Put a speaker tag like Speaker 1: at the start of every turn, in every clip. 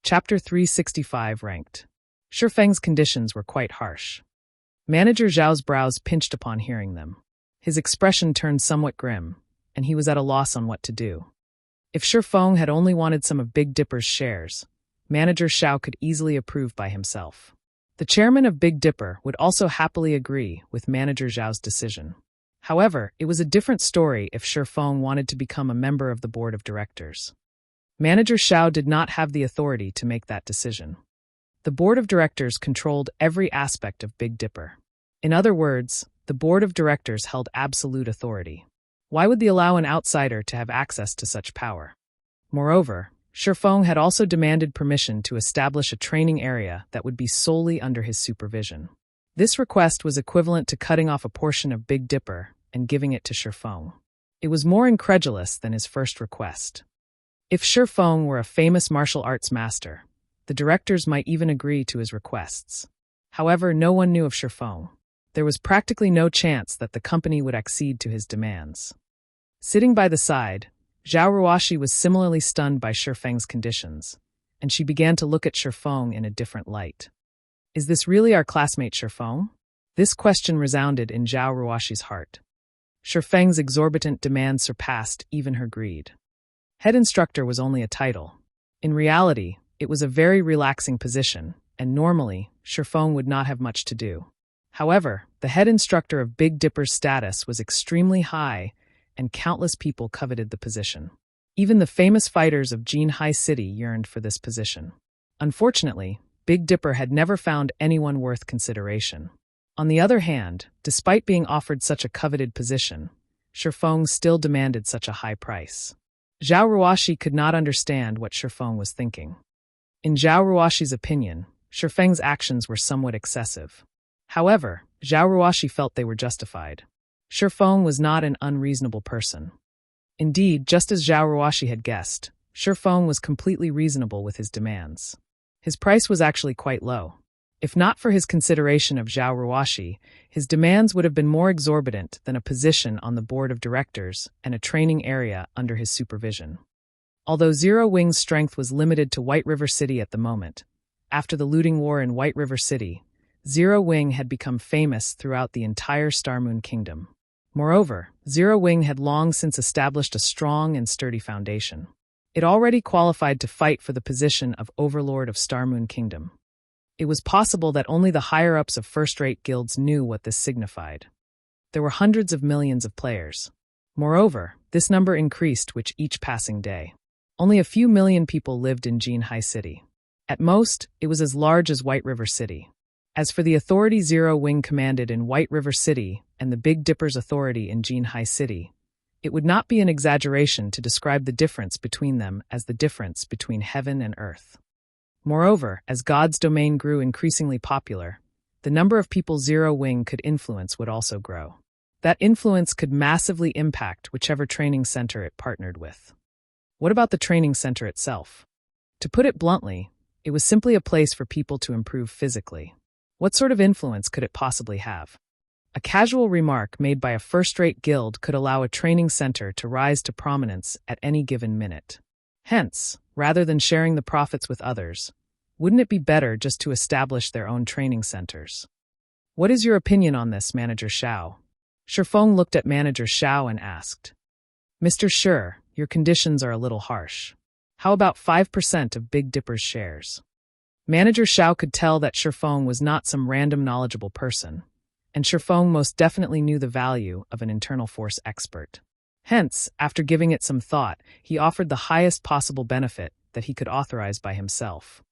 Speaker 1: Chapter 365 Ranked. Shifeng's conditions were quite harsh. Manager Zhao's brows pinched upon hearing them. His expression turned somewhat grim, and he was at a loss on what to do. If Shifeng had only wanted some of Big Dipper's shares, Manager Zhao could easily approve by himself. The chairman of Big Dipper would also happily agree with Manager Zhao's decision. However, it was a different story if Shifeng wanted to become a member of the board of directors. Manager Zhao did not have the authority to make that decision. The board of directors controlled every aspect of Big Dipper. In other words, the board of directors held absolute authority. Why would they allow an outsider to have access to such power? Moreover, Shifeng had also demanded permission to establish a training area that would be solely under his supervision. This request was equivalent to cutting off a portion of Big Dipper and giving it to Shifeng. It was more incredulous than his first request. If Shifeng were a famous martial arts master, the directors might even agree to his requests. However, no one knew of Shifeng. There was practically no chance that the company would accede to his demands. Sitting by the side, Zhao Ruoshi was similarly stunned by Shifeng's conditions, and she began to look at Shifeng in a different light. Is this really our classmate Shifeng? This question resounded in Zhao Ruoshi's heart. Shifeng's exorbitant demands surpassed even her greed. Head instructor was only a title. In reality, it was a very relaxing position, and normally, Shifeng would not have much to do. However, the head instructor of Big Dipper's status was extremely high, and countless people coveted the position. Even the famous fighters of Jinhai City yearned for this position. Unfortunately, Big Dipper had never found anyone worth consideration. On the other hand, despite being offered such a coveted position, Shifeng still demanded such a high price. Zhao Ruoshi could not understand what Shifeng was thinking. In Zhao Ruoshi's opinion, Shifeng's actions were somewhat excessive. However, Zhao Ruoshi felt they were justified. Shifeng was not an unreasonable person. Indeed, just as Zhao Ruoshi had guessed, Shifeng was completely reasonable with his demands. His price was actually quite low. If not for his consideration of Zhao Ruoshi, his demands would have been more exorbitant than a position on the board of directors and a training area under his supervision. Although Zero Wing's strength was limited to White River City at the moment, after the looting war in White River City, Zero Wing had become famous throughout the entire Star Moon Kingdom. Moreover, Zero Wing had long since established a strong and sturdy foundation. It already qualified to fight for the position of Overlord of Star Moon Kingdom. It was possible that only the higher-ups of first-rate guilds knew what this signified. There were hundreds of millions of players. Moreover, this number increased with each passing day. Only a few million people lived in Jinhai City. At most, it was as large as White River City. As for the authority Zero Wing commanded in White River City and the Big Dipper's authority in Jinhai City, it would not be an exaggeration to describe the difference between them as the difference between heaven and earth. Moreover, as God's domain grew increasingly popular, the number of people Zero Wing could influence would also grow. That influence could massively impact whichever training center it partnered with. What about the training center itself? To put it bluntly, it was simply a place for people to improve physically. What sort of influence could it possibly have? A casual remark made by a first-rate guild could allow a training center to rise to prominence at any given minute. Hence, rather than sharing the profits with others, wouldn't it be better just to establish their own training centers? What is your opinion on this, Manager Zhao? Shifeng looked at Manager Zhao and asked, Mr. Shi, your conditions are a little harsh. How about 5% of Big Dipper's shares? Manager Zhao could tell that Shifeng was not some random knowledgeable person, and Shifeng most definitely knew the value of an internal force expert. Hence, after giving it some thought, he offered the highest possible benefit that he could authorize by himself.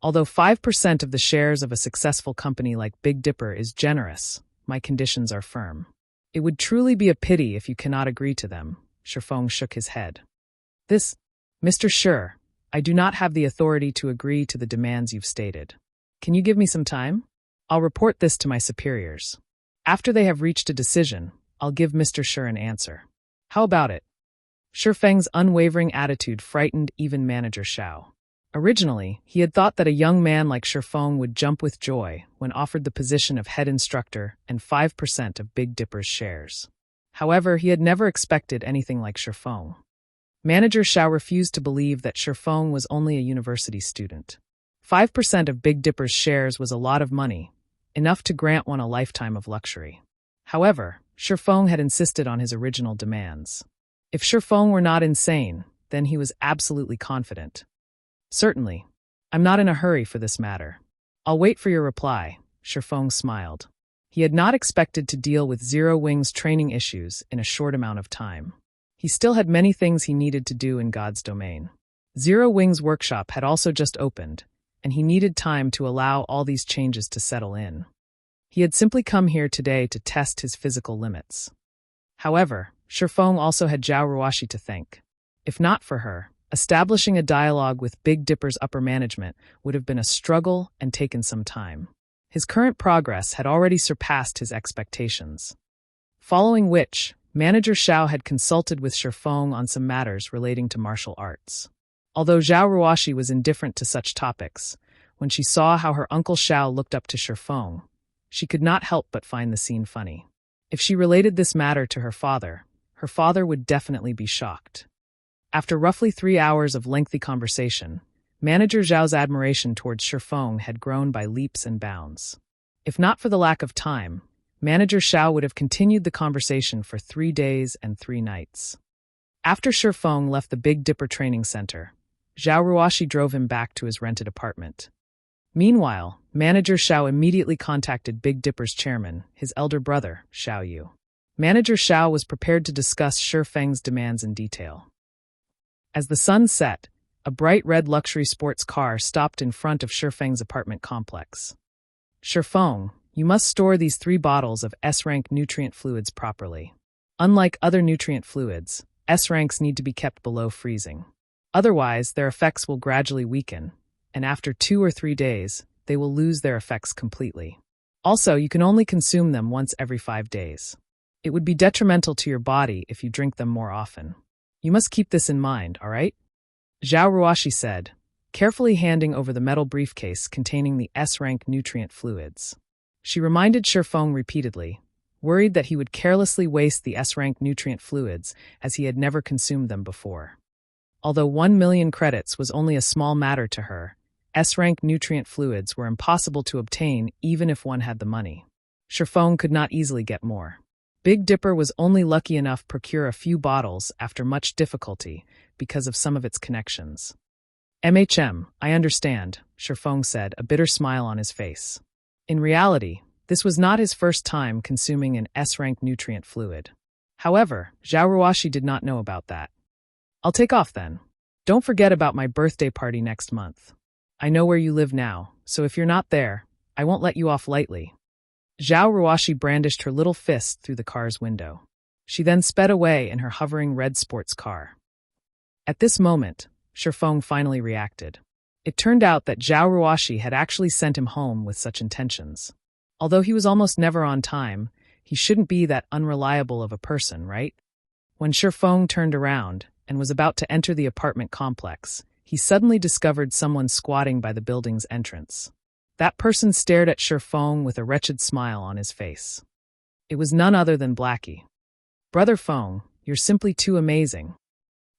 Speaker 1: Although 5% of the shares of a successful company like Big Dipper is generous, my conditions are firm. It would truly be a pity if you cannot agree to them. Shifeng shook his head. Mr. Shi, I do not have the authority to agree to the demands you've stated. Can you give me some time? I'll report this to my superiors. After they have reached a decision, I'll give Mr. Shi an answer. How about it? Shifeng's unwavering attitude frightened even Manager Zhao. Originally, he had thought that a young man like Shifeng would jump with joy when offered the position of head instructor and 5% of Big Dipper's shares. However, he had never expected anything like Shifeng. Manager Xiao refused to believe that Shifeng was only a university student. 5% of Big Dipper's shares was a lot of money, enough to grant one a lifetime of luxury. However, Shifeng had insisted on his original demands. If Shifeng were not insane, then he was absolutely confident. Certainly. I'm not in a hurry for this matter. I'll wait for your reply, Shifeng smiled. He had not expected to deal with Zero Wing's training issues in a short amount of time. He still had many things he needed to do in God's domain. Zero Wing's workshop had also just opened, and he needed time to allow all these changes to settle in. He had simply come here today to test his physical limits. However, Shifeng also had Zhao Ruoshi to thank. If not for her, establishing a dialogue with Big Dipper's upper management would have been a struggle and taken some time. His current progress had already surpassed his expectations. Following which, Manager Xiao had consulted with Shifeng on some matters relating to martial arts. Although Zhao Ruoshi was indifferent to such topics, when she saw how her uncle Xiao looked up to Shifeng, she could not help but find the scene funny. If she related this matter to her father would definitely be shocked. After roughly 3 hours of lengthy conversation, Manager Zhao's admiration towards Shifeng had grown by leaps and bounds. If not for the lack of time, Manager Xiao would have continued the conversation for 3 days and 3 nights. After Shifeng left the Big Dipper training center, Zhao Ruoshi drove him back to his rented apartment. Meanwhile, Manager Xiao immediately contacted Big Dipper's chairman, his elder brother, Xiao Yu. Manager Xiao was prepared to discuss Shifeng's demands in detail. As the sun set, a bright red luxury sports car stopped in front of Shifeng's apartment complex. Shifeng, you must store these 3 bottles of S-rank nutrient fluids properly. Unlike other nutrient fluids, S-ranks need to be kept below freezing. Otherwise, their effects will gradually weaken, and after 2 or 3 days, they will lose their effects completely. Also, you can only consume them once every 5 days. It would be detrimental to your body if you drink them more often. You must keep this in mind, all right? Zhao Ruoshi said, carefully handing over the metal briefcase containing the S-rank nutrient fluids. She reminded Shifeng repeatedly, worried that he would carelessly waste the S-rank nutrient fluids as he had never consumed them before. Although 1 million credits was only a small matter to her, S-rank nutrient fluids were impossible to obtain even if one had the money. Shifeng could not easily get more. Big Dipper was only lucky enough to procure a few bottles after much difficulty because of some of its connections. I understand, Shifeng said, a bitter smile on his face. In reality, this was not his first time consuming an S-rank nutrient fluid. However, Zhao Ruoshi did not know about that. I'll take off then. Don't forget about my birthday party next month. I know where you live now, so if you're not there, I won't let you off lightly. Zhao Ruoshi brandished her little fist through the car's window. She then sped away in her hovering red sports car. At this moment, Shifeng finally reacted. It turned out that Zhao Ruoshi had actually sent him home with such intentions. Although he was almost never on time, he shouldn't be that unreliable of a person, right? When Shifeng turned around and was about to enter the apartment complex, he suddenly discovered someone squatting by the building's entrance. That person stared at Shifeng with a wretched smile on his face. It was none other than Blackie. Brother Feng, you're simply too amazing.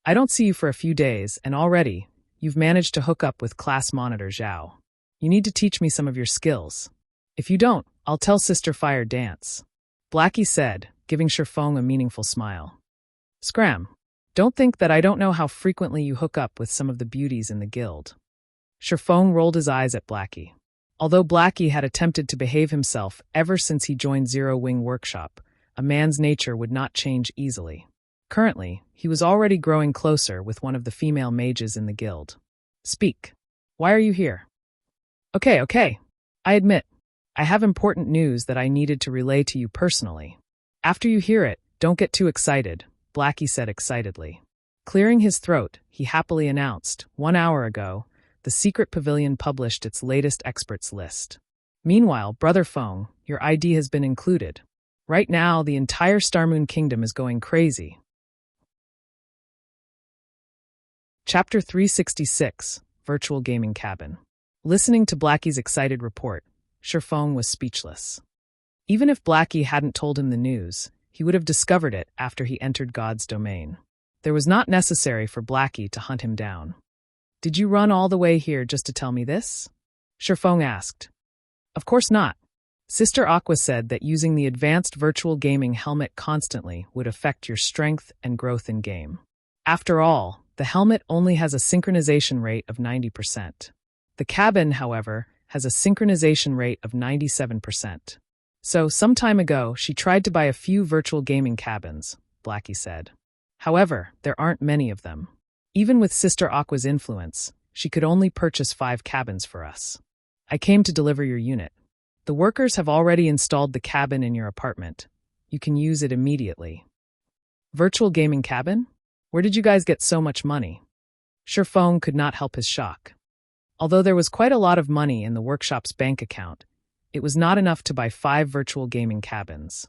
Speaker 1: I don't see you for a few days, and already, you've managed to hook up with class monitor Zhao. You need to teach me some of your skills. If you don't, I'll tell Sister Fire Dance. Blackie said, giving Shifeng a meaningful smile. Scram. Don't think that I don't know how frequently you hook up with some of the beauties in the guild. Shifeng rolled his eyes at Blackie. Although Blackie had attempted to behave himself ever since he joined Zero Wing Workshop, a man's nature would not change easily. Currently, he was already growing closer with one of the female mages in the guild. Speak. Why are you here? Okay. I admit, I have important news that I needed to relay to you personally. After you hear it, don't get too excited, Blackie said excitedly. Clearing his throat, he happily announced, 1 hour ago, the secret pavilion published its latest experts list. Meanwhile, Brother Feng, your ID has been included. Right now, the entire Starmoon Kingdom is going crazy. Chapter 366, Virtual Gaming Cabin. Listening to Blackie's excited report, Shifeng was speechless. Even if Blackie hadn't told him the news, he would have discovered it after he entered God's domain. There was not necessary for Blackie to hunt him down. "Did you run all the way here just to tell me this?" Shifeng asked. "Of course not." Sister Aqua said that using the advanced virtual gaming helmet constantly would affect your strength and growth in game. After all, the helmet only has a synchronization rate of 90%. The cabin, however, has a synchronization rate of 97%. So, some time ago, she tried to buy a few virtual gaming cabins, Blackie said. However, there aren't many of them. Even with Sister Aqua's influence, she could only purchase 5 cabins for us. "I came to deliver your unit. The workers have already installed the cabin in your apartment. You can use it immediately." "Virtual gaming cabin? Where did you guys get so much money?" Shifeng could not help his shock. Although there was quite a lot of money in the workshop's bank account, it was not enough to buy 5 virtual gaming cabins.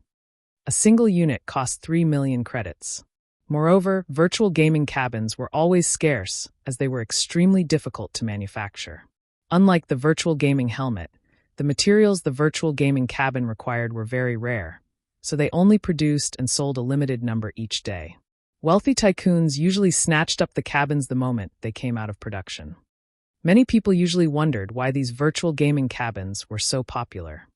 Speaker 1: A single unit cost 3 million credits. Moreover, virtual gaming cabins were always scarce, as they were extremely difficult to manufacture. Unlike the virtual gaming helmet, the materials the virtual gaming cabin required were very rare, so they only produced and sold a limited number each day. Wealthy tycoons usually snatched up the cabins the moment they came out of production. Many people usually wondered why these virtual gaming cabins were so popular.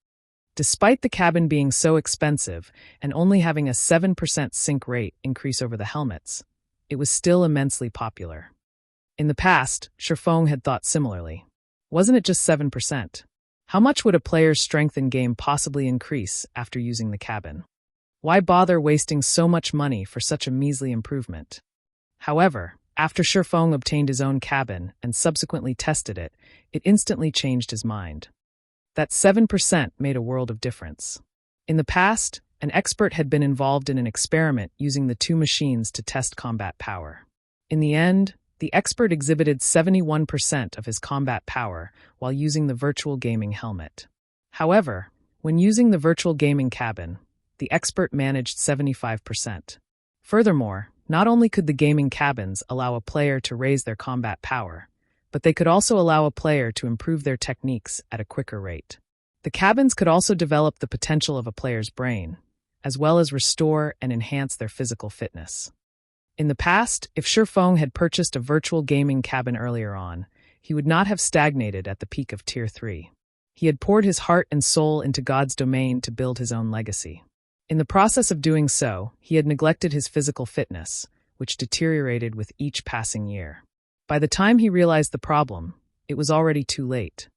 Speaker 1: Despite the cabin being so expensive and only having a 7% sync rate increase over the helmets, it was still immensely popular. In the past, Shifeng had thought similarly. Wasn't it just 7%? How much would a player's strength in game possibly increase after using the cabin? Why bother wasting so much money for such a measly improvement? However, after Shifeng obtained his own cabin and subsequently tested it, it instantly changed his mind. That 7% made a world of difference. In the past, an expert had been involved in an experiment using the 2 machines to test combat power. In the end, the expert exhibited 71% of his combat power while using the virtual gaming helmet. However, when using the virtual gaming cabin, the expert managed 75%. Furthermore, not only could the gaming cabins allow a player to raise their combat power, but they could also allow a player to improve their techniques at a quicker rate. The cabins could also develop the potential of a player's brain, as well as restore and enhance their physical fitness. In the past, if Shifeng had purchased a virtual gaming cabin earlier on, he would not have stagnated at the peak of Tier 3. He had poured his heart and soul into God's domain to build his own legacy. In the process of doing so, he had neglected his physical fitness, which deteriorated with each passing year. By the time he realized the problem, it was already too late.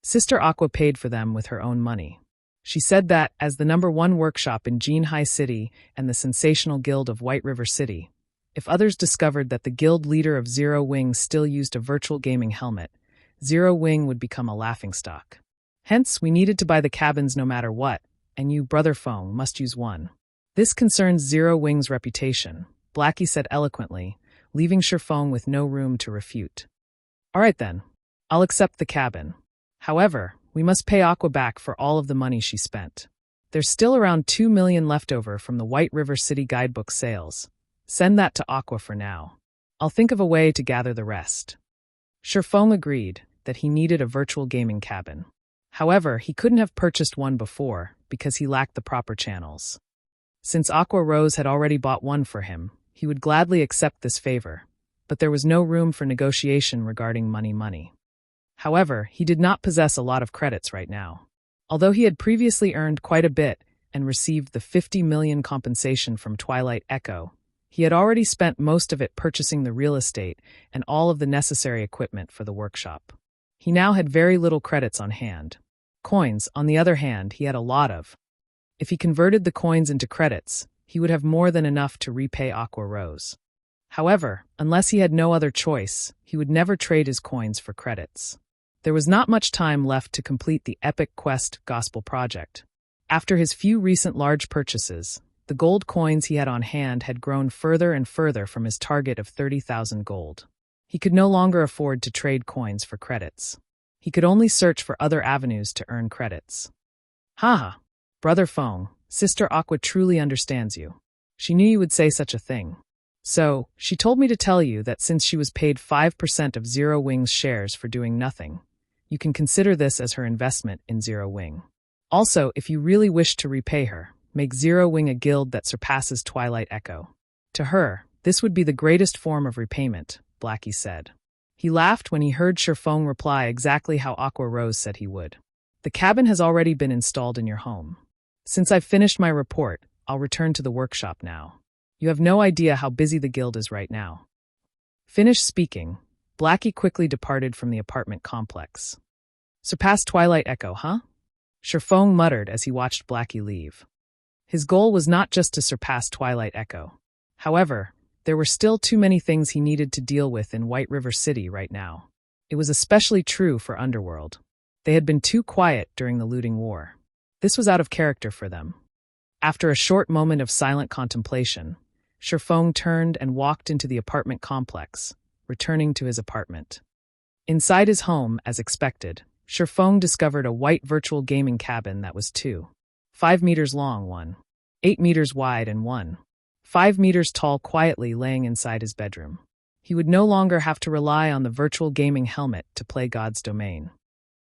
Speaker 1: Sister Aqua paid for them with her own money. She said that, as the #1 workshop in Jinhai City and the sensational guild of White River City, if others discovered that the guild leader of Zero Wing still used a virtual gaming helmet, Zero Wing would become a laughingstock. Hence, we needed to buy the cabins no matter what, and you, Brother Feng, must use one. This concerns Zero Wing's reputation, Blackie said eloquently, leaving Shifeng with no room to refute. All right then, I'll accept the cabin. However, we must pay Aqua back for all of the money she spent. There's still around 2 million left over from the White River City guidebook sales. Send that to Aqua for now. I'll think of a way to gather the rest. Shifeng agreed that he needed a virtual gaming cabin. However, he couldn't have purchased one before because he lacked the proper channels. Since Aqua Rose had already bought one for him, he would gladly accept this favor, but there was no room for negotiation regarding money. However, he did not possess a lot of credits right now. Although he had previously earned quite a bit and received the 50 million compensation from Twilight Echo, he had already spent most of it purchasing the real estate and all of the necessary equipment for the workshop. He now had very little credits on hand. Coins, on the other hand, he had a lot of. If he converted the coins into credits, he would have more than enough to repay Aqua Rose. However, unless he had no other choice, he would never trade his coins for credits. There was not much time left to complete the Epic Quest Gospel project. After his few recent large purchases, the gold coins he had on hand had grown further and further from his target of 30,000 gold. He could no longer afford to trade coins for credits. He could only search for other avenues to earn credits. Haha, Brother Feng, Sister Aqua truly understands you. She knew you would say such a thing. So, she told me to tell you that since she was paid 5% of Zero Wing's shares for doing nothing, you can consider this as her investment in Zero Wing. Also, if you really wish to repay her, make Zero Wing a guild that surpasses Twilight Echo. To her, This would be the greatest form of repayment, Blackie said. He laughed when he heard Shifeng reply exactly how Aqua Rose said he would. The cabin has already been installed in your home. Since I've finished my report, I'll return to the workshop now. You have no idea how busy the guild is right now. Finished speaking, Blackie quickly departed from the apartment complex. Surpass Twilight Echo, huh? Shifeng muttered as he watched Blackie leave. His goal was not just to surpass Twilight Echo. However, there were still too many things he needed to deal with in White River City right now. It was especially true for Underworld. They had been too quiet during the looting war. This was out of character for them. After a short moment of silent contemplation, Shifeng turned and walked into the apartment complex, returning to his apartment. Inside his home, as expected, Shifeng discovered a white virtual gaming cabin that was 5 meters long, 8 meters wide, and 5 meters tall, quietly laying inside his bedroom. He would no longer have to rely on the virtual gaming helmet to play God's domain.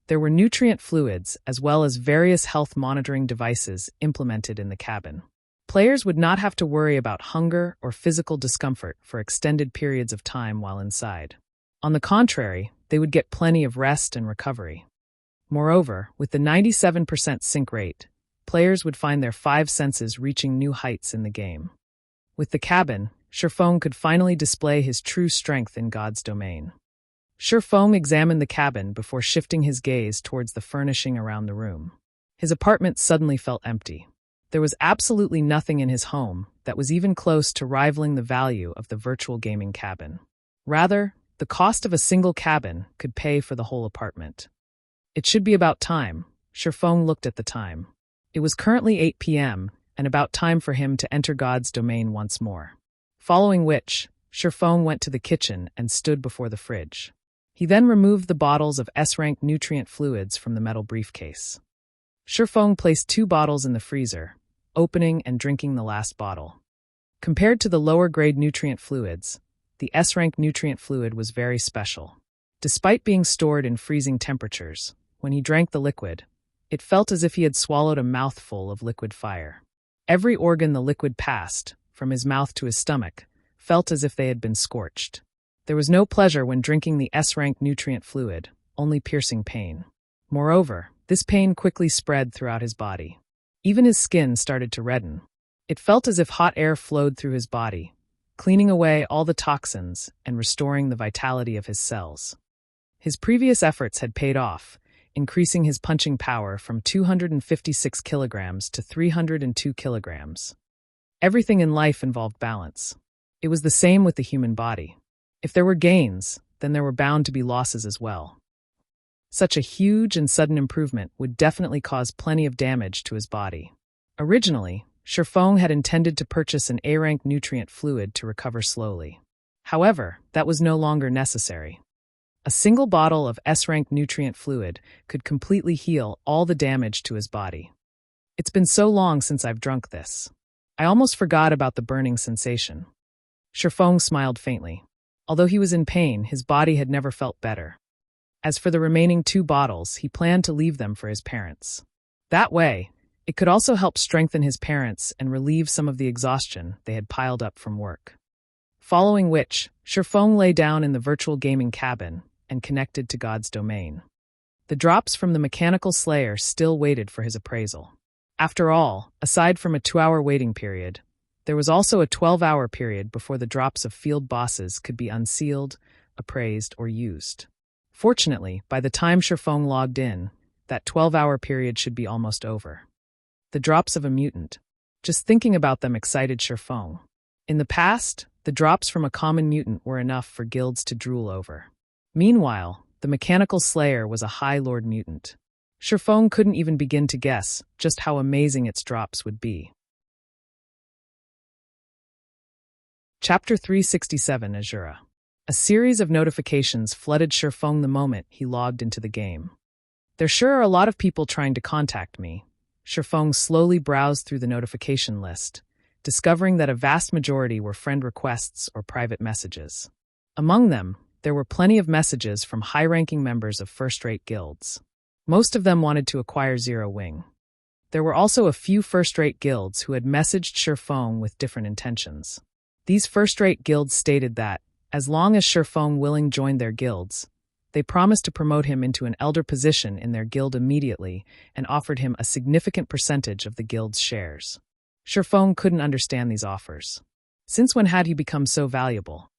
Speaker 1: There were nutrient fluids as well as various health monitoring devices implemented in the cabin. Players would not have to worry about hunger or physical discomfort for extended periods of time while inside. On the contrary, they would get plenty of rest and recovery. Moreover, with the 97% sync rate, players would find their 5 senses reaching new heights in the game. With the cabin, Shifeng could finally display his true strength in God's domain. Shifeng examined the cabin before shifting his gaze towards the furnishing around the room. His apartment suddenly felt empty. There was absolutely nothing in his home that was even close to rivaling the value of the virtual gaming cabin. Rather, the cost of a single cabin could pay for the whole apartment. It should be about time. Shifeng looked at the time. It was currently 8 p.m., and about time for him to enter God's domain once more. Following which, Shifeng went to the kitchen and stood before the fridge. He then removed the bottles of S-rank nutrient fluids from the metal briefcase. Shifeng placed 2 bottles in the freezer, opening and drinking the last bottle. Compared to the lower-grade nutrient fluids, the S-rank nutrient fluid was very special. Despite being stored in freezing temperatures, when he drank the liquid, it felt as if he had swallowed a mouthful of liquid fire. Every organ the liquid passed, from his mouth to his stomach, felt as if they had been scorched. There was no pleasure when drinking the S-rank nutrient fluid, only piercing pain. Moreover, this pain quickly spread throughout his body. Even his skin started to redden. It felt as if hot air flowed through his body, cleaning away all the toxins and restoring the vitality of his cells. His previous efforts had paid off, increasing his punching power from 256 kilograms to 302 kilograms. Everything in life involved balance. It was the same with the human body. If there were gains, then there were bound to be losses as well. Such a huge and sudden improvement would definitely cause plenty of damage to his body. Originally, Shifeng had intended to purchase an A-rank nutrient fluid to recover slowly. However, that was no longer necessary. A single bottle of S-rank nutrient fluid could completely heal all the damage to his body. It's been so long since I've drunk this. I almost forgot about the burning sensation. Shifeng smiled faintly. Although he was in pain, his body had never felt better. As for the remaining 2 bottles, he planned to leave them for his parents. That way, it could also help strengthen his parents and relieve some of the exhaustion they had piled up from work. Following which, Shifeng lay down in the virtual gaming cabin and connected to God's domain. The drops from the mechanical slayer still waited for his appraisal. After all, aside from a 2-hour waiting period, there was also a 12-hour period before the drops of field bosses could be unsealed, appraised, or used. Fortunately, by the time Shifeng logged in, that 12-hour period should be almost over. The drops of a mutant. Just thinking about them excited Shifeng. In the past, the drops from a common mutant were enough for guilds to drool over. Meanwhile, the mechanical slayer was a High Lord mutant. Shifeng couldn't even begin to guess just how amazing its drops would be. Chapter 367, Asura. A series of notifications flooded Shifeng the moment he logged into the game. There sure are a lot of people trying to contact me. Shifeng slowly browsed through the notification list, discovering that a vast majority were friend requests or private messages. Among them, there were plenty of messages from high-ranking members of first-rate guilds. Most of them wanted to acquire Zero Wing. There were also a few first-rate guilds who had messaged Shifeng with different intentions. These first-rate guilds stated that, as long as Shifeng Willing joined their guilds, they promised to promote him into an elder position in their guild immediately and offered him a significant percentage of the guild's shares. Shifeng couldn't understand these offers. Since when had he become so valuable?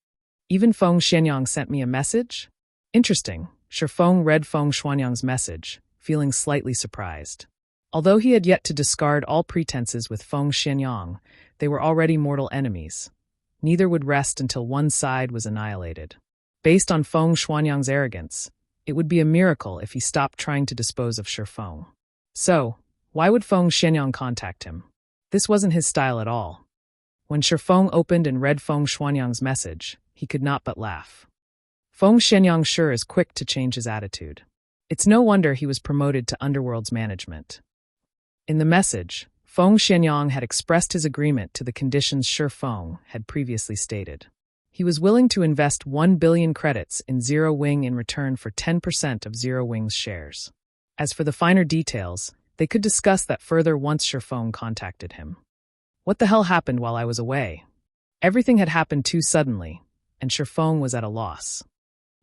Speaker 1: Even Feng Xianyang sent me a message? Interesting. Shifeng read Feng Xuanyang's message, feeling slightly surprised. Although he had yet to discard all pretenses with Feng Xianyang, they were already mortal enemies. Neither would rest until one side was annihilated. Based on Feng Xuanyang's arrogance, it would be a miracle if he stopped trying to dispose of Shifeng. So, why would Feng Xianyang contact him? This wasn't his style at all. When Shifeng opened and read Feng Xuanyang's message, he could not but laugh. Feng Xianyang sure is quick to change his attitude. It's no wonder he was promoted to Underworld's management. In the message, Feng Xianyang had expressed his agreement to the conditions Shifeng had previously stated. He was willing to invest 1 billion credits in Zero Wing in return for 10% of Zero Wing's shares. As for the finer details, they could discuss that further once Shifeng contacted him. What the hell happened while I was away? Everything had happened too suddenly, and Shifeng was at a loss.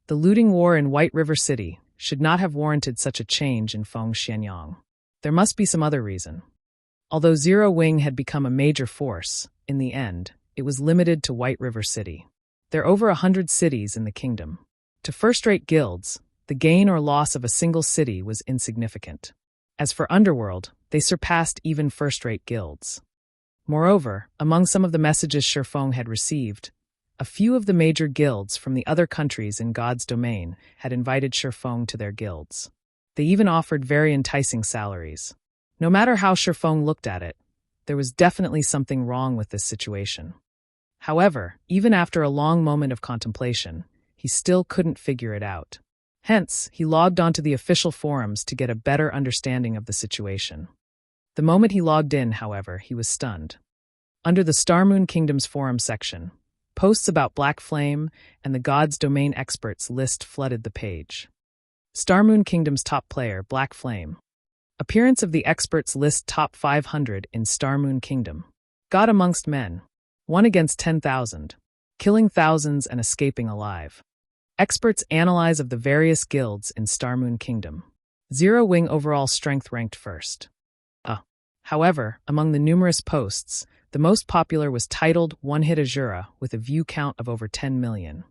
Speaker 1: The looting war in White River City should not have warranted such a change in Feng Xianyang. There must be some other reason. Although Zero Wing had become a major force, in the end, it was limited to White River City. There are over 100 cities in the kingdom. To first-rate guilds, the gain or loss of a single city was insignificant. As for Underworld, they surpassed even first-rate guilds. Moreover, among some of the messages Shifeng had received, a few of the major guilds from the other countries in God's domain had invited Shifeng to their guilds. They even offered very enticing salaries. No matter how Shifeng looked at it, there was definitely something wrong with this situation. However, even after a long moment of contemplation, he still couldn't figure it out. Hence, he logged onto the official forums to get a better understanding of the situation. The moment he logged in, however, he was stunned. Under the Starmoon Kingdom's forum section, posts about Black Flame and the God's Domain experts list flooded the page. Starmoon Kingdom's top player, Black Flame. Appearance of the experts list top 500 in Starmoon Kingdom. God amongst men. 1 against 10,000. Killing thousands and escaping alive. Experts analyze of the various guilds in Starmoon Kingdom. Zero Wing overall strength ranked first. However, among the numerous posts, the most popular was titled One Hit Asura with a view count of over 10 million.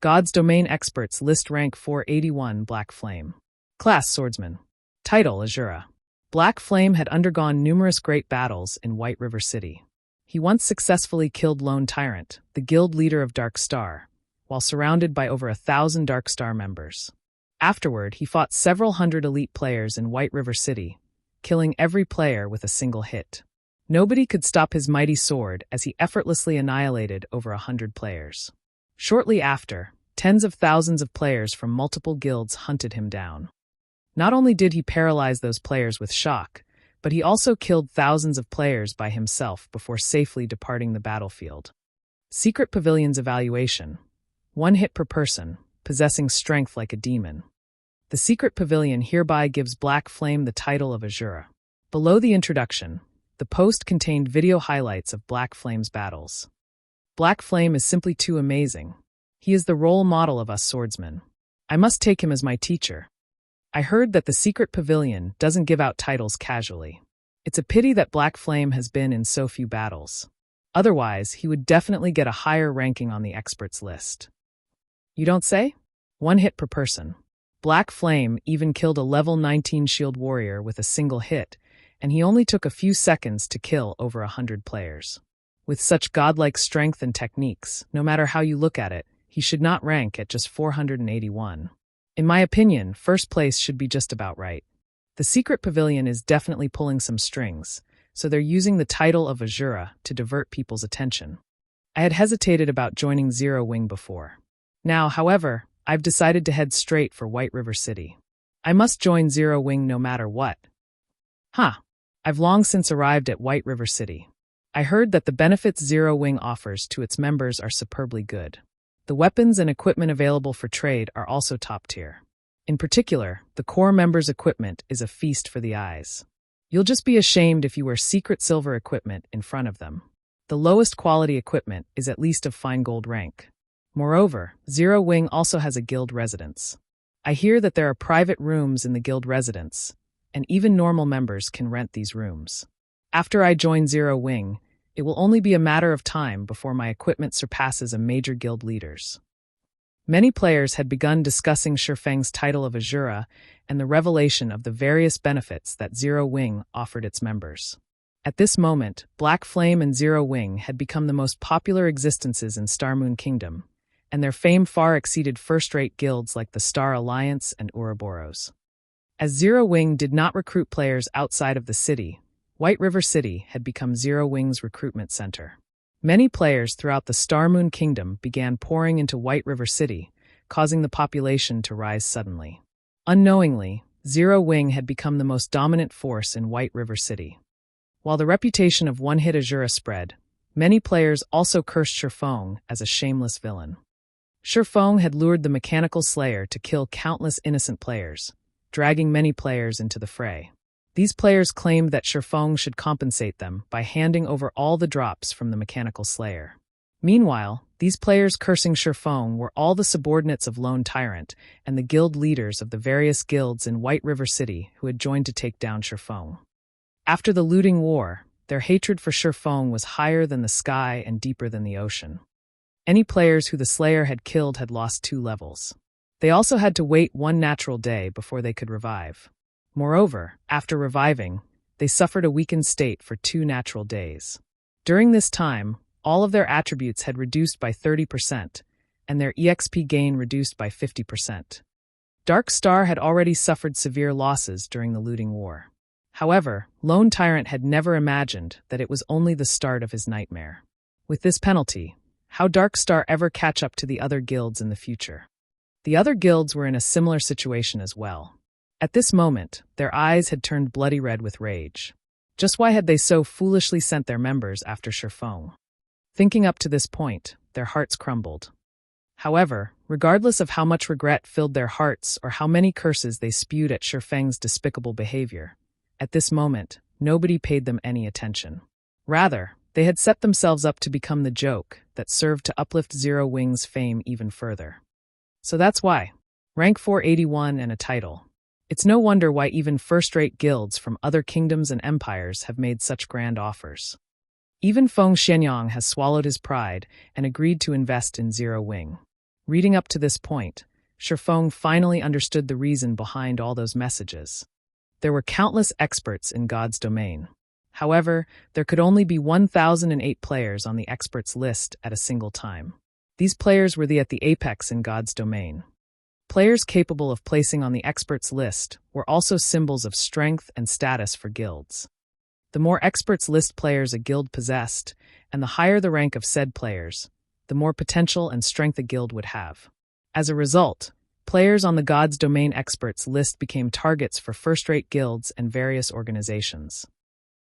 Speaker 1: God's Domain experts list rank 481 Black Flame. Class Swordsman. Title Asura. Black Flame had undergone numerous great battles in White River City. He once successfully killed Lone Tyrant, the guild leader of Dark Star, while surrounded by over 1,000 Dark Star members. Afterward, he fought several hundred elite players in White River City, killing every player with a single hit. Nobody could stop his mighty sword as he effortlessly annihilated over 100 players. Shortly after, tens of thousands of players from multiple guilds hunted him down. Not only did he paralyze those players with shock, but he also killed thousands of players by himself before safely departing the battlefield. Secret Pavilion's evaluation. 1 hit per person, possessing strength like a demon. The Secret Pavilion hereby gives Black Flame the title of Asura. Below the introduction, the post contained video highlights of Black Flame's battles. Black Flame is simply too amazing. He is the role model of us swordsmen. I must take him as my teacher. I heard that the Secret Pavilion doesn't give out titles casually. It's a pity that Black Flame has been in so few battles. Otherwise, he would definitely get a higher ranking on the experts list. You don't say? 1 hit per person. Black Flame even killed a level 19 shield warrior with a single hit, and he only took a few seconds to kill over 100 players. With such godlike strength and techniques, no matter how you look at it, he should not rank at just 481. In my opinion, first place should be just about right. The Secret Pavilion is definitely pulling some strings, so they're using the title of Asura to divert people's attention. I had hesitated about joining Zero Wing before. Now, however, I've decided to head straight for White River City. I must join Zero Wing no matter what. I've long since arrived at White River City. I heard that the benefits Zero Wing offers to its members are superbly good. The weapons and equipment available for trade are also top tier. In particular, the core members' equipment is a feast for the eyes. You'll just be ashamed if you wear secret silver equipment in front of them. The lowest quality equipment is at least of fine gold rank. Moreover, Zero Wing also has a guild residence. I hear that there are private rooms in the guild residence, and even normal members can rent these rooms. After I join Zero Wing, it will only be a matter of time before my equipment surpasses a major guild leader's. Many players had begun discussing Shifeng's title of Asura and the revelation of the various benefits that Zero Wing offered its members. At this moment, Black Flame and Zero Wing had become the most popular existences in Starmoon Kingdom, and their fame far exceeded first-rate guilds like the Star Alliance and Ouroboros. As Zero Wing did not recruit players outside of the city, White River City had become Zero Wing's recruitment center. Many players throughout the Starmoon Kingdom began pouring into White River City, causing the population to rise suddenly. Unknowingly, Zero Wing had become the most dominant force in White River City. While the reputation of one-hit Asura spread, many players also cursed Shifeng as a shameless villain. Shifeng had lured the Mechanical Slayer to kill countless innocent players, dragging many players into the fray. These players claimed that Shifeng should compensate them by handing over all the drops from the Mechanical Slayer. Meanwhile, these players cursing Shifeng were all the subordinates of Lone Tyrant and the guild leaders of the various guilds in White River City who had joined to take down Shifeng. After the looting war, their hatred for Shifeng was higher than the sky and deeper than the ocean. Any players who the Slayer had killed had lost 2 levels. They also had to wait 1 natural day before they could revive. Moreover, after reviving, they suffered a weakened state for 2 natural days. During this time, all of their attributes had reduced by 30%, and their EXP gain reduced by 50%. Dark Star had already suffered severe losses during the looting war. However, Lone Tyrant had never imagined that it was only the start of his nightmare. With this penalty, how Dark Star ever catch up to the other guilds in the future? The other guilds were in a similar situation as well. At this moment, their eyes had turned bloody red with rage. Just why had they so foolishly sent their members after Shifeng? Thinking up to this point, their hearts crumbled. However, regardless of how much regret filled their hearts or how many curses they spewed at Shifeng's despicable behavior, at this moment, nobody paid them any attention. Rather, they had set themselves up to become the joke that served to uplift Zero Wing's fame even further. So that's why. Rank 481 and a title. It's no wonder why even first-rate guilds from other kingdoms and empires have made such grand offers. Even Feng Xianyang has swallowed his pride and agreed to invest in Zero Wing. Reading up to this point, Shifeng finally understood the reason behind all those messages. There were countless experts in God's domain. However, there could only be 1,008 players on the experts list at a single time. These players were at the apex in God's domain. Players capable of placing on the experts list were also symbols of strength and status for guilds. The more experts list players a guild possessed, and the higher the rank of said players, the more potential and strength a guild would have. As a result, players on the God's Domain experts list became targets for first-rate guilds and various organizations.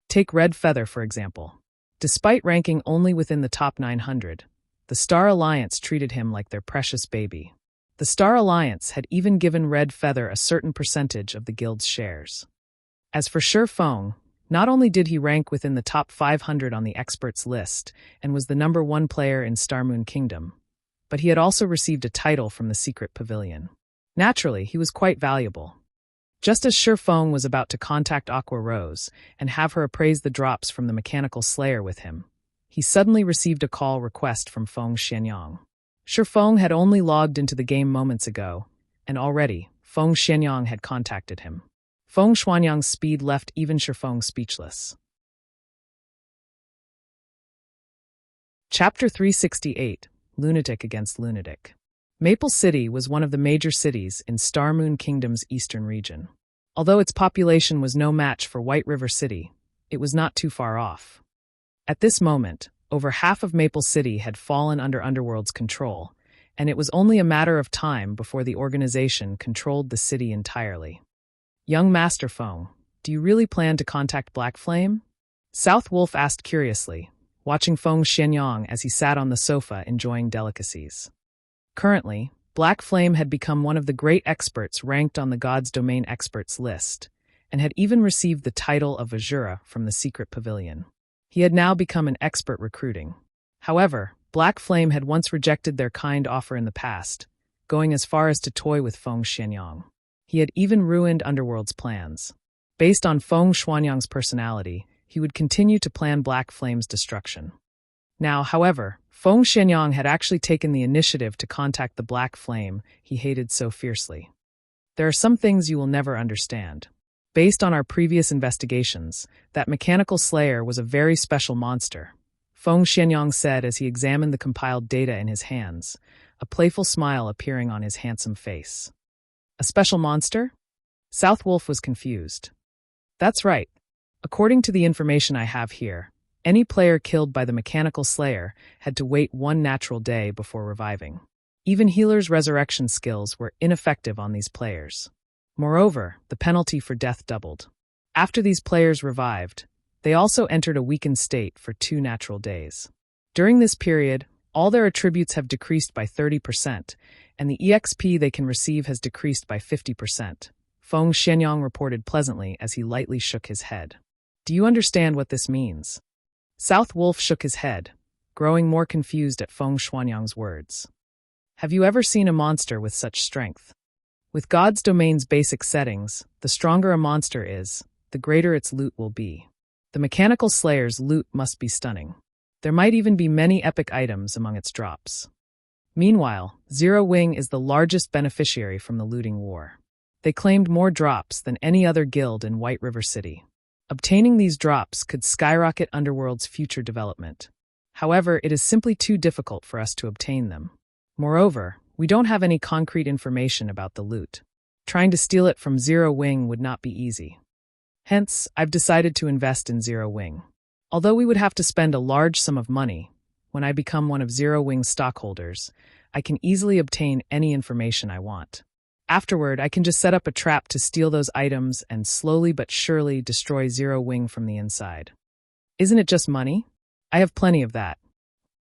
Speaker 1: Take Red Feather, for example. Despite ranking only within the top 900, the Star Alliance treated him like their precious baby. The Star Alliance had even given Red Feather a certain percentage of the guild's shares. As for Shifeng, not only did he rank within the top 500 on the experts list and was the #1 player in Starmoon Kingdom, but he had also received a title from the Secret Pavilion. Naturally, he was quite valuable. Just as Shifeng was about to contact Aqua Rose and have her appraise the drops from the Mechanical Slayer with him, he suddenly received a call request from Feng Xianyang. Shifeng had only logged into the game moments ago, and already, Feng Xianyang had contacted him. Feng Xianyang's speed left even Shifeng speechless. Chapter 368, Lunatic against Lunatic. Maple City was one of the major cities in Starmoon Kingdom's eastern region. Although its population was no match for White River City, it was not too far off. At this moment, over half of Maple City had fallen under Underworld's control, and it was only a matter of time before the organization controlled the city entirely. Young Master Feng, do you really plan to contact Black Flame? South Wolf asked curiously, watching Feng Xianyang as he sat on the sofa enjoying delicacies. Currently, Black Flame had become one of the great experts ranked on the God's Domain experts list, and had even received the title of Asura from the Secret Pavilion. He had now become an expert recruiting. However, Black Flame had once rejected their kind offer in the past, going as far as to toy with Feng Xianyang. He had even ruined Underworld's plans. Based on Feng Xuanyang's personality, he would continue to plan Black Flame's destruction. Now, however, Feng Xianyang had actually taken the initiative to contact the Black Flame he hated so fiercely. There are some things you will never understand. Based on our previous investigations, that mechanical slayer was a very special monster, Feng Xianyang said as he examined the compiled data in his hands, a playful smile appearing on his handsome face. A special monster? South Wolf was confused. That's right. According to the information I have here, any player killed by the mechanical slayer had to wait 1 natural day before reviving. Even healers' resurrection skills were ineffective on these players. Moreover, the penalty for death doubled. After these players revived, they also entered a weakened state for 2 natural days. During this period, all their attributes have decreased by 30%, and the EXP they can receive has decreased by 50%. Feng Xianyang reported pleasantly as he lightly shook his head. Do you understand what this means? South Wolf shook his head, growing more confused at Feng Xianyang's words. Have you ever seen a monster with such strength? With God's domain's basic settings, the stronger a monster is, the greater its loot will be. The mechanical slayer's loot must be stunning. There might even be many epic items among its drops. Meanwhile, Zero Wing is the largest beneficiary from the looting war. They claimed more drops than any other guild in White River City. Obtaining these drops could skyrocket Underworld's future development. However, it is simply too difficult for us to obtain them. Moreover, we don't have any concrete information about the loot. Trying to steal it from Zero Wing would not be easy. Hence, I've decided to invest in Zero Wing. Although we would have to spend a large sum of money, when I become one of Zero Wing's stockholders, I can easily obtain any information I want. Afterward, I can just set up a trap to steal those items and slowly but surely destroy Zero Wing from the inside. Isn't it just money? I have plenty of that.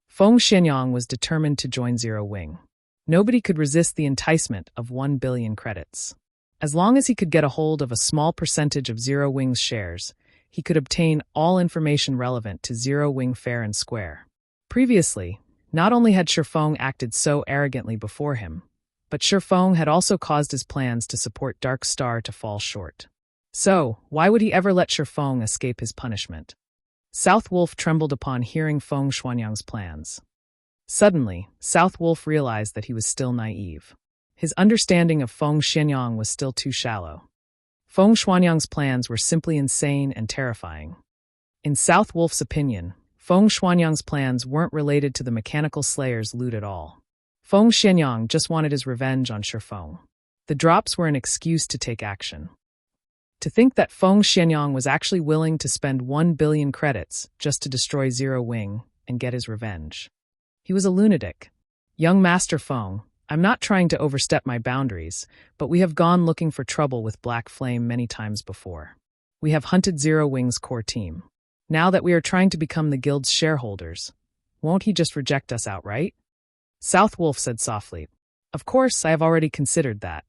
Speaker 1: Feng Xianyang was determined to join Zero Wing. Nobody could resist the enticement of 1 billion credits. As long as he could get a hold of a small percentage of Zero Wing's shares, he could obtain all information relevant to Zero Wing fair and square. Previously, not only had Shifeng acted so arrogantly before him, but Shifeng had also caused his plans to support Dark Star to fall short. So, why would he ever let Shifeng escape his punishment? South Wolf trembled upon hearing Feng Xianyang's plans. Suddenly, South Wolf realized that he was still naive. His understanding of Feng Xianyang was still too shallow. Feng Xianyang's plans were simply insane and terrifying. In South Wolf's opinion, Feng Xianyang's plans weren't related to the mechanical slayer's loot at all. Feng Xianyang just wanted his revenge on Shifeng. The drops were an excuse to take action. To think that Feng Xianyang was actually willing to spend 1 billion credits just to destroy Zero Wing and get his revenge. He was a lunatic. Young Master Feng, I'm not trying to overstep my boundaries, but we have gone looking for trouble with Black Flame many times before. We have hunted Zero Wing's core team. Now that we are trying to become the guild's shareholders, won't he just reject us outright? South Wolf said softly. Of course, I have already considered that.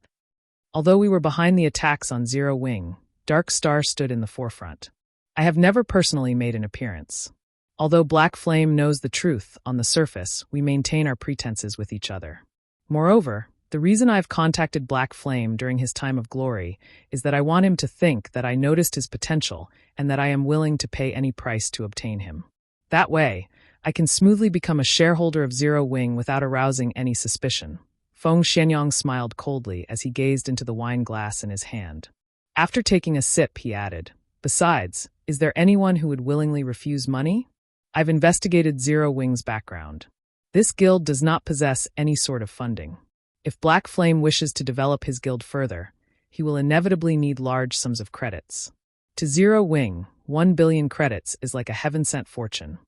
Speaker 1: Although we were behind the attacks on Zero Wing, Dark Star stood in the forefront. I have never personally made an appearance. Although Black Flame knows the truth, on the surface, we maintain our pretenses with each other. Moreover, the reason I've contacted Black Flame during his time of glory is that I want him to think that I noticed his potential and that I am willing to pay any price to obtain him. That way, I can smoothly become a shareholder of Zero Wing without arousing any suspicion. Feng Xianyang smiled coldly as he gazed into the wine glass in his hand. After taking a sip, he added, Besides, is there anyone who would willingly refuse money? I've investigated Zero Wing's background. This guild does not possess any sort of funding. If Black Flame wishes to develop his guild further, he will inevitably need large sums of credits. To Zero Wing, 1 billion credits is like a heaven-sent fortune.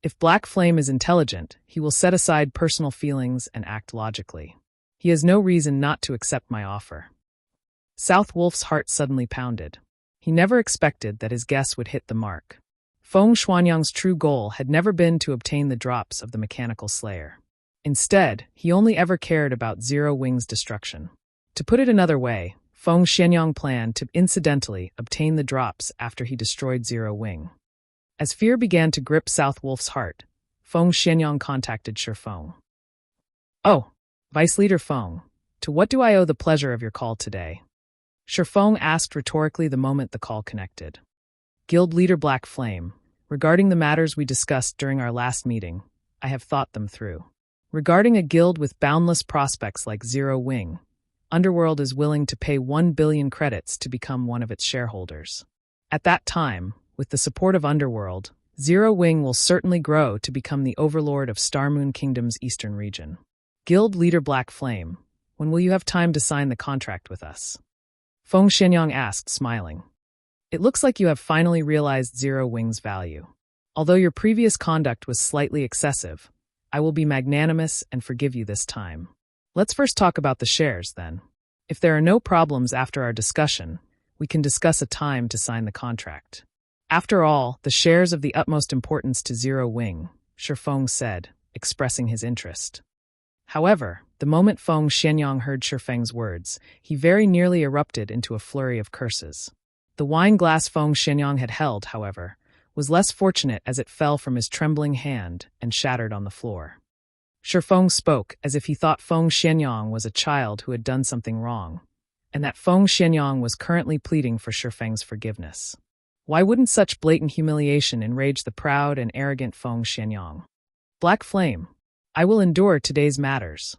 Speaker 1: If Black Flame is intelligent, he will set aside personal feelings and act logically. He has no reason not to accept my offer. South Wolf's heart suddenly pounded. He never expected that his guess would hit the mark. Feng Xianyang's true goal had never been to obtain the drops of the mechanical slayer. Instead, he only ever cared about Zero Wing's destruction. To put it another way, Feng Xianyang planned to incidentally obtain the drops after he destroyed Zero Wing. As fear began to grip South Wolf's heart, Feng Xianyang contacted Shifeng. "Oh, Vice Leader Feng, to what do I owe the pleasure of your call today?" Shifeng asked rhetorically the moment the call connected. "Guild Leader Black Flame, regarding the matters we discussed during our last meeting, I have thought them through. Regarding a guild with boundless prospects like Zero Wing, Underworld is willing to pay 1 billion credits to become one of its shareholders. At that time, with the support of Underworld, Zero Wing will certainly grow to become the overlord of Starmoon Kingdom's eastern region. Guild Leader Black Flame, when will you have time to sign the contract with us?" Feng Xianyang asked, smiling. "It looks like you have finally realized Zero Wing's value. Although your previous conduct was slightly excessive, I will be magnanimous and forgive you this time. Let's first talk about the shares, then. If there are no problems after our discussion, we can discuss a time to sign the contract. After all, the shares of the utmost importance to Zero Wing," Shifeng said, expressing his interest. However, the moment Feng Xianyang heard Shifeng's words, he very nearly erupted into a flurry of curses. The wine glass Feng Xianyang had held, however, was less fortunate as it fell from his trembling hand and shattered on the floor. Shifeng spoke as if he thought Feng Xianyang was a child who had done something wrong, and that Feng Xianyang was currently pleading for Shifeng's forgiveness. Why wouldn't such blatant humiliation enrage the proud and arrogant Feng Xianyang? "Black Flame, I will endure today's matters.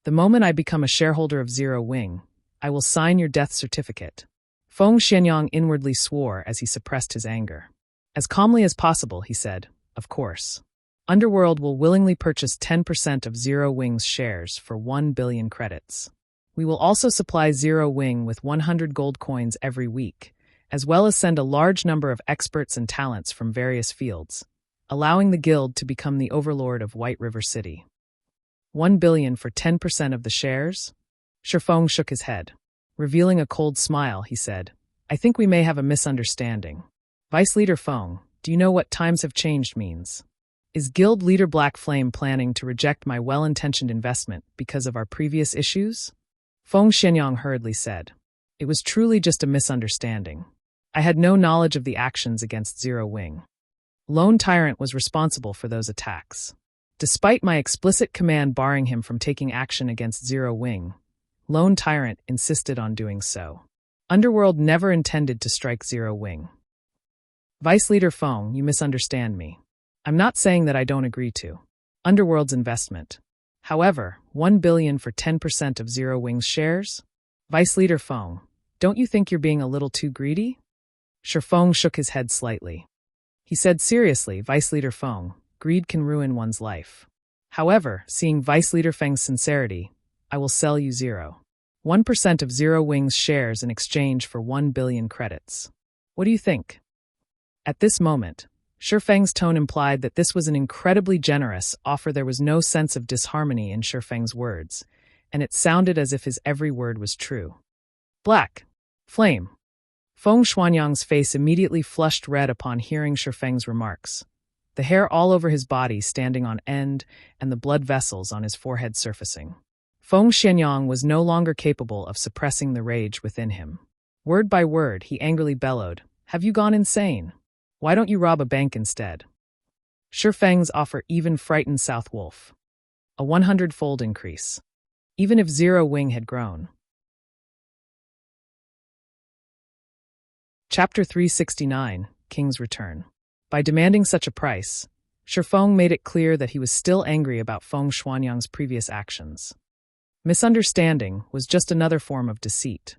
Speaker 1: The moment I become a shareholder of Zero Wing, I will sign your death certificate." Feng Xianyang inwardly swore as he suppressed his anger. As calmly as possible, he said, "Of course. Underworld will willingly purchase 10% of Zero Wing's shares for 1 billion credits. We will also supply Zero Wing with 100 gold coins every week, as well as send a large number of experts and talents from various fields, allowing the guild to become the overlord of White River City." 1 billion for 10% of the shares? Shifeng shook his head. Revealing a cold smile, he said, "I think we may have a misunderstanding. Vice Leader Feng, do you know what times have changed means? Is Guild Leader Black Flame planning to reject my well-intentioned investment because of our previous issues?" Feng Xianyang hurriedly said, "It was truly just a misunderstanding. I had no knowledge of the actions against Zero Wing. Lone Tyrant was responsible for those attacks. Despite my explicit command barring him from taking action against Zero Wing, Lone Tyrant insisted on doing so. Underworld never intended to strike Zero Wing." "Vice Leader Feng, you misunderstand me. I'm not saying that I don't agree to Underworld's investment. However, 1 billion for 10% of Zero Wing's shares? Vice Leader Feng, don't you think you're being a little too greedy?" Shifeng shook his head slightly. He said seriously, "Vice Leader Feng, greed can ruin one's life. However, seeing Vice Leader Feng's sincerity, I will sell you 1% of Zero Wing's shares in exchange for 1 billion credits. What do you think?" At this moment, Shifeng's tone implied that this was an incredibly generous offer. There was no sense of disharmony in Shifeng's words, and it sounded as if his every word was true. "Black Flame." Feng Xianyang's face immediately flushed red upon hearing Shifeng's remarks, the hair all over his body standing on end and the blood vessels on his forehead surfacing. Feng Xianyang was no longer capable of suppressing the rage within him. Word by word, he angrily bellowed, "Have you gone insane? Why don't you rob a bank instead?" Shifeng's offer even frightened South Wolf. A 100-fold increase. Even if Zero Wing had grown. Chapter 369, King's Return. By demanding such a price, Shifeng made it clear that he was still angry about Feng Xianyang's previous actions. Misunderstanding was just another form of deceit.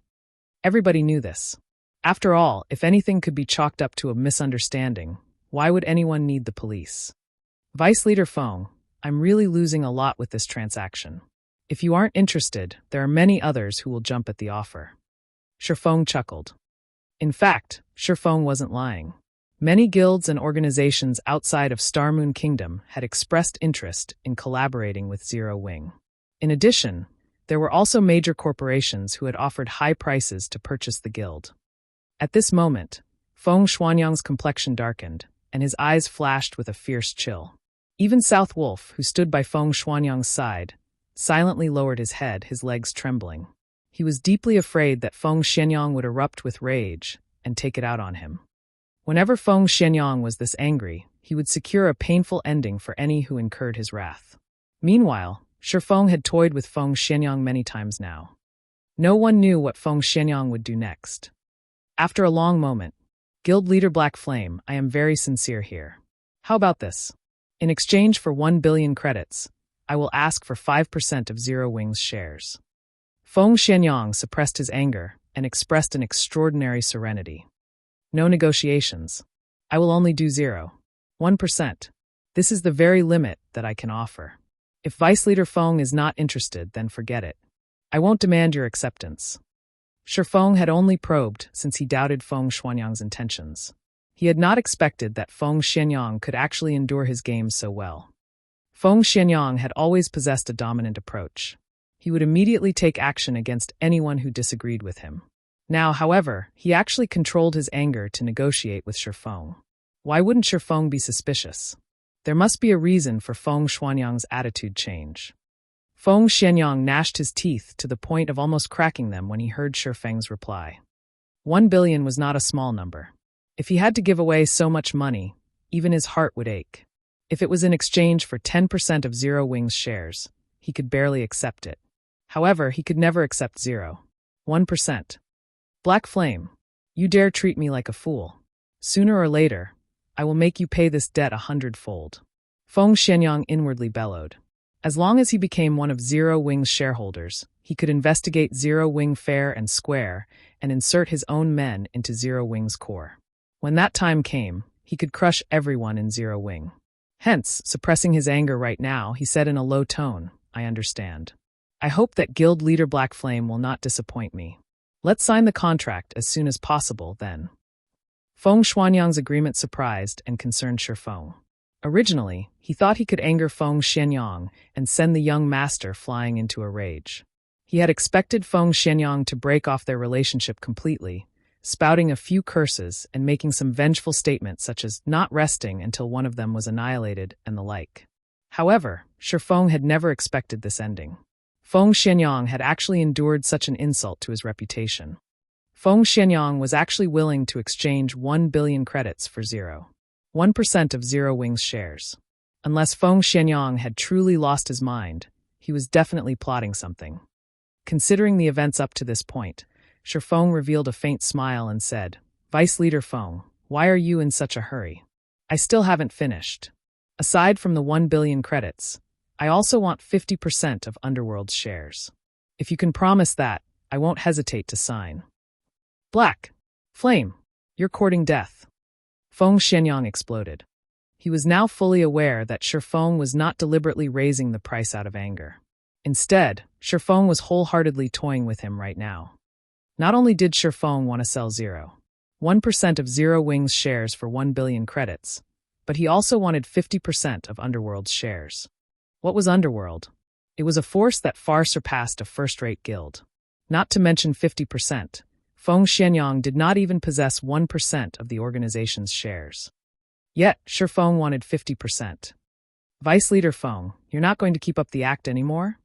Speaker 1: Everybody knew this. After all, if anything could be chalked up to a misunderstanding, why would anyone need the police? "Vice Leader Feng, I'm really losing a lot with this transaction. If you aren't interested, there are many others who will jump at the offer." Shifeng chuckled. In fact, Shifeng wasn't lying. Many guilds and organizations outside of Starmoon Kingdom had expressed interest in collaborating with Zero Wing. In addition, there were also major corporations who had offered high prices to purchase the guild. At this moment, Feng Xianyang's complexion darkened, and his eyes flashed with a fierce chill. Even South Wolf, who stood by Feng Xianyang's side, silently lowered his head, his legs trembling. He was deeply afraid that Feng Xianyang would erupt with rage and take it out on him. Whenever Feng Xianyang was this angry, he would secure a painful ending for any who incurred his wrath. Meanwhile, Shifeng had toyed with Feng Xianyang many times now. No one knew what Feng Xianyang would do next. After a long moment, Guild Leader Black Flame, I am very sincere here. How about this? In exchange for 1 billion credits, I will ask for 5% of Zero Wings shares. Feng Xianyang suppressed his anger and expressed an extraordinary serenity. No negotiations. I will only do 1%. This is the very limit that I can offer. If Vice Leader Feng is not interested, then forget it. I won't demand your acceptance. Shifeng had only probed since he doubted Feng Xianyang's intentions. He had not expected that Feng Xianyang could actually endure his games so well. Feng Xianyang had always possessed a dominant approach. He would immediately take action against anyone who disagreed with him. Now, however, he actually controlled his anger to negotiate with Shifeng. Why wouldn't Shifeng be suspicious? There must be a reason for Feng Xianyang's attitude change. Feng Xianyang gnashed his teeth to the point of almost cracking them when he heard Shifeng's reply. 1 billion was not a small number. If he had to give away so much money, even his heart would ache. If it was in exchange for 10% of Zero Wings shares, he could barely accept it. However, he could never accept 1%. Black Flame, you dare treat me like a fool. Sooner or later, I will make you pay this debt 100-fold. Feng Xianyang inwardly bellowed. As long as he became one of Zero Wing's shareholders, he could investigate Zero Wing fair and square and insert his own men into Zero Wing's core. When that time came, he could crush everyone in Zero Wing. Hence, suppressing his anger right now, he said in a low tone, I understand. I hope that Guild Leader Black Flame will not disappoint me. Let's sign the contract as soon as possible, then. Feng Xianyang's agreement surprised and concerned Shifeng. Originally, he thought he could anger Feng Xianyang and send the young master flying into a rage. He had expected Feng Xianyang to break off their relationship completely, spouting a few curses and making some vengeful statements such as not resting until one of them was annihilated and the like. However, Shifeng had never expected this ending. Feng Xianyang had actually endured such an insult to his reputation. Feng Xianyang was actually willing to exchange 1 billion credits for 1% of Zero Wings shares. Unless Feng Xianyang had truly lost his mind, he was definitely plotting something. Considering the events up to this point, Shifeng revealed a faint smile and said, Vice Leader Feng, why are you in such a hurry? I still haven't finished. Aside from the 1 billion credits, I also want 50% of Underworld's shares. If you can promise that, I won't hesitate to sign. Black Flame, you're courting death. Feng Xianyang exploded. He was now fully aware that Shifeng was not deliberately raising the price out of anger. Instead, Shifeng was wholeheartedly toying with him right now. Not only did Shifeng want to sell 1% of Zero Wings shares for 1 billion credits, but he also wanted 50% of Underworld's shares. What was Underworld? It was a force that far surpassed a first-rate guild. Not to mention 50%. Feng Xianyang did not even possess 1% of the organization's shares. Yet, Shifeng wanted 50%. Vice Leader Feng, you're not going to keep up the act anymore?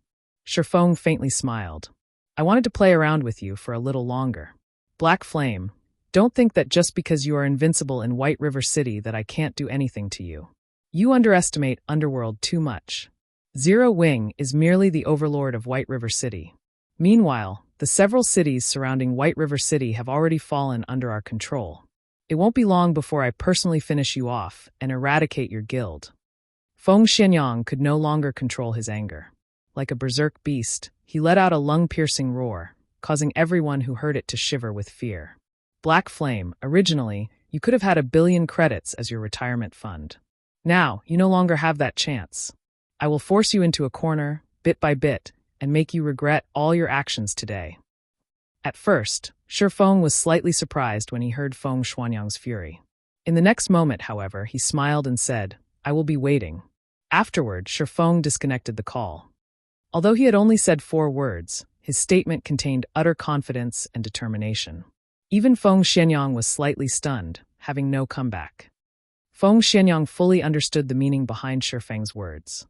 Speaker 1: Shifeng faintly smiled. I wanted to play around with you for a little longer. Black Flame, don't think that just because you are invincible in White River City that I can't do anything to you. You underestimate Underworld too much. Zero Wing is merely the overlord of White River City. Meanwhile, the several cities surrounding White River City have already fallen under our control. It won't be long before I personally finish you off and eradicate your guild. Feng Xianyang could no longer control his anger. Like a berserk beast, he let out a lung-piercing roar, causing everyone who heard it to shiver with fear. Black Flame, originally, you could have had 1 billion credits as your retirement fund. Now, you no longer have that chance. I will force you into a corner, bit by bit, and make you regret all your actions today. At first, Shifeng was slightly surprised when he heard Feng Xianyang's fury. In the next moment, however, he smiled and said, I will be waiting. Afterward, Shifeng disconnected the call. Although he had only said 4 words, his statement contained utter confidence and determination. Even Feng Xianyang was slightly stunned, having no comeback. Feng Xianyang fully understood the meaning behind Shifeng's words.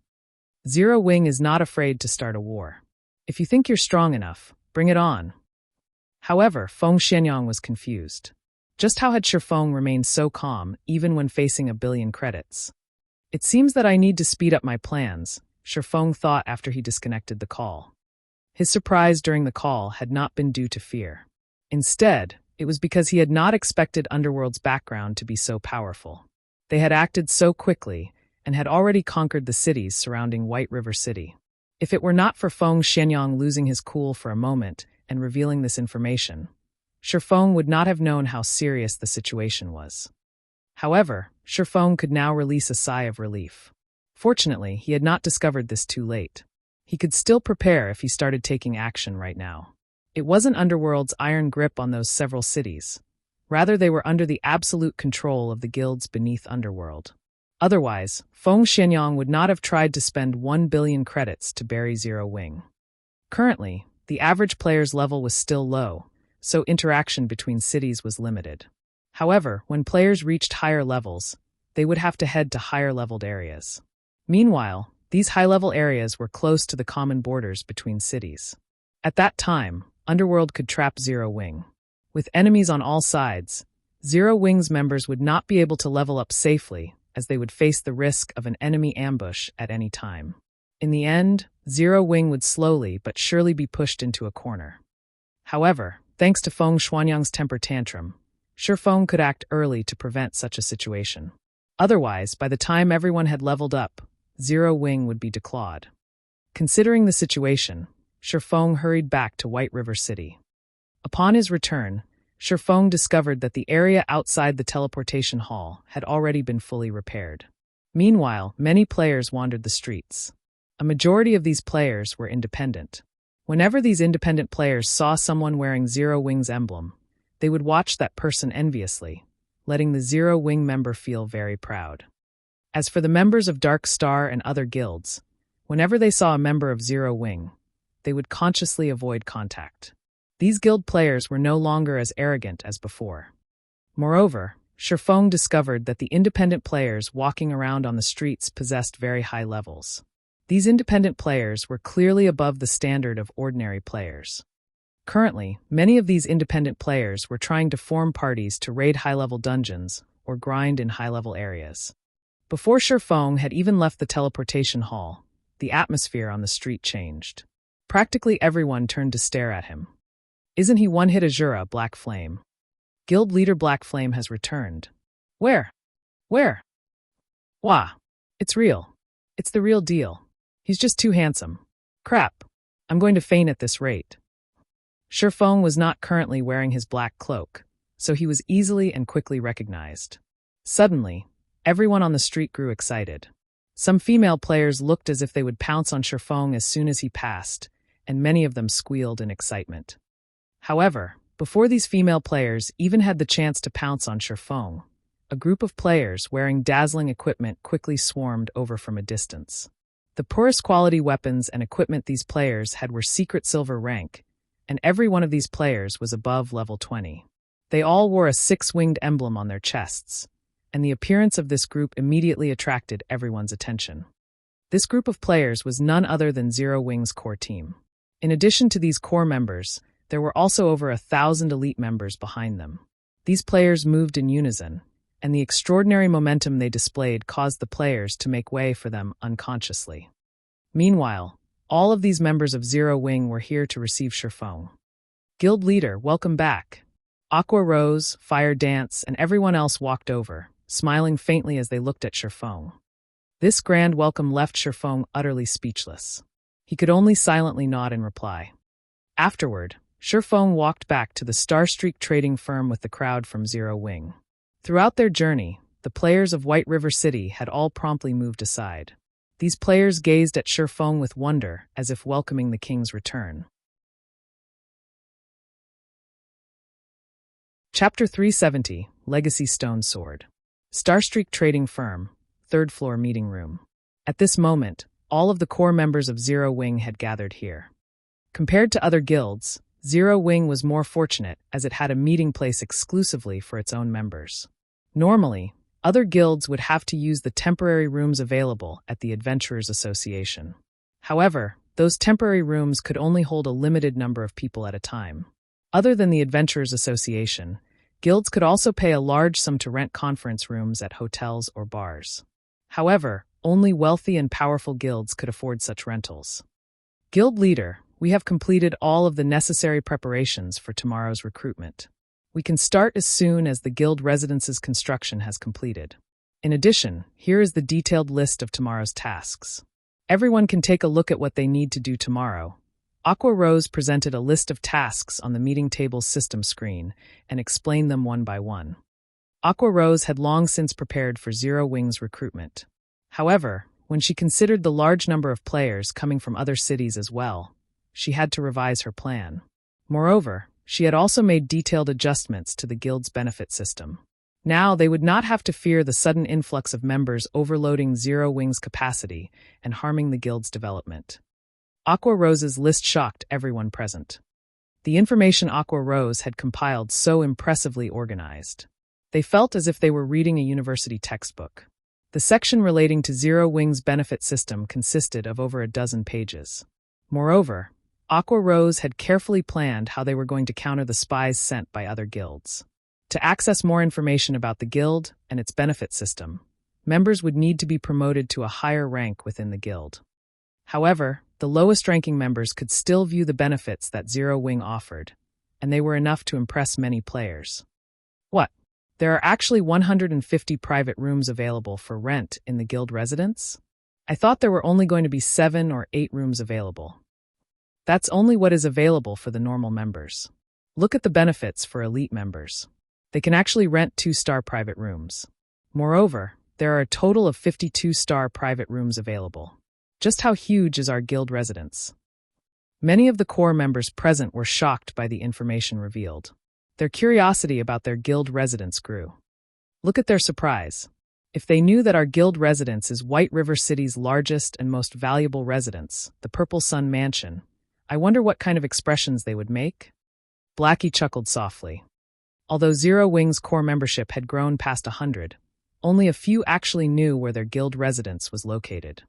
Speaker 1: Zero Wing is not afraid to start a war. If you think you're strong enough, bring it on. However, Feng Xianyang was confused. Just how had Shifeng remained so calm, even when facing 1 billion credits? It seems that I need to speed up my plans, Shifeng thought after he disconnected the call. His surprise during the call had not been due to fear. Instead, it was because he had not expected Underworld's background to be so powerful. They had acted so quickly and had already conquered the cities surrounding White River City. If it were not for Feng Xianyang losing his cool for a moment and revealing this information, Shifeng would not have known how serious the situation was. However, Shifeng could now release a sigh of relief. Fortunately, he had not discovered this too late. He could still prepare if he started taking action right now. It wasn't Underworld's iron grip on those several cities. Rather, they were under the absolute control of the guilds beneath Underworld. Otherwise, Feng Xianyang would not have tried to spend 1 billion credits to bury Zero Wing. Currently, the average player's level was still low, so interaction between cities was limited. However, when players reached higher levels, they would have to head to higher-leveled areas. Meanwhile, these high-level areas were close to the common borders between cities. At that time, Underworld could trap Zero Wing. With enemies on all sides, Zero Wing's members would not be able to level up safely, as they would face the risk of an enemy ambush at any time. In the end, Zero Wing would slowly but surely be pushed into a corner. However, thanks to Feng Xianyang's temper tantrum, Shifeng could act early to prevent such a situation. Otherwise, by the time everyone had leveled up, Zero Wing would be declawed. Considering the situation, Shifeng hurried back to White River City. Upon his return, Shifeng discovered that the area outside the teleportation hall had already been fully repaired. Meanwhile, many players wandered the streets. A majority of these players were independent. Whenever these independent players saw someone wearing Zero Wing's emblem, they would watch that person enviously, letting the Zero Wing member feel very proud. As for the members of Dark Star and other guilds, whenever they saw a member of Zero Wing, they would consciously avoid contact. These guild players were no longer as arrogant as before. Moreover, Shifeng discovered that the independent players walking around on the streets possessed very high levels. These independent players were clearly above the standard of ordinary players. Currently, many of these independent players were trying to form parties to raid high-level dungeons or grind in high-level areas. Before Shifeng had even left the teleportation hall, the atmosphere on the street changed. Practically everyone turned to stare at him. Isn't he one-hit Asura, Black Flame? Guild leader Black Flame has returned. Where? Wah! It's real. It's the real deal. He's just too handsome. Crap. I'm going to faint at this rate. Shifeng was not currently wearing his black cloak, so he was easily and quickly recognized. Suddenly, everyone on the street grew excited. Some female players looked as if they would pounce on Shifeng as soon as he passed, and many of them squealed in excitement. However, before these female players even had the chance to pounce on Shifeng, a group of players wearing dazzling equipment quickly swarmed over from a distance. The poorest quality weapons and equipment these players had were secret silver rank, and every one of these players was above level 20. They all wore a 6-winged emblem on their chests, and the appearance of this group immediately attracted everyone's attention. This group of players was none other than Zero Wing's core team. In addition to these core members, there were also over 1,000 elite members behind them. These players moved in unison, and the extraordinary momentum they displayed caused the players to make way for them unconsciously. Meanwhile, all of these members of Zero Wing were here to receive Shifeng. Guild leader, welcome back. Aqua Rose, Fire Dance, and everyone else walked over, smiling faintly as they looked at Shifeng. This grand welcome left Shifeng utterly speechless. He could only silently nod in reply. Afterward, Shifeng walked back to the Starstreak trading firm with the crowd from Zero Wing. Throughout their journey, the players of White River City had all promptly moved aside. These players gazed at Shifeng with wonder, as if welcoming the king's return. Chapter 370, Legacy Stone Sword. Starstreak Trading Firm, 3rd floor meeting room. At this moment, all of the core members of Zero Wing had gathered here. Compared to other guilds, Zero Wing was more fortunate as it had a meeting place exclusively for its own members. Normally, other guilds would have to use the temporary rooms available at the Adventurers Association. However, those temporary rooms could only hold a limited number of people at a time. Other than the Adventurers Association, Guilds could also pay a large sum to rent conference rooms at hotels or bars. However, only wealthy and powerful guilds could afford such rentals. Guild leader, we have completed all of the necessary preparations for tomorrow's recruitment. We can start as soon as the guild residence's construction has completed. In addition, here is the detailed list of tomorrow's tasks. Everyone can take a look at what they need to do tomorrow. Aqua Rose presented a list of tasks on the meeting table's system screen and explained them one by one. Aqua Rose had long since prepared for Zero Wing's recruitment. However, when she considered the large number of players coming from other cities as well, she had to revise her plan. Moreover, she had also made detailed adjustments to the guild's benefit system. Now they would not have to fear the sudden influx of members overloading Zero Wing's capacity and harming the guild's development. Aqua Rose's list shocked everyone present. The information Aqua Rose had compiled so impressively organized. They felt as if they were reading a university textbook. The section relating to Zero Wing's benefit system consisted of over a dozen pages. Moreover, Aqua Rose had carefully planned how they were going to counter the spies sent by other guilds. To access more information about the guild and its benefit system, members would need to be promoted to a higher rank within the guild. However, the lowest-ranking members could still view the benefits that Zero Wing offered, and they were enough to impress many players. What? There are actually 150 private rooms available for rent in the guild residence? I thought there were only going to be 7 or 8 rooms available. That's only what is available for the normal members. Look at the benefits for elite members. They can actually rent 2-star private rooms. Moreover, there are a total of 52-star private rooms available. Just how huge is our guild residence? Many of the core members present were shocked by the information revealed. Their curiosity about their guild residence grew. Look at their surprise. If they knew that our guild residence is White River City's largest and most valuable residence, the Purple Sun Mansion, I wonder what kind of expressions they would make? Blackie chuckled softly. Although Zero Wing's core membership had grown past 100, only a few actually knew where their guild residence was located.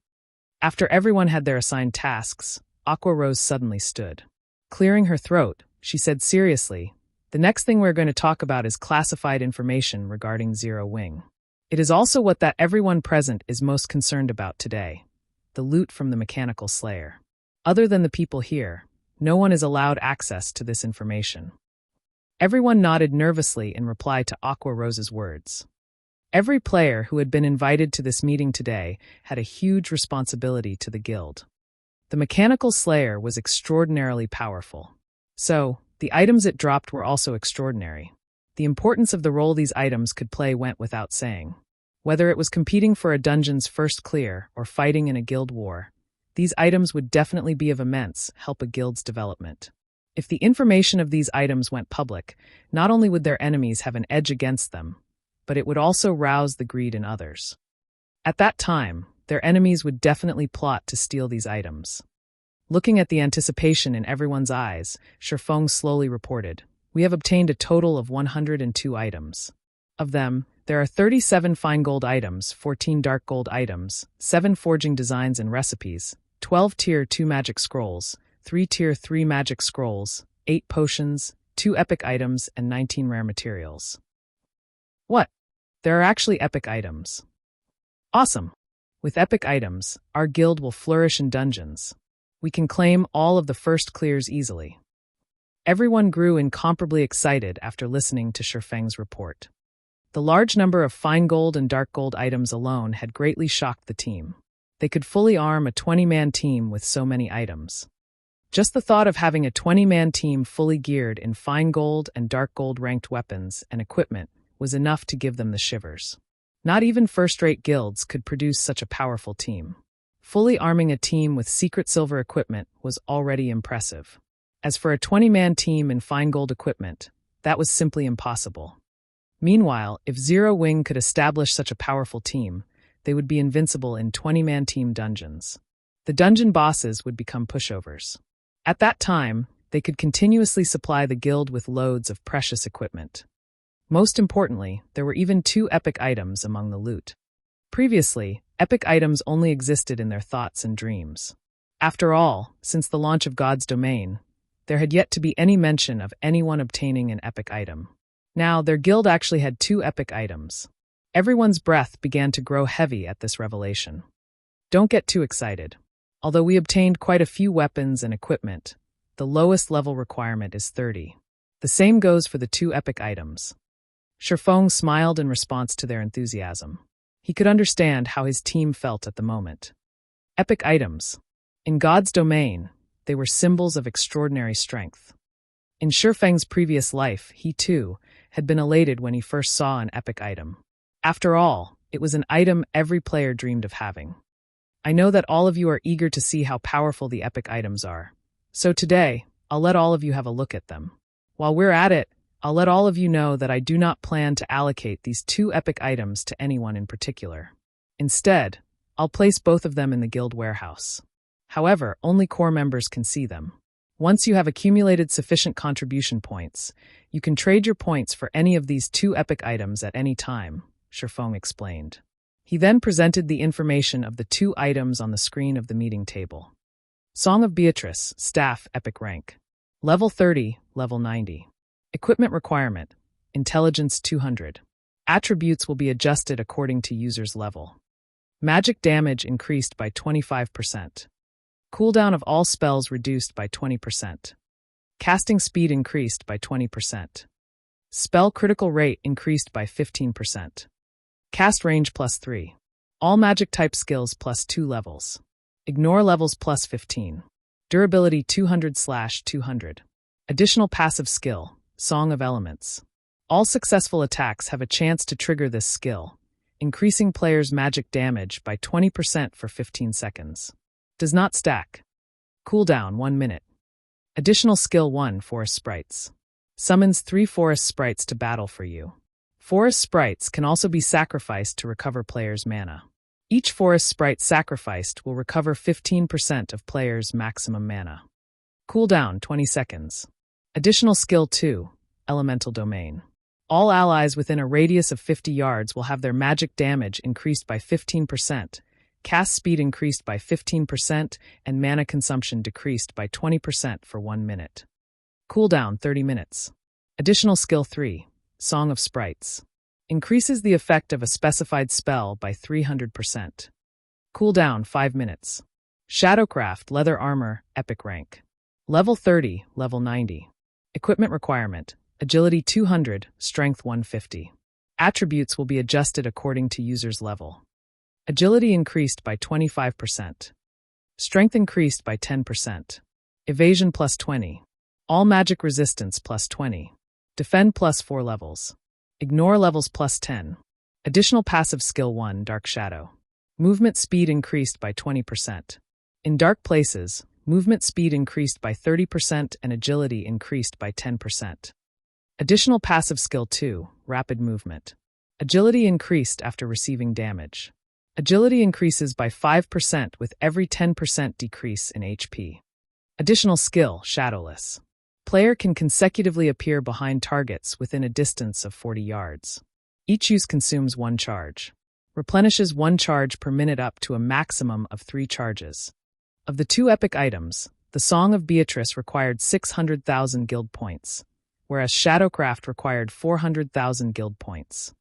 Speaker 1: After everyone had their assigned tasks, Aqua Rose suddenly stood. Clearing her throat, she said seriously, "The next thing we're going to talk about is classified information regarding Zero Wing. It is also what that everyone present is most concerned about today, the loot from the Mechanical Slayer. Other than the people here, no one is allowed access to this information." Everyone nodded nervously in reply to Aqua Rose's words. Every player who had been invited to this meeting today had a huge responsibility to the guild. The Mechanical Slayer was extraordinarily powerful. So, the items it dropped were also extraordinary. The importance of the role these items could play went without saying. Whether it was competing for a dungeon's first clear or fighting in a guild war, these items would definitely be of immense help a guild's development. If the information of these items went public, not only would their enemies have an edge against them, but it would also rouse the greed in others. At that time, their enemies would definitely plot to steal these items. Looking at the anticipation in everyone's eyes, Shifeng slowly reported, "We have obtained a total of 102 items. Of them, there are 37 fine gold items, 14 dark gold items, 7 forging designs and recipes, 12 tier 2 magic scrolls, 3 tier 3 magic scrolls, 8 potions, 2 epic items, and 19 rare materials." What? There are actually epic items. Awesome! With epic items, our guild will flourish in dungeons. We can claim all of the first clears easily. Everyone grew incomparably excited after listening to Shifeng's report. The large number of fine gold and dark gold items alone had greatly shocked the team. They could fully arm a 20-man team with so many items. Just the thought of having a 20-man team fully geared in fine gold and dark gold ranked weapons and equipment was enough to give them the shivers. Not even first-rate guilds could produce such a powerful team. Fully arming a team with secret silver equipment was already impressive. As for a 20-man team in fine gold equipment, that was simply impossible. Meanwhile, if Zero Wing could establish such a powerful team, they would be invincible in 20-man team dungeons. The dungeon bosses would become pushovers. At that time, they could continuously supply the guild with loads of precious equipment. Most importantly, there were even 2 epic items among the loot. Previously, epic items only existed in their thoughts and dreams. After all, since the launch of God's Domain, there had yet to be any mention of anyone obtaining an epic item. Now, their guild actually had 2 epic items. Everyone's breath began to grow heavy at this revelation. Don't get too excited. Although we obtained quite a few weapons and equipment, the lowest level requirement is 30. The same goes for the 2 epic items. Shifeng smiled in response to their enthusiasm. He could understand how his team felt at the moment. Epic items. In God's domain, they were symbols of extraordinary strength. In Shifeng's previous life, he too had been elated when he first saw an epic item. After all, it was an item every player dreamed of having. I know that all of you are eager to see how powerful the epic items are. So today, I'll let all of you have a look at them. While we're at it, I'll let all of you know that I do not plan to allocate these 2 epic items to anyone in particular. Instead, I'll place both of them in the guild warehouse. However, only core members can see them. Once you have accumulated sufficient contribution points, you can trade your points for any of these 2 epic items at any time, Shifeng explained. He then presented the information of the 2 items on the screen of the meeting table. Song of Beatrice, Staff, Epic Rank. Level 30, Level 90. Equipment requirement, Intelligence 200. Attributes will be adjusted according to user's level. Magic damage increased by 25%. Cooldown of all spells reduced by 20%. Casting speed increased by 20%. Spell critical rate increased by 15%. Cast range +3. All magic type skills +2 levels. Ignore levels +15. Durability 200/200. Additional passive skill, Song of Elements. All successful attacks have a chance to trigger this skill, increasing players' magic damage by 20% for 15 seconds. Does not stack. Cooldown 1 minute. Additional skill 1, Forest Sprites. Summons 3 forest sprites to battle for you. Forest sprites can also be sacrificed to recover players' mana. Each forest sprite sacrificed will recover 15% of players' maximum mana. Cooldown 20 seconds. Additional skill 2, Elemental Domain. All allies within a radius of 50 yards will have their magic damage increased by 15%, cast speed increased by 15%, and mana consumption decreased by 20% for 1 minute. Cooldown 30 minutes. Additional skill 3, Song of Sprites. Increases the effect of a specified spell by 300%. Cooldown 5 minutes. Shadowcraft Leather Armor, Epic Rank. Level 30, Level 90. Equipment requirement, Agility 200, Strength 150. Attributes will be adjusted according to user's level. Agility increased by 25%. Strength increased by 10%. Evasion +20. All magic resistance +20. Defend +4 levels. Ignore levels +10. Additional passive skill 1, Dark Shadow. Movement speed increased by 20%. In dark places, movement speed increased by 30% and agility increased by 10%. Additional passive skill 2, Rapid Movement. Agility increased after receiving damage. Agility increases by 5% with every 10% decrease in HP. Additional skill, Shadowless. Player can consecutively appear behind targets within a distance of 40 yards. Each use consumes 1 charge. Replenishes 1 charge per minute up to a maximum of 3 charges. Of the 2 epic items, the Song of Beatrice required 600,000 guild points, whereas Shadowcraft required 400,000 guild points.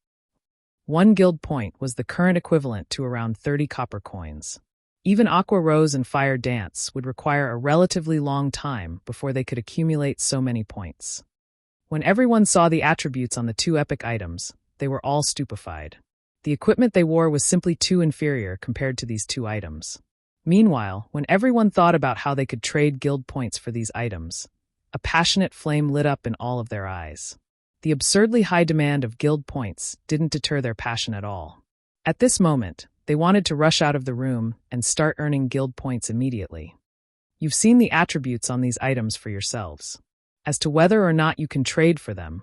Speaker 1: 1 guild point was the current equivalent to around 30 copper coins. Even Aqua Rose and Fire Dance would require a relatively long time before they could accumulate so many points. When everyone saw the attributes on the 2 epic items, they were all stupefied. The equipment they wore was simply too inferior compared to these 2 items. Meanwhile, when everyone thought about how they could trade guild points for these items, a passionate flame lit up in all of their eyes. The absurdly high demand of guild points didn't deter their passion at all. At this moment, they wanted to rush out of the room and start earning guild points immediately. You've seen the attributes on these items for yourselves. As to whether or not you can trade for them,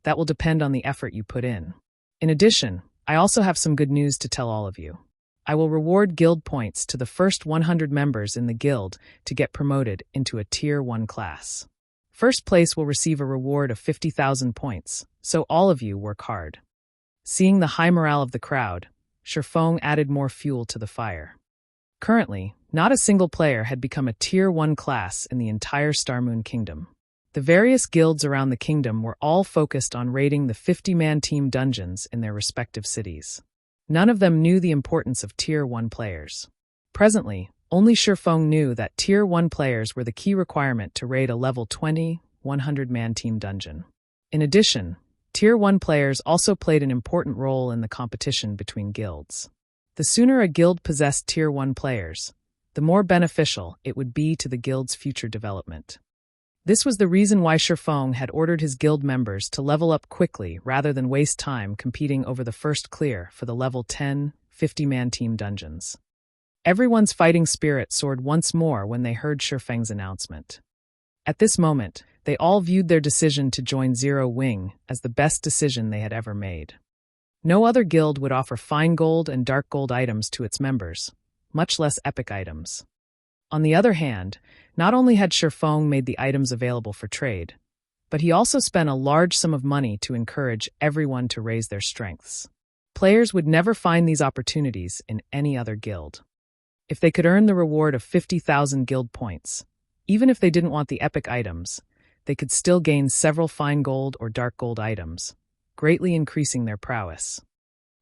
Speaker 1: that will depend on the effort you put in. In addition, I also have some good news to tell all of you. I will reward guild points to the first 100 members in the guild to get promoted into a Tier 1 class. First place will receive a reward of 50,000 points, so all of you work hard. Seeing the high morale of the crowd, Shifeng added more fuel to the fire. Currently, not a single player had become a Tier 1 class in the entire Starmoon Kingdom. The various guilds around the kingdom were all focused on raiding the 50-man team dungeons in their respective cities. None of them knew the importance of Tier 1 players. Presently, only Shifeng knew that Tier 1 players were the key requirement to raid a level 20, 100-man team dungeon. In addition, Tier 1 players also played an important role in the competition between guilds. The sooner a guild possessed Tier 1 players, the more beneficial it would be to the guild's future development. This was the reason why Shifeng had ordered his guild members to level up quickly rather than waste time competing over the first clear for the level 10, 50-man team dungeons. Everyone's fighting spirit soared once more when they heard Shifeng's announcement. At this moment, they all viewed their decision to join Zero Wing as the best decision they had ever made. No other guild would offer fine gold and dark gold items to its members, much less epic items. On the other hand, not only had Shifeng made the items available for trade, but he also spent a large sum of money to encourage everyone to raise their strengths. Players would never find these opportunities in any other guild. If they could earn the reward of 50,000 guild points, even if they didn't want the epic items, they could still gain several fine gold or dark gold items, greatly increasing their prowess.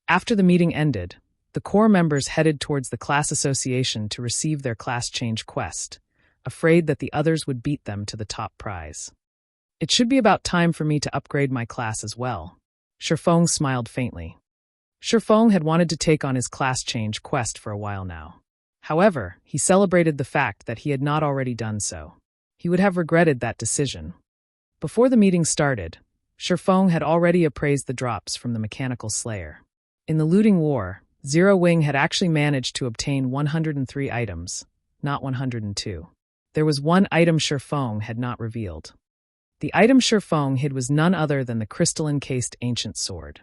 Speaker 1: After the meeting ended, the core members headed towards the class association to receive their class change quest, afraid that the others would beat them to the top prize. It should be about time for me to upgrade my class as well. Shifeng smiled faintly. Shifeng had wanted to take on his class change quest for a while now. However, he celebrated the fact that he had not already done so. He would have regretted that decision. Before the meeting started, Shifeng had already appraised the drops from the Mechanical Slayer. In the looting war, Zero Wing had actually managed to obtain 103 items, not 102. There was one item Shifeng had not revealed. The item Shifeng hid was none other than the crystal-encased ancient sword.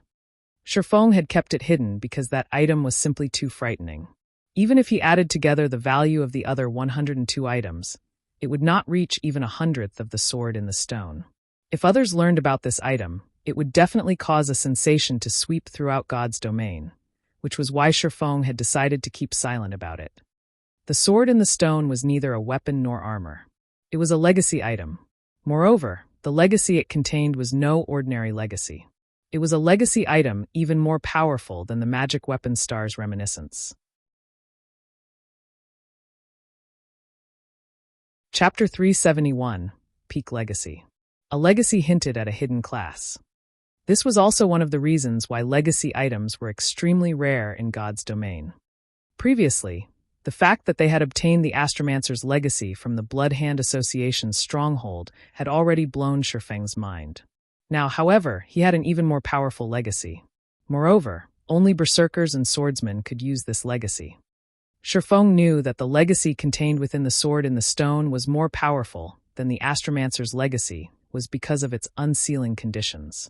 Speaker 1: Shifeng had kept it hidden because that item was simply too frightening. Even if he added together the value of the other 102 items, it would not reach even 100th of the sword in the stone. If others learned about this item, it would definitely cause a sensation to sweep throughout God's domain, which was why Shifeng had decided to keep silent about it. The sword in the stone was neither a weapon nor armor. It was a legacy item. Moreover, the legacy it contained was no ordinary legacy. It was a legacy item even more powerful than the magic weapon star's reminiscence. Chapter 371, Peak Legacy. A legacy hinted at a hidden class. This was also one of the reasons why legacy items were extremely rare in God's domain. Previously, the fact that they had obtained the Astromancer's legacy from the Blood Hand Association's stronghold had already blown Shifeng's mind. Now, however, he had an even more powerful legacy. Moreover, only berserkers and swordsmen could use this legacy. Shifeng knew that the legacy contained within the sword in the stone was more powerful than the Astromancer's legacy was because of its unsealing conditions.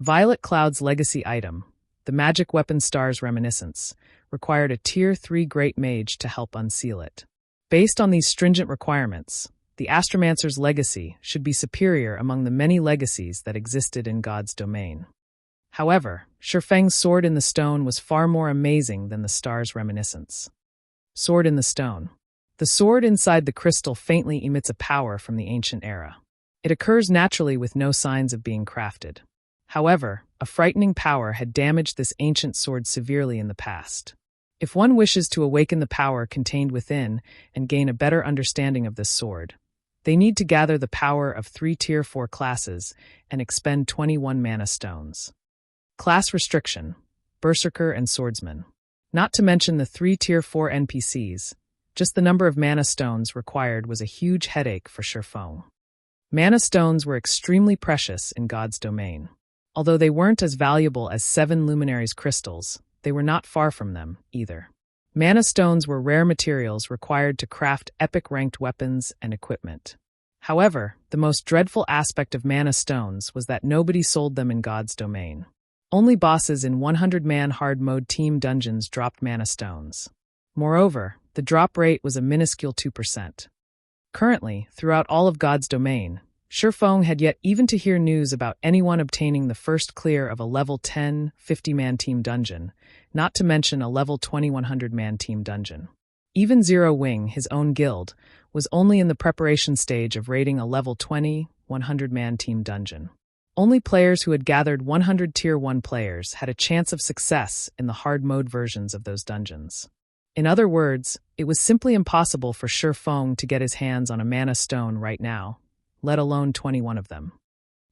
Speaker 1: Violet Cloud's legacy item, the magic weapon star's reminiscence, required a Tier 3 Great Mage to help unseal it. Based on these stringent requirements, the Astromancer's legacy should be superior among the many legacies that existed in God's domain. However, Shifeng's sword in the stone was far more amazing than the star's reminiscence. Sword in the stone. The sword inside the crystal faintly emits a power from the ancient era. It occurs naturally with no signs of being crafted. However, a frightening power had damaged this ancient sword severely in the past. If one wishes to awaken the power contained within and gain a better understanding of this sword, they need to gather the power of 3 Tier 4 classes and expend 21 mana stones. Class restriction: Berserker and Swordsman. Not to mention the 3 Tier 4 NPCs, just the number of mana stones required was a huge headache for Shifeng. Mana stones were extremely precious in God's domain. Although they weren't as valuable as 7 Luminaries crystals, they were not far from them, either. Mana stones were rare materials required to craft epic-ranked weapons and equipment. However, the most dreadful aspect of mana stones was that nobody sold them in God's domain. Only bosses in 100-man hard mode team dungeons dropped mana stones. Moreover, the drop rate was a minuscule 2%. Currently, throughout all of God's domain, Shifeng had yet even to hear news about anyone obtaining the first clear of a level 10, 50-man team dungeon, not to mention a level 20 100-man team dungeon. Even Zero Wing, his own guild, was only in the preparation stage of raiding a level 20, 100-man team dungeon. Only players who had gathered 100 Tier 1 players had a chance of success in the hard mode versions of those dungeons. In other words, it was simply impossible for Shifeng to get his hands on a mana stone right now, let alone 21 of them.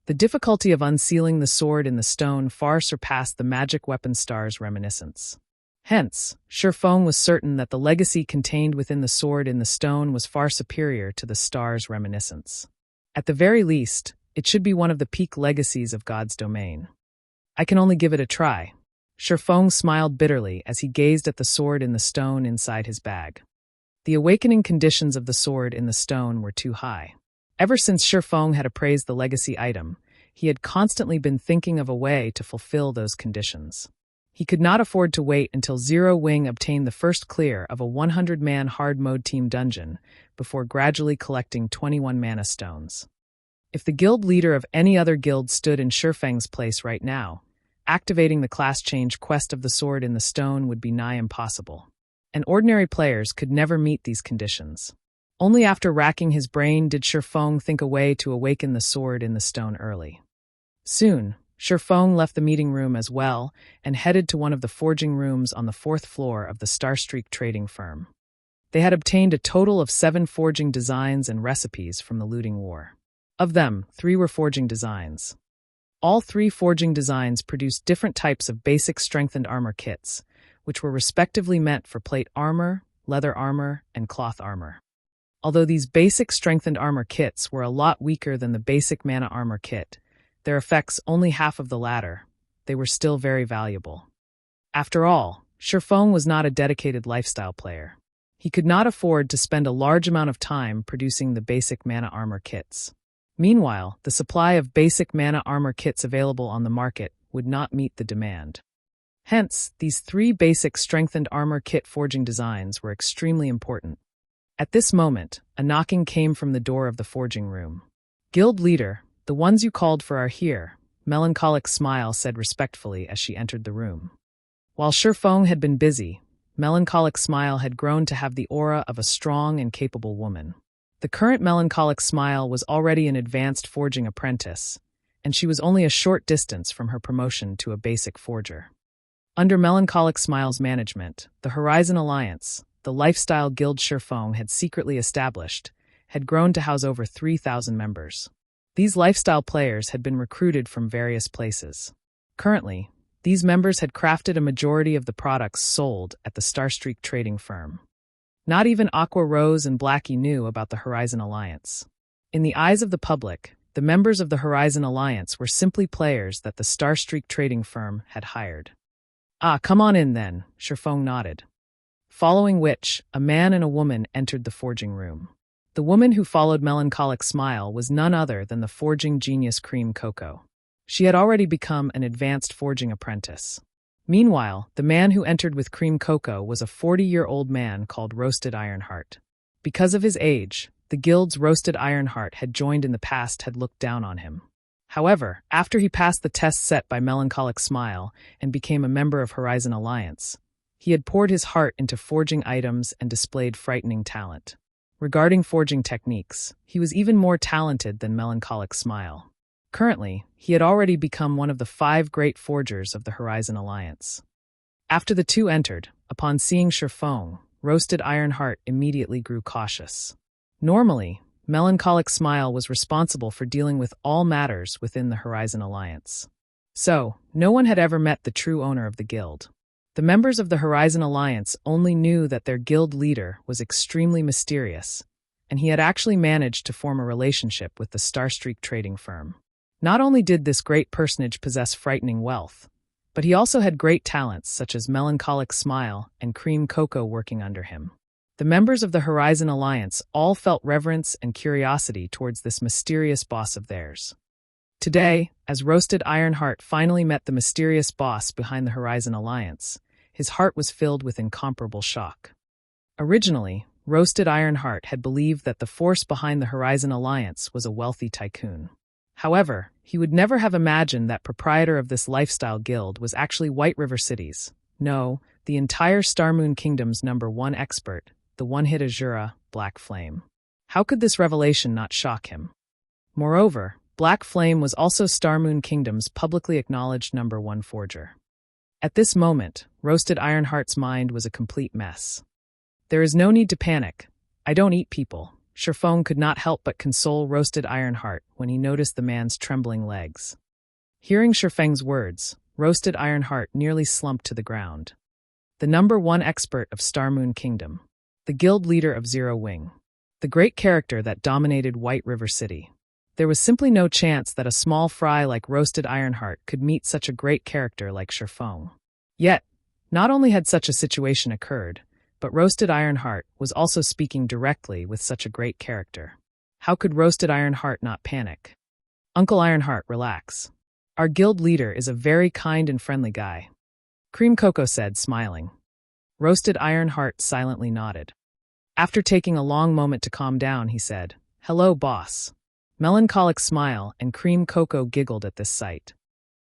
Speaker 1: The difficulty of unsealing the sword in the stone far surpassed the magic weapon star's reminiscence. Hence, Shifeng was certain that the legacy contained within the sword in the stone was far superior to the star's reminiscence. At the very least, it should be one of the peak legacies of God's domain. I can only give it a try. Shifeng smiled bitterly as he gazed at the sword in the stone inside his bag. The awakening conditions of the sword in the stone were too high. Ever since Shifeng had appraised the legacy item, he had constantly been thinking of a way to fulfill those conditions. He could not afford to wait until Zero Wing obtained the first clear of a 100-man hard mode team dungeon before gradually collecting 21 mana stones. If the guild leader of any other guild stood in Shifeng's place right now, activating the class change quest of the sword in the stone would be nigh impossible. And ordinary players could never meet these conditions. Only after racking his brain did Shifeng think a way to awaken the sword in the stone early. Soon, Shifeng left the meeting room as well and headed to one of the forging rooms on the 4th floor of the Starstreak trading firm. They had obtained a total of 7 forging designs and recipes from the looting war. Of them, 3 were forging designs. All 3 forging designs produced different types of basic strengthened armor kits, which were respectively meant for plate armor, leather armor, and cloth armor. Although these basic strengthened armor kits were a lot weaker than the basic mana armor kit, their effects only half of the latter, they were still very valuable. After all, Shifeng was not a dedicated lifestyle player. He could not afford to spend a large amount of time producing the basic mana armor kits. Meanwhile, the supply of basic mana armor kits available on the market would not meet the demand. Hence, these 3 basic strengthened armor kit forging designs were extremely important. At this moment, a knocking came from the door of the forging room. "Guild leader, the ones you called for are here," Melancholic Smile said respectfully as she entered the room. While Shifeng had been busy, Melancholic Smile had grown to have the aura of a strong and capable woman. The current Melancholic Smile was already an advanced forging apprentice, and she was only a short distance from her promotion to a basic forger. Under Melancholic Smile's management, the Horizon Alliance, the lifestyle guild Shifeng had secretly established, had grown to house over 3,000 members. These lifestyle players had been recruited from various places. Currently, these members had crafted a majority of the products sold at the Starstreak trading firm. Not even Aqua Rose and Blackie knew about the Horizon Alliance. In the eyes of the public, the members of the Horizon Alliance were simply players that the Starstreak trading firm had hired. "Ah, come on in then," Shifeng nodded. Following which, a man and a woman entered the forging room. The woman who followed Melancholic Smile was none other than the forging genius Cream Coco. She had already become an advanced forging apprentice. Meanwhile, the man who entered with Cream Coco was a 40-year-old man called Roasted Ironheart. Because of his age, the guild's Roasted Ironheart had joined in the past had looked down on him. However, after he passed the test set by Melancholic Smile and became a member of Horizon Alliance, he had poured his heart into forging items and displayed frightening talent. Regarding forging techniques, he was even more talented than Melancholic Smile. Currently, he had already become one of the 5 great forgers of the Horizon Alliance. After the two entered, upon seeing Shifeng, Roasted Ironheart immediately grew cautious. Normally, Melancholic Smile was responsible for dealing with all matters within the Horizon Alliance. So, no one had ever met the true owner of the guild. The members of the Horizon Alliance only knew that their guild leader was extremely mysterious, and he had actually managed to form a relationship with the Starstreak trading firm. Not only did this great personage possess frightening wealth, but he also had great talents such as Melancholic Smile and Cream Coco working under him. The members of the Horizon Alliance all felt reverence and curiosity towards this mysterious boss of theirs. Today, as Roasted Ironheart finally met the mysterious boss behind the Horizon Alliance, his heart was filled with incomparable shock. Originally, Roasted Ironheart had believed that the force behind the Horizon Alliance was a wealthy tycoon. However, he would never have imagined that proprietor of this lifestyle guild was actually White River City's, no, the entire Starmoon Kingdom's #1 expert, the one-hit Asura, Black Flame. How could this revelation not shock him? Moreover, Black Flame was also Star Moon Kingdom's publicly acknowledged #1 forger. At this moment, Roasted Ironheart's mind was a complete mess. "There is no need to panic. I don't eat people." Shifeng could not help but console Roasted Ironheart when he noticed the man's trembling legs. Hearing Shifeng's words, Roasted Ironheart nearly slumped to the ground. The #1 expert of Star Moon Kingdom, the guild leader of Zero Wing, the great character that dominated White River City. There was simply no chance that a small fry like Roasted Ironheart could meet such a great character like Shifeng. Yet, not only had such a situation occurred, but Roasted Ironheart was also speaking directly with such a great character. How could Roasted Ironheart not panic? "Uncle Ironheart, relax. Our guild leader is a very kind and friendly guy," Cream Cocoa said, smiling. Roasted Ironheart silently nodded. After taking a long moment to calm down, he said, "Hello, boss." Melancholic smile and Cream Cocoa giggled at this sight.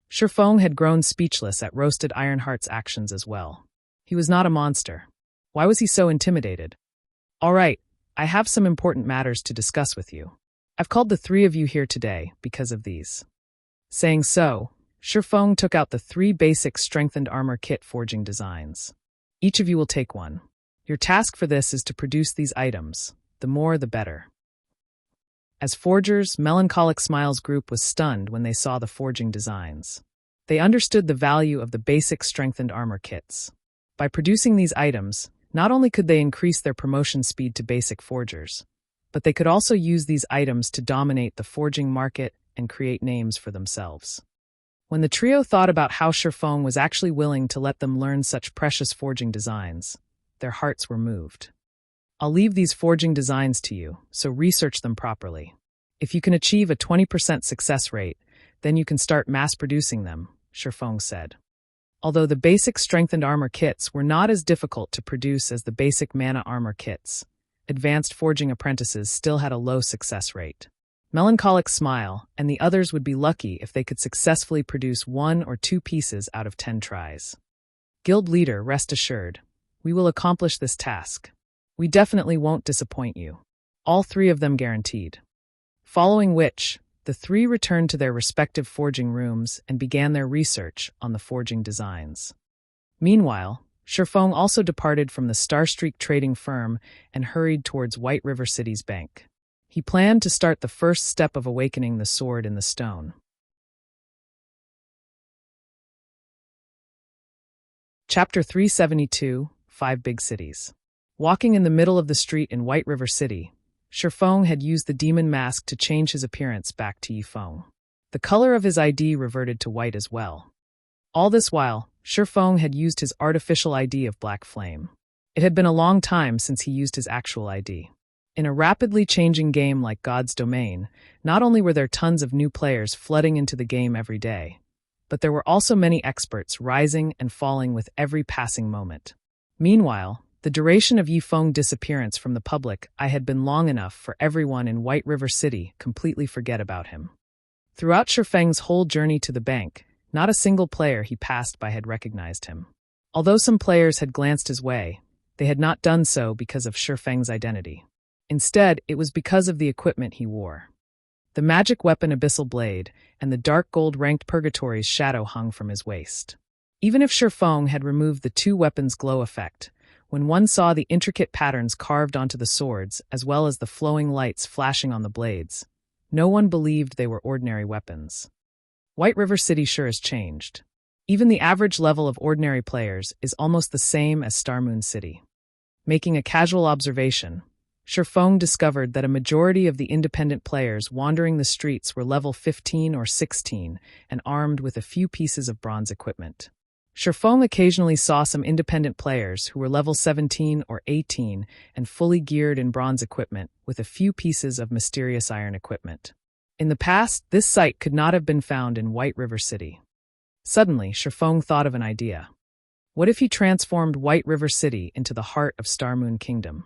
Speaker 1: Shifeng had grown speechless at Roasted Ironheart's actions as well. He was not a monster. Why was he so intimidated? "All right, I have some important matters to discuss with you. I've called the three of you here today because of these." Saying so, Shifeng took out the 3 basic strengthened armor kit forging designs. "Each of you will take one. Your task for this is to produce these items. The more, the better." As forgers, Melancholic Smile's group was stunned when they saw the forging designs. They understood the value of the basic strengthened armor kits. By producing these items, not only could they increase their promotion speed to basic forgers, but they could also use these items to dominate the forging market and create names for themselves. When the trio thought about how Shifeng was actually willing to let them learn such precious forging designs, their hearts were moved. "I'll leave these forging designs to you, so research them properly. If you can achieve a 20% success rate, then you can start mass-producing them," Shifeng said. Although the basic strengthened armor kits were not as difficult to produce as the basic mana armor kits, advanced forging apprentices still had a low success rate. Melancholic Smile and the others would be lucky if they could successfully produce 1 or 2 pieces out of 10 tries. "Guild leader, rest assured, we will accomplish this task. We definitely won't disappoint you." All 3 of them guaranteed. Following which, the 3 returned to their respective forging rooms and began their research on the forging designs. Meanwhile, Shifeng also departed from the Starstreak trading firm and hurried towards White River City's bank. He planned to start the first step of awakening the sword in the stone. Chapter 372, 5 Big Cities. Walking in the middle of the street in White River City, Shifeng had used the demon mask to change his appearance back to Yifeng. The color of his ID reverted to white as well. All this while, Shifeng had used his artificial ID of Black Flame. It had been a long time since he used his actual ID. In a rapidly changing game like God's Domain, not only were there tons of new players flooding into the game every day, but there were also many experts rising and falling with every passing moment. Meanwhile, the duration of Yifeng's disappearance from the public eye had been long enough for everyone in White River City completely forget about him. Throughout Shifeng's whole journey to the bank, not a single player he passed by had recognized him. Although some players had glanced his way, they had not done so because of Shifeng's identity. Instead, it was because of the equipment he wore. The magic weapon Abyssal Blade and the dark gold ranked Purgatory's shadow hung from his waist. Even if Shifeng had removed the 2 weapons' glow effect, when one saw the intricate patterns carved onto the swords as well as the flowing lights flashing on the blades, no one believed they were ordinary weapons. White River City sure has changed. Even the average level of ordinary players is almost the same as Star Moon City. Making a casual observation, Shifeng discovered that a majority of the independent players wandering the streets were level 15 or 16 and armed with a few pieces of bronze equipment. Shifeng occasionally saw some independent players who were level 17 or 18 and fully geared in bronze equipment with a few pieces of mysterious iron equipment. In the past, this sight could not have been found in White River City. Suddenly, Shifeng thought of an idea. What if he transformed White River City into the heart of Star Moon Kingdom?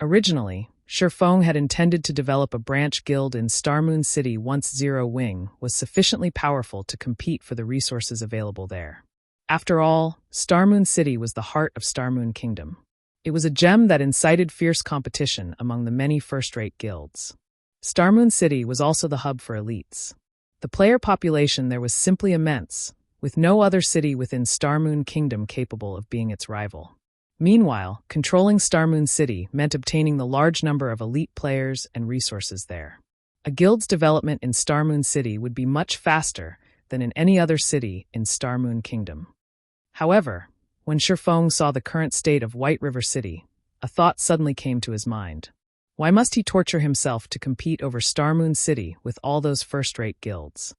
Speaker 1: Originally, Shifeng had intended to develop a branch guild in Star Moon City once Zero Wing was sufficiently powerful to compete for the resources available there. After all, Star Moon City was the heart of Star Moon Kingdom. It was a gem that incited fierce competition among the many first-rate guilds. Starmoon City was also the hub for elites. The player population there was simply immense, with no other city within Starmoon Kingdom capable of being its rival. Meanwhile, controlling Starmoon City meant obtaining the large number of elite players and resources there. A guild's development in Starmoon City would be much faster than in any other city in Starmoon Kingdom. However, when Shifeng saw the current state of White River City, a thought suddenly came to his mind. Why must he torture himself to compete over Starmoon City with all those first-rate guilds?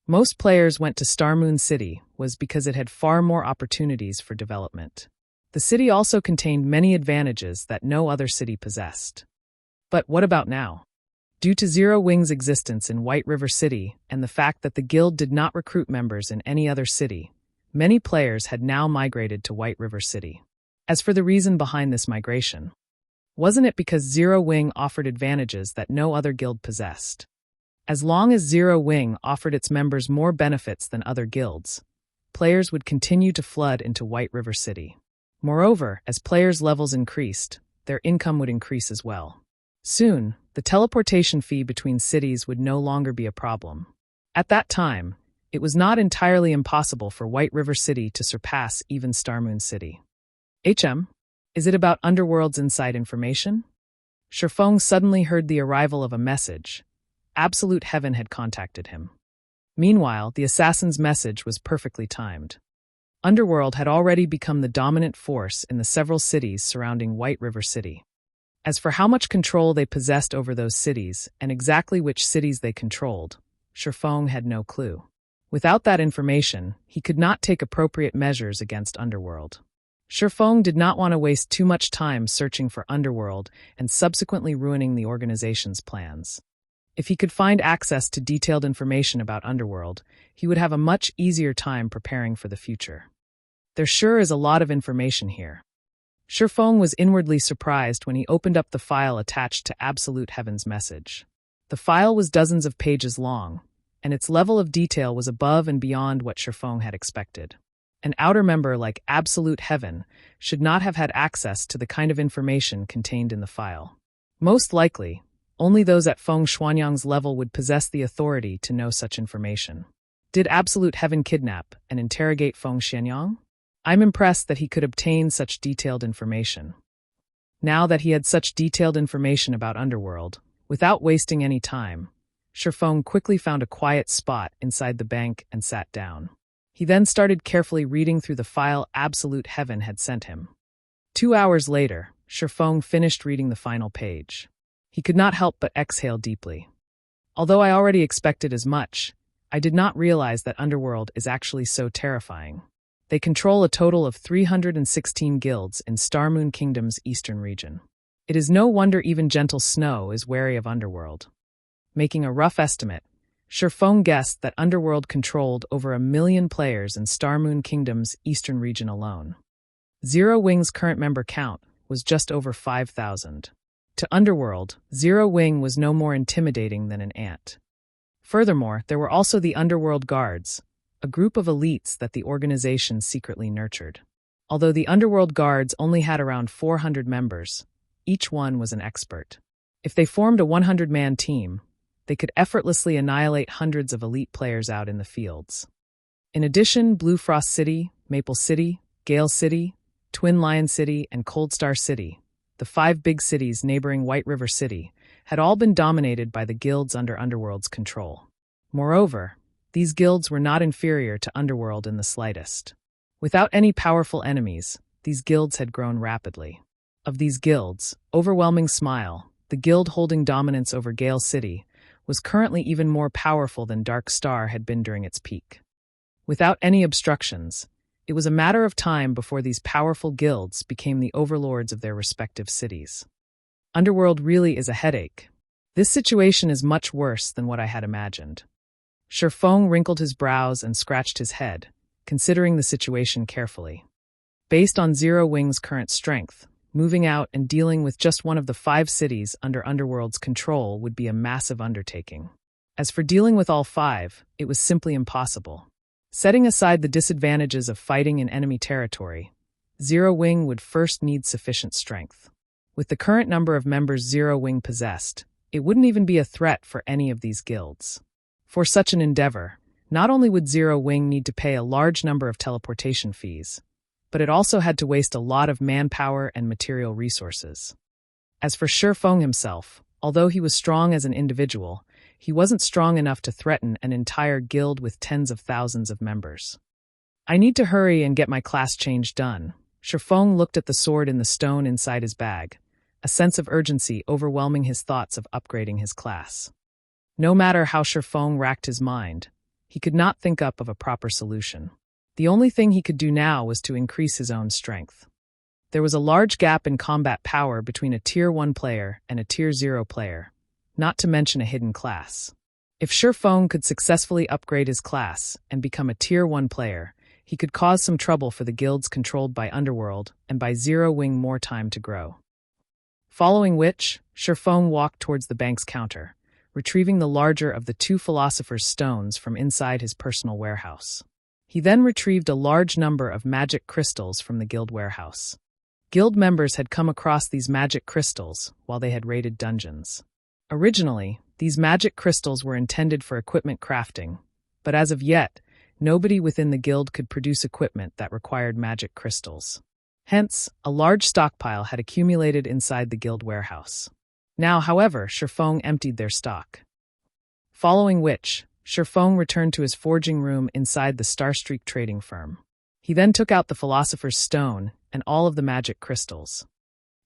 Speaker 1: Most players went to Starmoon City was because it had far more opportunities for development. The city also contained many advantages that no other city possessed. But what about now? Due to Zero Wing's existence in White River City and the fact that the guild did not recruit members in any other city, many players had now migrated to White River City. As for the reason behind this migration, wasn't it because Zero Wing offered advantages that no other guild possessed? As long as Zero Wing offered its members more benefits than other guilds, players would continue to flood into White River City. Moreover, as players' levels increased, their income would increase as well. Soon, the teleportation fee between cities would no longer be a problem. At that time, it was not entirely impossible for White River City to surpass even Starmoon City. Is it about Underworld's inside information? Shifeng suddenly heard the arrival of a message. Absolute Heaven had contacted him. Meanwhile, the assassin's message was perfectly timed. Underworld had already become the dominant force in the several cities surrounding White River City. As for how much control they possessed over those cities and exactly which cities they controlled, Shifeng had no clue. Without that information, he could not take appropriate measures against Underworld. Shifeng did not want to waste too much time searching for Underworld and subsequently ruining the organization's plans. If he could find access to detailed information about Underworld, he would have a much easier time preparing for the future. There sure is a lot of information here. Shifeng was inwardly surprised when he opened up the file attached to Absolute Heaven's message. The file was dozens of pages long, and its level of detail was above and beyond what Shifeng had expected. An outer member like Absolute Heaven should not have had access to the kind of information contained in the file. Most likely, only those at Feng Xuanyang's level would possess the authority to know such information. Did Absolute Heaven kidnap and interrogate Feng Xuanyang? I'm impressed that he could obtain such detailed information. Now that he had such detailed information about Underworld, without wasting any time, Shifeng quickly found a quiet spot inside the bank and sat down. He then started carefully reading through the file Absolute Heaven had sent him. 2 hours later, Shifeng finished reading the final page. He could not help but exhale deeply. Although I already expected as much, I did not realize that Underworld is actually so terrifying. They control a total of 316 guilds in Starmoon Kingdom's eastern region. It is no wonder even Gentle Snow is wary of Underworld. Making a rough estimate, Shifeng guessed that Underworld controlled over 1 million players in Starmoon Kingdom's eastern region alone. Zero Wing's current member count was just over 5,000. To Underworld, Zero Wing was no more intimidating than an ant. Furthermore, there were also the Underworld Guards, a group of elites that the organization secretly nurtured. Although the Underworld Guards only had around 400 members, each one was an expert. If they formed a 100-man team, they could effortlessly annihilate hundreds of elite players out in the fields. In addition, Blue Frost City, Maple City, Gale City, Twin Lion City, and Cold Star City, the 5 big cities neighboring White River City, had all been dominated by the guilds under Underworld's control. Moreover, these guilds were not inferior to Underworld in the slightest. Without any powerful enemies, these guilds had grown rapidly. Of these guilds, Overwhelming Smile, the guild holding dominance over Gale City, was currently even more powerful than Dark Star had been during its peak. Without any obstructions, it was a matter of time before these powerful guilds became the overlords of their respective cities. Underworld really is a headache. This situation is much worse than what I had imagined. Shifeng wrinkled his brows and scratched his head, considering the situation carefully. Based on Zero Wing's current strength, moving out and dealing with just one of the 5 cities under Underworld's control would be a massive undertaking. As for dealing with all 5, it was simply impossible. Setting aside the disadvantages of fighting in enemy territory, Zero Wing would first need sufficient strength. With the current number of members Zero Wing possessed, it wouldn't even be a threat for any of these guilds. For such an endeavor, not only would Zero Wing need to pay a large number of teleportation fees, but it also had to waste a lot of manpower and material resources. As for Shi Feng himself, although he was strong as an individual, he wasn't strong enough to threaten an entire guild with tens of thousands of members. I need to hurry and get my class change done. Shi Feng looked at the sword in the stone inside his bag, a sense of urgency overwhelming his thoughts of upgrading his class. No matter how Shi Feng racked his mind, he could not think up of a proper solution. The only thing he could do now was to increase his own strength. There was a large gap in combat power between a Tier 1 player and a Tier 0 player, not to mention a hidden class. If Shi Feng could successfully upgrade his class and become a Tier 1 player, he could cause some trouble for the guilds controlled by Underworld and buy Zero Wing more time to grow. Following which, Shi Feng walked towards the bank's counter, retrieving the larger of the 2 Philosopher's Stones from inside his personal warehouse. He then retrieved a large number of magic crystals from the guild warehouse. Guild members had come across these magic crystals while they had raided dungeons. Originally, these magic crystals were intended for equipment crafting, but as of yet, nobody within the guild could produce equipment that required magic crystals. Hence, a large stockpile had accumulated inside the guild warehouse. Now, however, Shi Feng emptied their stock. Following which, Shi Feng returned to his forging room inside the Starstreak trading firm. He then took out the Philosopher's Stone and all of the magic crystals.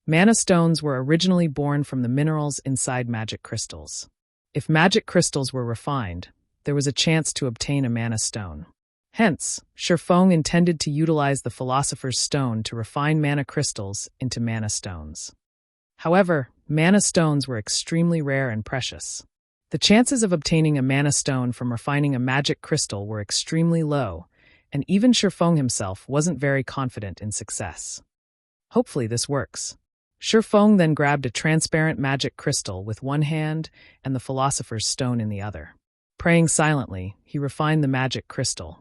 Speaker 1: Mana stones were originally born from the minerals inside magic crystals. If magic crystals were refined, there was a chance to obtain a mana stone. Hence, Shi Feng intended to utilize the Philosopher's Stone to refine mana crystals into mana stones. However, mana stones were extremely rare and precious. The chances of obtaining a mana stone from refining a magic crystal were extremely low, and even Shi Feng himself wasn't very confident in success. Hopefully this works. Shi Feng then grabbed a transparent magic crystal with one hand and the Philosopher's Stone in the other. Praying silently, he refined the magic crystal.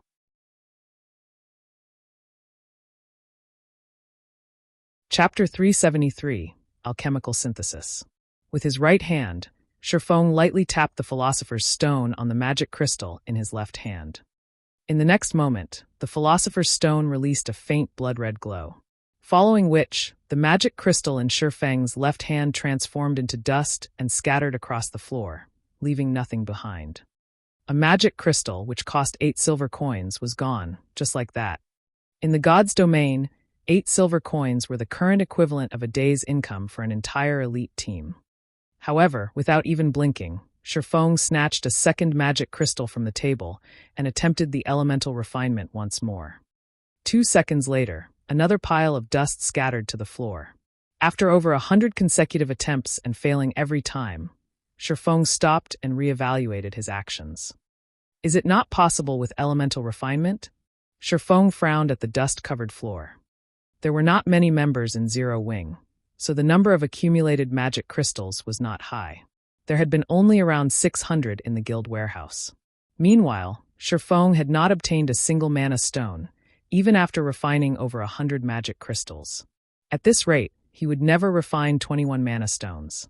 Speaker 1: Chapter 373, Alchemical Synthesis. With his right hand, Shi Feng lightly tapped the Philosopher's Stone on the magic crystal in his left hand. In the next moment, the Philosopher's Stone released a faint blood-red glow. Following which, the magic crystal in Shi Feng's left hand transformed into dust and scattered across the floor, leaving nothing behind. A magic crystal, which cost 8 silver coins, was gone, just like that. In the god's domain, 8 silver coins were the current equivalent of a day's income for an entire elite team. However, without even blinking, Shi Feng snatched a second magic crystal from the table and attempted the elemental refinement once more. 2 seconds later, another pile of dust scattered to the floor. After over 100 consecutive attempts and failing every time, Shi Feng stopped and reevaluated his actions. Is it not possible with elemental refinement? Shi Feng frowned at the dust-covered floor. There were not many members in Zero Wing, so the number of accumulated magic crystals was not high. There had been only around 600 in the guild warehouse. Meanwhile, Shi Feng had not obtained a single mana stone, even after refining over 100 magic crystals. At this rate, he would never refine 21 mana stones.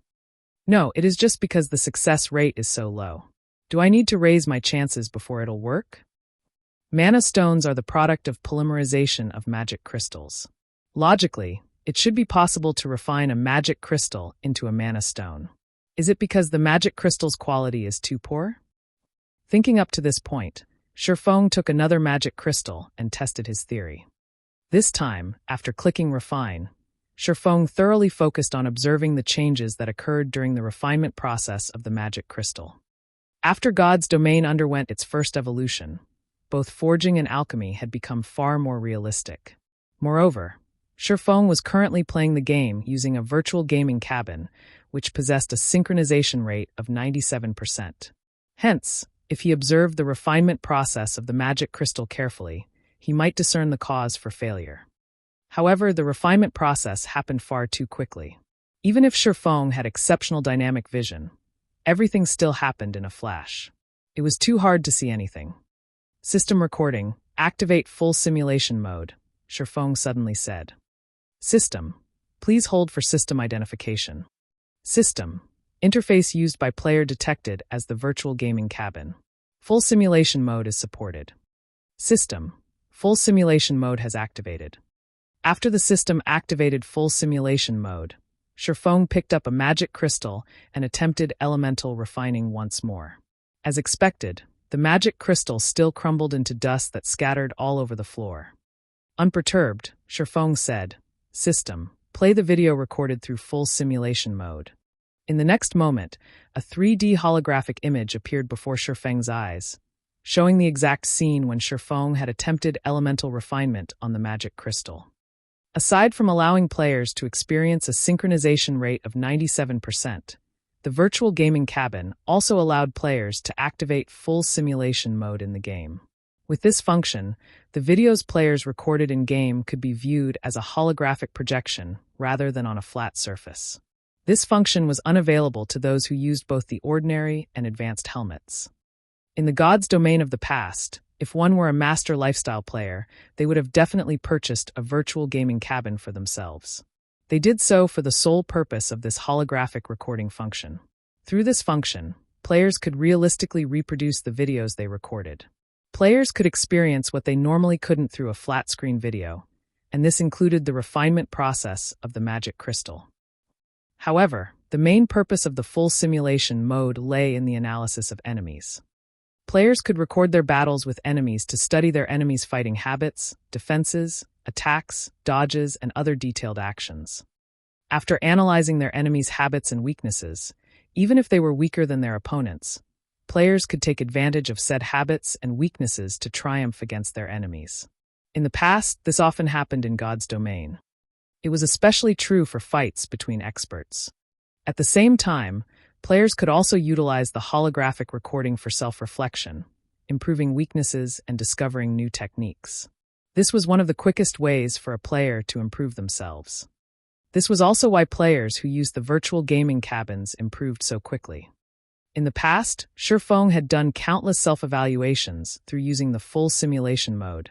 Speaker 1: No, it is just because the success rate is so low. Do I need to raise my chances before it'll work? Mana stones are the product of polymerization of magic crystals. Logically, it should be possible to refine a magic crystal into a mana stone. Is it because the magic crystal's quality is too poor? Thinking up to this point, Shi Feng took another magic crystal and tested his theory. This time, after clicking refine, Shi Feng thoroughly focused on observing the changes that occurred during the refinement process of the magic crystal. After God's domain underwent its first evolution, both forging and alchemy had become far more realistic. Moreover, Shi Feng was currently playing the game using a virtual gaming cabin, which possessed a synchronization rate of 97%. Hence, if he observed the refinement process of the magic crystal carefully, he might discern the cause for failure. However, the refinement process happened far too quickly. Even if Shi Feng had exceptional dynamic vision, everything still happened in a flash. It was too hard to see anything. System recording, activate full simulation mode, Shi Feng suddenly said. System, please hold for system identification. System, Interface used by player detected as the virtual gaming cabin. Full simulation mode is supported. System. Full simulation mode has activated. After the system activated full simulation mode, Shifeng picked up a magic crystal and attempted elemental refining once more. As expected, the magic crystal still crumbled into dust that scattered all over the floor. Unperturbed, Shifeng said, "System, play the video recorded through full simulation mode." In the next moment, a 3D holographic image appeared before Shifeng's eyes, showing the exact scene when Shifeng had attempted elemental refinement on the magic crystal. Aside from allowing players to experience a synchronization rate of 97%, the virtual gaming cabin also allowed players to activate full simulation mode in the game. With this function, the videos players recorded in-game could be viewed as a holographic projection rather than on a flat surface. This function was unavailable to those who used both the ordinary and advanced helmets. In the God's domain of the past, if one were a master lifestyle player, they would have definitely purchased a virtual gaming cabin for themselves. They did so for the sole purpose of this holographic recording function. Through this function, players could realistically reproduce the videos they recorded. Players could experience what they normally couldn't through a flat-screen video, and this included the refinement process of the magic crystal. However, the main purpose of the full simulation mode lay in the analysis of enemies. Players could record their battles with enemies to study their enemies' fighting habits, defenses, attacks, dodges, and other detailed actions. After analyzing their enemies' habits and weaknesses, even if they were weaker than their opponents, players could take advantage of said habits and weaknesses to triumph against their enemies. In the past, this often happened in God's domain. It was especially true for fights between experts. At the same time, players could also utilize the holographic recording for self-reflection, improving weaknesses and discovering new techniques. This was one of the quickest ways for a player to improve themselves. This was also why players who used the virtual gaming cabins improved so quickly. In the past, Shifeng had done countless self-evaluations through using the full simulation mode,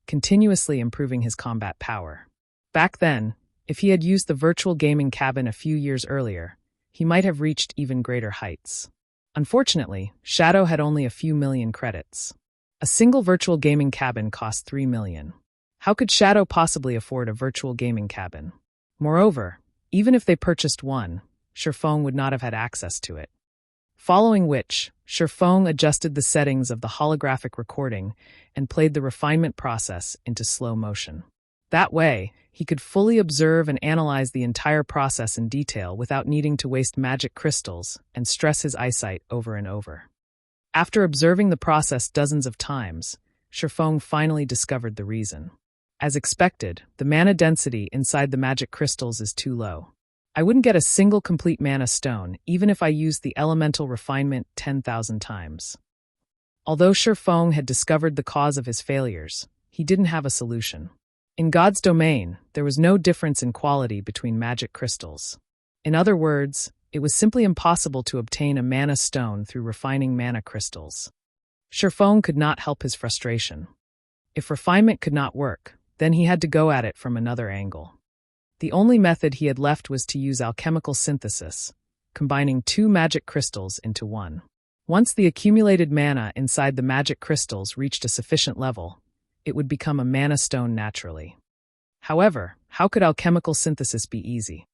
Speaker 1: continuously improving his combat power. Back then, if he had used the virtual gaming cabin a few years earlier, he might have reached even greater heights. Unfortunately, Shadow had only a few million credits. A single virtual gaming cabin cost 3 million. How could Shadow possibly afford a virtual gaming cabin? Moreover, even if they purchased one, Shifeng would not have had access to it. Following which, Shifeng adjusted the settings of the holographic recording and played the refinement process into slow motion. That way, he could fully observe and analyze the entire process in detail without needing to waste magic crystals and stress his eyesight over and over. After observing the process dozens of times, Shifeng finally discovered the reason. As expected, the mana density inside the magic crystals is too low. I wouldn't get a single complete mana stone even if I used the elemental refinement 10,000 times. Although Shifeng had discovered the cause of his failures, he didn't have a solution. In God's domain, there was no difference in quality between magic crystals. In other words, it was simply impossible to obtain a mana stone through refining mana crystals. Shifeng could not help his frustration. If refinement could not work, then he had to go at it from another angle. The only method he had left was to use alchemical synthesis, combining 2 magic crystals into one. Once the accumulated mana inside the magic crystals reached a sufficient level, it would become a mana stone naturally. However, how could alchemical synthesis be easy?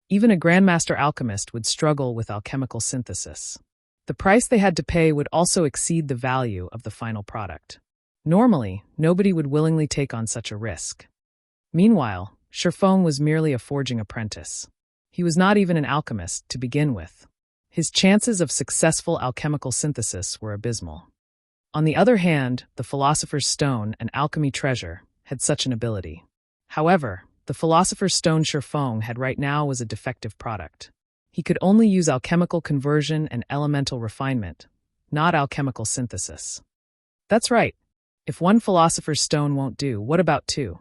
Speaker 1: Even a grandmaster alchemist would struggle with alchemical synthesis. The price they had to pay would also exceed the value of the final product. Normally, nobody would willingly take on such a risk. Meanwhile, Shifeng was merely a forging apprentice. He was not even an alchemist to begin with. His chances of successful alchemical synthesis were abysmal. On the other hand, the Philosopher's Stone and Alchemy Treasure had such an ability. However, the Philosopher's Stone Shifeng had right now was a defective product. He could only use alchemical conversion and elemental refinement, not alchemical synthesis. That's right. If one Philosopher's Stone won't do, what about 2?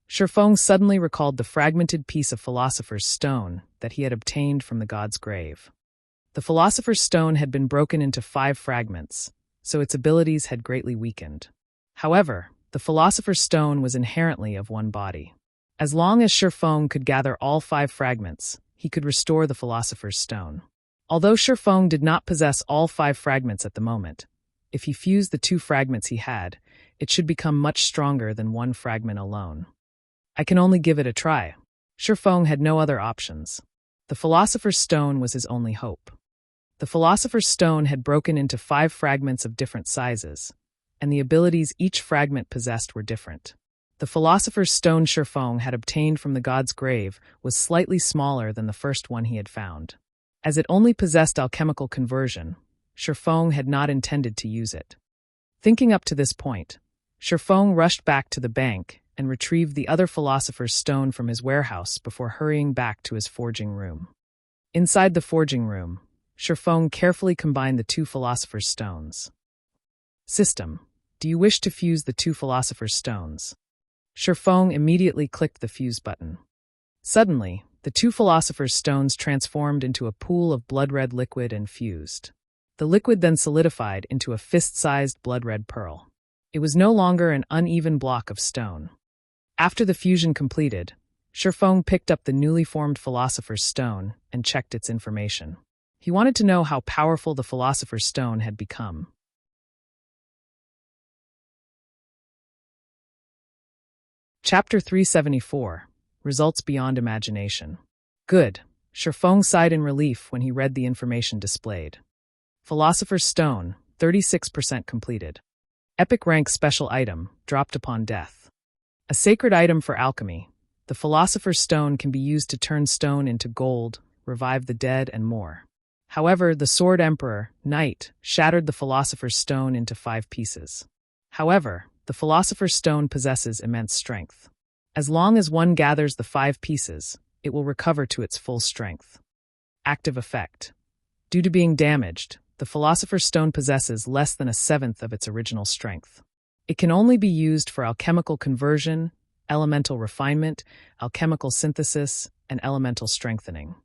Speaker 1: Shifeng suddenly recalled the fragmented piece of Philosopher's Stone that he had obtained from the god's grave. The Philosopher's Stone had been broken into 5 fragments, so its abilities had greatly weakened. However, the Philosopher's Stone was inherently of one body. As long as Shifeng could gather all 5 fragments, he could restore the Philosopher's Stone. Although Shifeng did not possess all 5 fragments at the moment, if he fused the 2 fragments he had, it should become much stronger than 1 fragment alone. I can only give it a try. Shifeng had no other options. The Philosopher's Stone was his only hope. The Philosopher's Stone had broken into 5 fragments of different sizes, and the abilities each fragment possessed were different. The Philosopher's Stone Shifeng had obtained from the god's grave was slightly smaller than the first one he had found. As it only possessed alchemical conversion, Shifeng had not intended to use it. Thinking up to this point, Shifeng rushed back to the bank and retrieved the other Philosopher's Stone from his warehouse before hurrying back to his forging room. Inside the forging room, Shifeng carefully combined the 2 Philosopher's Stones. System, do you wish to fuse the 2 Philosopher's Stones? Shifeng immediately clicked the fuse button. Suddenly, the 2 Philosopher's Stones transformed into a pool of blood-red liquid and fused. The liquid then solidified into a fist-sized blood-red pearl. It was no longer an uneven block of stone. After the fusion completed, Shifeng picked up the newly formed Philosopher's Stone and checked its information. He wanted to know how powerful the Philosopher's Stone had become. Chapter 374, Results Beyond Imagination. Good. Shifeng sighed in relief when he read the information displayed. Philosopher's Stone, 36% completed. Epic rank special item, dropped upon death. A sacred item for alchemy, the Philosopher's Stone can be used to turn stone into gold, revive the dead, and more. However, the Sword Emperor, Knight, shattered the Philosopher's Stone into 5 pieces. However, the Philosopher's Stone possesses immense strength. As long as one gathers the 5 pieces, it will recover to its full strength. Active effect. Due to being damaged, the Philosopher's Stone possesses less than 1/7 of its original strength. It can only be used for alchemical conversion, elemental refinement, alchemical synthesis, and elemental strengthening.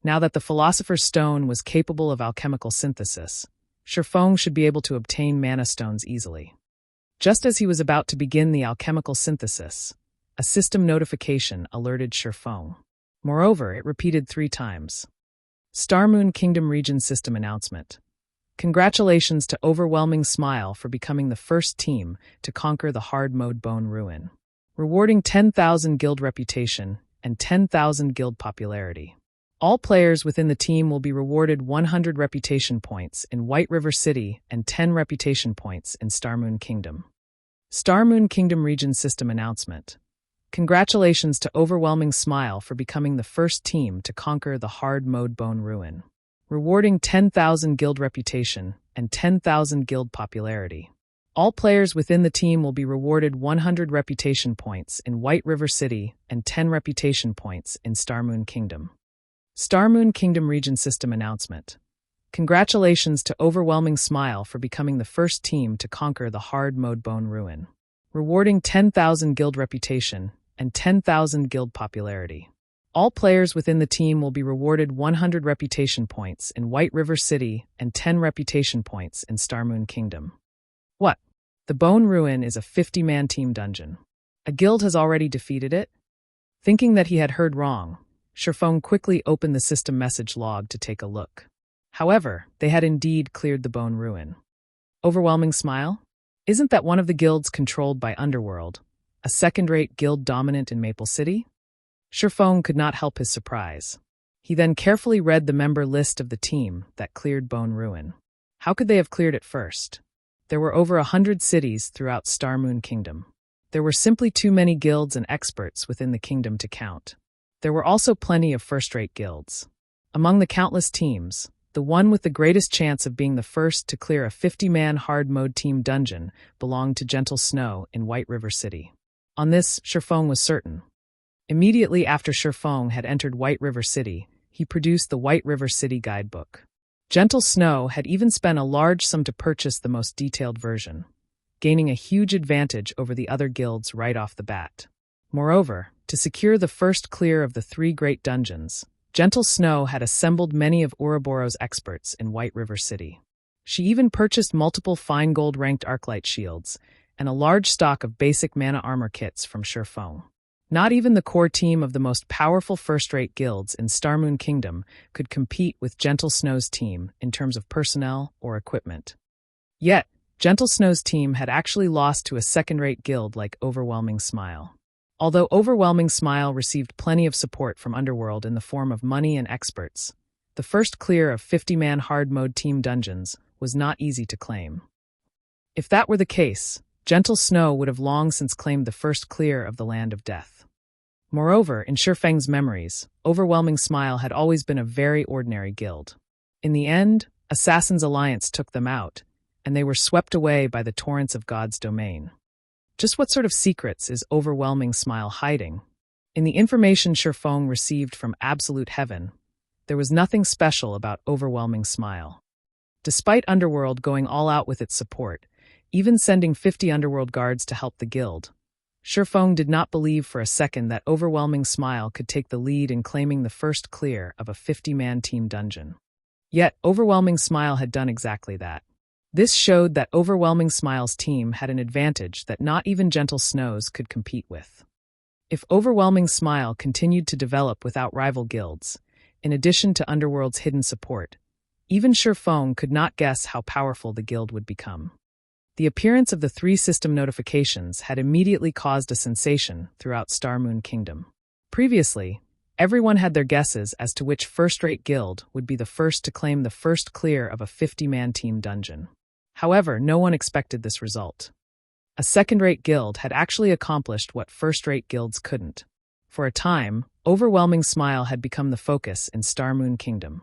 Speaker 1: Now that the Philosopher's Stone was capable of alchemical synthesis, Shifeng should be able to obtain mana stones easily. Just as he was about to begin the alchemical synthesis, a system notification alerted Shifeng. Moreover, it repeated 3 times. Starmoon Kingdom Region System Announcement. Congratulations to Overwhelming Smile for becoming the first team to conquer the hard mode Bone Ruin. Rewarding 10,000 guild reputation and 10,000 guild popularity. All players within the team will be rewarded 100 reputation points in White River City and 10 reputation points in Starmoon Kingdom. Starmoon Kingdom Region System Announcement. Congratulations to Overwhelming Smile for becoming the first team to conquer the hard mode Bone Ruin. Rewarding 10,000 guild reputation and 10,000 guild popularity. All players within the team will be rewarded 100 reputation points in White River City and 10 reputation points in Starmoon Kingdom. Starmoon Kingdom Region System Announcement. Congratulations to Overwhelming Smile for becoming the first team to conquer the hard mode Bone Ruin. Rewarding 10,000 guild reputation and 10,000 guild popularity. All players within the team will be rewarded 100 reputation points in White River City and 10 reputation points in Starmoon Kingdom. What? The Bone Ruin is a 50-man team dungeon. A guild has already defeated it? Thinking that he had heard wrong, Shifeng quickly opened the system message log to take a look. However, they had indeed cleared the Bone Ruin. Overwhelming Smile? Isn't that one of the guilds controlled by Underworld, a second-rate guild dominant in Maple City? Shifeng could not help his surprise. He then carefully read the member list of the team that cleared Bone Ruin. How could they have cleared it first? There were over 100 cities throughout Starmoon Kingdom. There were simply too many guilds and experts within the kingdom to count. There were also plenty of first-rate guilds. Among the countless teams, the one with the greatest chance of being the first to clear a 50-man hard mode team dungeon belonged to Gentle Snow in White River City. On this, Shifeng was certain. Immediately after Shifeng had entered White River City, he produced the White River City guidebook. Gentle Snow had even spent a large sum to purchase the most detailed version, gaining a huge advantage over the other guilds right off the bat. Moreover, to secure the first clear of the 3 great dungeons, Gentle Snow had assembled many of Ouroboros' experts in White River City. She even purchased multiple fine gold-ranked arclight shields and a large stock of basic mana armor kits from Shifeng. Not even the core team of the most powerful first-rate guilds in Starmoon Kingdom could compete with Gentle Snow's team in terms of personnel or equipment. Yet, Gentle Snow's team had actually lost to a second-rate guild like Overwhelming Smile. Although Overwhelming Smile received plenty of support from Underworld in the form of money and experts, the first clear of 50-man hard-mode team dungeons was not easy to claim. If that were the case, Gentle Snow would have long since claimed the first clear of the Land of Death. Moreover, in Shifeng's memories, Overwhelming Smile had always been a very ordinary guild. In the end, Assassin's Alliance took them out, and they were swept away by the torrents of God's domain. Just what sort of secrets is Overwhelming Smile hiding? In the information Shifeng received from Absolute Heaven, there was nothing special about Overwhelming Smile. Despite Underworld going all out with its support, even sending 50 Underworld guards to help the guild, Shifeng did not believe for a second that Overwhelming Smile could take the lead in claiming the first clear of a 50-man team dungeon. Yet, Overwhelming Smile had done exactly that. This showed that Overwhelming Smile's team had an advantage that not even Gentle Snow's could compete with. If Overwhelming Smile continued to develop without rival guilds, in addition to Underworld's hidden support, even Shifeng could not guess how powerful the guild would become. The appearance of the 3 system notifications had immediately caused a sensation throughout Starmoon Kingdom. Previously, everyone had their guesses as to which first-rate guild would be the first to claim the first clear of a 50-man team dungeon. However, no one expected this result. A second-rate guild had actually accomplished what first-rate guilds couldn't. For a time, Overwhelming Smile had become the focus in Starmoon Kingdom.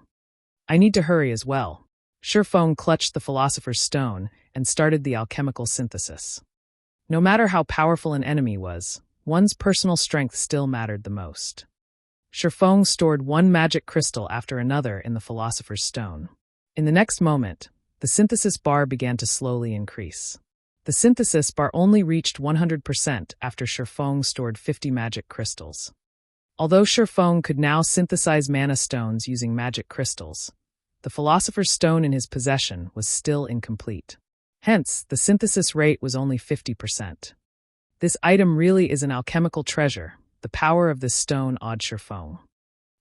Speaker 1: I need to hurry as well. Shifeng clutched the Philosopher's Stone and started the alchemical synthesis. No matter how powerful an enemy was, one's personal strength still mattered the most. Shifeng stored one magic crystal after another in the Philosopher's Stone. In the next moment, the synthesis bar began to slowly increase. The synthesis bar only reached 100% after Shifeng stored 50 magic crystals. Although Shifeng could now synthesize mana stones using magic crystals, the Philosopher's Stone in his possession was still incomplete. Hence, the synthesis rate was only 50%. This item really is an alchemical treasure. The power of this stone awed Shifeng.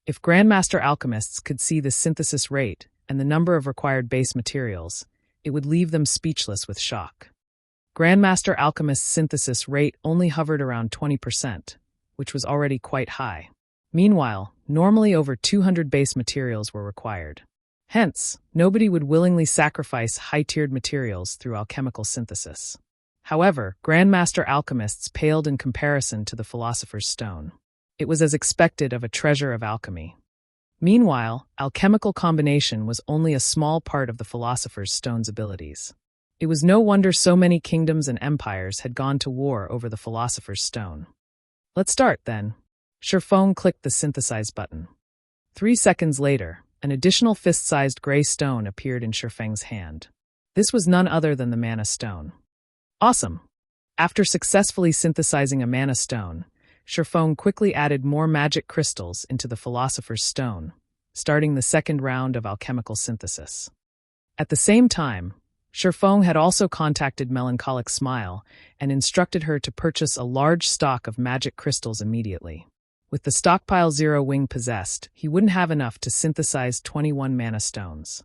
Speaker 1: If Grandmaster alchemists could see the synthesis rate and the number of required base materials, it would leave them speechless with shock. Grandmaster alchemist's synthesis rate only hovered around 20%, which was already quite high. Meanwhile, normally over 200 base materials were required. Hence, nobody would willingly sacrifice high-tiered materials through alchemical synthesis. However, Grandmaster alchemists paled in comparison to the Philosopher's Stone. It was as expected of a treasure of alchemy. Meanwhile, alchemical combination was only a small part of the Philosopher's Stone's abilities. It was no wonder so many kingdoms and empires had gone to war over the Philosopher's Stone. Let's start, then. Shifeng clicked the synthesize button. 3 seconds later, an additional fist-sized gray stone appeared in Shifeng's hand. This was none other than the mana stone. Awesome! After successfully synthesizing a mana stone, Shifeng quickly added more magic crystals into the Philosopher's Stone, starting the second round of alchemical synthesis. At the same time, Shifeng had also contacted Melancholic Smile and instructed her to purchase a large stock of magic crystals immediately. With the stockpile Zero Wing possessed, he wouldn't have enough to synthesize 21 mana stones.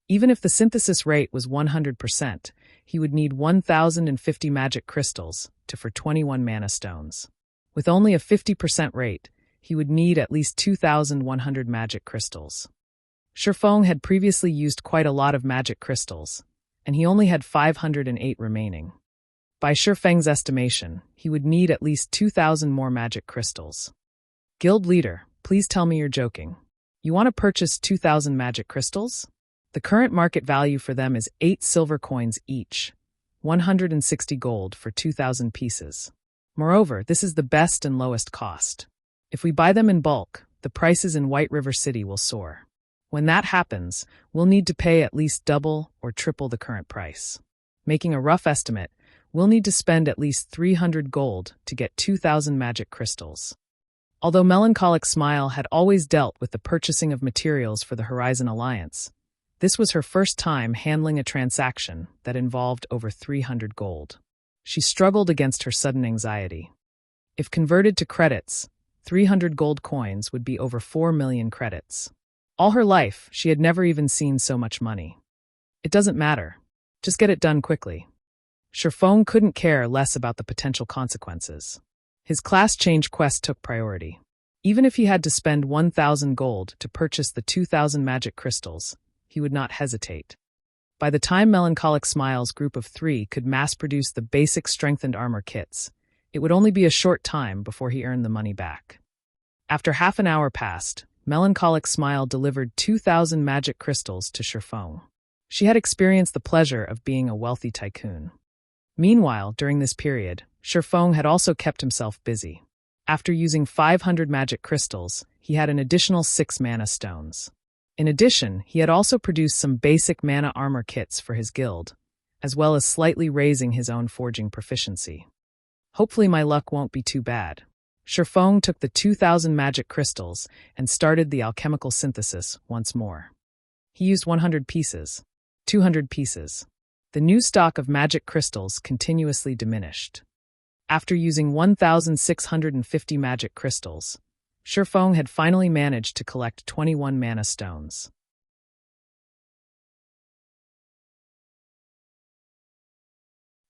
Speaker 1: Even if the synthesis rate was 100%, he would need 1,050 magic crystals for 21 mana stones. With only a 50% rate, he would need at least 2,100 magic crystals. Shifeng had previously used quite a lot of magic crystals, and he only had 508 remaining. By Shifeng's estimation, he would need at least 2,000 more magic crystals. Guild leader, please tell me you're joking. You want to purchase 2,000 magic crystals? The current market value for them is 8 silver coins each, 160 gold for 2,000 pieces. Moreover, this is the best and lowest cost. If we buy them in bulk, the prices in White River City will soar. When that happens, we'll need to pay at least double or triple the current price. Making a rough estimate, we'll need to spend at least 300 gold to get 2,000 magic crystals. Although Melancholic Smile had always dealt with the purchasing of materials for the Horizon Alliance, this was her first time handling a transaction that involved over 300 gold. She struggled against her sudden anxiety. If converted to credits, 300 gold coins would be over 4 million credits. All her life, she had never even seen so much money. It doesn't matter. Just get it done quickly. Shifeng couldn't care less about the potential consequences. His class change quest took priority. Even if he had to spend 1,000 gold to purchase the 2,000 magic crystals, he would not hesitate. By the time Melancholic Smile's group of 3 could mass-produce the basic strengthened armor kits, it would only be a short time before he earned the money back. After half an hour passed, Melancholic Smile delivered 2,000 magic crystals to Shifeng. She had experienced the pleasure of being a wealthy tycoon. Meanwhile, during this period, Shifeng had also kept himself busy. After using 500 magic crystals, he had an additional 6 mana stones. In addition, he had also produced some basic mana armor kits for his guild, as well as slightly raising his own forging proficiency. Hopefully my luck won't be too bad. Shifeng took the 2,000 magic crystals and started the alchemical synthesis once more. He used 100 pieces, 200 pieces. The new stock of magic crystals continuously diminished. After using 1,650 magic crystals, Shifeng had finally managed to collect 21 mana stones.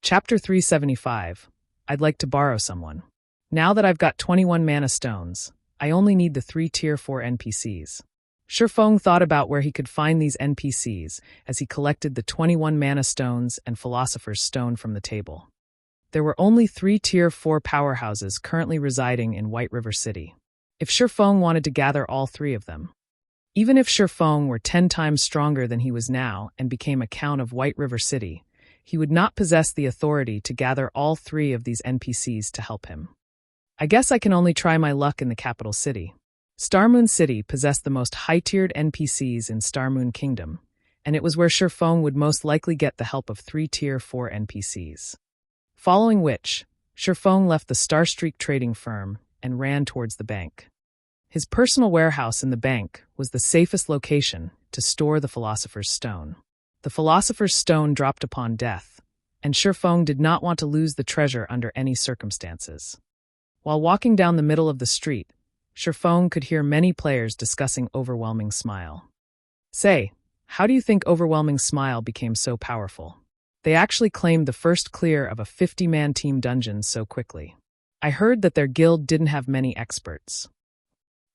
Speaker 1: Chapter 375. I'd like to borrow someone. Now that I've got 21 mana stones, I only need the 3 Tier 4 NPCs. Shifeng thought about where he could find these NPCs as he collected the 21 mana stones and Philosopher's Stone from the table. There were only 3 Tier 4 powerhouses currently residing in White River City. If Shifeng wanted to gather all 3 of them, even if Shifeng were 10 times stronger than he was now and became a Count of White River City, he would not possess the authority to gather all 3 of these NPCs to help him. I guess I can only try my luck in the capital city. Starmoon City possessed the most high-tiered NPCs in Starmoon Kingdom, and it was where Shifeng would most likely get the help of 3 Tier 4 NPCs. Following which, Shifeng left the Starstreak trading firm and ran towards the bank. His personal warehouse in the bank was the safest location to store the Philosopher's Stone. The Philosopher's Stone dropped upon death, and Shifeng did not want to lose the treasure under any circumstances. While walking down the middle of the street, Shifeng could hear many players discussing Overwhelming Smile. Say, how do you think Overwhelming Smile became so powerful? They actually claimed the first clear of a 50-man team dungeon so quickly. I heard that their guild didn't have many experts.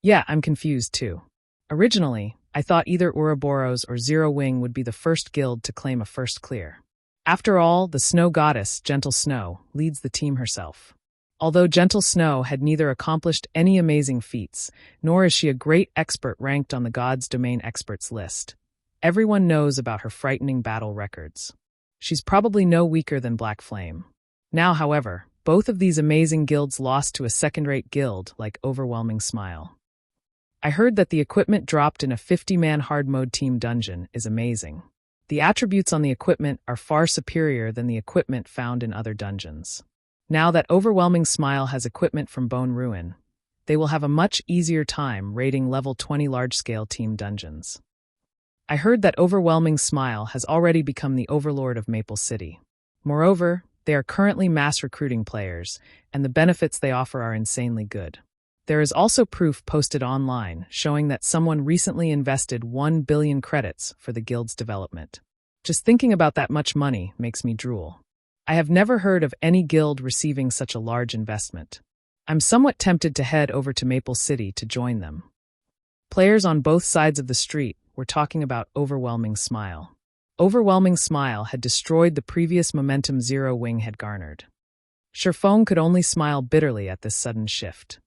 Speaker 1: Yeah, I'm confused too. Originally, I thought either Ouroboros or Zero Wing would be the first guild to claim a first clear. After all, the snow goddess, Gentle Snow, leads the team herself. Although Gentle Snow had neither accomplished any amazing feats, nor is she a great expert ranked on the God's Domain experts list, everyone knows about her frightening battle records. She's probably no weaker than Black Flame. Now, however, both of these amazing guilds lost to a second-rate guild like Overwhelming Smile. I heard that the equipment dropped in a 50-man hard mode team dungeon is amazing. The attributes on the equipment are far superior than the equipment found in other dungeons. Now that Overwhelming Smile has equipment from Bone Ruin, they will have a much easier time raiding level 20 large-scale team dungeons. I heard that Overwhelming Smile has already become the overlord of Maple City. Moreover, they are currently mass recruiting players, and the benefits they offer are insanely good. There is also proof posted online showing that someone recently invested 1 billion credits for the guild's development. Just thinking about that much money makes me drool. I have never heard of any guild receiving such a large investment. I'm somewhat tempted to head over to Maple City to join them. Players on both sides of the street were talking about Overwhelming Smile. Overwhelming Smile had destroyed the previous momentum Zero Wing had garnered. Shifeng could only smile bitterly at this sudden shift.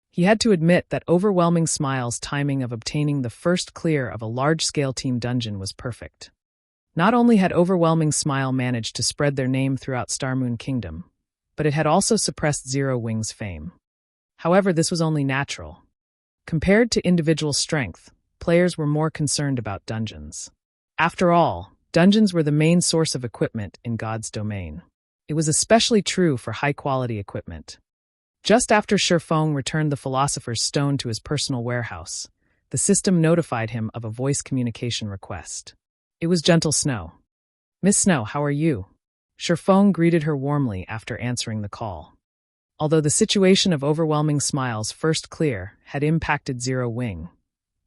Speaker 1: He had to admit that Overwhelming Smile's timing of obtaining the first clear of a large-scale team dungeon was perfect. Not only had Overwhelming Smile managed to spread their name throughout Starmoon Kingdom, but it had also suppressed Zero Wing's fame. However, this was only natural. Compared to individual strength, players were more concerned about dungeons. After all, dungeons were the main source of equipment in God's Domain. It was especially true for high-quality equipment. Just after Shifeng returned the Philosopher's Stone to his personal warehouse, the system notified him of a voice communication request. It was Gentle Snow. "Miss Snow, how are you?" Shifeng greeted her warmly after answering the call. Although the situation of overwhelming Smile's first clear had impacted Zero Wing,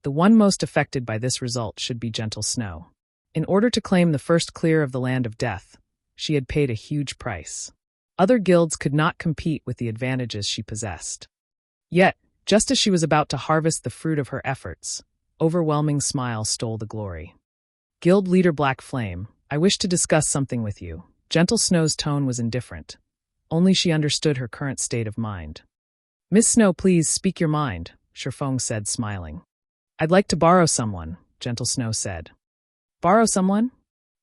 Speaker 1: the one most affected by this result should be Gentle Snow. In order to claim the first clear of the Land of Death, she had paid a huge price. Other guilds could not compete with the advantages she possessed. Yet, just as she was about to harvest the fruit of her efforts, Overwhelming Smile stole the glory. Guild leader Black Flame, I wish to discuss something with you. Gentle Snow's tone was indifferent. Only she understood her current state of mind. Miss Snow, please speak your mind, Shifeng said, smiling. I'd like to borrow someone, Gentle Snow said. Borrow someone?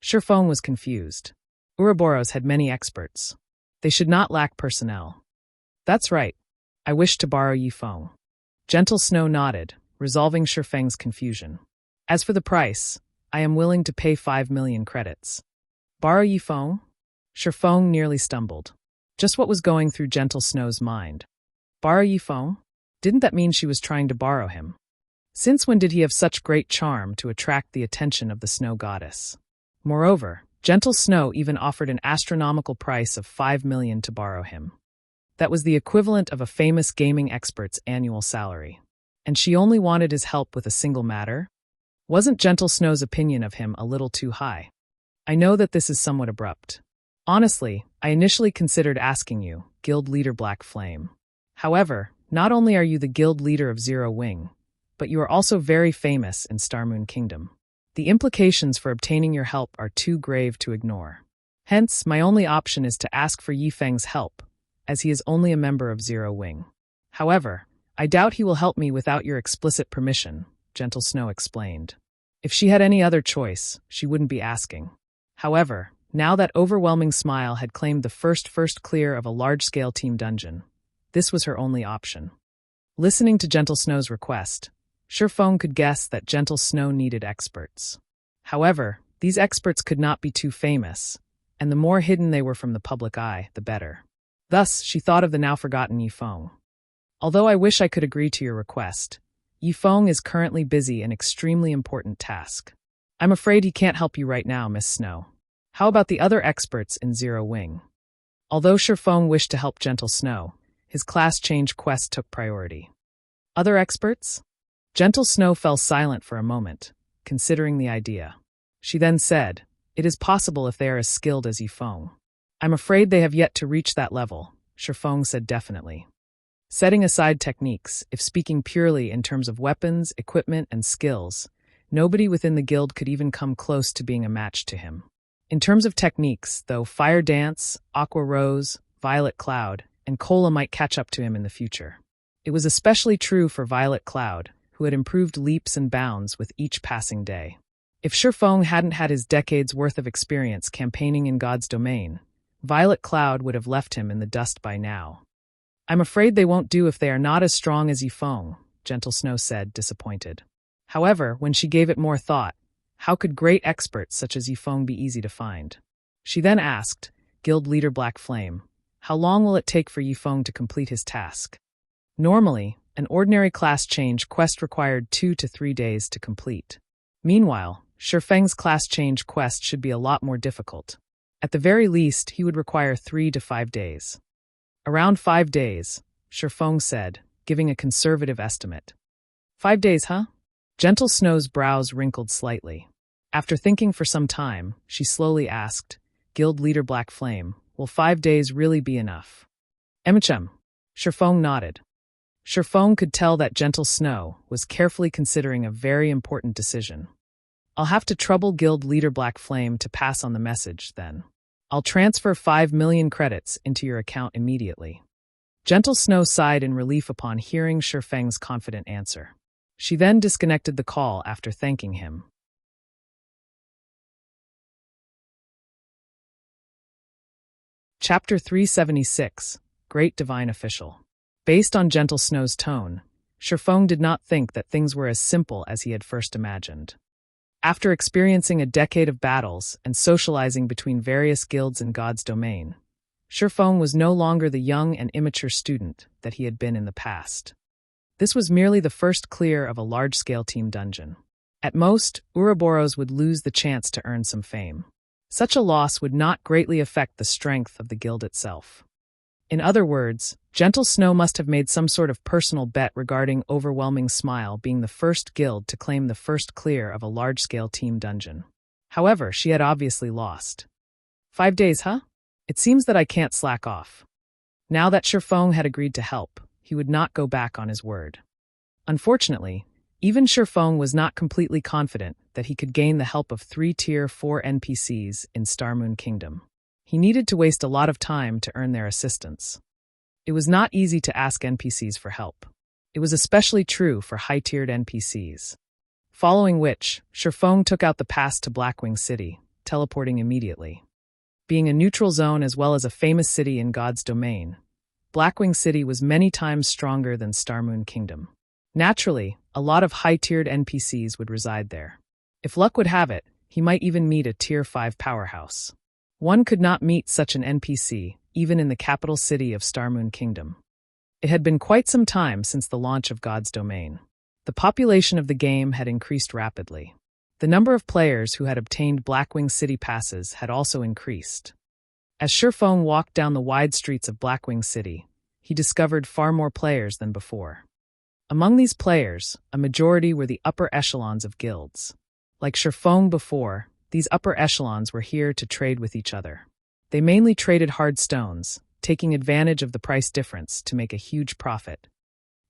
Speaker 1: Shifeng was confused. Ouroboros had many experts. They should not lack personnel. That's right. I wish to borrow Yifeng. Gentle Snow nodded, resolving Shifeng's confusion. As for the price, I am willing to pay 5 million credits. Borrow Yifeng? Shifeng nearly stumbled. Just what was going through Gentle Snow's mind? Borrow Yifeng? Didn't that mean she was trying to borrow him? Since when did he have such great charm to attract the attention of the Snow Goddess? Moreover, Gentle Snow even offered an astronomical price of 5 million to borrow him. That was the equivalent of a famous gaming expert's annual salary. And she only wanted his help with a single matter? Wasn't Gentle Snow's opinion of him a little too high? I know that this is somewhat abrupt. Honestly, I initially considered asking you, Guild Leader Black Flame. However, not only are you the Guild Leader of Zero Wing, but you are also very famous in Starmoon Kingdom. The implications for obtaining your help are too grave to ignore. Hence, my only option is to ask for Yifeng's help, as he is only a member of Zero Wing. However, I doubt he will help me without your explicit permission, Gentle Snow explained. If she had any other choice, she wouldn't be asking. However, now that Overwhelming Smile had claimed the first clear of a large-scale team dungeon, this was her only option. Listening to Gentle Snow's request, Shifeng could guess that Gentle Snow needed experts. However, these experts could not be too famous, and the more hidden they were from the public eye, the better. Thus, she thought of the now-forgotten Yifeng. Although I wish I could agree to your request, Yifeng is currently busy in an extremely important task. I'm afraid he can't help you right now, Miss Snow. How about the other experts in Zero Wing? Although Shifeng wished to help Gentle Snow, his class change quest took priority. Other experts? Gentle Snow fell silent for a moment, considering the idea. She then said, It is possible if they are as skilled as Yifeng. I'm afraid they have yet to reach that level, Shifeng said definitely. Setting aside techniques, if speaking purely in terms of weapons, equipment, and skills, nobody within the guild could even come close to being a match to him. In terms of techniques, though, Fire Dance, Aqua Rose, Violet Cloud, and Cola might catch up to him in the future. It was especially true for Violet Cloud, who had improved leaps and bounds with each passing day. If Shifeng hadn't had his decades' worth of experience campaigning in God's domain, Violet Cloud would have left him in the dust by now. I'm afraid they won't do if they are not as strong as Yifeng, Gentle Snow said, disappointed. However, when she gave it more thought, how could great experts such as Yifeng be easy to find? She then asked, Guild Leader Black Flame, how long will it take for Yifeng to complete his task? Normally, an ordinary class change quest required 2 to 3 days to complete. Meanwhile, Shifeng's class change quest should be a lot more difficult. At the very least, he would require 3 to 5 days. Around 5 days, Shifeng said, giving a conservative estimate. 5 days, huh? Gentle Snow's brows wrinkled slightly. After thinking for some time, she slowly asked, Guild Leader Black Flame, will 5 days really be enough? Emichem. Shifeng nodded. Shifeng could tell that Gentle Snow was carefully considering a very important decision. I'll have to trouble Guild Leader Black Flame to pass on the message, then. I'll transfer 5 million credits into your account immediately. Gentle Snow sighed in relief upon hearing Shifeng's confident answer. She then disconnected the call after thanking him. Chapter 376, Great Divine Official. Based on Gentle Snow's tone, Shifeng did not think that things were as simple as he had first imagined. After experiencing a decade of battles and socializing between various guilds in God's domain, Shifeng was no longer the young and immature student that he had been in the past. This was merely the first clear of a large-scale team dungeon. At most, Ouroboros would lose the chance to earn some fame. Such a loss would not greatly affect the strength of the guild itself. In other words, Gentle Snow must have made some sort of personal bet regarding Overwhelming Smile being the first guild to claim the first clear of a large-scale team dungeon. However, she had obviously lost. 5 days, huh? It seems that I can't slack off. Now that Shifeng had agreed to help, he would not go back on his word. Unfortunately, even Shifeng was not completely confident that he could gain the help of 3 Tier 4 NPCs in Starmoon Kingdom. He needed to waste a lot of time to earn their assistance. It was not easy to ask NPCs for help. It was especially true for high-tiered NPCs. Following which, Shifeng took out the pass to Blackwing City, teleporting immediately. Being a neutral zone as well as a famous city in God's domain, Blackwing City was many times stronger than Starmoon Kingdom. Naturally, a lot of high-tiered NPCs would reside there. If luck would have it, he might even meet a Tier 5 powerhouse. One could not meet such an NPC, even in the capital city of Starmoon Kingdom. It had been quite some time since the launch of God's Domain. The population of the game had increased rapidly. The number of players who had obtained Blackwing City passes had also increased. As Shifeng walked down the wide streets of Blackwing City, he discovered far more players than before. Among these players, a majority were the upper echelons of guilds. Like Shifeng before, these upper echelons were here to trade with each other. They mainly traded hard stones, taking advantage of the price difference to make a huge profit.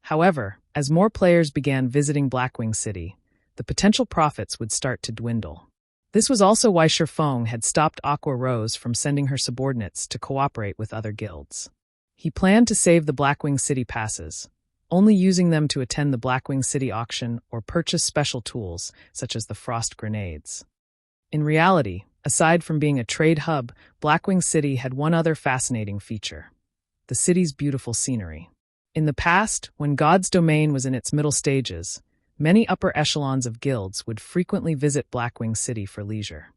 Speaker 1: However, as more players began visiting Blackwing City, the potential profits would start to dwindle. This was also why Shifeng had stopped Aqua Rose from sending her subordinates to cooperate with other guilds. He planned to save the Blackwing City passes, only using them to attend the Blackwing City auction or purchase special tools, such as the frost grenades. In reality, aside from being a trade hub, Blackwing City had one other fascinating feature: the city's beautiful scenery. In the past, when God's Domain was in its middle stages, many upper echelons of guilds would frequently visit Blackwing City for leisure.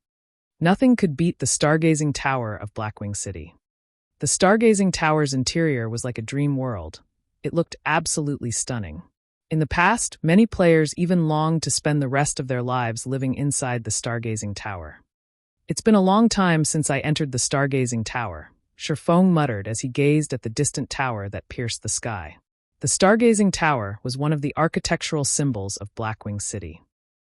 Speaker 1: Nothing could beat the stargazing tower of Blackwing City. The stargazing tower's interior was like a dream world. It looked absolutely stunning. In the past, many players even longed to spend the rest of their lives living inside the stargazing tower. It's been a long time since I entered the stargazing tower, Shifeng muttered as he gazed at the distant tower that pierced the sky. The stargazing tower was one of the architectural symbols of Blackwing City.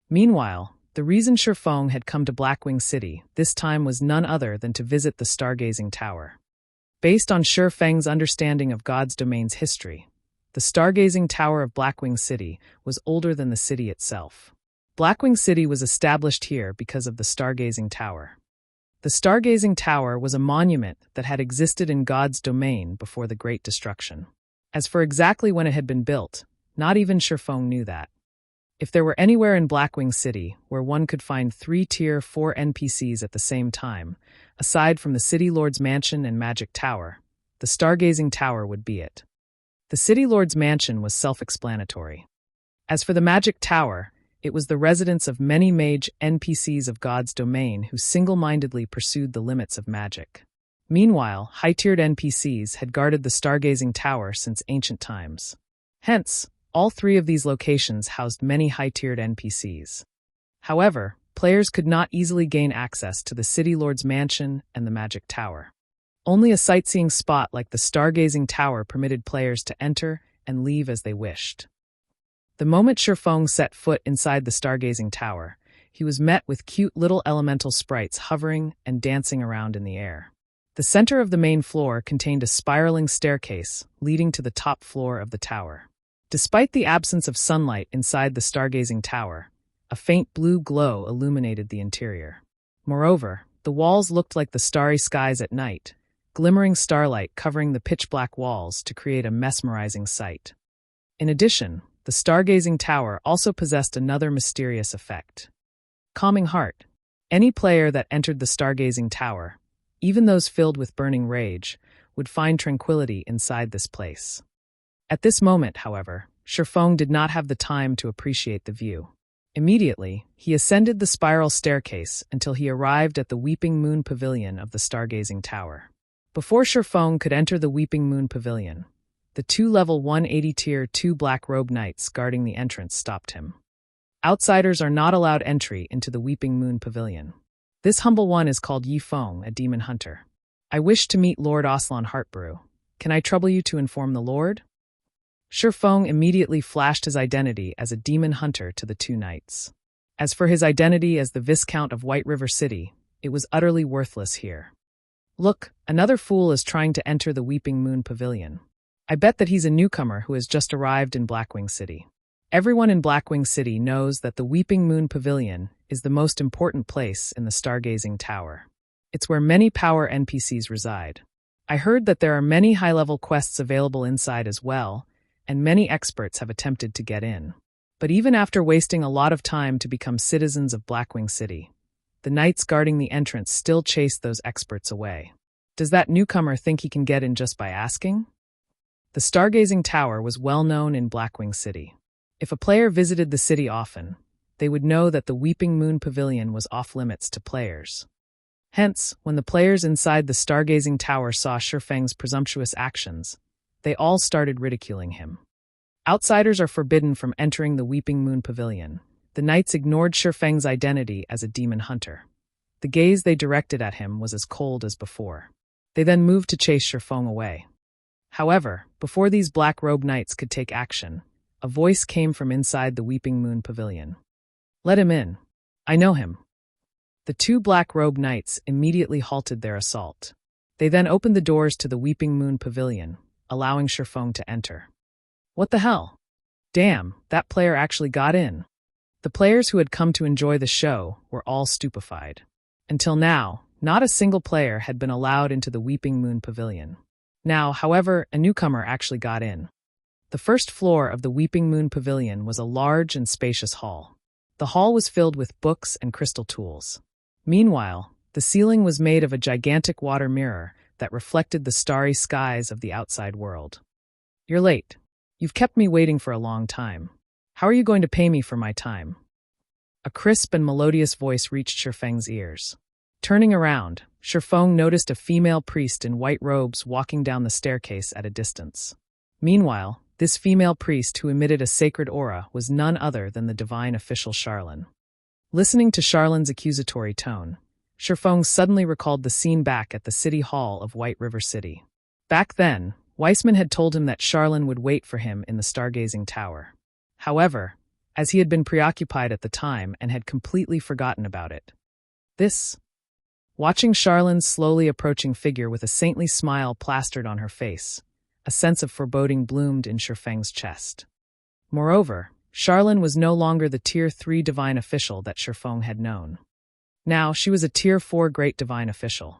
Speaker 1: Meanwhile, the reason Shifeng had come to Blackwing City this time was none other than to visit the stargazing tower. Based on Shifeng's understanding of God's Domain's history, the stargazing tower of Blackwing City was older than the city itself. Blackwing City was established here because of the stargazing tower. The stargazing tower was a monument that had existed in God's Domain before the Great Destruction. As for exactly when it had been built, not even Shifeng knew that. If there were anywhere in Blackwing City where one could find 3 Tier 4 NPCs at the same time, aside from the City Lord's Mansion and Magic Tower, the stargazing tower would be it. The City Lord's Mansion was self-explanatory. As for the Magic Tower, it was the residence of many mage NPCs of God's Domain who single-mindedly pursued the limits of magic. Meanwhile, high-tiered NPCs had guarded the stargazing tower since ancient times. Hence, all 3 of these locations housed many high-tiered NPCs. However, players could not easily gain access to the City Lord's Mansion and the Magic Tower. Only a sightseeing spot like the stargazing tower permitted players to enter and leave as they wished. The moment Shifeng set foot inside the stargazing tower, he was met with cute little elemental sprites hovering and dancing around in the air. The center of the main floor contained a spiraling staircase leading to the top floor of the tower. Despite the absence of sunlight inside the stargazing tower, a faint blue glow illuminated the interior. Moreover, the walls looked like the starry skies at night, glimmering starlight covering the pitch-black walls to create a mesmerizing sight. In addition, the stargazing tower also possessed another mysterious effect: calming heart. Any player that entered the stargazing tower, even those filled with burning rage, would find tranquility inside this place. At this moment, however, Shifeng did not have the time to appreciate the view. Immediately, he ascended the spiral staircase until he arrived at the Weeping Moon Pavilion of the stargazing tower. Before Shifeng could enter the Weeping Moon Pavilion, the 2 level 180 Tier 2 black robe knights guarding the entrance stopped him. Outsiders are not allowed entry into the Weeping Moon Pavilion. This humble one is called Yi Feng, a demon hunter. I wish to meet Lord Aslan Heartbrew. Can I trouble you to inform the Lord? Shifeng immediately flashed his identity as a demon hunter to the two knights. As for his identity as the Viscount of White River City, it was utterly worthless here. Look, another fool is trying to enter the Weeping Moon Pavilion. I bet that he's a newcomer who has just arrived in Blackwing City. Everyone in Blackwing City knows that the Weeping Moon Pavilion is the most important place in the Stargazing Tower. It's where many power NPCs reside. I heard that there are many high-level quests available inside as well, and many experts have attempted to get in. But even after wasting a lot of time to become citizens of Blackwing City, the knights guarding the entrance still chase those experts away. Does that newcomer think he can get in just by asking? The Stargazing Tower was well known in Blackwing City. If a player visited the city often, they would know that the Weeping Moon Pavilion was off-limits to players. Hence, when the players inside the Stargazing Tower saw Shifeng's presumptuous actions, they all started ridiculing him. Outsiders are forbidden from entering the Weeping Moon Pavilion. The knights ignored Shifeng's identity as a demon hunter. The gaze they directed at him was as cold as before. They then moved to chase Shifeng away. However, before these black-robed knights could take action, a voice came from inside the Weeping Moon Pavilion. Let him in. I know him. The two black-robed knights immediately halted their assault. They then opened the doors to the Weeping Moon Pavilion, allowing Shifeng to enter. What the hell? Damn, that player actually got in. The players who had come to enjoy the show were all stupefied. Until now, not a single player had been allowed into the Weeping Moon Pavilion. Now, however, a newcomer actually got in. The first floor of the Weeping Moon Pavilion was a large and spacious hall. The hall was filled with books and crystal tools. Meanwhile, the ceiling was made of a gigantic water mirror that reflected the starry skies of the outside world. You're late. You've kept me waiting for a long time. How are you going to pay me for my time? A crisp and melodious voice reached Shifeng's ears. Turning around, Shifeng noticed a female priest in white robes walking down the staircase at a distance. Meanwhile, this female priest who emitted a sacred aura was none other than the divine official Charlene. Listening to Charlene's accusatory tone, Shifeng suddenly recalled the scene back at the City Hall of White River City. Back then, Weissman had told him that Charlene would wait for him in the Stargazing Tower. However, as he had been preoccupied at the time and had completely forgotten about it. Watching Charlene's slowly approaching figure with a saintly smile plastered on her face, a sense of foreboding bloomed in Shifeng's chest. Moreover, Charlene was no longer the Tier 3 divine official that Shifeng had known. Now she was a Tier 4 great divine official.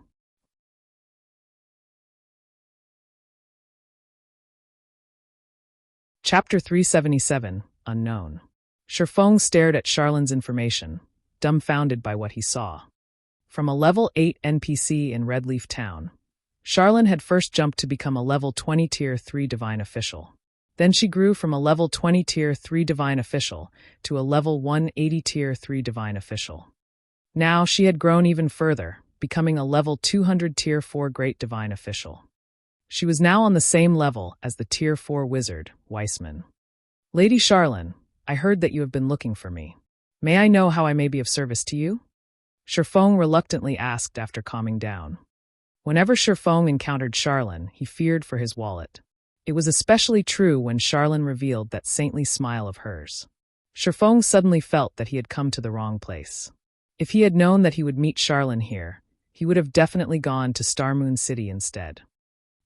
Speaker 1: Chapter 377, Unknown. Shifeng stared at Charlene's information, dumbfounded by what he saw. From a level 8 NPC in Redleaf Town, Charlene had first jumped to become a level 20 Tier 3 divine official. Then she grew from a level 20 Tier 3 divine official to a level 180 Tier 3 divine official. Now she had grown even further, becoming a level 200 Tier 4 great divine official. She was now on the same level as the Tier 4 wizard, Weissman. Lady Charlene, I heard that you have been looking for me. May I know how I may be of service to you? Shifeng reluctantly asked after calming down. Whenever Shifeng encountered Charlene, he feared for his wallet. It was especially true when Charlene revealed that saintly smile of hers. Shifeng suddenly felt that he had come to the wrong place. If he had known that he would meet Charlene here, he would have definitely gone to Starmoon City instead.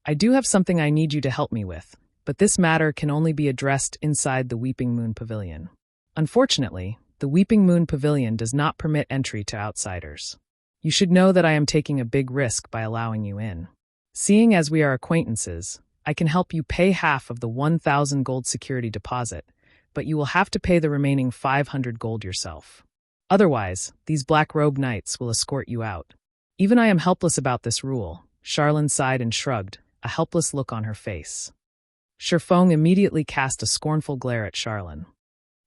Speaker 1: I do have something I need you to help me with, but this matter can only be addressed inside the Weeping Moon Pavilion. Unfortunately, the Weeping Moon Pavilion does not permit entry to outsiders. You should know that I am taking a big risk by allowing you in. Seeing as we are acquaintances, I can help you pay half of the 1,000 gold security deposit, but you will have to pay the remaining 500 gold yourself. Otherwise, these black-robed knights will escort you out. Even I am helpless about this rule, Charlene sighed and shrugged, a helpless look on her face. Shifeng immediately cast a scornful glare at Charlene.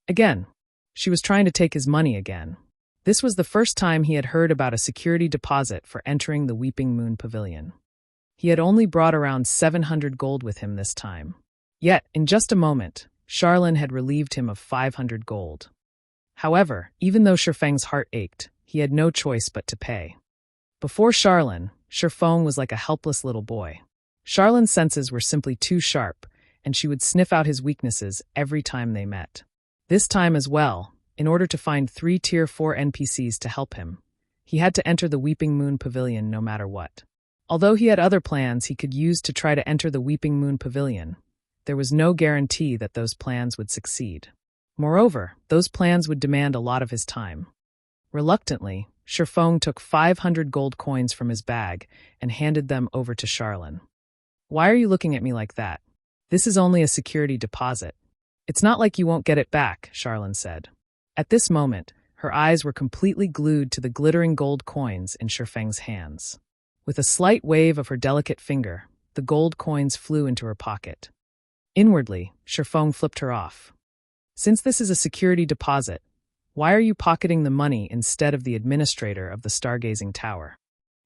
Speaker 1: Again, she was trying to take his money again. This was the first time he had heard about a security deposit for entering the Weeping Moon Pavilion. He had only brought around 700 gold with him this time. Yet, in just a moment, Charlene had relieved him of 500 gold. However, even though Shifeng's heart ached, he had no choice but to pay. Before Charlene, Shifeng was like a helpless little boy. Charlone's senses were simply too sharp, and she would sniff out his weaknesses every time they met. This time as well, in order to find 3 Tier 4 NPCs to help him, he had to enter the Weeping Moon Pavilion no matter what. Although he had other plans he could use to try to enter the Weeping Moon Pavilion, there was no guarantee that those plans would succeed. Moreover, those plans would demand a lot of his time. Reluctantly, Shifeng took 500 gold coins from his bag and handed them over to Charlene. "Why are you looking at me like that? This is only a security deposit. It's not like you won't get it back," Charlene said. At this moment, her eyes were completely glued to the glittering gold coins in Shifeng's hands. With a slight wave of her delicate finger, the gold coins flew into her pocket. Inwardly, Shifeng flipped her off. "Since this is a security deposit, why are you pocketing the money instead of the administrator of the Stargazing Tower?"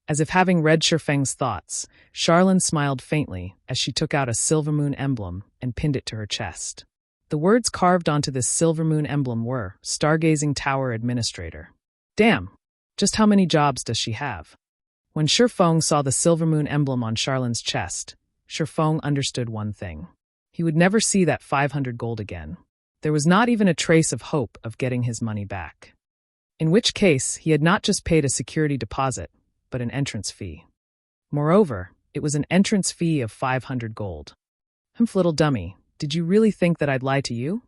Speaker 1: As if having read Shifeng's thoughts, Charlene smiled faintly as she took out a silver moon emblem and pinned it to her chest. The words carved onto this silver moon emblem were Stargazing Tower Administrator. Damn! Just how many jobs does she have? When Shifeng saw the silver moon emblem on Charlene's chest, Shifeng understood one thing. He would never see that 500 gold again. There was not even a trace of hope of getting his money back. In which case, he had not just paid a security deposit, but an entrance fee. Moreover, it was an entrance fee of 500 gold. "Humph, little dummy, did you really think that I'd lie to you?"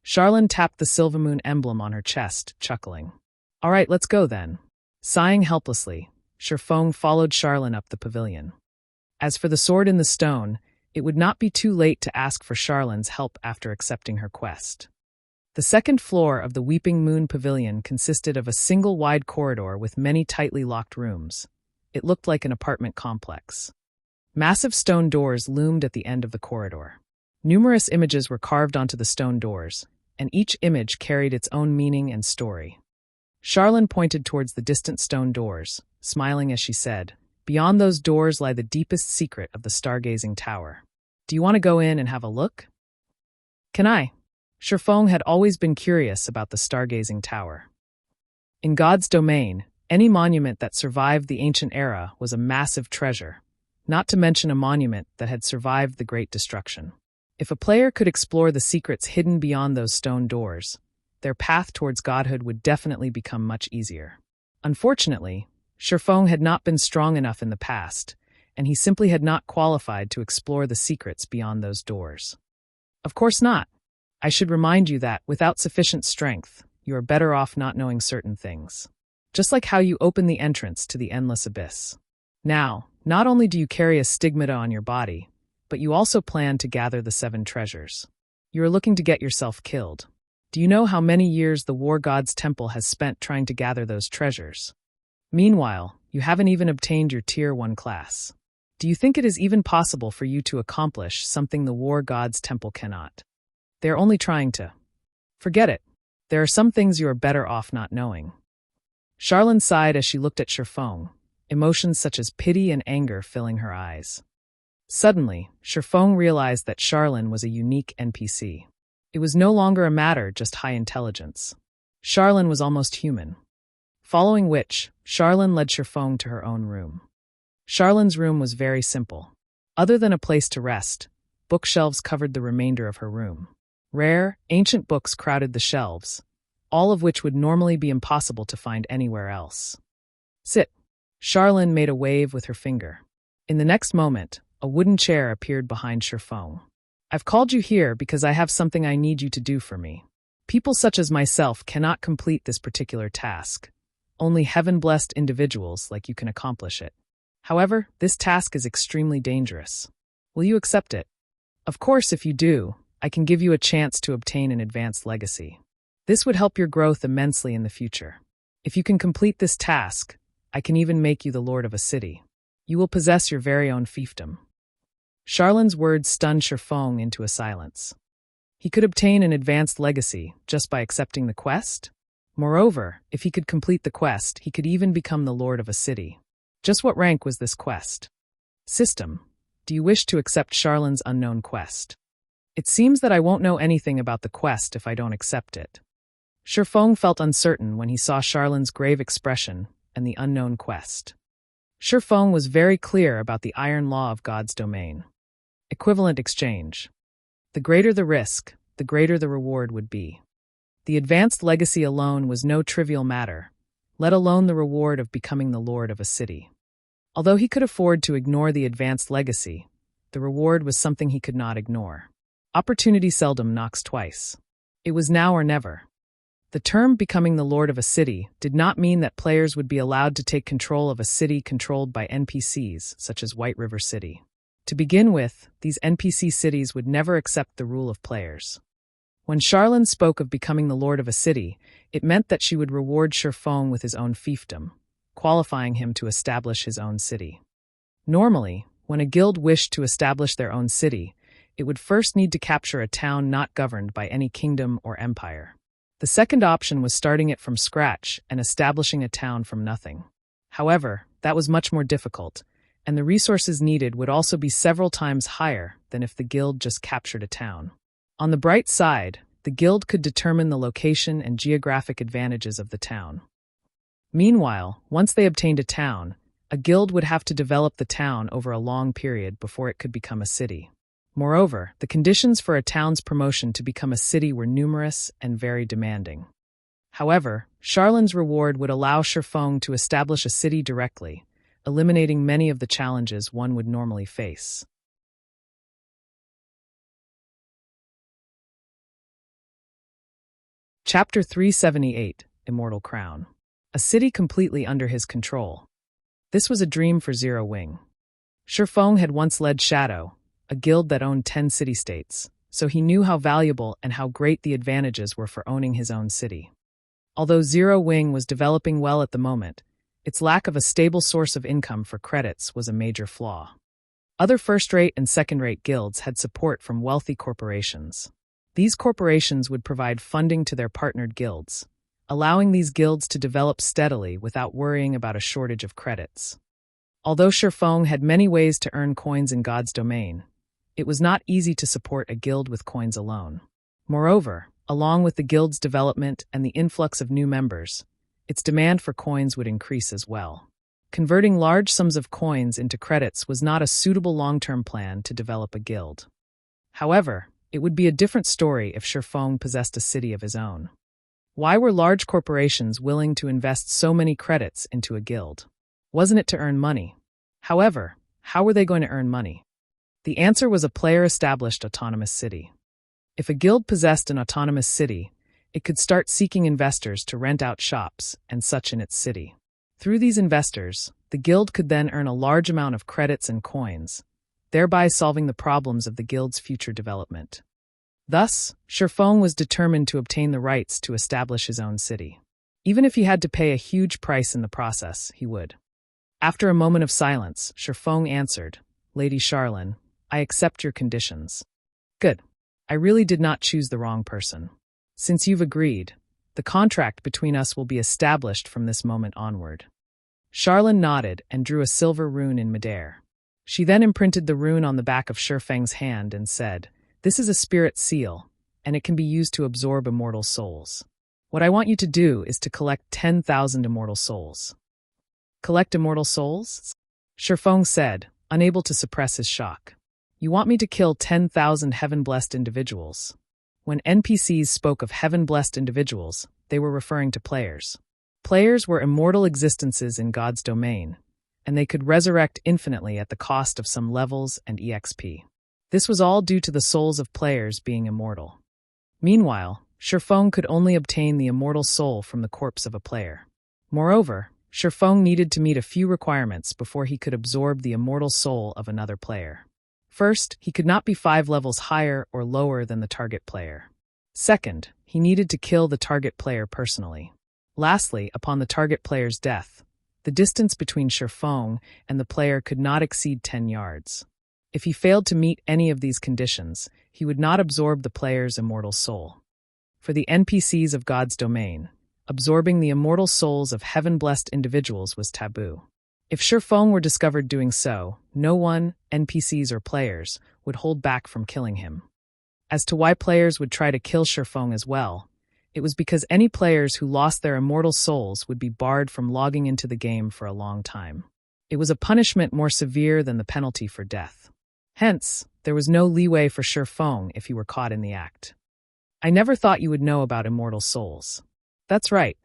Speaker 1: Charlene tapped the silver moon emblem on her chest, chuckling. "All right, let's go then." Sighing helplessly, Shifeng followed Charlene up the pavilion. As for the sword in the stone, it would not be too late to ask for Charlene's help after accepting her quest. The second floor of the Weeping Moon Pavilion consisted of a single wide corridor with many tightly locked rooms. It looked like an apartment complex. Massive stone doors loomed at the end of the corridor. Numerous images were carved onto the stone doors, and each image carried its own meaning and story. Charlene pointed towards the distant stone doors, smiling as she said, "Beyond those doors lie the deepest secret of the Stargazing Tower. Do you want to go in and have a look?" "Can I?" Shifeng had always been curious about the Stargazing Tower. In God's domain, any monument that survived the ancient era was a massive treasure, not to mention a monument that had survived the Great Destruction. If a player could explore the secrets hidden beyond those stone doors, their path towards godhood would definitely become much easier. Unfortunately, Shifeng had not been strong enough in the past, and he simply had not qualified to explore the secrets beyond those doors. Of course not. I should remind you that, without sufficient strength, you are better off not knowing certain things. Just like how you open the entrance to the endless abyss. Now, not only do you carry a stigmata on your body, but you also plan to gather the 7 treasures. You are looking to get yourself killed. Do you know how many years the War God's Temple has spent trying to gather those treasures? Meanwhile, you haven't even obtained your Tier 1 class. Do you think it is even possible for you to accomplish something the War God's Temple cannot? They are only trying to. Forget it. There are some things you are better off not knowing. Charlene sighed as she looked at Shifeng, emotions such as pity and anger filling her eyes. Suddenly, Shifeng realized that Charlene was a unique NPC. It was no longer a matter just high intelligence. Charlene was almost human. Following which, Charlene led Shifeng to her own room. Charlene's room was very simple. Other than a place to rest, bookshelves covered the remainder of her room. Rare, ancient books crowded the shelves, all of which would normally be impossible to find anywhere else. "Sit." Charlene made a wave with her finger. In the next moment, a wooden chair appeared behind Shifeng. "I've called you here because I have something I need you to do for me. People such as myself cannot complete this particular task. Only heaven-blessed individuals like you can accomplish it. However, this task is extremely dangerous. Will you accept it? Of course, if you do, I can give you a chance to obtain an advanced legacy. This would help your growth immensely in the future. If you can complete this task, I can even make you the lord of a city. You will possess your very own fiefdom." Charlene's words stunned Shifeng into a silence. He could obtain an advanced legacy just by accepting the quest? Moreover, if he could complete the quest, he could even become the lord of a city. Just what rank was this quest? System. Do you wish to accept Charlene's unknown quest? It seems that I won't know anything about the quest if I don't accept it. Shifeng felt uncertain when he saw Charlene's grave expression and the unknown quest. Shifeng was very clear about the iron law of God's domain. Equivalent exchange. The greater the risk, the greater the reward would be. The advanced legacy alone was no trivial matter, let alone the reward of becoming the lord of a city. Although he could afford to ignore the advanced legacy, the reward was something he could not ignore. Opportunity seldom knocks twice. It was now or never. The term becoming the lord of a city did not mean that players would be allowed to take control of a city controlled by NPCs, such as White River City. To begin with, these NPC cities would never accept the rule of players. When Charlene spoke of becoming the lord of a city, it meant that she would reward Shifeng with his own fiefdom, qualifying him to establish his own city. Normally, when a guild wished to establish their own city, it would first need to capture a town not governed by any kingdom or empire. The second option was starting it from scratch and establishing a town from nothing. However, that was much more difficult, and the resources needed would also be several times higher than if the guild just captured a town. On the bright side, the guild could determine the location and geographic advantages of the town. Meanwhile, once they obtained a town, a guild would have to develop the town over a long period before it could become a city. Moreover, the conditions for a town's promotion to become a city were numerous and very demanding. However, Charlene's reward would allow Shifeng to establish a city directly, eliminating many of the challenges one would normally face. Chapter 378, Immortal Crown. A city completely under his control. This was a dream for Zero Wing. Shifeng had once led Shadow, a guild that owned 10 city-states, so he knew how valuable and how great the advantages were for owning his own city. Although Zero Wing was developing well at the moment, its lack of a stable source of income for credits was a major flaw. Other first-rate and second-rate guilds had support from wealthy corporations. These corporations would provide funding to their partnered guilds, allowing these guilds to develop steadily without worrying about a shortage of credits. Although Shifeng had many ways to earn coins in God's domain, it was not easy to support a guild with coins alone. Moreover, along with the guild's development and the influx of new members, its demand for coins would increase as well. Converting large sums of coins into credits was not a suitable long-term plan to develop a guild. However, it would be a different story if Shifeng possessed a city of his own. Why were large corporations willing to invest so many credits into a guild? Wasn't it to earn money? However, how were they going to earn money? The answer was a player-established autonomous city. If a guild possessed an autonomous city, it could start seeking investors to rent out shops and such in its city. Through these investors, the guild could then earn a large amount of credits and coins, thereby solving the problems of the guild's future development. Thus, Shifeng was determined to obtain the rights to establish his own city. Even if he had to pay a huge price in the process, he would. After a moment of silence, Shifeng answered, "Lady Charlene, I accept your conditions." "Good. I really did not choose the wrong person. Since you've agreed, the contract between us will be established from this moment onward." Charlene nodded and drew a silver rune in midair. She then imprinted the rune on the back of Shifeng's hand and said, "This is a spirit seal, and it can be used to absorb immortal souls. What I want you to do is to collect 10,000 immortal souls." "Collect immortal souls?" Shifeng said, unable to suppress his shock. "You want me to kill 10,000 heaven-blessed individuals?" When NPCs spoke of heaven-blessed individuals, they were referring to players. Players were immortal existences in God's domain, and they could resurrect infinitely at the cost of some levels and EXP. This was all due to the souls of players being immortal. Meanwhile, Shifeng could only obtain the immortal soul from the corpse of a player. Moreover, Shifeng needed to meet a few requirements before he could absorb the immortal soul of another player. First, he could not be 5 levels higher or lower than the target player. Second, he needed to kill the target player personally. Lastly, upon the target player's death, the distance between Shifeng and the player could not exceed 10 yards. If he failed to meet any of these conditions, he would not absorb the player's immortal soul. For the NPCs of God's domain, absorbing the immortal souls of heaven-blessed individuals was taboo. If Shifeng were discovered doing so, no one, NPCs or players, would hold back from killing him. As to why players would try to kill Shifeng as well, it was because any players who lost their immortal souls would be barred from logging into the game for a long time. It was a punishment more severe than the penalty for death. Hence, there was no leeway for Shifeng if he were caught in the act. I never thought you would know about immortal souls. That's right.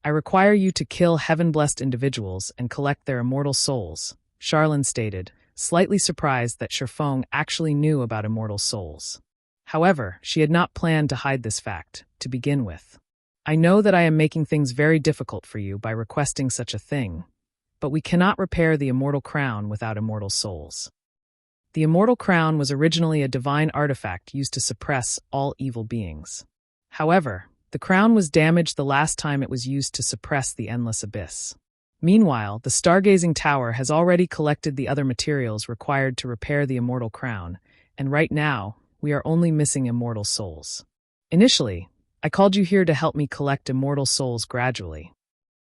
Speaker 1: I require you to kill heaven-blessed individuals and collect their immortal souls, Charlene stated, slightly surprised that Shifeng actually knew about immortal souls. However, she had not planned to hide this fact, to begin with. I know that I am making things very difficult for you by requesting such a thing, but we cannot repair the immortal crown without immortal souls. The immortal crown was originally a divine artifact used to suppress all evil beings. However, the crown was damaged the last time it was used to suppress the endless abyss. Meanwhile, the stargazing tower has already collected the other materials required to repair the immortal crown, and right now, we are only missing immortal souls. Initially, I called you here to help me collect immortal souls gradually.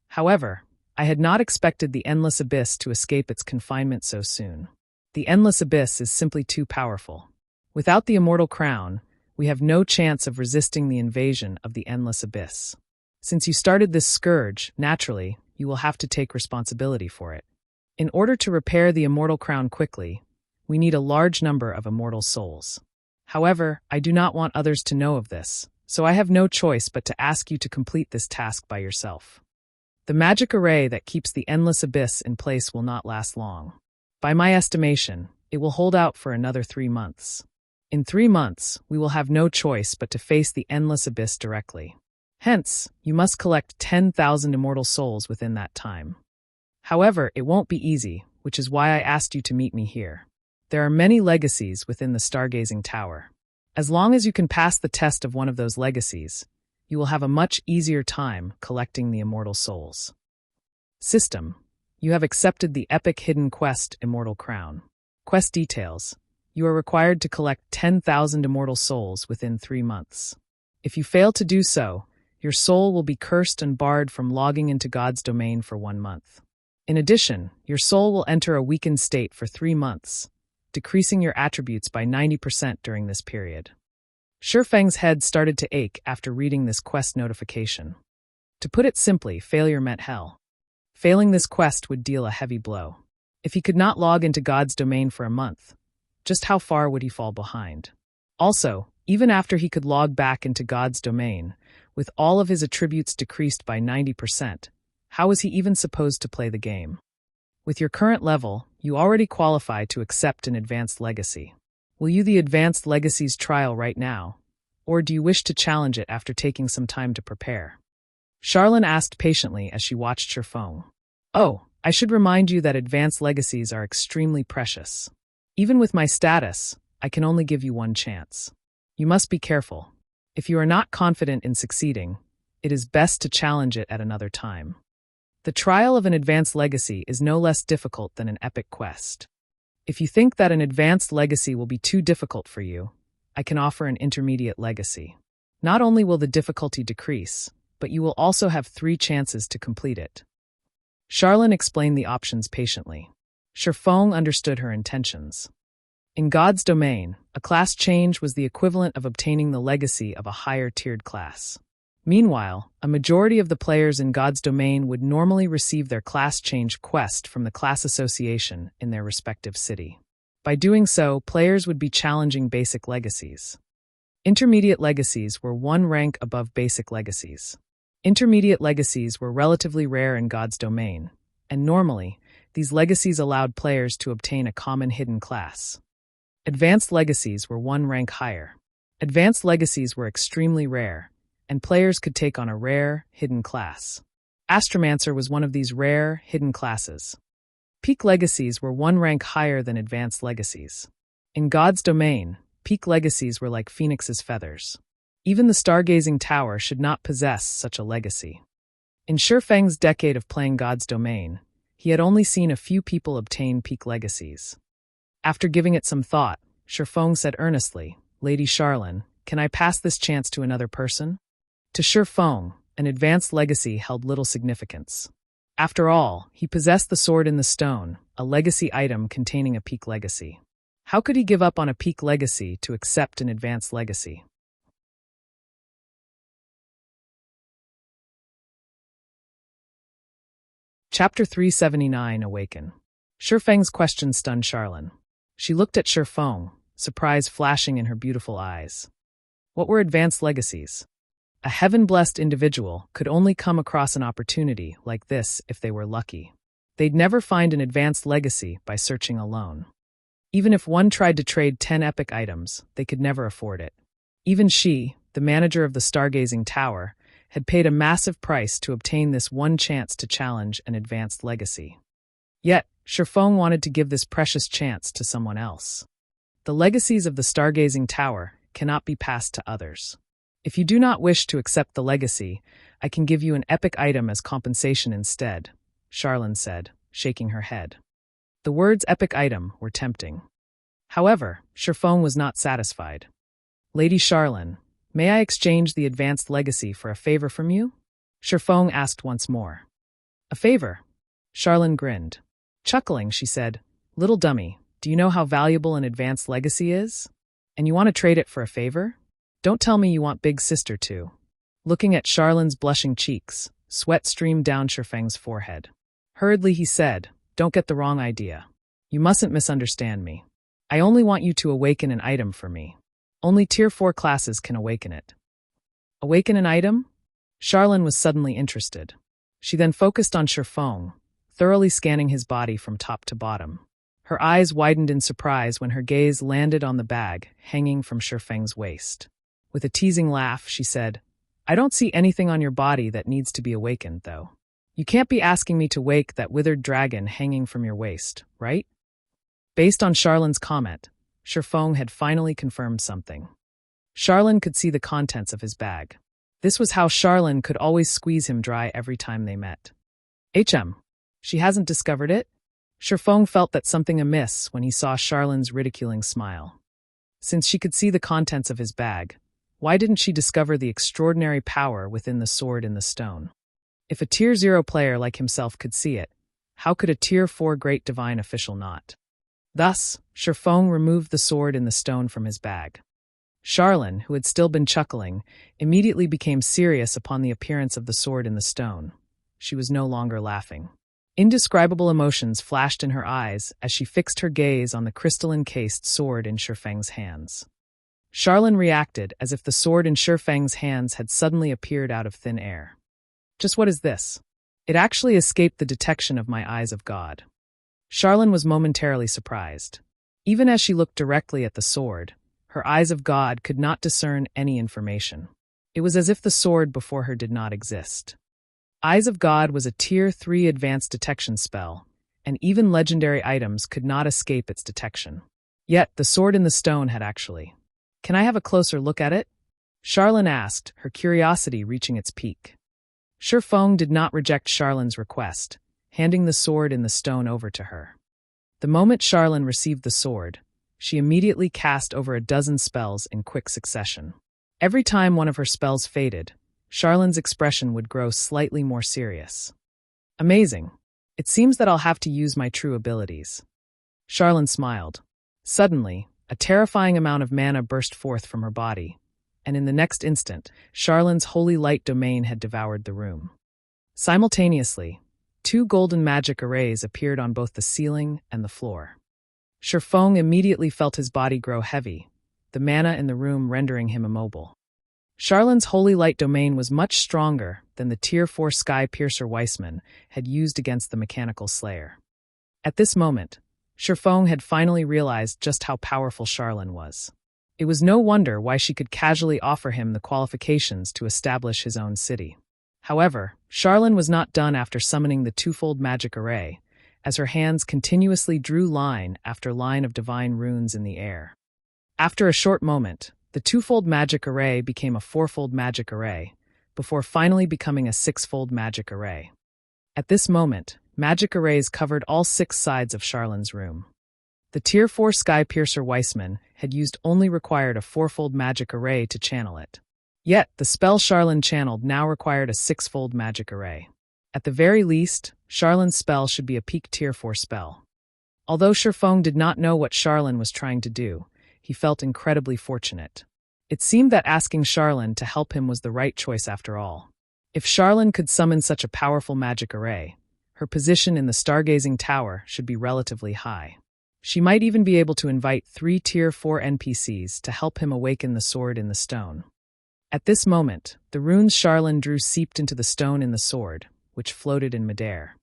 Speaker 1: However, I had not expected the endless abyss to escape its confinement so soon. The endless abyss is simply too powerful. Without the immortal crown, we have no chance of resisting the invasion of the endless abyss. Since you started this scourge, naturally, you will have to take responsibility for it. In order to repair the immortal crown quickly, we need a large number of immortal souls. However, I do not want others to know of this, so I have no choice but to ask you to complete this task by yourself. The magic array that keeps the endless abyss in place will not last long. By my estimation, it will hold out for another 3 months. In 3 months, we will have no choice but to face the endless abyss directly. Hence, you must collect 10,000 immortal souls within that time. However, it won't be easy, which is why I asked you to meet me here. There are many legacies within the stargazing tower. As long as you can pass the test of one of those legacies, you will have a much easier time collecting the immortal souls. System. You have accepted the epic hidden quest Immortal Crown. Quest details. You are required to collect 10,000 immortal souls within 3 months. If you fail to do so, your soul will be cursed and barred from logging into God's domain for 1 month. In addition, your soul will enter a weakened state for 3 months, decreasing your attributes by 90% during this period. Shifeng's head started to ache after reading this quest notification. To put it simply, failure meant hell. Failing this quest would deal a heavy blow. If he could not log into God's domain for a month, just how far would he fall behind? Also, even after he could log back into God's domain, with all of his attributes decreased by 90%, how was he even supposed to play the game? With your current level, you already qualify to accept an advanced legacy. Will you the advanced legacy's trial right now, or do you wish to challenge it after taking some time to prepare? Charlene asked patiently as she watched Shifeng. Oh, I should remind you that advanced legacies are extremely precious. Even with my status, I can only give you 1 chance. You must be careful. If you are not confident in succeeding, it is best to challenge it at another time. The trial of an advanced legacy is no less difficult than an epic quest. If you think that an advanced legacy will be too difficult for you, I can offer an intermediate legacy. Not only will the difficulty decrease, but you will also have 3 chances to complete it. Charlene explained the options patiently. Shifeng understood her intentions. In God's domain, a class change was the equivalent of obtaining the legacy of a higher-tiered class. Meanwhile, a majority of the players in God's domain would normally receive their class change quest from the class association in their respective city. By doing so, players would be challenging basic legacies. Intermediate legacies were 1 rank above basic legacies. Intermediate legacies were relatively rare in God's domain, and normally, these legacies allowed players to obtain a common hidden class. Advanced legacies were 1 rank higher. Advanced legacies were extremely rare, and players could take on a rare, hidden class. Astromancer was one of these rare, hidden classes. Peak legacies were 1 rank higher than advanced legacies. In God's domain, peak legacies were like phoenix's feathers. Even the stargazing tower should not possess such a legacy. In Shifeng's decade of playing God's domain, he had only seen a few people obtain peak legacies. After giving it some thought, Shifeng said earnestly, "Lady Charlene, can I pass this chance to another person?" To Shifeng, an advanced legacy held little significance. After all, he possessed the sword in the stone, a legacy item containing a peak legacy. How could he give up on a peak legacy to accept an advanced legacy? Chapter 379 Awaken. Shifeng's question stunned Charlene. She looked at Shifeng, surprise flashing in her beautiful eyes. What were advanced legacies? A heaven-blessed individual could only come across an opportunity like this if they were lucky. They'd never find an advanced legacy by searching alone. Even if one tried to trade 10 epic items, they could never afford it. Even she, the manager of the Stargazing Tower, had paid a massive price to obtain this one chance to challenge an advanced legacy. Yet, Shifeng wanted to give this precious chance to someone else. The legacies of the Stargazing Tower cannot be passed to others. If you do not wish to accept the legacy, I can give you an epic item as compensation instead, Charlene said, shaking her head. The words epic item were tempting. However, Shifeng was not satisfied. Lady Charlene, may I exchange the advanced legacy for a favor from you? Shifeng asked once more. A favor? Charlene grinned. Chuckling, she said, Little dummy, do you know how valuable an advanced legacy is? And you want to trade it for a favor? Don't tell me you want Big Sister too. Looking at Charlene's blushing cheeks, sweat streamed down Shifeng's forehead. Hurriedly he said, Don't get the wrong idea. You mustn't misunderstand me. I only want you to awaken an item for me. Only Tier 4 classes can awaken it. Awaken an item? Charlene was suddenly interested. She then focused on Shifeng, thoroughly scanning his body from top to bottom. Her eyes widened in surprise when her gaze landed on the bag hanging from Shifeng's waist. With a teasing laugh, she said, I don't see anything on your body that needs to be awakened, though. You can't be asking me to wake that withered dragon hanging from your waist, right? Based on Charlene's comment, Shifeng had finally confirmed something. Charlene could see the contents of his bag. This was how Charlene could always squeeze him dry every time they met. She hasn't discovered it? Shifeng felt that something amiss when he saw Charlene's ridiculing smile. Since she could see the contents of his bag, why didn't she discover the extraordinary power within the sword in the stone? If a Tier 0 player like himself could see it, how could a Tier 4 great divine official not? Thus, Shifeng removed the sword in the stone from his bag. Charlene, who had still been chuckling, immediately became serious upon the appearance of the sword in the stone. She was no longer laughing. Indescribable emotions flashed in her eyes as she fixed her gaze on the crystal-encased sword in Shifeng's hands. Charlene reacted as if the sword in Shifeng's hands had suddenly appeared out of thin air. Just what is this? It actually escaped the detection of my eyes of God. Charlene was momentarily surprised. Even as she looked directly at the sword, her eyes of God could not discern any information. It was as if the sword before her did not exist. Eyes of God was a Tier 3 advanced detection spell, and even legendary items could not escape its detection. Yet, the sword in the stone had actually. Can I have a closer look at it? Charlene asked, her curiosity reaching its peak. Shifeng did not reject Charlene's request, handing the sword in the stone over to her. The moment Charlene received the sword, she immediately cast over a dozen spells in quick succession. Every time one of her spells faded, Charlene's expression would grow slightly more serious. Amazing. It seems that I'll have to use my true abilities. Charlene smiled. Suddenly, a terrifying amount of mana burst forth from her body, and in the next instant, Charlene's holy light domain had devoured the room. Simultaneously, 2 golden magic arrays appeared on both the ceiling and the floor. Shifeng immediately felt his body grow heavy, the mana in the room rendering him immobile. Charlene's holy light domain was much stronger than the Tier 4 Sky Piercer Weissman had used against the Mechanical Slayer. At this moment, Shifeng had finally realized just how powerful Charlene was. It was no wonder why she could casually offer him the qualifications to establish his own city. However, Charlene was not done after summoning the twofold magic array, as her hands continuously drew line after line of divine runes in the air. After a short moment, the twofold magic array became a fourfold magic array, before finally becoming a sixfold magic array. At this moment, magic arrays covered all 6 sides of Charlene's room. The Tier 4 Sky Piercer Weissman had used only required a fourfold magic array to channel it. Yet, the spell Charlene channeled now required a 6-fold magic array. At the very least, Charlene's spell should be a peak Tier 4 spell. Although Shifeng did not know what Charlene was trying to do, he felt incredibly fortunate. It seemed that asking Charlene to help him was the right choice after all. If Charlene could summon such a powerful magic array, her position in the stargazing tower should be relatively high. She might even be able to invite 3 Tier 4 NPCs to help him awaken the sword in the stone. At this moment, the runes Charlene drew seeped into the stone in the sword, which floated in midair.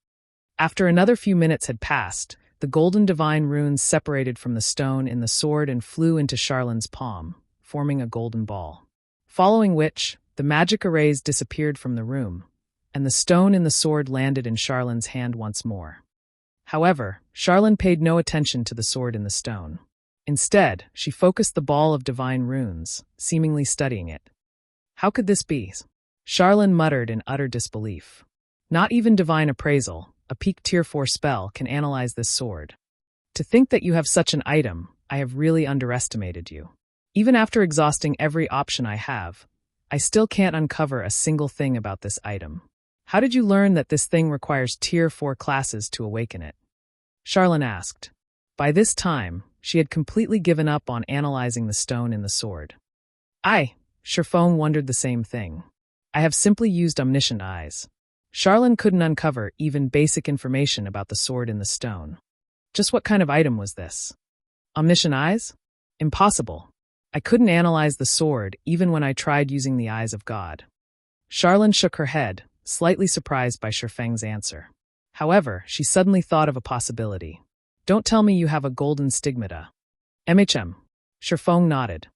Speaker 1: After another few minutes had passed, the golden divine runes separated from the stone in the sword and flew into Charlene's palm, forming a golden ball. Following which, the magic arrays disappeared from the room, and the stone in the sword landed in Charlene's hand once more. However, Charlene paid no attention to the sword in the stone. Instead, she focused the ball of divine runes, seemingly studying it. How could this be? Charlene muttered in utter disbelief. Not even divine appraisal, a peak tier 4 spell, can analyze this sword. To think that you have such an item, I have really underestimated you. Even after exhausting every option I have, I still can't uncover a single thing about this item. How did you learn that this thing requires tier 4 classes to awaken it? Charlene asked. By this time, she had completely given up on analyzing the stone in the sword. Charlene wondered the same thing. I have simply used omniscient eyes. Charlene couldn't uncover even basic information about the sword in the stone. Just what kind of item was this? Omniscient eyes? Impossible. I couldn't analyze the sword even when I tried using the eyes of God. Charlene shook her head, slightly surprised by Shifeng's answer. However, she suddenly thought of a possibility. Don't tell me you have a golden stigmata. Shifeng nodded.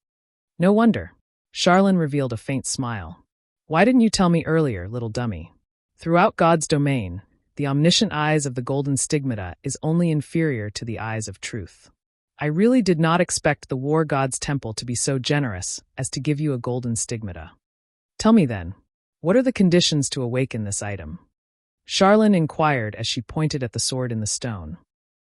Speaker 1: No wonder. Charlene revealed a faint smile. Why didn't you tell me earlier, little dummy? Throughout God's domain, the omniscient eyes of the golden stigmata is only inferior to the eyes of truth. I really did not expect the war god's temple to be so generous as to give you a golden stigmata. Tell me then, what are the conditions to awaken this item? Charlene inquired as she pointed at the sword in the stone.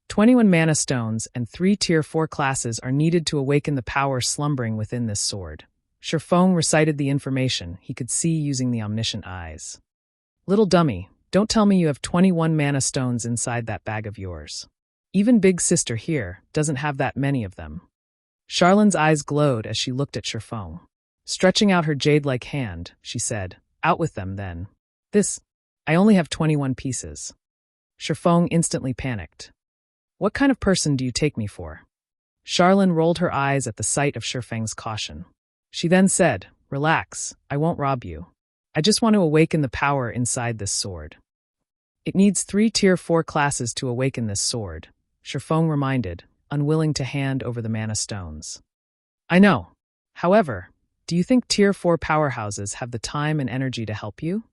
Speaker 1: 21 mana stones and 3 tier 4 classes are needed to awaken the power slumbering within this sword. Shifeng recited the information he could see using the omniscient eyes. Little dummy, don't tell me you have 21 mana stones inside that bag of yours. Even Big Sister here doesn't have that many of them. Charlene's eyes glowed as she looked at Shifeng. Stretching out her jade-like hand, she said, Out with them, then. I only have 21 pieces. Shifeng instantly panicked. What kind of person do you take me for? Charlene rolled her eyes at the sight of Shifeng's caution. She then said, Relax, I won't rob you. I just want to awaken the power inside this sword. It needs 3 tier 4 classes to awaken this sword, Shifeng reminded, unwilling to hand over the mana stones. I know. However, do you think tier 4 powerhouses have the time and energy to help you?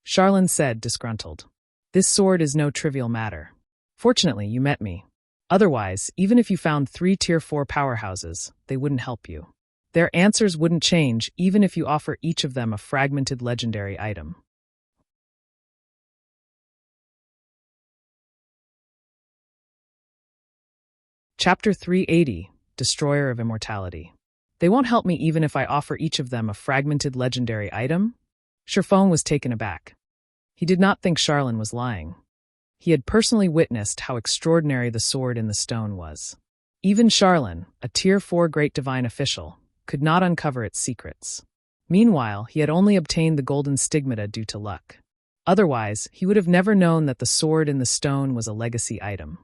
Speaker 1: Charlene said, disgruntled. This sword is no trivial matter. Fortunately, you met me. Otherwise, even if you found 3 tier 4 powerhouses, they wouldn't help you. Their answers wouldn't change even if you offer each of them a fragmented legendary item. Chapter 380, Destroyer of Immortality. They won't help me even if I offer each of them a fragmented legendary item? Shifeng was taken aback. He did not think Charlene was lying. He had personally witnessed how extraordinary the sword in the stone was. Even Charlene, a tier 4 great divine official, could not uncover its secrets. Meanwhile, he had only obtained the golden stigmata due to luck. Otherwise, he would have never known that the sword in the stone was a legacy item.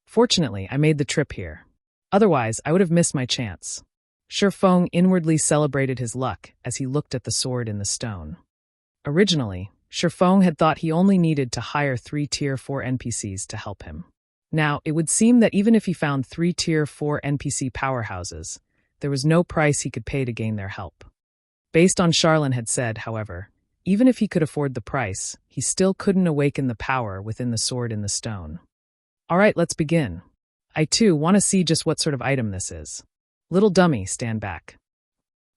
Speaker 1: Fortunately, I made the trip here. Otherwise, I would have missed my chance. Shifeng inwardly celebrated his luck as he looked at the sword in the stone. Originally, Shifeng had thought he only needed to hire 3 tier 4 NPCs to help him. Now, it would seem that even if he found 3 tier 4 NPC powerhouses, there was no price he could pay to gain their help. Based on Charlene had said, however, even if he could afford the price, he still couldn't awaken the power within the sword in the stone. All right, let's begin. I too want to see just what sort of item this is. Little dummy, stand back.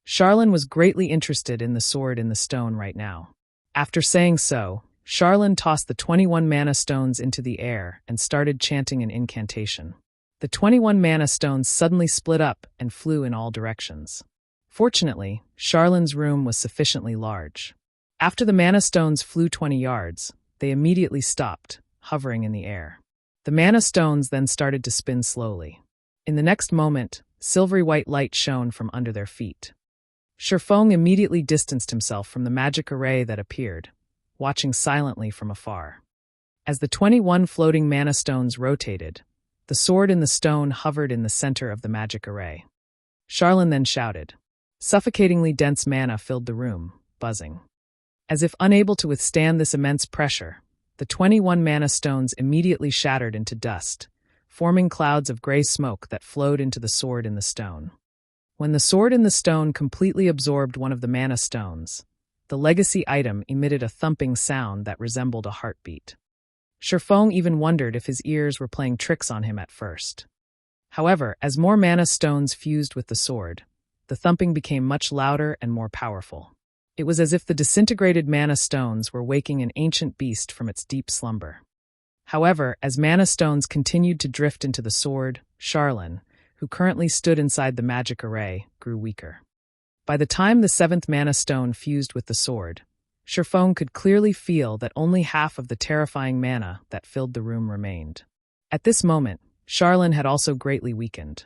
Speaker 1: Charlene was greatly interested in the sword in the stone right now. After saying so, Charlene tossed the 21 mana stones into the air and started chanting an incantation. The 21 mana stones suddenly split up and flew in all directions. Fortunately, Charlene's room was sufficiently large. After the mana stones flew 20 yards, they immediately stopped, hovering in the air. The mana stones then started to spin slowly. In the next moment, silvery white light shone from under their feet. Shifeng immediately distanced himself from the magic array that appeared, watching silently from afar. As the 21 floating mana stones rotated, the sword in the stone hovered in the center of the magic array. Charlene then shouted. Suffocatingly dense mana filled the room, buzzing. As if unable to withstand this immense pressure, the 21 mana stones immediately shattered into dust, forming clouds of gray smoke that flowed into the sword in the stone. When the sword in the stone completely absorbed one of the mana stones, the legacy item emitted a thumping sound that resembled a heartbeat. Shifeng even wondered if his ears were playing tricks on him at first. However, as more mana stones fused with the sword, the thumping became much louder and more powerful. It was as if the disintegrated mana stones were waking an ancient beast from its deep slumber. However, as mana stones continued to drift into the sword, Charlene, who currently stood inside the magic array, grew weaker. By the time the 7th mana stone fused with the sword, Shifeng could clearly feel that only half of the terrifying mana that filled the room remained. At this moment, Charlene had also greatly weakened.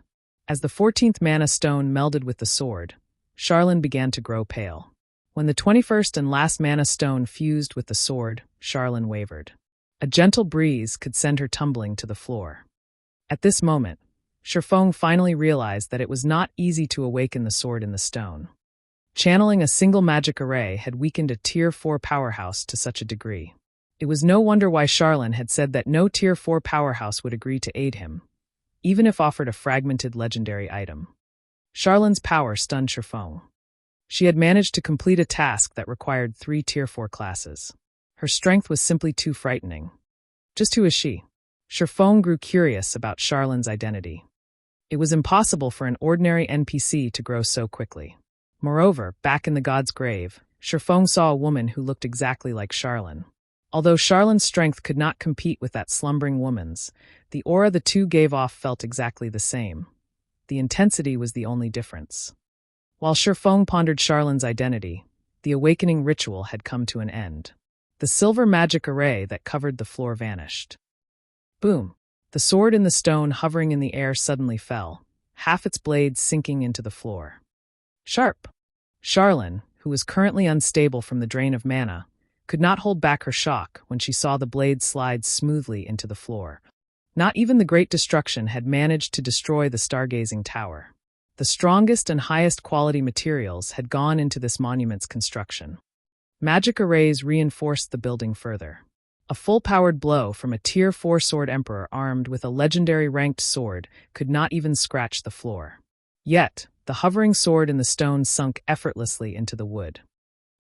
Speaker 1: As the 14th mana stone melded with the sword, Charlene began to grow pale. When the 21st and last mana stone fused with the sword, Charlene wavered. A gentle breeze could send her tumbling to the floor. At this moment, Shifeng finally realized that it was not easy to awaken the sword in the stone. Channeling a single magic array had weakened a Tier 4 powerhouse to such a degree. It was no wonder why Charlene had said that no Tier 4 powerhouse would agree to aid him, even if offered a fragmented legendary item. Charlene's power stunned Shifeng. She had managed to complete a task that required 3 Tier 4 classes. Her strength was simply too frightening. Just who is she? Shifeng grew curious about Charlene's identity. It was impossible for an ordinary NPC to grow so quickly. Moreover, back in the god's grave, Shifeng saw a woman who looked exactly like Charlene. Although Charlene's strength could not compete with that slumbering woman's, the aura the two gave off felt exactly the same. The intensity was the only difference. While Shifeng pondered Charlene's identity, the awakening ritual had come to an end. The silver magic array that covered the floor vanished. Boom! The sword in the stone hovering in the air suddenly fell, half its blade sinking into the floor. Sharp! Charlene, who was currently unstable from the drain of mana, could not hold back her shock when she saw the blade slide smoothly into the floor. Not even the Great Destruction had managed to destroy the stargazing tower. The strongest and highest quality materials had gone into this monument's construction. Magic arrays reinforced the building further. A full-powered blow from a Tier 4 sword emperor armed with a legendary ranked sword could not even scratch the floor. Yet, the hovering sword in the stone sunk effortlessly into the wood.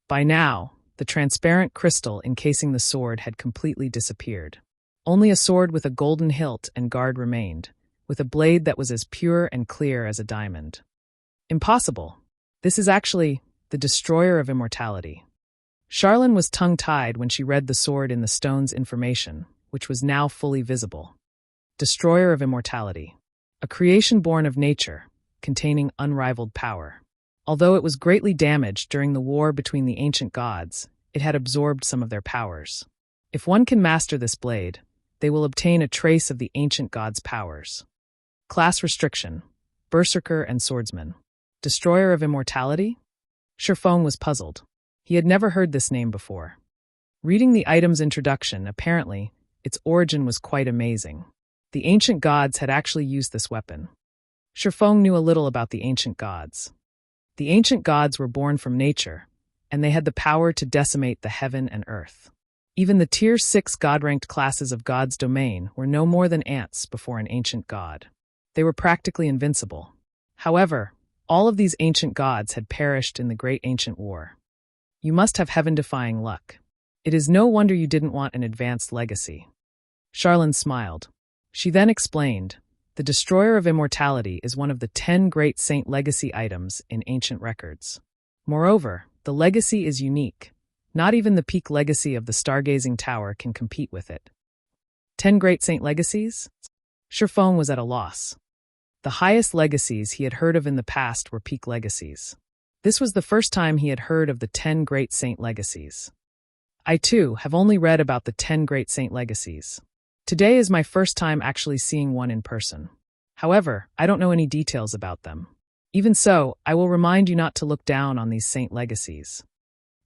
Speaker 1: By now, the transparent crystal encasing the sword had completely disappeared. Only a sword with a golden hilt and guard remained, with a blade that was as pure and clear as a diamond. Impossible! This is actually the destroyer of immortality. Charlene was tongue-tied when she read the sword in the stone's information, which was now fully visible. Destroyer of immortality. A creation born of nature, containing unrivaled power. Although it was greatly damaged during the war between the ancient gods, it had absorbed some of their powers. If one can master this blade, they will obtain a trace of the ancient gods' powers. Class restriction: Berserker and Swordsman. Destroyer of immortality? Shifeng was puzzled. He had never heard this name before. Reading the item's introduction, apparently, its origin was quite amazing. The ancient gods had actually used this weapon. Shifeng knew a little about the ancient gods. The ancient gods were born from nature, and they had the power to decimate the heaven and earth. Even the Tier 6 god-ranked classes of God's domain were no more than ants before an ancient god. They were practically invincible. However, all of these ancient gods had perished in the Great Ancient War. You must have heaven-defying luck. It is no wonder you didn't want an advanced legacy. Charlene smiled. She then explained, the Destroyer of Immortality is one of the 10 great saint legacy items in ancient records. Moreover, the legacy is unique. Not even the peak legacy of the Stargazing Tower can compete with it. 10 great saint legacies? Shifeng was at a loss. The highest legacies he had heard of in the past were peak legacies. This was the first time he had heard of the 10 great saint legacies. I too have only read about the 10 great saint legacies. Today is my first time actually seeing one in person. However, I don't know any details about them. Even so, I will remind you not to look down on these saint legacies.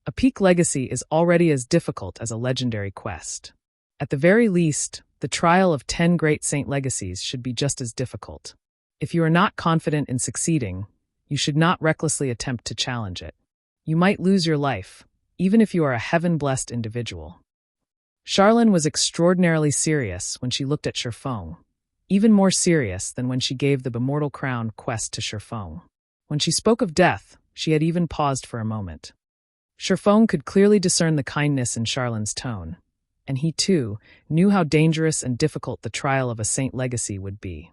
Speaker 1: A peak legacy is already as difficult as a legendary quest. At the very least, the trial of 10 great saint legacies should be just as difficult. If you are not confident in succeeding, you should not recklessly attempt to challenge it. You might lose your life, even if you are a heaven-blessed individual. Charlene was extraordinarily serious when she looked at Shifeng, even more serious than when she gave the Immortal Crown quest to Shifeng. When she spoke of death, she had even paused for a moment. Shifeng could clearly discern the kindness in Charlene's tone, and he too knew how dangerous and difficult the trial of a saint legacy would be.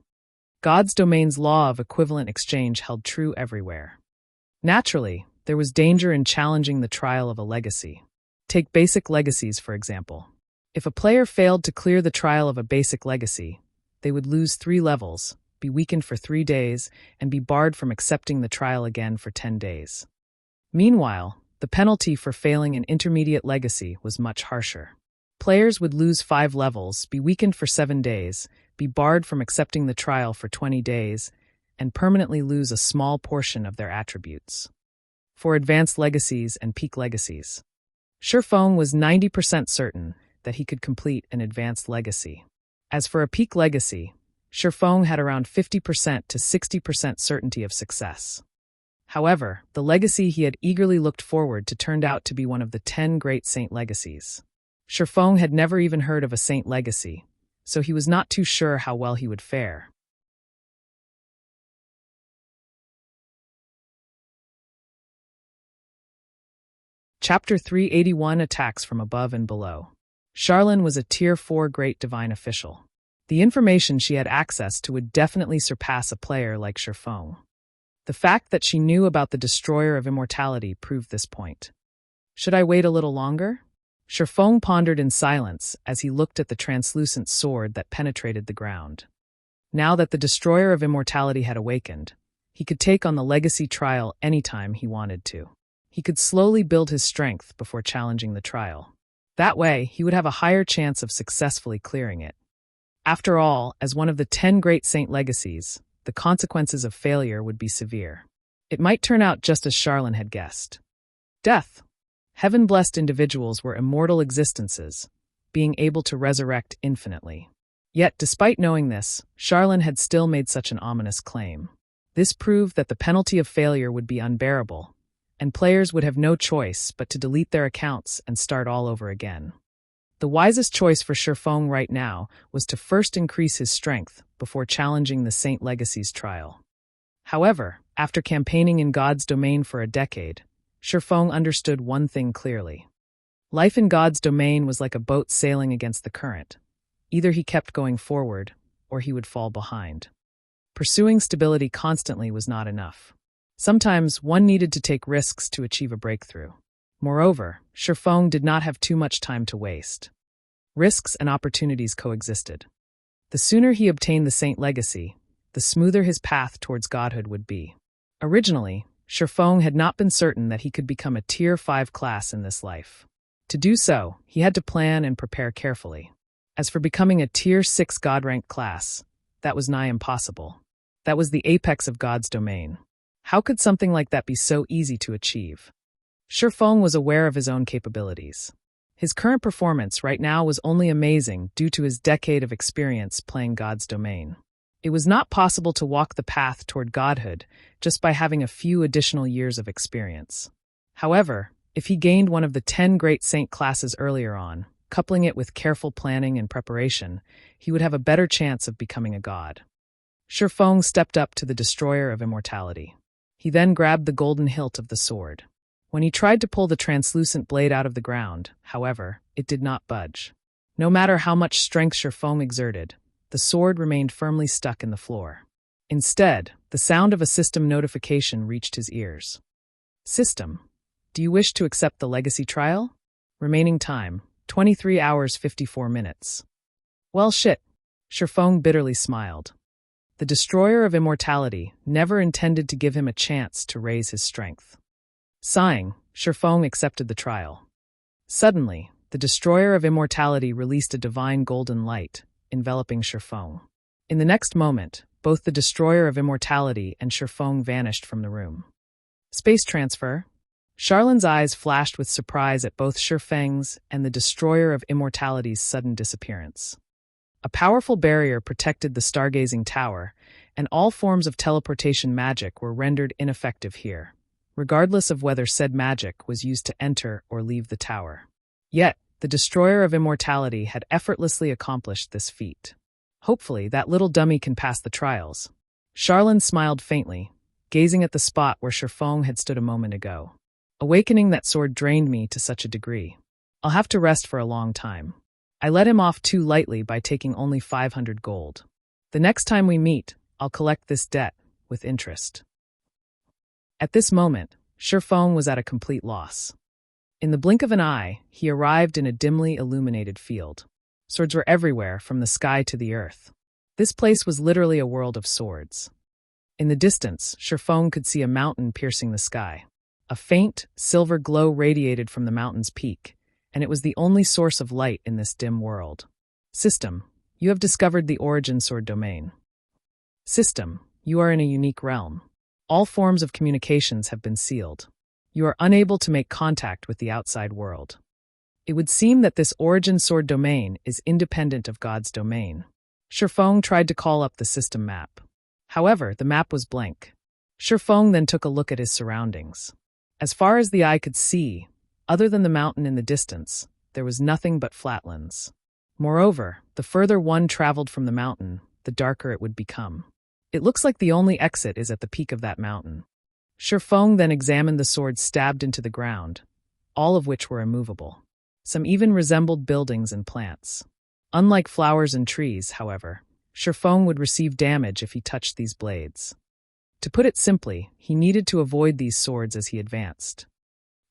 Speaker 1: God's domain's law of equivalent exchange held true everywhere. Naturally, there was danger in challenging the trial of a legacy. Take basic legacies, for example. If a player failed to clear the trial of a basic legacy, they would lose 3 levels, be weakened for 3 days, and be barred from accepting the trial again for 10 days. Meanwhile, the penalty for failing an intermediate legacy was much harsher. Players would lose 5 levels, be weakened for 7 days, be barred from accepting the trial for 20 days, and permanently lose a small portion of their attributes. For advanced legacies and peak legacies, Shifeng was 90% certain that he could complete an advanced legacy. As for a peak legacy, Shifeng had around 50% to 60% certainty of success. However, the legacy he had eagerly looked forward to turned out to be one of the 10 great saint legacies. Shifeng had never even heard of a saint legacy, so he was not too sure how well he would fare. Chapter 381 Attacks from Above and Below. Charlene was a Tier 4 Great Divine Official. The information she had access to would definitely surpass a player like Shifeng. The fact that she knew about the Destroyer of Immortality proved this point. Should I wait a little longer? Shifeng pondered in silence as he looked at the translucent sword that penetrated the ground. Now that the Destroyer of Immortality had awakened, he could take on the legacy trial anytime he wanted to. He could slowly build his strength before challenging the trial. That way, he would have a higher chance of successfully clearing it. After all, as one of the 10 great saint legacies, the consequences of failure would be severe. It might turn out just as Charlene had guessed. Death. Heaven-blessed individuals were immortal existences, being able to resurrect infinitely. Yet, despite knowing this, Charlene had still made such an ominous claim. This proved that the penalty of failure would be unbearable, and players would have no choice but to delete their accounts and start all over again. The wisest choice for Shifeng right now was to first increase his strength before challenging the Saint Legacy's trial. However, after campaigning in God's domain for a decade, Shifeng understood one thing clearly. Life in God's domain was like a boat sailing against the current. Either he kept going forward, or he would fall behind. Pursuing stability constantly was not enough. Sometimes one needed to take risks to achieve a breakthrough. Moreover, Shifeng did not have too much time to waste. Risks and opportunities coexisted. The sooner he obtained the Saint Legacy, the smoother his path towards godhood would be. Originally, Shifeng had not been certain that he could become a Tier 5 class in this life. To do so, he had to plan and prepare carefully. As for becoming a Tier 6 God-ranked class, that was nigh impossible. That was the apex of God's domain. How could something like that be so easy to achieve? Shifeng was aware of his own capabilities. His current performance right now was only amazing due to his decade of experience playing God's domain. It was not possible to walk the path toward godhood just by having a few additional years of experience. However, if he gained one of the 10 great saint classes earlier on, coupling it with careful planning and preparation, he would have a better chance of becoming a god. Shifeng stepped up to the Destroyer of Immortality. He then grabbed the golden hilt of the sword. When he tried to pull the translucent blade out of the ground, however, it did not budge. No matter how much strength Shifeng exerted, the sword remained firmly stuck in the floor. Instead, the sound of a system notification reached his ears. System, do you wish to accept the legacy trial? Remaining time, 23 hours 54 minutes. Well shit, Shifeng bitterly smiled. The Destroyer of Immortality never intended to give him a chance to raise his strength. Sighing, Shifeng accepted the trial. Suddenly, the Destroyer of Immortality released a divine golden light, enveloping Shifeng. In the next moment, both the Destroyer of Immortality and Shifeng vanished from the room. Space transfer. Charlin's eyes flashed with surprise at both Shifeng's and the destroyer of Immortality's sudden disappearance. A powerful barrier protected the stargazing tower, and all forms of teleportation magic were rendered ineffective here, regardless of whether said magic was used to enter or leave the tower. Yet, the destroyer of Immortality had effortlessly accomplished this feat. Hopefully, that little dummy can pass the trials. Charlin smiled faintly, gazing at the spot where Shifeng had stood a moment ago. Awakening that sword drained me to such a degree. I'll have to rest for a long time. I let him off too lightly by taking only 500 gold. The next time we meet, I'll collect this debt, with interest. At this moment, Shifeng was at a complete loss. In the blink of an eye, he arrived in a dimly illuminated field. Swords were everywhere, from the sky to the earth. This place was literally a world of swords. In the distance, Shifeng could see a mountain piercing the sky. A faint, silver glow radiated from the mountain's peak, and it was the only source of light in this dim world. System, you have discovered the origin sword domain. System, you are in a unique realm. All forms of communications have been sealed. You are unable to make contact with the outside world. It would seem that this origin sword domain is independent of God's domain. Shifeng tried to call up the system map. However, the map was blank. Shifeng then took a look at his surroundings. As far as the eye could see, other than the mountain in the distance, there was nothing but flatlands. Moreover, the further one traveled from the mountain, the darker it would become. It looks like the only exit is at the peak of that mountain. Shifeng then examined the swords stabbed into the ground, all of which were immovable. Some even resembled buildings and plants. Unlike flowers and trees, however, Shifeng would receive damage if he touched these blades. To put it simply, he needed to avoid these swords as he advanced.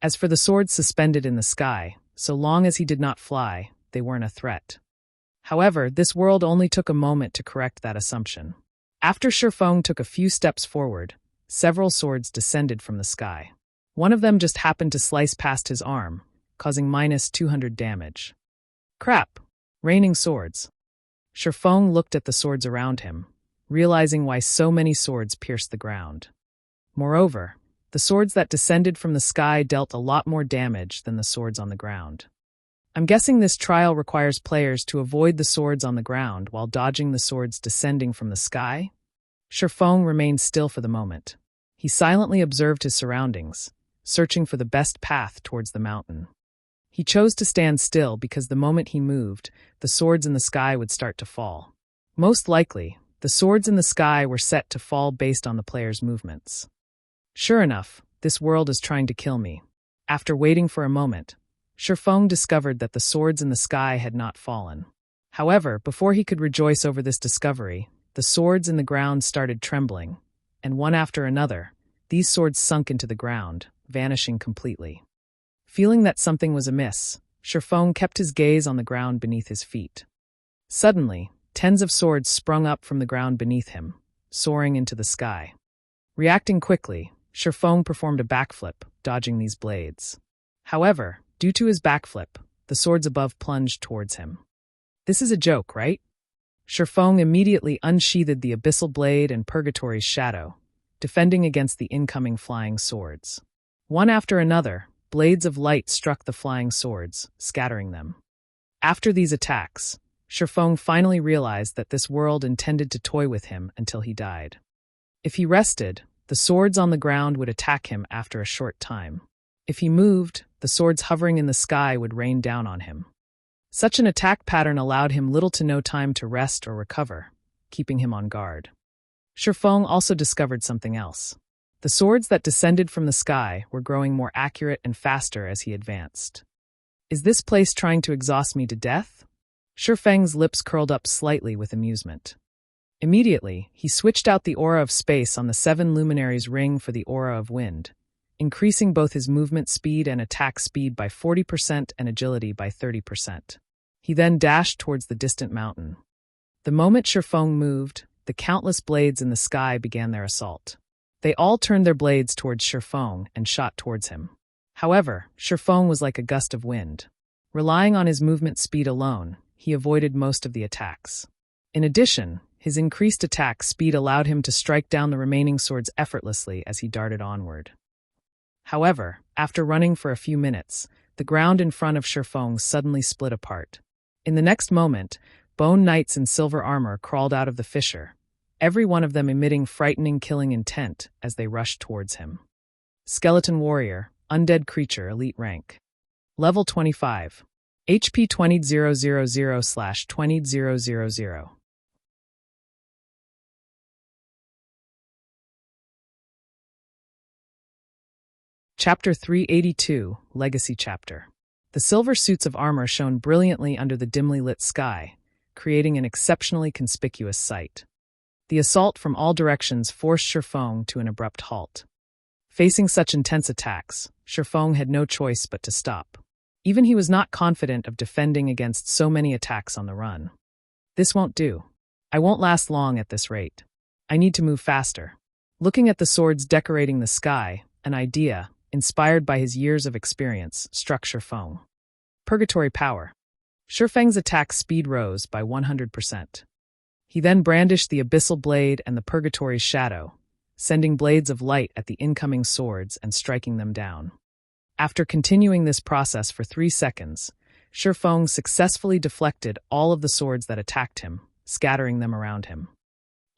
Speaker 1: As for the swords suspended in the sky, so long as he did not fly, they weren't a threat. However, this world only took a moment to correct that assumption. After Shifeng took a few steps forward, several swords descended from the sky. One of them just happened to slice past his arm, causing -200 damage. Crap! Raining swords. Shifeng looked at the swords around him, realizing why so many swords pierced the ground. Moreover, the swords that descended from the sky dealt a lot more damage than the swords on the ground. I'm guessing this trial requires players to avoid the swords on the ground while dodging the swords descending from the sky? Shifeng remained still for the moment. He silently observed his surroundings, searching for the best path towards the mountain. He chose to stand still because the moment he moved, the swords in the sky would start to fall. Most likely, the swords in the sky were set to fall based on the player's movements. Sure enough, this world is trying to kill me. After waiting for a moment, Shifeng discovered that the swords in the sky had not fallen. However, before he could rejoice over this discovery, the swords in the ground started trembling, and one after another, these swords sunk into the ground, vanishing completely. Feeling that something was amiss, Shifeng kept his gaze on the ground beneath his feet. Suddenly, tens of swords sprung up from the ground beneath him, soaring into the sky. Reacting quickly, Shifeng performed a backflip, dodging these blades. However, due to his backflip, the swords above plunged towards him. This is a joke, right? Shifeng immediately unsheathed the abyssal blade and Purgatory's shadow, defending against the incoming flying swords. One after another, blades of light struck the flying swords, scattering them. After these attacks, Shifeng finally realized that this world intended to toy with him until he died. If he rested, the swords on the ground would attack him after a short time. If he moved, the swords hovering in the sky would rain down on him. Such an attack pattern allowed him little to no time to rest or recover, keeping him on guard. Shifeng also discovered something else. The swords that descended from the sky were growing more accurate and faster as he advanced. Is this place trying to exhaust me to death? Shifeng's lips curled up slightly with amusement. Immediately, he switched out the aura of space on the 7 luminaries ring for the aura of wind, increasing both his movement speed and attack speed by 40% and agility by 30%. He then dashed towards the distant mountain. The moment Shifeng moved, the countless blades in the sky began their assault. They all turned their blades towards Shifeng and shot towards him. However, Shifeng was like a gust of wind. Relying on his movement speed alone, he avoided most of the attacks. In addition, his increased attack speed allowed him to strike down the remaining swords effortlessly as he darted onward. However, after running for a few minutes, the ground in front of Shifeng suddenly split apart. In the next moment, bone knights in silver armor crawled out of the fissure, every one of them emitting frightening killing intent as they rushed towards him. Skeleton Warrior, Undead Creature, Elite Rank. Level 25. HP 20000/20000. Chapter 382, Legacy Chapter. The silver suits of armor shone brilliantly under the dimly lit sky, creating an exceptionally conspicuous sight. The assault from all directions forced Shifeng to an abrupt halt. Facing such intense attacks, Shifeng had no choice but to stop. Even he was not confident of defending against so many attacks on the run. This won't do. I won't last long at this rate. I need to move faster. Looking at the swords decorating the sky, an idea, inspired by his years of experience, struck Shifeng. Purgatory Power. Shifeng's attack speed rose by 100%. He then brandished the Abyssal Blade and the Purgatory's Shadow, sending blades of light at the incoming swords and striking them down. After continuing this process for 3 seconds, Shifeng successfully deflected all of the swords that attacked him, scattering them around him.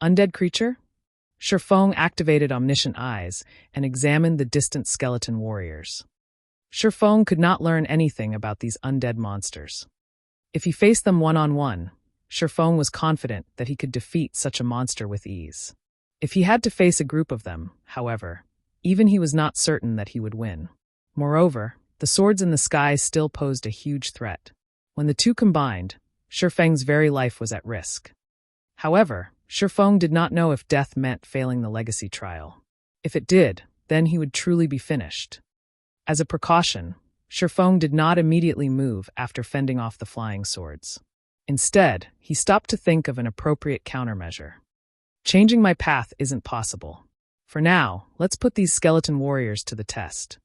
Speaker 1: Undead Creature? Shifeng activated Omniscient Eyes and examined the distant skeleton warriors. Shifeng could not learn anything about these undead monsters. If he faced them one-on-one, Shifeng was confident that he could defeat such a monster with ease. If he had to face a group of them, however, even he was not certain that he would win. Moreover, the swords in the sky still posed a huge threat. When the two combined, Shifeng's very life was at risk. However, Shifeng did not know if death meant failing the legacy trial. If it did, then he would truly be finished. As a precaution, Shifeng did not immediately move after fending off the flying swords. Instead, he stopped to think of an appropriate countermeasure. Changing my path isn't possible. For now, let's put these skeleton warriors to the test.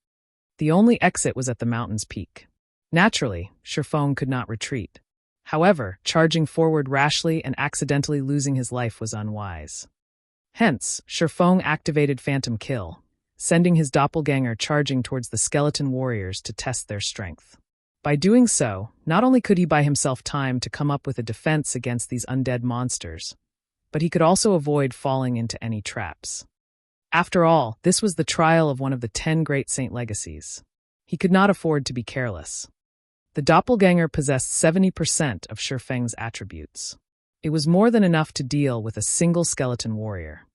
Speaker 1: The only exit was at the mountain's peak. Naturally, Shifeng could not retreat. However, charging forward rashly and accidentally losing his life was unwise. Hence, Shifeng activated Phantom Kill, sending his doppelganger charging towards the skeleton warriors to test their strength. By doing so, not only could he buy himself time to come up with a defense against these undead monsters, but he could also avoid falling into any traps. After all, this was the trial of one of the 10 great saint legacies. He could not afford to be careless. The doppelganger possessed 70% of Shifeng's attributes. It was more than enough to deal with a single skeleton warrior.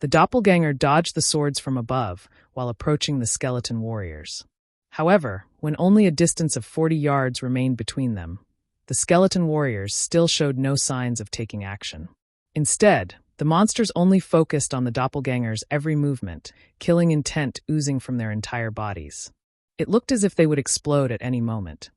Speaker 1: The doppelganger dodged the swords from above while approaching the skeleton warriors. However, when only a distance of 40 yards remained between them, the skeleton warriors still showed no signs of taking action. Instead, the monsters only focused on the doppelganger's every movement, killing intent oozing from their entire bodies. It looked as if they would explode at any moment.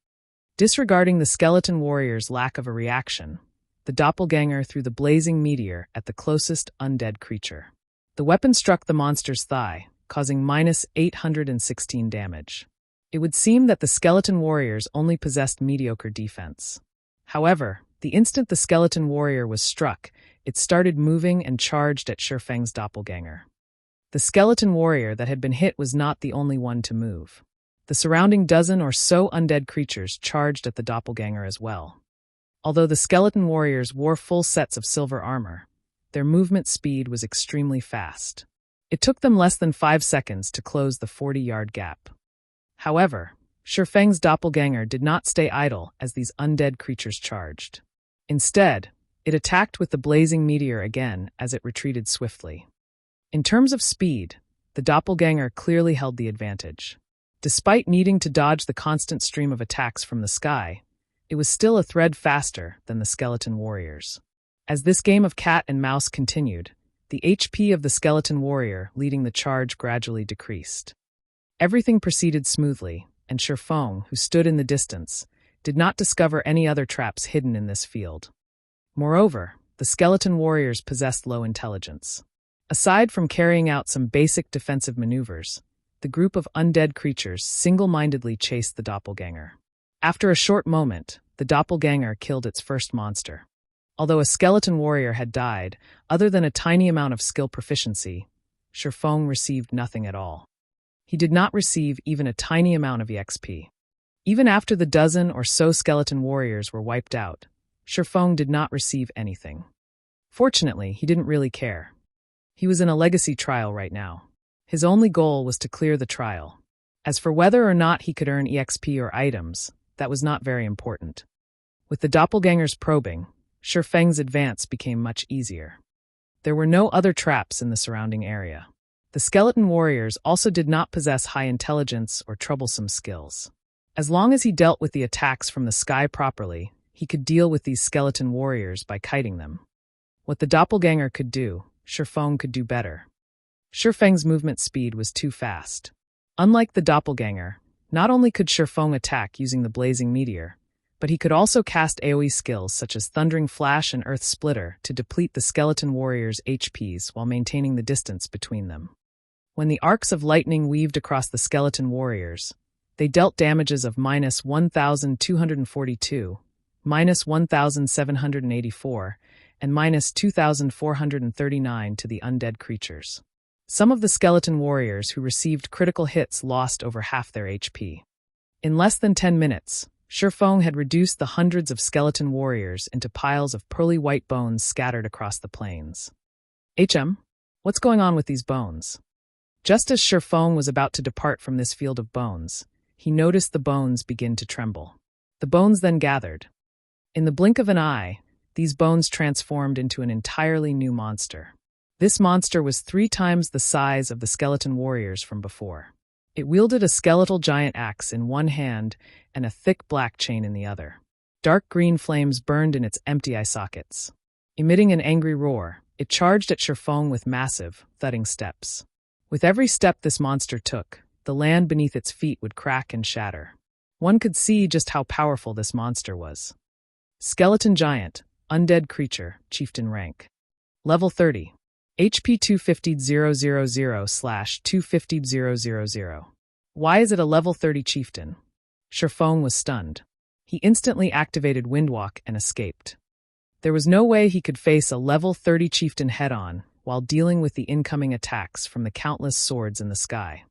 Speaker 1: Disregarding the skeleton warrior's lack of a reaction, the doppelganger threw the blazing meteor at the closest undead creature. The weapon struck the monster's thigh, causing -816 damage. It would seem that the skeleton warriors only possessed mediocre defense. However, the instant the skeleton warrior was struck, it started moving and charged at Shifeng's doppelganger. The skeleton warrior that had been hit was not the only one to move. The surrounding dozen or so undead creatures charged at the doppelganger as well. Although the skeleton warriors wore full sets of silver armor, their movement speed was extremely fast. It took them less than 5 seconds to close the 40-yard gap. However, Shifeng's doppelganger did not stay idle as these undead creatures charged. Instead, it attacked with the blazing meteor again as it retreated swiftly. In terms of speed, the doppelganger clearly held the advantage. Despite needing to dodge the constant stream of attacks from the sky, it was still a thread faster than the skeleton warriors. As this game of cat and mouse continued, the HP of the skeleton warrior leading the charge gradually decreased. Everything proceeded smoothly, and Shifeng, who stood in the distance, did not discover any other traps hidden in this field. Moreover, the skeleton warriors possessed low intelligence. Aside from carrying out some basic defensive maneuvers, the group of undead creatures single-mindedly chased the doppelganger. After a short moment, the doppelganger killed its first monster. Although a skeleton warrior had died, other than a tiny amount of skill proficiency, Shifeng received nothing at all. He did not receive even a tiny amount of EXP. Even after the dozen or so skeleton warriors were wiped out, Shifeng did not receive anything. Fortunately, he didn't really care. He was in a legacy trial right now. His only goal was to clear the trial. As for whether or not he could earn EXP or items, that was not very important. With the doppelgangers probing, Shifeng's advance became much easier. There were no other traps in the surrounding area. The skeleton warriors also did not possess high intelligence or troublesome skills. As long as he dealt with the attacks from the sky properly, he could deal with these skeleton warriors by kiting them. What the doppelganger could do, Shifeng could do better. Shifeng's movement speed was too fast. Unlike the doppelganger, not only could Shifeng attack using the blazing meteor, but he could also cast AoE skills such as Thundering Flash and Earth Splitter to deplete the skeleton warriors' HPs while maintaining the distance between them. When the arcs of lightning weaved across the skeleton warriors, they dealt damages of minus 1,242, minus 1,784, and minus 2,439 to the undead creatures. Some of the skeleton warriors who received critical hits lost over half their HP. In less than 10 minutes, Shifeng had reduced the hundreds of skeleton warriors into piles of pearly white bones scattered across the plains. What's going on with these bones? Just as Shifeng was about to depart from this field of bones, he noticed the bones begin to tremble. The bones then gathered. In the blink of an eye, these bones transformed into an entirely new monster. This monster was 3 times the size of the skeleton warriors from before. It wielded a skeletal giant axe in one hand and a thick black chain in the other. Dark green flames burned in its empty eye sockets. Emitting an angry roar, it charged at Shifeng with massive, thudding steps. With every step this monster took, the land beneath its feet would crack and shatter. One could see just how powerful this monster was. Skeleton Giant, Undead Creature, Chieftain Rank. Level 30. HP 250,000/250,000. Why is it a level 30 chieftain? Shifeng was stunned. He instantly activated Windwalk and escaped. There was no way he could face a level 30 chieftain head-on while dealing with the incoming attacks from the countless swords in the sky.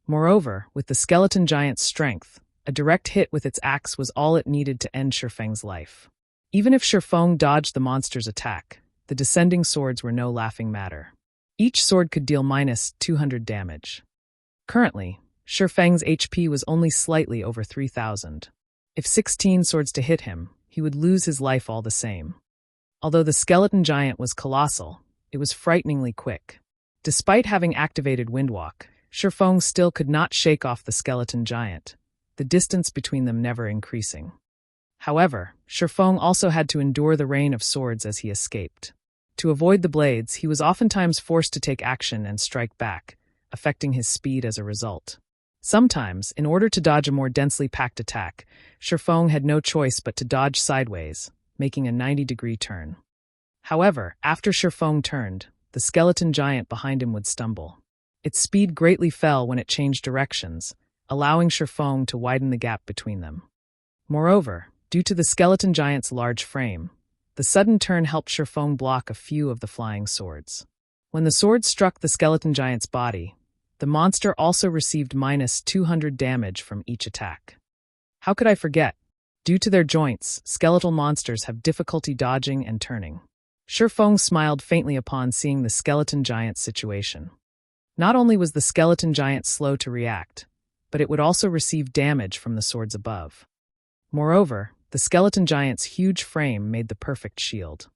Speaker 1: Moreover, with the skeleton giant's strength, a direct hit with its axe was all it needed to end Shifeng's life. Even if Shifeng dodged the monster's attack, the descending swords were no laughing matter. Each sword could deal minus 200 damage. Currently, Shifeng's HP was only slightly over 3,000. If 16 swords to hit him, he would lose his life all the same. Although the skeleton giant was colossal, it was frighteningly quick. Despite having activated Windwalk, Shifeng still could not shake off the skeleton giant, the distance between them never increasing. However, Shifeng also had to endure the rain of swords as he escaped. To avoid the blades, he was oftentimes forced to take action and strike back, affecting his speed as a result. Sometimes, in order to dodge a more densely packed attack, Shifeng had no choice but to dodge sideways, making a 90-degree turn. However, after Shifeng turned, the skeleton giant behind him would stumble. Its speed greatly fell when it changed directions, allowing Shifeng to widen the gap between them. Moreover, due to the skeleton giant's large frame, the sudden turn helped Shifeng block a few of the flying swords. When the swords struck the skeleton giant's body, the monster also received minus 200 damage from each attack. How could I forget? Due to their joints, skeletal monsters have difficulty dodging and turning. Shifeng smiled faintly upon seeing the skeleton giant's situation. Not only was the skeleton giant slow to react, but it would also receive damage from the swords above. Moreover, the skeleton giant's huge frame made the perfect shield.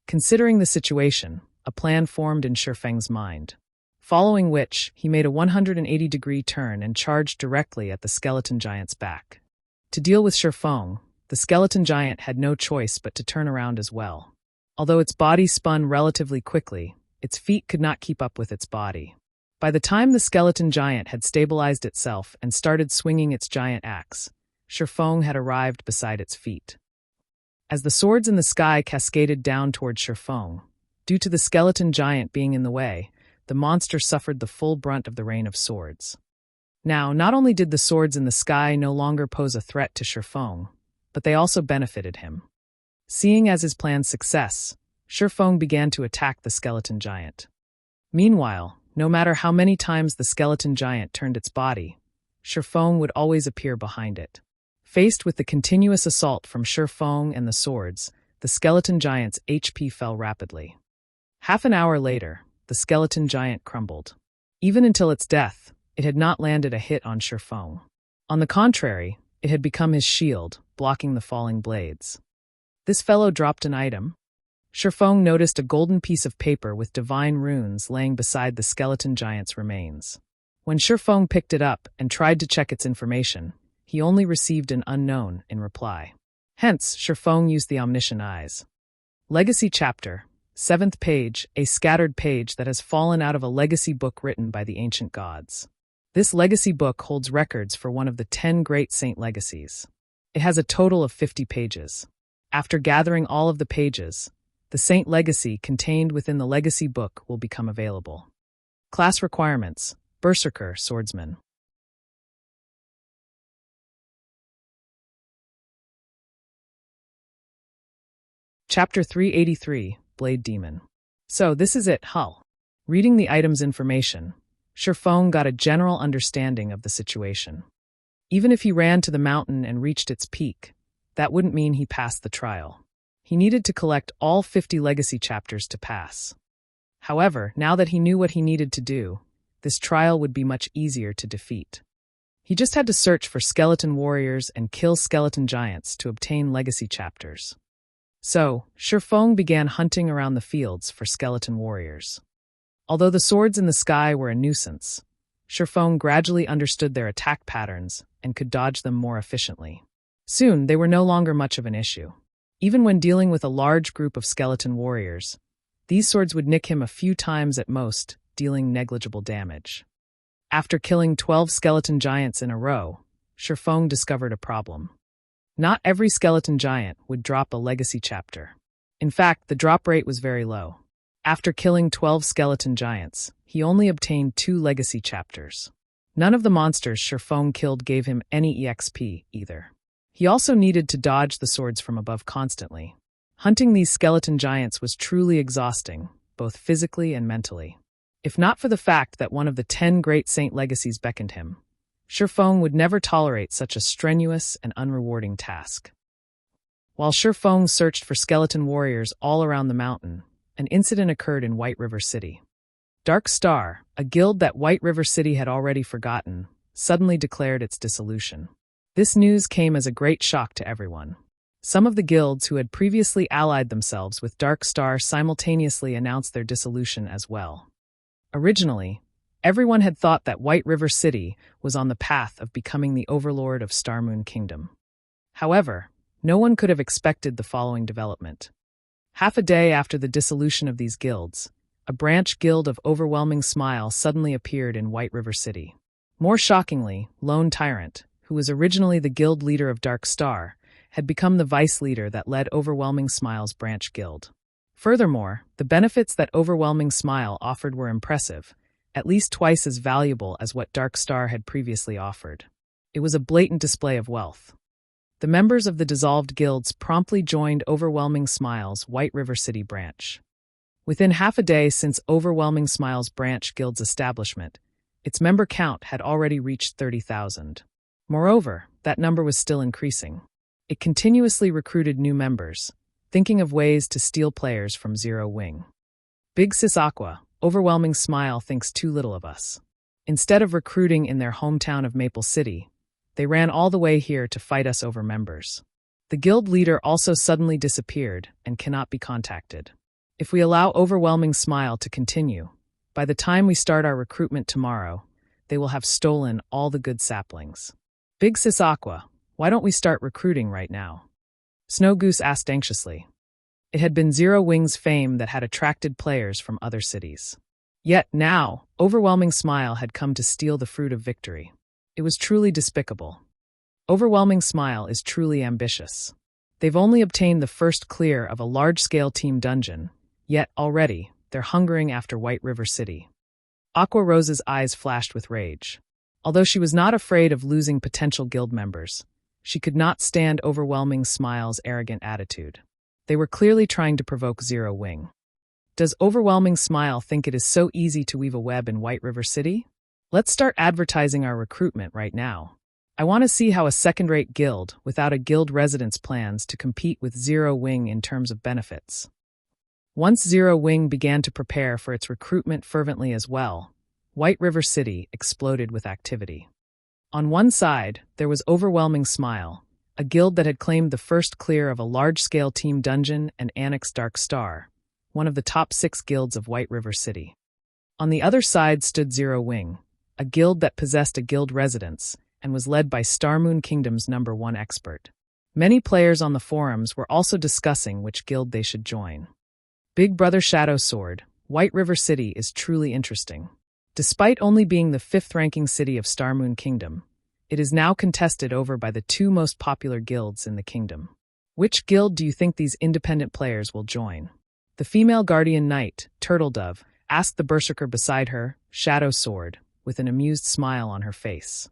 Speaker 1: Considering the situation, a plan formed in Shifeng's mind, following which he made a 180-degree turn and charged directly at the skeleton giant's back. To deal with Shifeng, the skeleton giant had no choice but to turn around as well. Although its body spun relatively quickly, its feet could not keep up with its body. By the time the skeleton giant had stabilized itself and started swinging its giant axe, Shifeng had arrived beside its feet. As the swords in the sky cascaded down toward Shifeng, due to the skeleton giant being in the way, the monster suffered the full brunt of the rain of swords. Now, not only did the swords in the sky no longer pose a threat to Shifeng, but they also benefited him. Seeing as his plan's success, Shifeng began to attack the skeleton giant. Meanwhile, No matter how many times the skeleton giant turned its body, Shifeng would always appear behind it. Faced with the continuous assault from Shifeng and the swords, the skeleton giant's HP fell rapidly. Half an hour later, the skeleton giant crumbled. Even until its death, it had not landed a hit on Shifeng. On the contrary, it had become his shield, blocking the falling blades. This fellow dropped an item. Shifeng noticed a golden piece of paper with divine runes laying beside the skeleton giant's remains. When Shifeng picked it up and tried to check its information, he only received an unknown in reply. Hence, Shifeng used the omniscient eyes. Legacy Chapter, 7th page, a scattered page that has fallen out of a legacy book written by the ancient gods. This legacy book holds records for one of the 10 great saint legacies. It has a total of 50 pages. After gathering all of the pages, the saint legacy contained within the legacy book will become available. Class requirements: Berserker, Swordsman. Chapter 383, Blade Demon. So, this is it, Hull. Reading the item's information, Shifeng got a general understanding of the situation. Even if he ran to the mountain and reached its peak, that wouldn't mean he passed the trial. He needed to collect all 50 legacy chapters to pass. However, now that he knew what he needed to do, this trial would be much easier to defeat. He just had to search for skeleton warriors and kill skeleton giants to obtain legacy chapters. So, Shifeng began hunting around the fields for skeleton warriors. Although the swords in the sky were a nuisance, Shifeng gradually understood their attack patterns and could dodge them more efficiently. Soon, they were no longer much of an issue. Even when dealing with a large group of skeleton warriors, these swords would nick him a few times at most, dealing negligible damage. After killing 12 skeleton giants in a row, Shifeng discovered a problem. Not every skeleton giant would drop a legacy chapter. In fact, the drop rate was very low. After killing 12 skeleton giants, he only obtained 2 legacy chapters. None of the monsters Shifeng killed gave him any EXP either. He also needed to dodge the swords from above constantly. Hunting these skeleton giants was truly exhausting, both physically and mentally. If not for the fact that one of the 10 great saint legacies beckoned him, Shifeng would never tolerate such a strenuous and unrewarding task. While Shifeng searched for skeleton warriors all around the mountain, an incident occurred in White River City. Dark Star, a guild that White River City had already forgotten, suddenly declared its dissolution. This news came as a great shock to everyone. Some of the guilds who had previously allied themselves with Dark Star simultaneously announced their dissolution as well. Originally, everyone had thought that White River City was on the path of becoming the overlord of Starmoon Kingdom. However, no one could have expected the following development. Half a day after the dissolution of these guilds, a branch guild of Overwhelming Smile suddenly appeared in White River City. More shockingly, Lone Tyrant, who was originally the guild leader of Dark Star, had become the vice leader that led Overwhelming Smile's branch guild. Furthermore, the benefits that Overwhelming Smile offered were impressive, at least twice as valuable as what Dark Star had previously offered. It was a blatant display of wealth. The members of the dissolved guilds promptly joined Overwhelming Smile's White River City branch. Within half a day since Overwhelming Smile's branch guild's establishment, its member count had already reached 30,000. Moreover, that number was still increasing. It continuously recruited new members, thinking of ways to steal players from Zero Wing. Big Sis Aqua, Overwhelming Smile thinks too little of us. Instead of recruiting in their hometown of Maple City, they ran all the way here to fight us over members. The guild leader also suddenly disappeared and cannot be contacted. If we allow Overwhelming Smile to continue, by the time we start our recruitment tomorrow, they will have stolen all the good saplings. Big Sis Aqua, why don't we start recruiting right now? Snow Goose asked anxiously. It had been Zero Wing's fame that had attracted players from other cities. Yet now, Overwhelming Smile had come to steal the fruit of victory. It was truly despicable. Overwhelming Smile is truly ambitious. They've only obtained the first clear of a large-scale team dungeon, yet already, they're hungering after White River City. Aqua Rose's eyes flashed with rage. Although she was not afraid of losing potential guild members, she could not stand Overwhelming Smile's arrogant attitude. They were clearly trying to provoke Zero Wing. Does Overwhelming Smile think it is so easy to weave a web in White River City? Let's start advertising our recruitment right now. I want to see how a second-rate guild, without a guild residence, plans to compete with Zero Wing in terms of benefits. Once Zero Wing began to prepare for its recruitment fervently as well, White River City exploded with activity. On one side, there was Overwhelming Smile, a guild that had claimed the first clear of a large-scale team dungeon and annexed Dark Star, one of the top 6 guilds of White River City. On the other side stood Zero Wing, a guild that possessed a guild residence and was led by Starmoon Kingdom's #1 expert. Many players on the forums were also discussing which guild they should join. Big Brother Shadow Sword, White River City is truly interesting. Despite only being the 5th-ranking city of Starmoon Kingdom, it is now contested over by the 2 most popular guilds in the kingdom. Which guild do you think these independent players will join? The female guardian knight, Turtledove, asked the berserker beside her, Shadow Sword, with an amused smile on her face.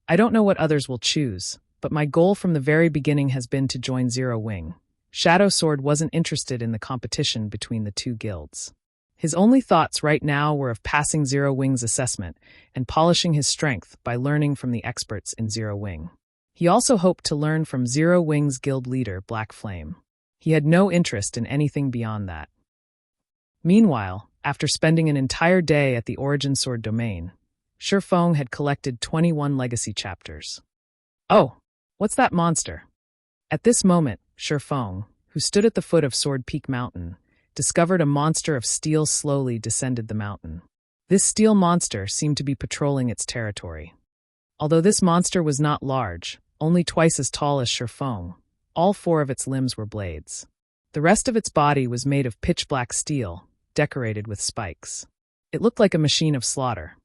Speaker 1: I don't know what others will choose, but my goal from the very beginning has been to join Zero Wing. Shadow Sword wasn't interested in the competition between the 2 guilds. His only thoughts right now were of passing Zero Wing's assessment and polishing his strength by learning from the experts in Zero Wing. He also hoped to learn from Zero Wing's guild leader, Black Flame. He had no interest in anything beyond that. Meanwhile, after spending an entire day at the Origin Sword domain, Shifeng had collected 21 legacy chapters. Oh, what's that monster? At this moment, Shifeng, who stood at the foot of Sword Peak Mountain, discovered a monster of steel slowly descended the mountain. This steel monster seemed to be patrolling its territory. Although this monster was not large, only twice as tall as Shifeng, all 4 of its limbs were blades. The rest of its body was made of pitch-black steel, decorated with spikes. It looked like a machine of slaughter.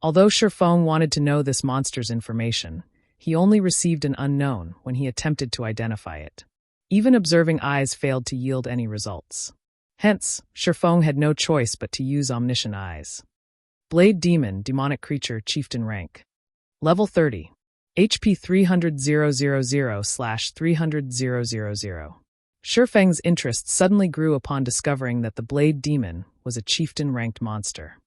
Speaker 1: Although Shifeng wanted to know this monster's information, he only received an unknown when he attempted to identify it. Even observing eyes failed to yield any results. Hence, Shifeng had no choice but to use omniscient eyes. Blade Demon, Demonic Creature, Chieftain Rank. Level 30. HP 300,000/300,000. Shifeng's interest suddenly grew upon discovering that the Blade Demon was a chieftain-ranked monster.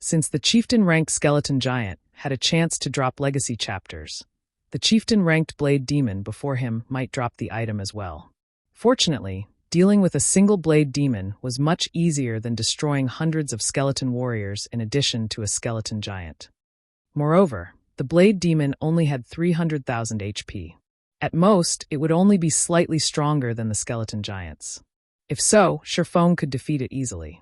Speaker 1: Since the chieftain-ranked skeleton giant had a chance to drop legacy chapters, the chieftain-ranked Blade Demon before him might drop the item as well. Fortunately, dealing with a single Blade Demon was much easier than destroying hundreds of skeleton warriors in addition to a skeleton giant. Moreover, the Blade Demon only had 300,000 HP. At most, it would only be slightly stronger than the skeleton giants. If so, Shifeng could defeat it easily.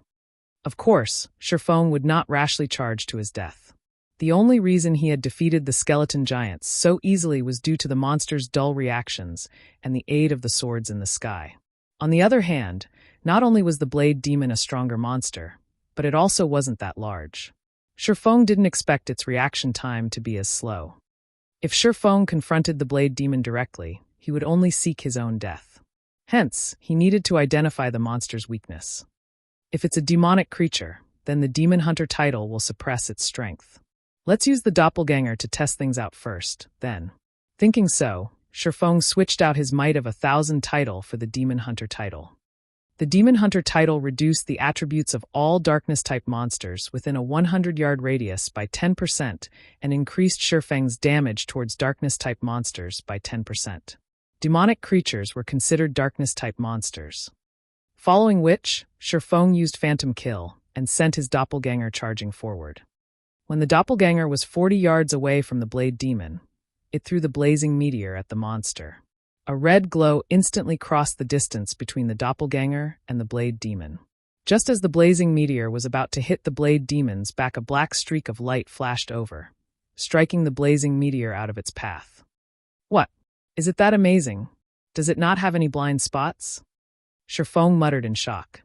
Speaker 1: Of course, Shifeng would not rashly charge to his death. The only reason he had defeated the skeleton giants so easily was due to the monster's dull reactions and the aid of the swords in the sky. On the other hand, not only was the Blade Demon a stronger monster, but it also wasn't that large. Shifeng didn't expect its reaction time to be as slow. If Shifeng confronted the Blade Demon directly, he would only seek his own death. Hence, he needed to identify the monster's weakness. If it's a demonic creature, then the Demon Hunter title will suppress its strength. Let's use the doppelganger to test things out first, then. Thinking so, Shifeng switched out his Might of 1,000 title for the Demon Hunter title. The Demon Hunter title reduced the attributes of all darkness-type monsters within a 100-yard radius by 10% and increased Shifeng's damage towards darkness-type monsters by 10%. Demonic creatures were considered darkness-type monsters. Following which, Shifeng used Phantom Kill and sent his doppelganger charging forward. When the doppelganger was 40 yards away from the Blade Demon, it threw the blazing meteor at the monster. A red glow instantly crossed the distance between the doppelganger and the Blade Demon. Just as the blazing meteor was about to hit the Blade Demon's back, a black streak of light flashed over, striking the blazing meteor out of its path. What? Is it that amazing? Does it not have any blind spots? Shifeng muttered in shock.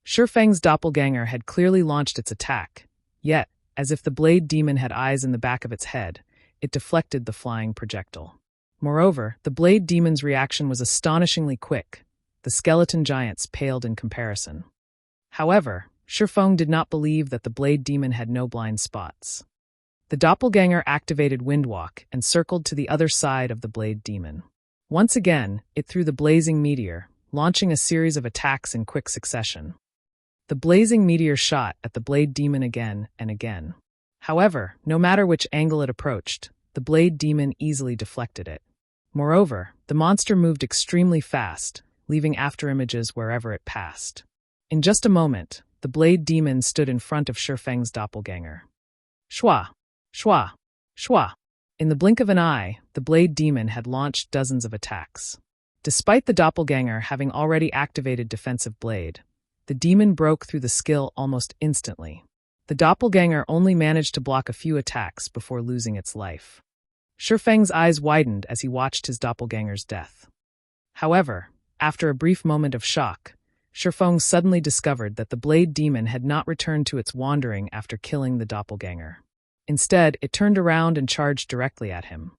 Speaker 1: Shifeng's doppelganger had clearly launched its attack, yet, as if the Blade Demon had eyes in the back of its head, it deflected the flying projectile. Moreover, the Blade Demon's reaction was astonishingly quick. The skeleton giants paled in comparison. However, Shifeng did not believe that the Blade Demon had no blind spots. The doppelganger activated Windwalk and circled to the other side of the Blade Demon. Once again, it threw the blazing meteor, launching a series of attacks in quick succession. The blazing meteor shot at the blade demon again and again. However, no matter which angle it approached, the blade demon easily deflected it. Moreover, the monster moved extremely fast, leaving afterimages wherever it passed. In just a moment, the blade demon stood in front of Shifeng's doppelganger. Shwa! Shwa! Shwa! In the blink of an eye, the blade demon had launched dozens of attacks. Despite the doppelganger having already activated defensive blade, the demon broke through the skill almost instantly. The doppelganger only managed to block a few attacks before losing its life. Shifeng's eyes widened as he watched his doppelganger's death. However, after a brief moment of shock, Shifeng suddenly discovered that the blade demon had not returned to its wandering after killing the doppelganger. Instead, it turned around and charged directly at him.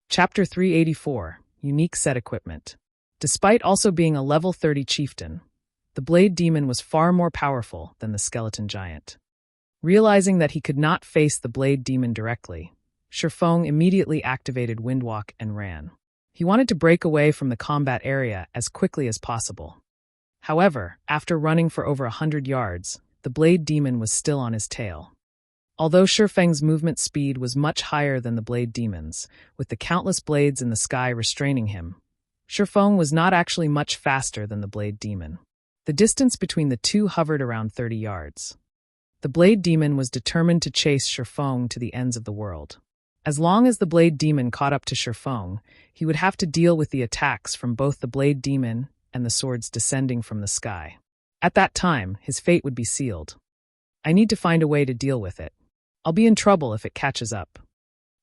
Speaker 1: Chapter 384, Unique Set Equipment. Despite also being a level 30 chieftain, the blade demon was far more powerful than the skeleton giant. Realizing that he could not face the blade demon directly, Shifeng immediately activated Windwalk and ran. He wanted to break away from the combat area as quickly as possible. However, after running for over 100 yards, the blade demon was still on his tail. Although Shifeng's movement speed was much higher than the blade demon's, with the countless blades in the sky restraining him, Shifeng was not actually much faster than the blade demon. The distance between the two hovered around 30 yards. The blade demon was determined to chase Shifeng to the ends of the world. As long as the blade demon caught up to Shifeng, he would have to deal with the attacks from both the blade demon and the swords descending from the sky. At that time, his fate would be sealed. I need to find a way to deal with it. I'll be in trouble if it catches up.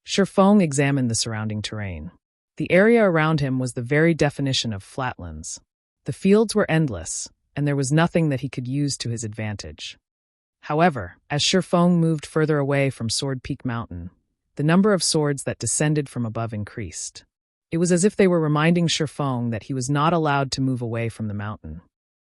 Speaker 1: Shifeng examined the surrounding terrain. The area around him was the very definition of flatlands. The fields were endless, and there was nothing that he could use to his advantage. However, as Shifeng moved further away from Sword Peak Mountain, the number of swords that descended from above increased. It was as if they were reminding Shifeng that he was not allowed to move away from the mountain.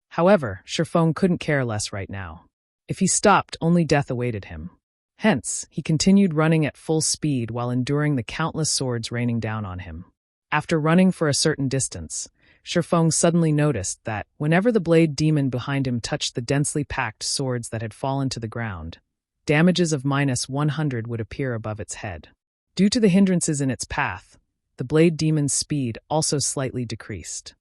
Speaker 1: However, Shifeng couldn't care less right now. If he stopped, only death awaited him. Hence, he continued running at full speed while enduring the countless swords raining down on him. After running for a certain distance, Shifeng suddenly noticed that, whenever the blade demon behind him touched the densely packed swords that had fallen to the ground, damages of -100 would appear above its head. Due to the hindrances in its path, the blade demon's speed also slightly decreased.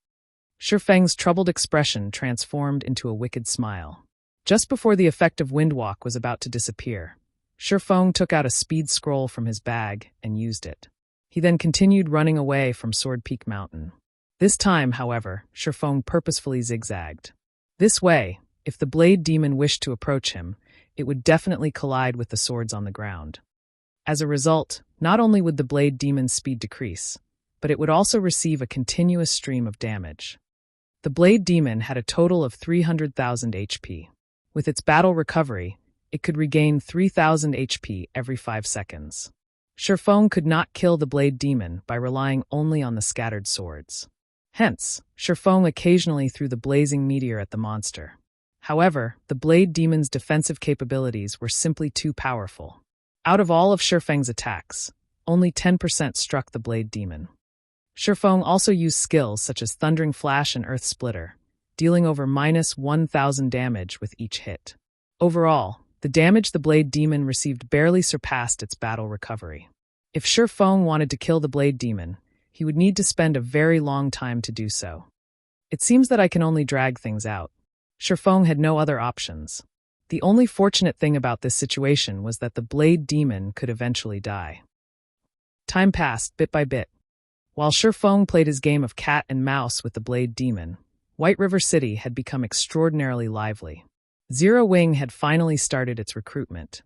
Speaker 1: Shifeng's troubled expression transformed into a wicked smile. Just before the effect of Windwalk was about to disappear, Shifeng took out a speed scroll from his bag and used it. He then continued running away from Sword Peak Mountain. This time, however, Shifeng purposefully zigzagged. This way, if the blade demon wished to approach him, it would definitely collide with the swords on the ground. As a result, not only would the blade demon's speed decrease, but it would also receive a continuous stream of damage. The blade demon had a total of 300,000 HP. With its battle recovery, it could regain 3,000 HP every 5 seconds. Shifeng could not kill the blade demon by relying only on the scattered swords. Hence, Shifeng occasionally threw the blazing meteor at the monster. However, the blade demon's defensive capabilities were simply too powerful. Out of all of Shifeng's attacks, only 10% struck the blade demon. Shifeng also used skills such as Thundering Flash and Earth Splitter, dealing over -1,000 damage with each hit. Overall, the damage the blade demon received barely surpassed its battle recovery. If Shifeng wanted to kill the blade demon, he would need to spend a very long time to do so. It seems that I can only drag things out. Shifeng had no other options. The only fortunate thing about this situation was that the blade demon could eventually die. Time passed bit by bit. While Shifeng played his game of cat and mouse with the blade demon, White River City had become extraordinarily lively. Zero Wing had finally started its recruitment.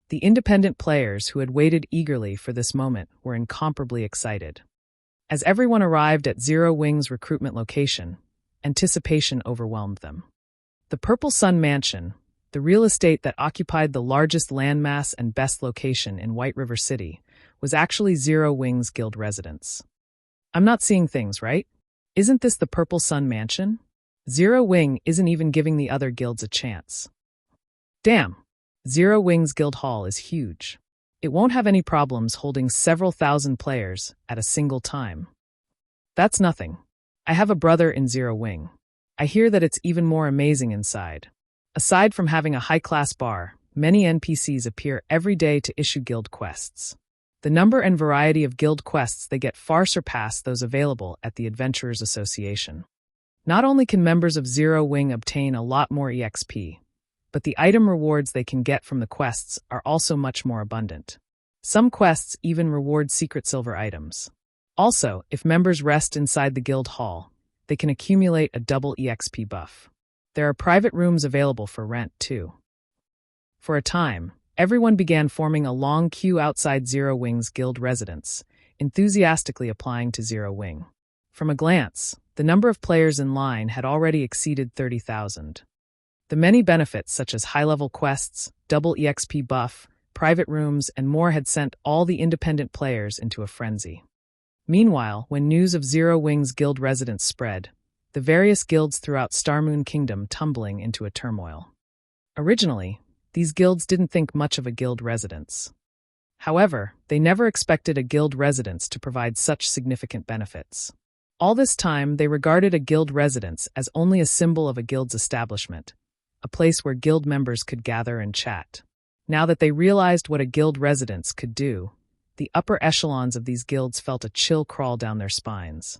Speaker 1: The independent players who had waited eagerly for this moment were incomparably excited. As everyone arrived at Zero Wing's recruitment location, anticipation overwhelmed them. The Purple Sun Mansion, the real estate that occupied the largest landmass and best location in White River City, was actually Zero Wing's guild residence. I'm not seeing things, right? Isn't this the Purple Sun Mansion? Zero Wing isn't even giving the other guilds a chance. Damn! Zero Wing's guild hall is huge. It won't have any problems holding several thousand players at a single time. That's nothing. I have a brother in Zero Wing. I hear that it's even more amazing inside. Aside from having a high-class bar, many NPCs appear every day to issue guild quests. The number and variety of guild quests they get far surpass those available at the Adventurers Association. Not only can members of Zero Wing obtain a lot more EXP, but the item rewards they can get from the quests are also much more abundant. Some quests even reward secret silver items. Also, if members rest inside the guild hall, they can accumulate a double EXP buff. There are private rooms available for rent, too. For a time, everyone began forming a long queue outside Zero Wing's guild residence, enthusiastically applying to Zero Wing. From a glance, the number of players in line had already exceeded 30,000. The many benefits such as high-level quests, double EXP buff, private rooms, and more had sent all the independent players into a frenzy. Meanwhile, when news of Zero Wing's guild residence spread, the various guilds throughout Starmoon Kingdom tumbling into a turmoil. Originally, these guilds didn't think much of a guild residence. However, they never expected a guild residence to provide such significant benefits. All this time, they regarded a guild residence as only a symbol of a guild's establishment, a place where guild members could gather and chat. Now that they realized what a guild residence could do, the upper echelons of these guilds felt a chill crawl down their spines.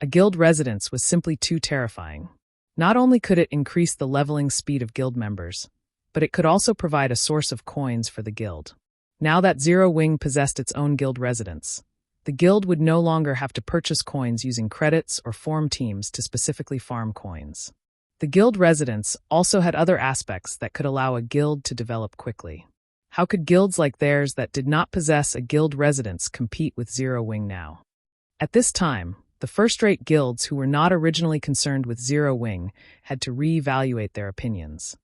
Speaker 1: A guild residence was simply too terrifying. Not only could it increase the leveling speed of guild members, but it could also provide a source of coins for the guild. Now that Zero Wing possessed its own guild residence, the guild would no longer have to purchase coins using credits or form teams to specifically farm coins. The guild residence also had other aspects that could allow a guild to develop quickly. How could guilds like theirs that did not possess a guild residence compete with Zero Wing now? At this time, the first-rate guilds who were not originally concerned with Zero Wing had to re-evaluate their opinions.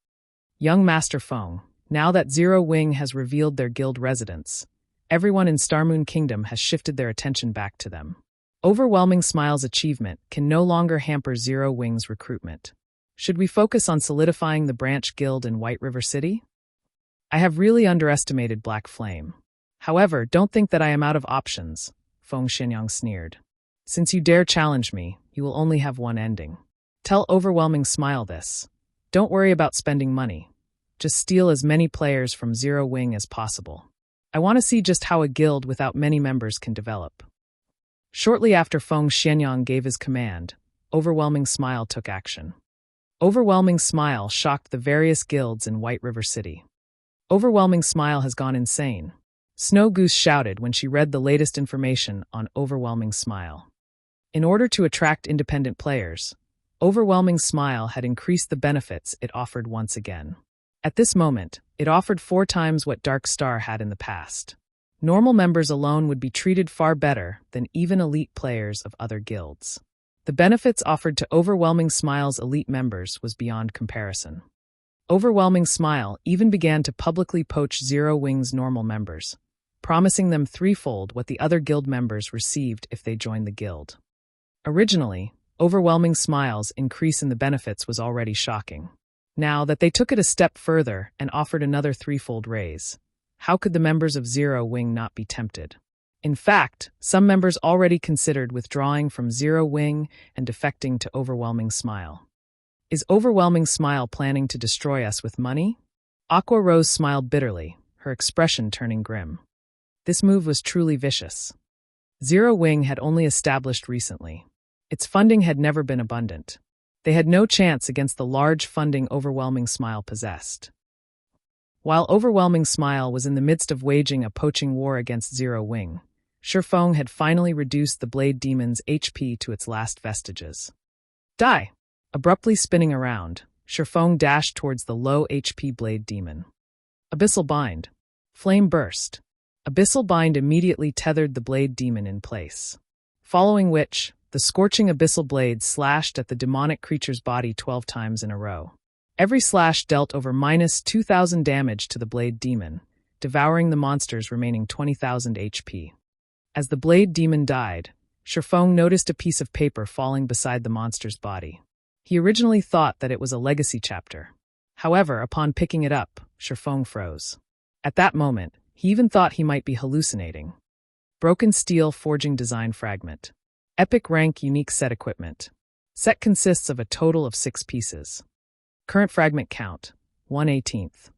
Speaker 1: Young Master Feng, now that Zero Wing has revealed their guild residence, everyone in Starmoon Kingdom has shifted their attention back to them. Overwhelming Smile's achievement can no longer hamper Zero Wing's recruitment. Should we focus on solidifying the branch guild in White River City? I have really underestimated Black Flame. However, don't think that I am out of options, Feng Xianyang sneered. Since you dare challenge me, you will only have one ending. Tell Overwhelming Smile this. Don't worry about spending money. Just steal as many players from Zero Wing as possible. I want to see just how a guild without many members can develop. Shortly after Feng Xianyang gave his command, Overwhelming Smile took action. Overwhelming Smile shocked the various guilds in White River City. Overwhelming Smile has gone insane, Snow Goose shouted when she read the latest information on Overwhelming Smile. In order to attract independent players, Overwhelming Smile had increased the benefits it offered once again. At this moment, it offered 4 times what Dark Star had in the past. Normal members alone would be treated far better than even elite players of other guilds. The benefits offered to Overwhelming Smile's elite members was beyond comparison. Overwhelming Smile even began to publicly poach Zero Wing's normal members, promising them threefold what the other guild members received if they joined the guild. Originally, Overwhelming Smile's increase in the benefits was already shocking. Now that they took it a step further and offered another threefold raise, how could the members of Zero Wing not be tempted? In fact, some members already considered withdrawing from Zero Wing and defecting to Overwhelming Smile. Is Overwhelming Smile planning to destroy us with money? Aqua Rose smiled bitterly, her expression turning grim. This move was truly vicious. Zero Wing had only established recently. Its funding had never been abundant. They had no chance against the large funding Overwhelming Smile possessed. While Overwhelming Smile was in the midst of waging a poaching war against Zero Wing, Shifeng had finally reduced the Blade Demon's HP to its last vestiges. Die! Abruptly spinning around, Shifeng dashed towards the low HP Blade Demon. Abyssal Bind. Flame burst. Abyssal Bind immediately tethered the Blade Demon in place. Following which, the scorching abyssal blade slashed at the demonic creature's body 12 times in a row. Every slash dealt over -2,000 damage to the Blade Demon, devouring the monster's remaining 20,000 HP. As the Blade Demon died, Shifeng noticed a piece of paper falling beside the monster's body. He originally thought that it was a legacy chapter. However, upon picking it up, Shifeng froze. At that moment, He even thought he might be hallucinating. Broken steel forging design fragment. Epic rank unique set equipment. Set consists of a total of 6 pieces. Current fragment count, 1/18.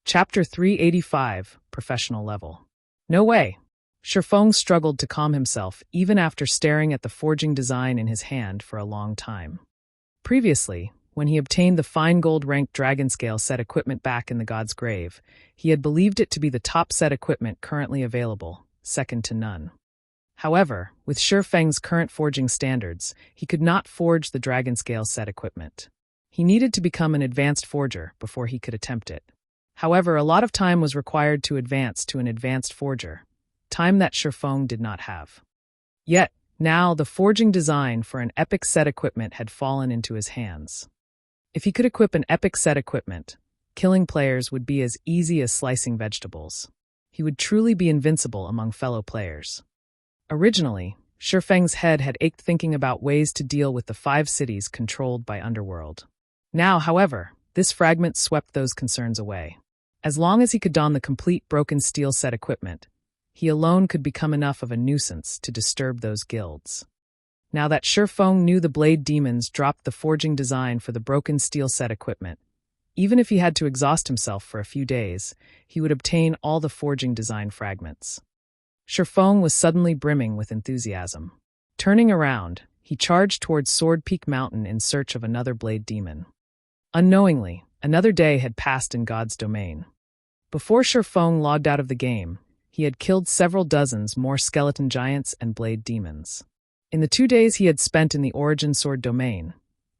Speaker 1: Chapter 385, Professional Level. No way. Shifeng struggled to calm himself even after staring at the forging design in his hand for a long time. Previously, when he obtained the fine gold rank dragon scale set equipment back in the god's grave, he had believed it to be the top set equipment currently available, second to none. However, with Shifeng's current forging standards, he could not forge the dragon scale set equipment. He needed to become an advanced forger before he could attempt it. However, a lot of time was required to advance to an advanced forger, time that Shifeng did not have. Yet, now the forging design for an epic set equipment had fallen into his hands. If he could equip an epic set equipment, killing players would be as easy as slicing vegetables. He would truly be invincible among fellow players. Originally, Shifeng's head had ached thinking about ways to deal with the 5 cities controlled by Underworld. Now, however, this fragment swept those concerns away. As long as he could don the complete broken steel set equipment, he alone could become enough of a nuisance to disturb those guilds. Now that Shifeng knew the blade demons dropped the forging design for the broken steel set equipment, even if he had to exhaust himself for a few days, he would obtain all the forging design fragments. Shifeng was suddenly brimming with enthusiasm. Turning around, he charged towards Sword Peak Mountain in search of another blade demon. Unknowingly, another day had passed in God's domain. Before Shifeng logged out of the game, he had killed several dozens more skeleton giants and blade demons. In the 2 days he had spent in the Origin Sword domain,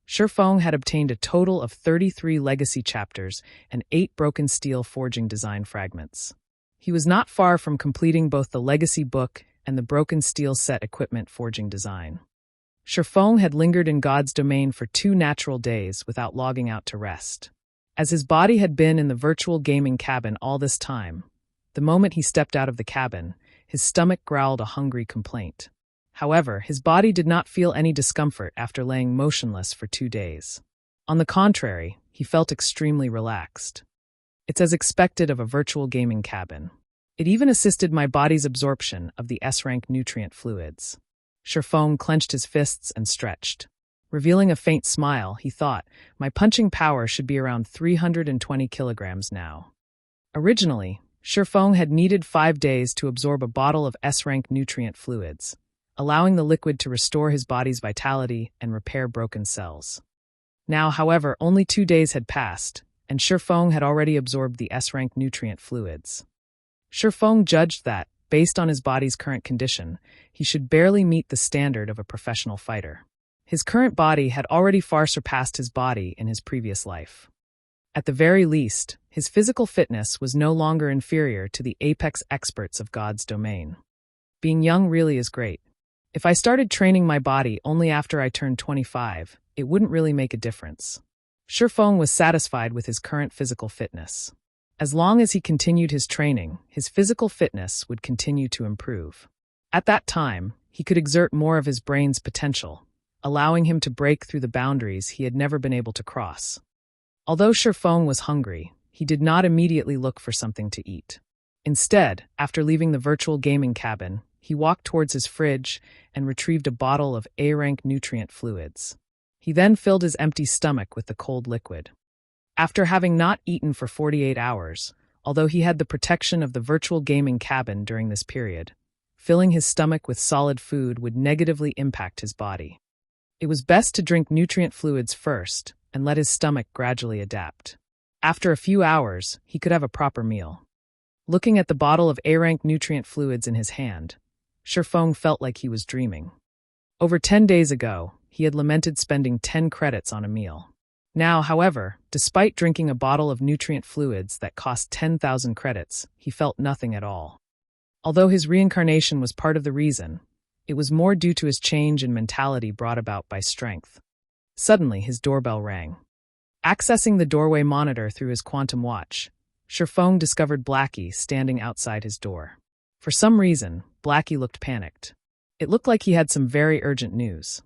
Speaker 1: Shifeng had obtained a total of 33 legacy chapters and 8 broken steel forging design fragments. He was not far from completing both the legacy book and the broken steel set equipment forging design. Shifeng had lingered in God's domain for 2 natural days without logging out to rest. As his body had been in the virtual gaming cabin all this time, the moment he stepped out of the cabin, his stomach growled a hungry complaint. However, his body did not feel any discomfort after laying motionless for 2 days. On the contrary, he felt extremely relaxed. It's as expected of a virtual gaming cabin. It even assisted my body's absorption of the S-rank nutrient fluids. Shifeng clenched his fists and stretched. Revealing a faint smile, he thought, my punching power should be around 320 kilograms now. Originally, Shifeng had needed 5 days to absorb a bottle of S-rank nutrient fluids, allowing the liquid to restore his body's vitality and repair broken cells. Now, however, only 2 days had passed, and Shifeng had already absorbed the S-rank nutrient fluids. Shifeng judged that, based on his body's current condition, he should barely meet the standard of a professional fighter. His current body had already far surpassed his body in his previous life. At the very least, his physical fitness was no longer inferior to the apex experts of God's domain. Being young really is great. If I started training my body only after I turned 25, it wouldn't really make a difference. Shifeng was satisfied with his current physical fitness. As long as he continued his training, his physical fitness would continue to improve. At that time, he could exert more of his brain's potential, allowing him to break through the boundaries he had never been able to cross. Although Shifeng was hungry, he did not immediately look for something to eat. Instead, after leaving the virtual gaming cabin, he walked towards his fridge and retrieved a bottle of A-rank nutrient fluids. He then filled his empty stomach with the cold liquid. After having not eaten for 48 hours, although he had the protection of the virtual gaming cabin during this period, filling his stomach with solid food would negatively impact his body. It was best to drink nutrient fluids first and let his stomach gradually adapt. After a few hours, he could have a proper meal. Looking at the bottle of A-rank nutrient fluids in his hand, Shifeng felt like he was dreaming. Over 10 days ago, he had lamented spending 10 credits on a meal. Now, however, despite drinking a bottle of nutrient fluids that cost 10,000 credits, he felt nothing at all. Although his reincarnation was part of the reason, it was more due to his change in mentality brought about by strength. Suddenly, his doorbell rang. Accessing the doorway monitor through his quantum watch, Shifeng discovered Blackie standing outside his door. For some reason, Blackie looked panicked. It looked like he had some very urgent news.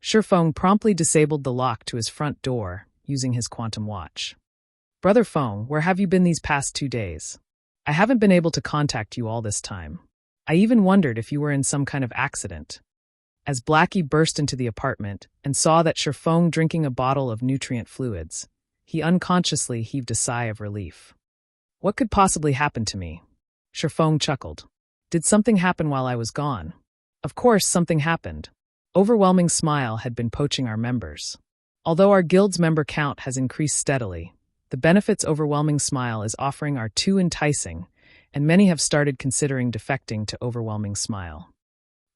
Speaker 1: Feng promptly disabled the lock to his front door using his quantum watch. Brother Feng, where have you been these past 2 days? I haven't been able to contact you all this time. I even wondered if you were in some kind of accident. As Blackie burst into the apartment and saw that Feng drinking a bottle of nutrient fluids, he unconsciously heaved a sigh of relief. What could possibly happen to me? Feng chuckled. Did something happen while I was gone? Of course, something happened. Overwhelming Smile had been poaching our members. Although our guild's member count has increased steadily, the benefits Overwhelming Smile is offering are too enticing, and many have started considering defecting to Overwhelming Smile.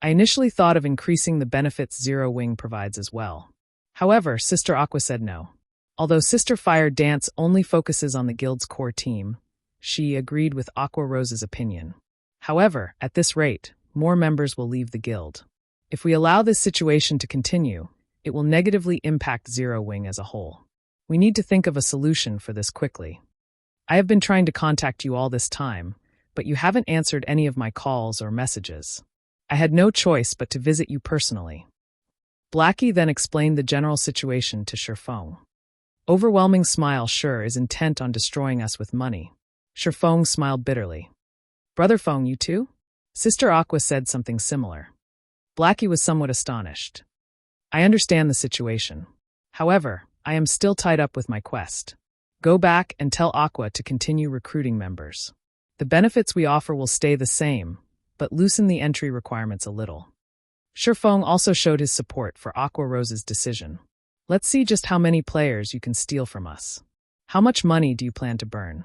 Speaker 1: I initially thought of increasing the benefits Zero Wing provides as well. However, Sister Aqua said no. Although Sister Fire Dance only focuses on the guild's core team, she agreed with Aqua Rose's opinion. However, at this rate, more members will leave the guild. If we allow this situation to continue, it will negatively impact Zero Wing as a whole. We need to think of a solution for this quickly. I have been trying to contact you all this time, but you haven't answered any of my calls or messages. I had no choice but to visit you personally. Blackie then explained the general situation to Feng. Overwhelming Smile sure is intent on destroying us with money. Feng smiled bitterly. Brother Feng, you too? Sister Aqua said something similar. Blackie was somewhat astonished. I understand the situation. However, I am still tied up with my quest. Go back and tell Aqua to continue recruiting members. The benefits we offer will stay the same, but loosen the entry requirements a little. Feng also showed his support for Aqua Rose's decision. Let's see just how many players you can steal from us. How much money do you plan to burn?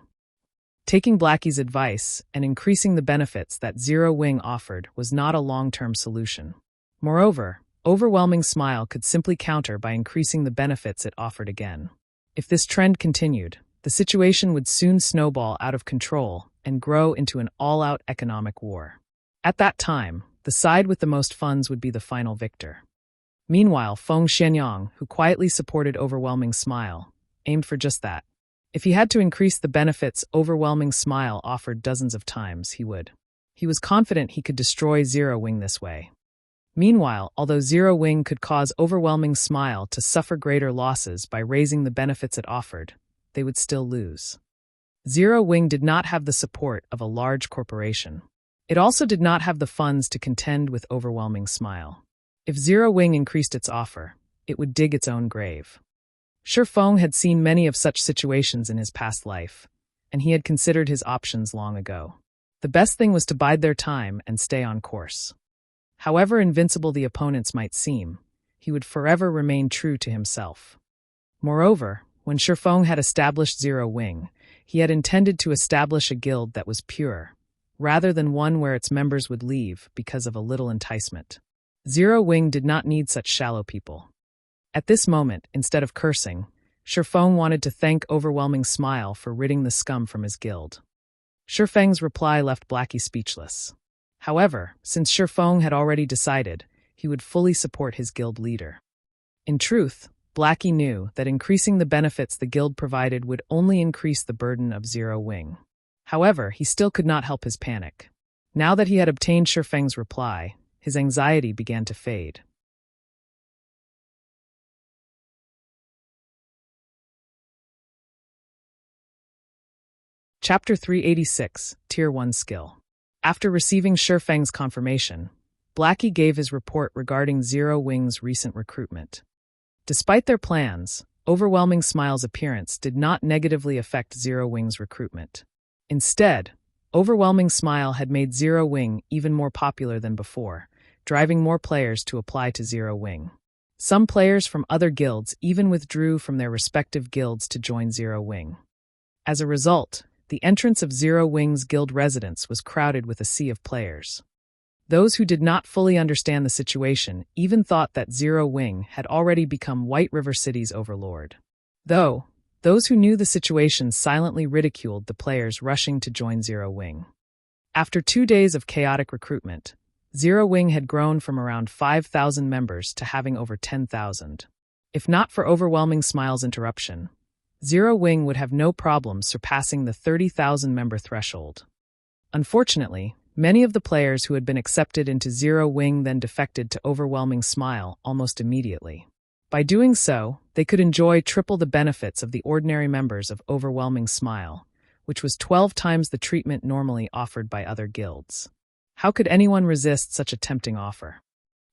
Speaker 1: Taking Blackie's advice and increasing the benefits that Zero Wing offered was not a long-term solution. Moreover, Overwhelming Smile could simply counter by increasing the benefits it offered again. If this trend continued, the situation would soon snowball out of control and grow into an all-out economic war. At that time, the side with the most funds would be the final victor. Meanwhile, Feng Xianyang, who quietly supported Overwhelming Smile, aimed for just that. If he had to increase the benefits Overwhelming Smile offered dozens of times, he would. He was confident he could destroy Zero Wing this way. Meanwhile, although Zero Wing could cause Overwhelming Smile to suffer greater losses by raising the benefits it offered, they would still lose. Zero Wing did not have the support of a large corporation. It also did not have the funds to contend with Overwhelming Smile. If Zero Wing increased its offer, it would dig its own grave. Feng had seen many of such situations in his past life, and he had considered his options long ago. The best thing was to bide their time and stay on course. However invincible the opponents might seem, he would forever remain true to himself. Moreover, when Feng had established Zero Wing, he had intended to establish a guild that was pure, rather than one where its members would leave because of a little enticement. Zero Wing did not need such shallow people. At this moment, instead of cursing, Feng wanted to thank Overwhelming Smile for ridding the scum from his guild. Feng's reply left Blackie speechless. However, since Feng had already decided, he would fully support his guild leader. In truth, Blackie knew that increasing the benefits the guild provided would only increase the burden of Zero Wing. However, he still could not help his panic. Now that he had obtained Feng's reply, his anxiety began to fade. Chapter 386, Tier 1 Skill. After receiving Feng's confirmation, Blackie gave his report regarding Zero Wing's recent recruitment. Despite their plans, Overwhelming Smile's appearance did not negatively affect Zero Wing's recruitment. Instead, Overwhelming Smile had made Zero Wing even more popular than before, driving more players to apply to Zero Wing. Some players from other guilds even withdrew from their respective guilds to join Zero Wing. As a result, the entrance of Zero Wing's guild residence was crowded with a sea of players. Those who did not fully understand the situation even thought that Zero Wing had already become White River City's overlord. Though, those who knew the situation silently ridiculed the players rushing to join Zero Wing. After 2 days of chaotic recruitment, Zero Wing had grown from around 5,000 members to having over 10,000. If not for Overwhelming Smile's interruption, Zero Wing would have no problem surpassing the 30,000 member threshold. Unfortunately, Many of the players who had been accepted into Zero Wing then defected to Overwhelming Smile almost immediately. By doing so, they could enjoy triple the benefits of the ordinary members of Overwhelming Smile, which was 12 times the treatment normally offered by other guilds. How could anyone resist such a tempting offer?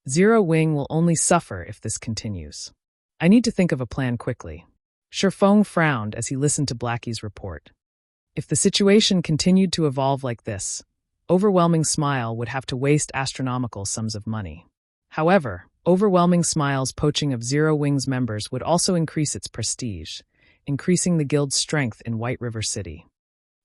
Speaker 1: Zero Wing will only suffer if this continues. I need to think of a plan quickly. Shifeng frowned as he listened to Blackie's report. If the situation continued to evolve like this, Overwhelming Smile would have to waste astronomical sums of money. However, Overwhelming Smile's poaching of Zero Wing's members would also increase its prestige, increasing the guild's strength in White River City.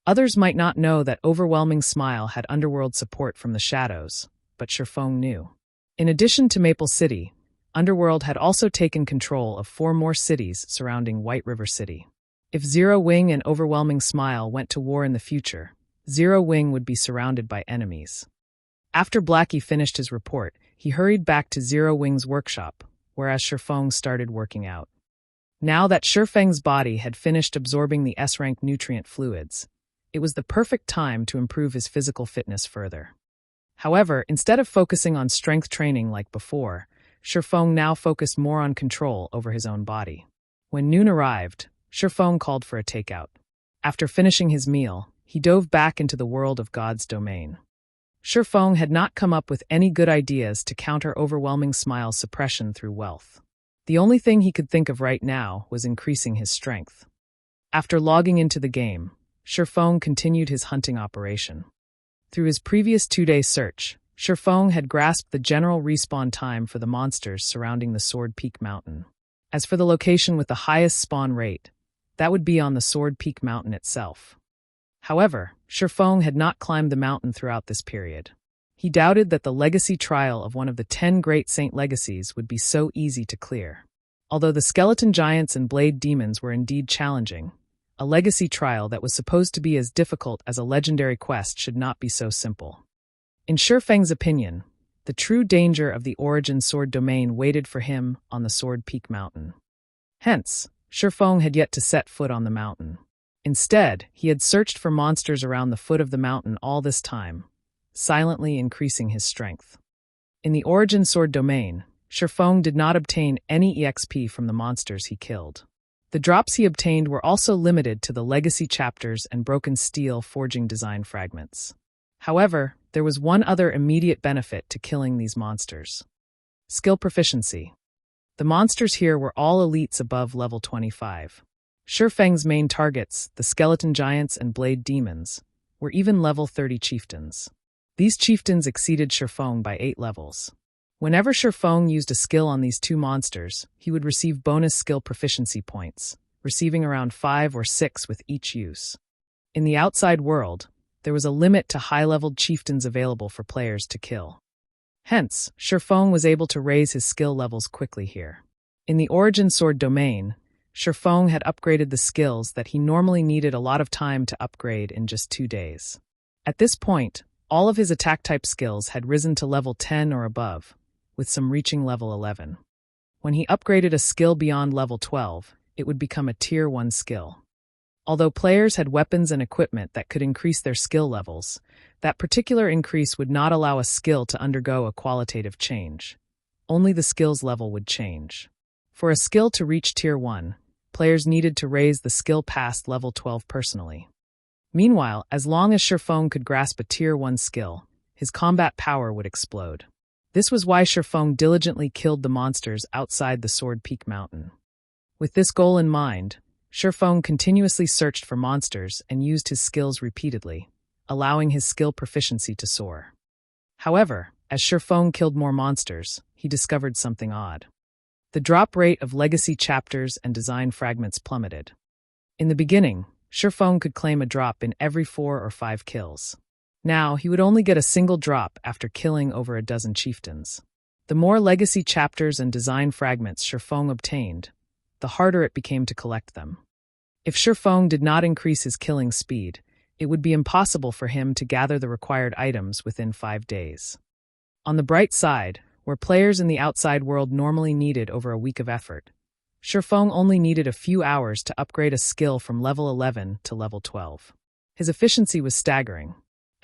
Speaker 1: Others might not know that Overwhelming Smile had underworld support from the shadows, but Shifeng knew. In addition to Maple City, Underworld had also taken control of 4 more cities surrounding White River City. If Zero Wing and Overwhelming Smile went to war in the future, Zero Wing would be surrounded by enemies. After Blackie finished his report, he hurried back to Zero Wing's workshop, whereas Shifeng started working out. Now that Shifeng's body had finished absorbing the S-rank nutrient fluids, it was the perfect time to improve his physical fitness further. However, instead of focusing on strength training like before, Shifeng now focused more on control over his own body. When noon arrived, Shifeng called for a takeout. After finishing his meal, he dove back into the world of God's domain. Shifeng had not come up with any good ideas to counter Overwhelming Smile's suppression through wealth. The only thing he could think of right now was increasing his strength. After logging into the game, Shifeng continued his hunting operation. Through his previous 2-day search, Shifeng had grasped the general respawn time for the monsters surrounding the Sword Peak Mountain. As for the location with the highest spawn rate, that would be on the Sword Peak Mountain itself. However, Shifeng had not climbed the mountain throughout this period. He doubted that the legacy trial of one of the 10 great saint legacies would be so easy to clear. Although the skeleton giants and blade demons were indeed challenging, a legacy trial that was supposed to be as difficult as a legendary quest should not be so simple. In Shifeng's opinion, the true danger of the Origin Sword domain waited for him on the Sword Peak Mountain. Hence, Shifeng had yet to set foot on the mountain. Instead, he had searched for monsters around the foot of the mountain all this time, silently increasing his strength. In the Origin Sword domain, Shifeng did not obtain any EXP from the monsters he killed. The drops he obtained were also limited to the legacy chapters and broken steel forging design fragments. However, there was one other immediate benefit to killing these monsters. Skill proficiency. The monsters here were all elites above level 25. Shifeng's main targets, the skeleton giants and blade demons, were even level 30 chieftains. These chieftains exceeded Shifeng by 8 levels. Whenever Shifeng used a skill on these 2 monsters, he would receive bonus skill proficiency points, receiving around 5 or 6 with each use. In the outside world, there was a limit to high-leveled chieftains available for players to kill. Hence, Shifeng was able to raise his skill levels quickly here. In the Origin Sword domain, Shifeng had upgraded the skills that he normally needed a lot of time to upgrade in just 2 days. At this point, all of his attack-type skills had risen to level 10 or above, with some reaching level 11. When he upgraded a skill beyond level 12, it would become a Tier 1 skill. Although players had weapons and equipment that could increase their skill levels, that particular increase would not allow a skill to undergo a qualitative change. Only the skill's level would change. For a skill to reach Tier 1, players needed to raise the skill past level 12 personally. Meanwhile, as long as Shifeng could grasp a Tier 1 skill, his combat power would explode. This was why Shifeng diligently killed the monsters outside the Sword Peak Mountain. With this goal in mind, Shifeng continuously searched for monsters and used his skills repeatedly, allowing his skill proficiency to soar. However, as Shifeng killed more monsters, he discovered something odd. The drop rate of legacy chapters and design fragments plummeted. In the beginning, Shifeng could claim a drop in every 4 or 5 kills. Now, he would only get a single drop after killing over a dozen chieftains. The more legacy chapters and design fragments Shifeng obtained, the harder it became to collect them. If Shifeng did not increase his killing speed, it would be impossible for him to gather the required items within 5 days. On the bright side, where players in the outside world normally needed over a week of effort, Shifeng only needed a few hours to upgrade a skill from level 11 to level 12. His efficiency was staggering.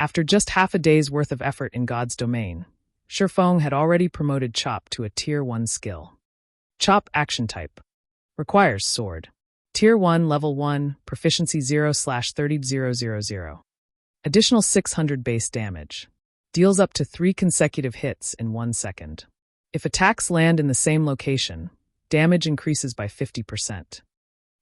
Speaker 1: After just half a day's worth of effort in God's domain, Shifeng had already promoted Chop to a Tier 1 skill. Chop action type. Requires sword. Tier 1 level 1, proficiency 0/30000. Additional 600 base damage. Deals up to 3 consecutive hits in 1 second. If attacks land in the same location, damage increases by 50%.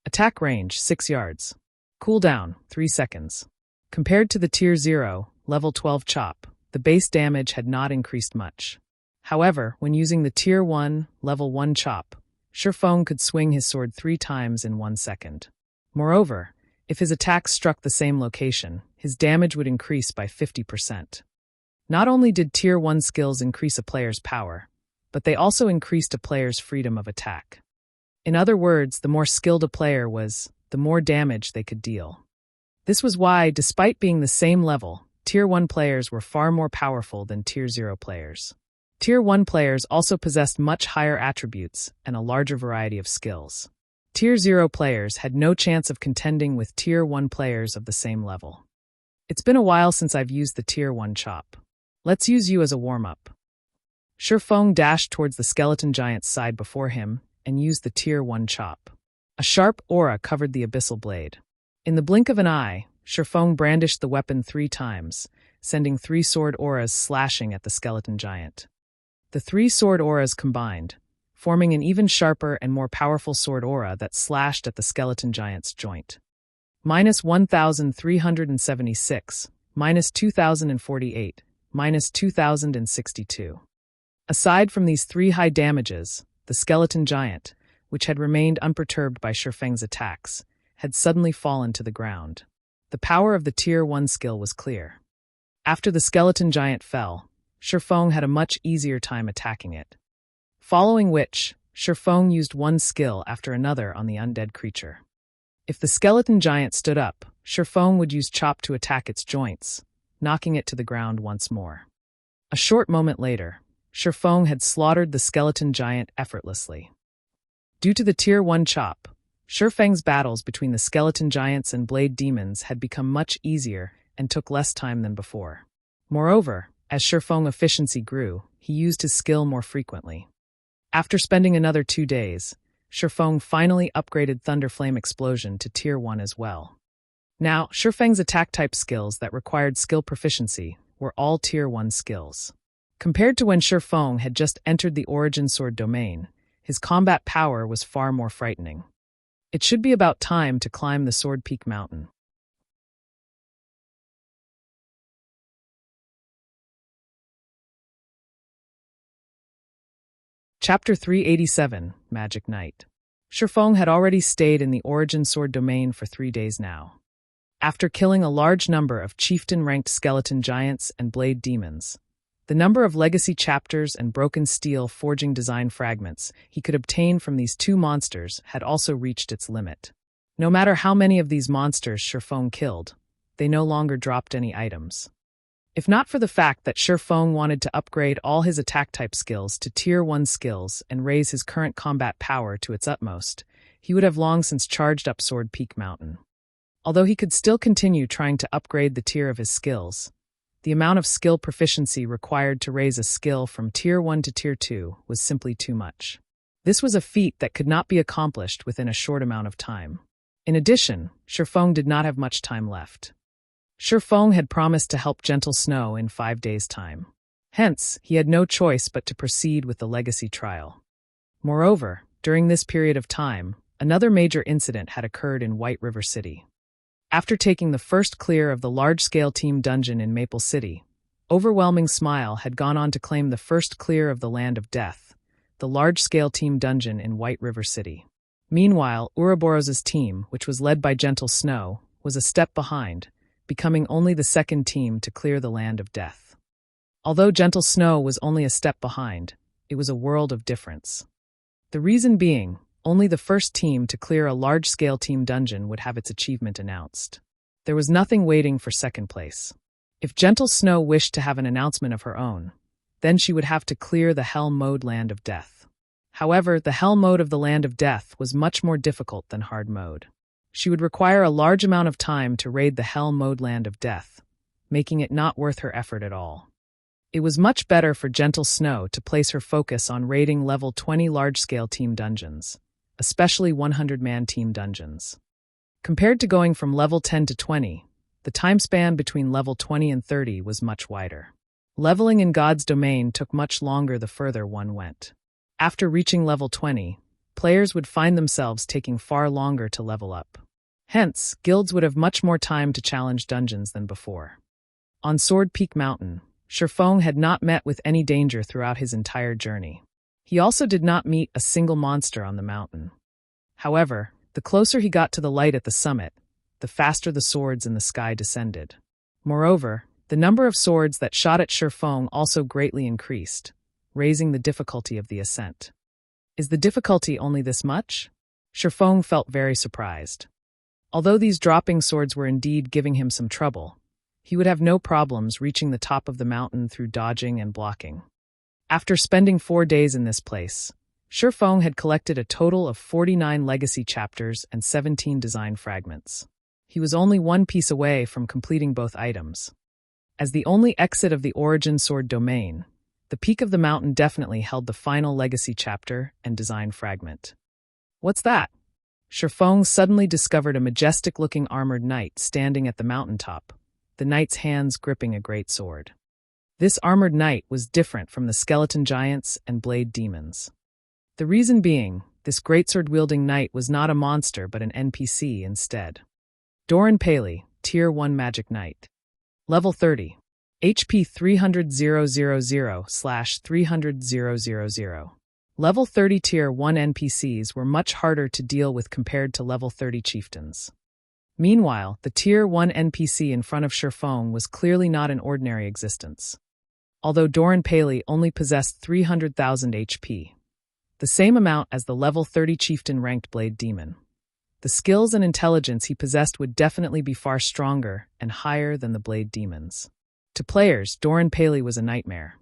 Speaker 1: Attack range 6 yards. Cooldown 3 seconds. Compared to the Tier 0, level 12 Chop, the base damage had not increased much. However, when using the Tier 1, level 1 Chop, Shifeng could swing his sword 3 times in 1 second. Moreover, if his attacks struck the same location, his damage would increase by 50%. Not only did Tier 1 skills increase a player's power, but they also increased a player's freedom of attack. In other words, the more skilled a player was, the more damage they could deal. This was why, despite being the same level, Tier 1 players were far more powerful than Tier 0 players. Tier 1 players also possessed much higher attributes and a larger variety of skills. Tier 0 players had no chance of contending with Tier 1 players of the same level. It's been a while since I've used the Tier 1 Chop. Let's use you as a warm-up. Shifeng dashed towards the skeleton giant's side before him and used the Tier 1 Chop. A sharp aura covered the abyssal blade. In the blink of an eye, Shifeng brandished the weapon 3 times, sending 3 sword auras slashing at the skeleton giant. The 3 sword auras combined, forming an even sharper and more powerful sword aura that slashed at the skeleton giant's joint. -1,376, -2,048, -2,062. Aside from these 3 high damages, the skeleton giant, which had remained unperturbed by Shifeng's attacks, had suddenly fallen to the ground. The power of the Tier 1 skill was clear. After the skeleton giant fell, Shifeng had a much easier time attacking it. Following which, Shifeng used one skill after another on the undead creature. If the skeleton giant stood up, Shifeng would use Chop to attack its joints, knocking it to the ground once more. A short moment later, Shifeng had slaughtered the skeleton giant effortlessly. Due to the Tier 1 Chop, Shifeng's battles between the skeleton giants and blade demons had become much easier and took less time than before. Moreover, as Shifeng's efficiency grew, he used his skill more frequently. After spending another 2 days, Shifeng finally upgraded Thunderflame Explosion to Tier 1 as well. Now, Shifeng's attack-type skills that required skill proficiency were all Tier 1 skills. Compared to when Shifeng had just entered the Origin Sword domain, his combat power was far more frightening. It should be about time to climb the Sword Peak Mountain. Chapter 387, Magic Night. Shifeng had already stayed in the Origin Sword domain for 3 days now. After killing a large number of chieftain-ranked skeleton giants and blade demons, the number of legacy chapters and broken steel forging design fragments he could obtain from these 2 monsters had also reached its limit. No matter how many of these monsters Shifeng killed, they no longer dropped any items. If not for the fact that Shifeng wanted to upgrade all his attack-type skills to Tier 1 skills and raise his current combat power to its utmost, he would have long since charged up Sword Peak Mountain. Although he could still continue trying to upgrade the tier of his skills, the amount of skill proficiency required to raise a skill from Tier 1 to Tier 2 was simply too much. This was a feat that could not be accomplished within a short amount of time. In addition, Shifeng did not have much time left. Shifeng had promised to help Gentle Snow in 5 days' time. Hence, he had no choice but to proceed with the legacy trial. Moreover, during this period of time, another major incident had occurred in White River City. After taking the first clear of the large-scale team dungeon in Maple City, Overwhelming Smile had gone on to claim the first clear of the Land of Death, the large-scale team dungeon in White River City. Meanwhile, Ouroboros' team, which was led by Gentle Snow, was a step behind, becoming only the second team to clear the Land of Death. Although Gentle Snow was only a step behind, it was a world of difference. The reason being, only the first team to clear a large-scale team dungeon would have its achievement announced. There was nothing waiting for second place. If Gentle Snow wished to have an announcement of her own, then she would have to clear the Hell Mode Land of Death. However, the Hell Mode of the Land of Death was much more difficult than Hard Mode. She would require a large amount of time to raid the Hell Mode Land of Death, making it not worth her effort at all. It was much better for Gentle Snow to place her focus on raiding level 20 large-scale team dungeons, especially 100-man team dungeons. Compared to going from level 10 to 20, the time span between level 20 and 30 was much wider. Leveling in God's domain took much longer the further one went. After reaching level 20, players would find themselves taking far longer to level up. Hence, guilds would have much more time to challenge dungeons than before. On Sword Peak Mountain, Shifeng had not met with any danger throughout his entire journey. He also did not meet a single monster on the mountain. However, the closer he got to the light at the summit, the faster the swords in the sky descended. Moreover, the number of swords that shot at Shifeng also greatly increased, raising the difficulty of the ascent. Is the difficulty only this much? Shifeng felt very surprised. Although these dropping swords were indeed giving him some trouble, he would have no problems reaching the top of the mountain through dodging and blocking. After spending 4 days in this place, Shifeng had collected a total of 49 legacy chapters and 17 design fragments. He was only one piece away from completing both items. As the only exit of the Origin Sword domain, the peak of the mountain definitely held the final legacy chapter and design fragment. What's that? Shifeng suddenly discovered a majestic-looking armored knight standing at the mountaintop, the knight's hands gripping a great sword. This armored knight was different from the skeleton giants and blade demons. The reason being, this greatsword-wielding knight was not a monster but an NPC instead. Doran Paley, Tier 1 Magic Knight. Level 30. HP 300,000/300,000. Level 30 Tier 1 NPCs were much harder to deal with compared to level 30 chieftains. Meanwhile, the Tier 1 NPC in front of Shifeng was clearly not an ordinary existence. Although Doran Paley only possessed 300,000 HP, the same amount as the level 30 chieftain-ranked Blade Demon, the skills and intelligence he possessed would definitely be far stronger and higher than the Blade Demons. To players, Doran Paley was a nightmare.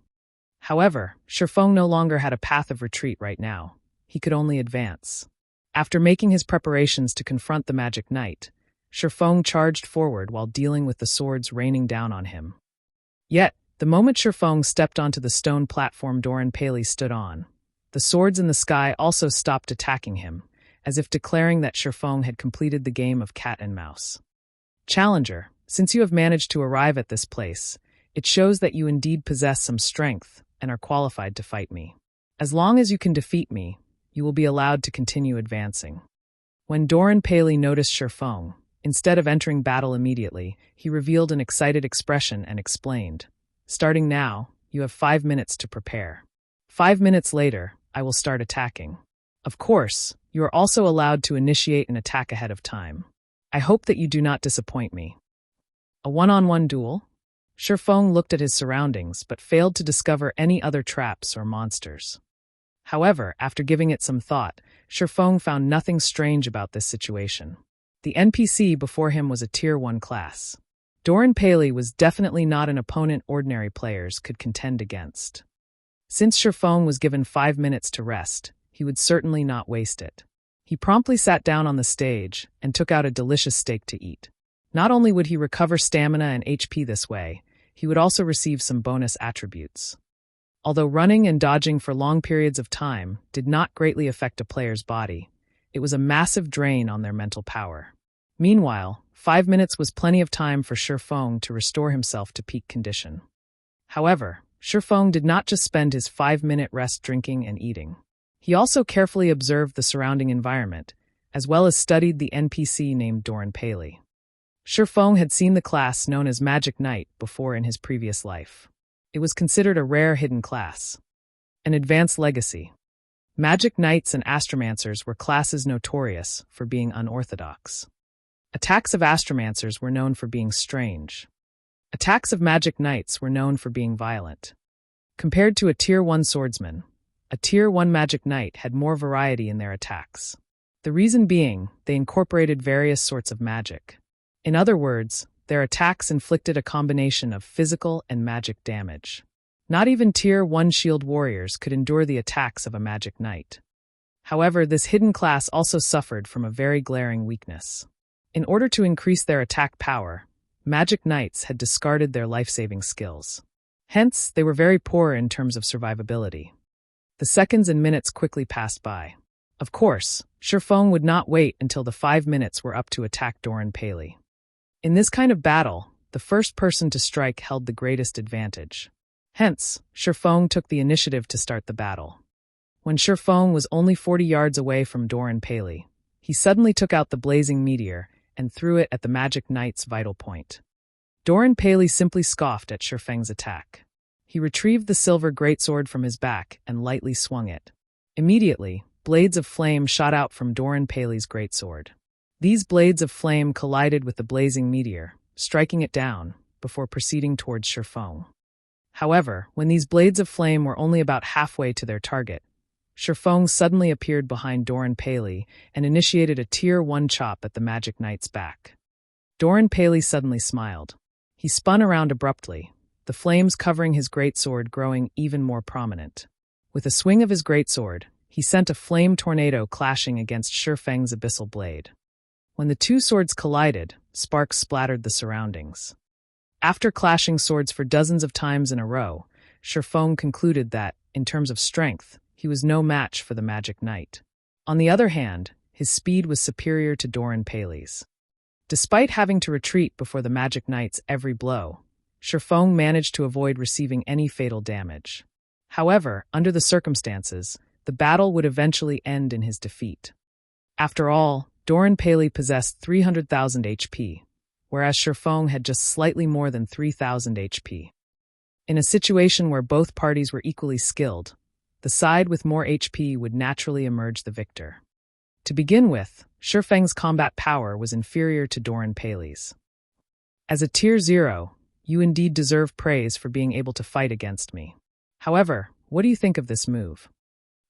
Speaker 1: However, Shifeng no longer had a path of retreat right now. He could only advance. After making his preparations to confront the Magic Knight, Shifeng charged forward while dealing with the swords raining down on him. Yet, the moment Shifeng stepped onto the stone platform Doran Paley stood on, the swords in the sky also stopped attacking him, as if declaring that Shifeng had completed the game of cat and mouse. Challenger, since you have managed to arrive at this place, it shows that you indeed possess some strength and are qualified to fight me. As long as you can defeat me, you will be allowed to continue advancing. When Doran Paley noticed Shifeng, instead of entering battle immediately, he revealed an excited expression and explained, "Starting now, you have 5 minutes to prepare. 5 minutes later, I will start attacking. Of course, you are also allowed to initiate an attack ahead of time. I hope that you do not disappoint me." A one-on-one duel? Shifeng looked at his surroundings but failed to discover any other traps or monsters. However, after giving it some thought, Shifeng found nothing strange about this situation. The NPC before him was a Tier 1 class. Doran Paley was definitely not an opponent ordinary players could contend against. Since Shifeng was given 5 minutes to rest, he would certainly not waste it. He promptly sat down on the stage and took out a delicious steak to eat. Not only would he recover stamina and HP this way, he would also receive some bonus attributes. Although running and dodging for long periods of time did not greatly affect a player's body, it was a massive drain on their mental power. Meanwhile, 5 minutes was plenty of time for Shifeng to restore himself to peak condition. However, Shifeng did not just spend his 5-minute rest drinking and eating. He also carefully observed the surrounding environment, as well as studied the NPC named Doran Paley. Shifeng had seen the class known as Magic Knight before in his previous life. It was considered a rare hidden class. An advanced legacy. Magic Knights and Astromancers were classes notorious for being unorthodox. Attacks of Astromancers were known for being strange. Attacks of Magic Knights were known for being violent. Compared to a Tier 1 swordsman, a Tier 1 Magic Knight had more variety in their attacks. The reason being, they incorporated various sorts of magic. In other words, their attacks inflicted a combination of physical and magic damage. Not even Tier 1 shield warriors could endure the attacks of a Magic Knight. However, this hidden class also suffered from a very glaring weakness. In order to increase their attack power, Magic Knights had discarded their life-saving skills. Hence, they were very poor in terms of survivability. The seconds and minutes quickly passed by. Of course, Shifeng would not wait until the 5 minutes were up to attack Doran Paley. In this kind of battle, the first person to strike held the greatest advantage. Hence, Shifeng took the initiative to start the battle. When Shifeng was only 40 yards away from Doran Paley, he suddenly took out the blazing meteor and threw it at the Magic Knight's vital point. Doran Paley simply scoffed at Shifeng's attack. He retrieved the silver greatsword from his back and lightly swung it. Immediately, blades of flame shot out from Doran Paley's greatsword. These blades of flame collided with the blazing meteor, striking it down, before proceeding towards Shifeng. However, when these blades of flame were only about halfway to their target, Shifeng suddenly appeared behind Doran Paley and initiated a Tier 1 chop at the Magic Knight's back. Doran Paley suddenly smiled. He spun around abruptly, the flames covering his greatsword growing even more prominent. With a swing of his greatsword, he sent a flame tornado clashing against Shifeng's abyssal blade. When the two swords collided, sparks splattered the surroundings. After clashing swords for dozens of times in a row, Shifeng concluded that, in terms of strength, he was no match for the Magic Knight. On the other hand, his speed was superior to Doran Paley's. Despite having to retreat before the Magic Knight's every blow, Shifeng managed to avoid receiving any fatal damage. However, under the circumstances, the battle would eventually end in his defeat. After all, Doran Paley possessed 300,000 HP, whereas Shifeng had just slightly more than 3,000 HP. In a situation where both parties were equally skilled, the side with more HP would naturally emerge the victor. To begin with, Shifeng's combat power was inferior to Doran Paley's. As a Tier 0, you indeed deserve praise for being able to fight against me. However, what do you think of this move?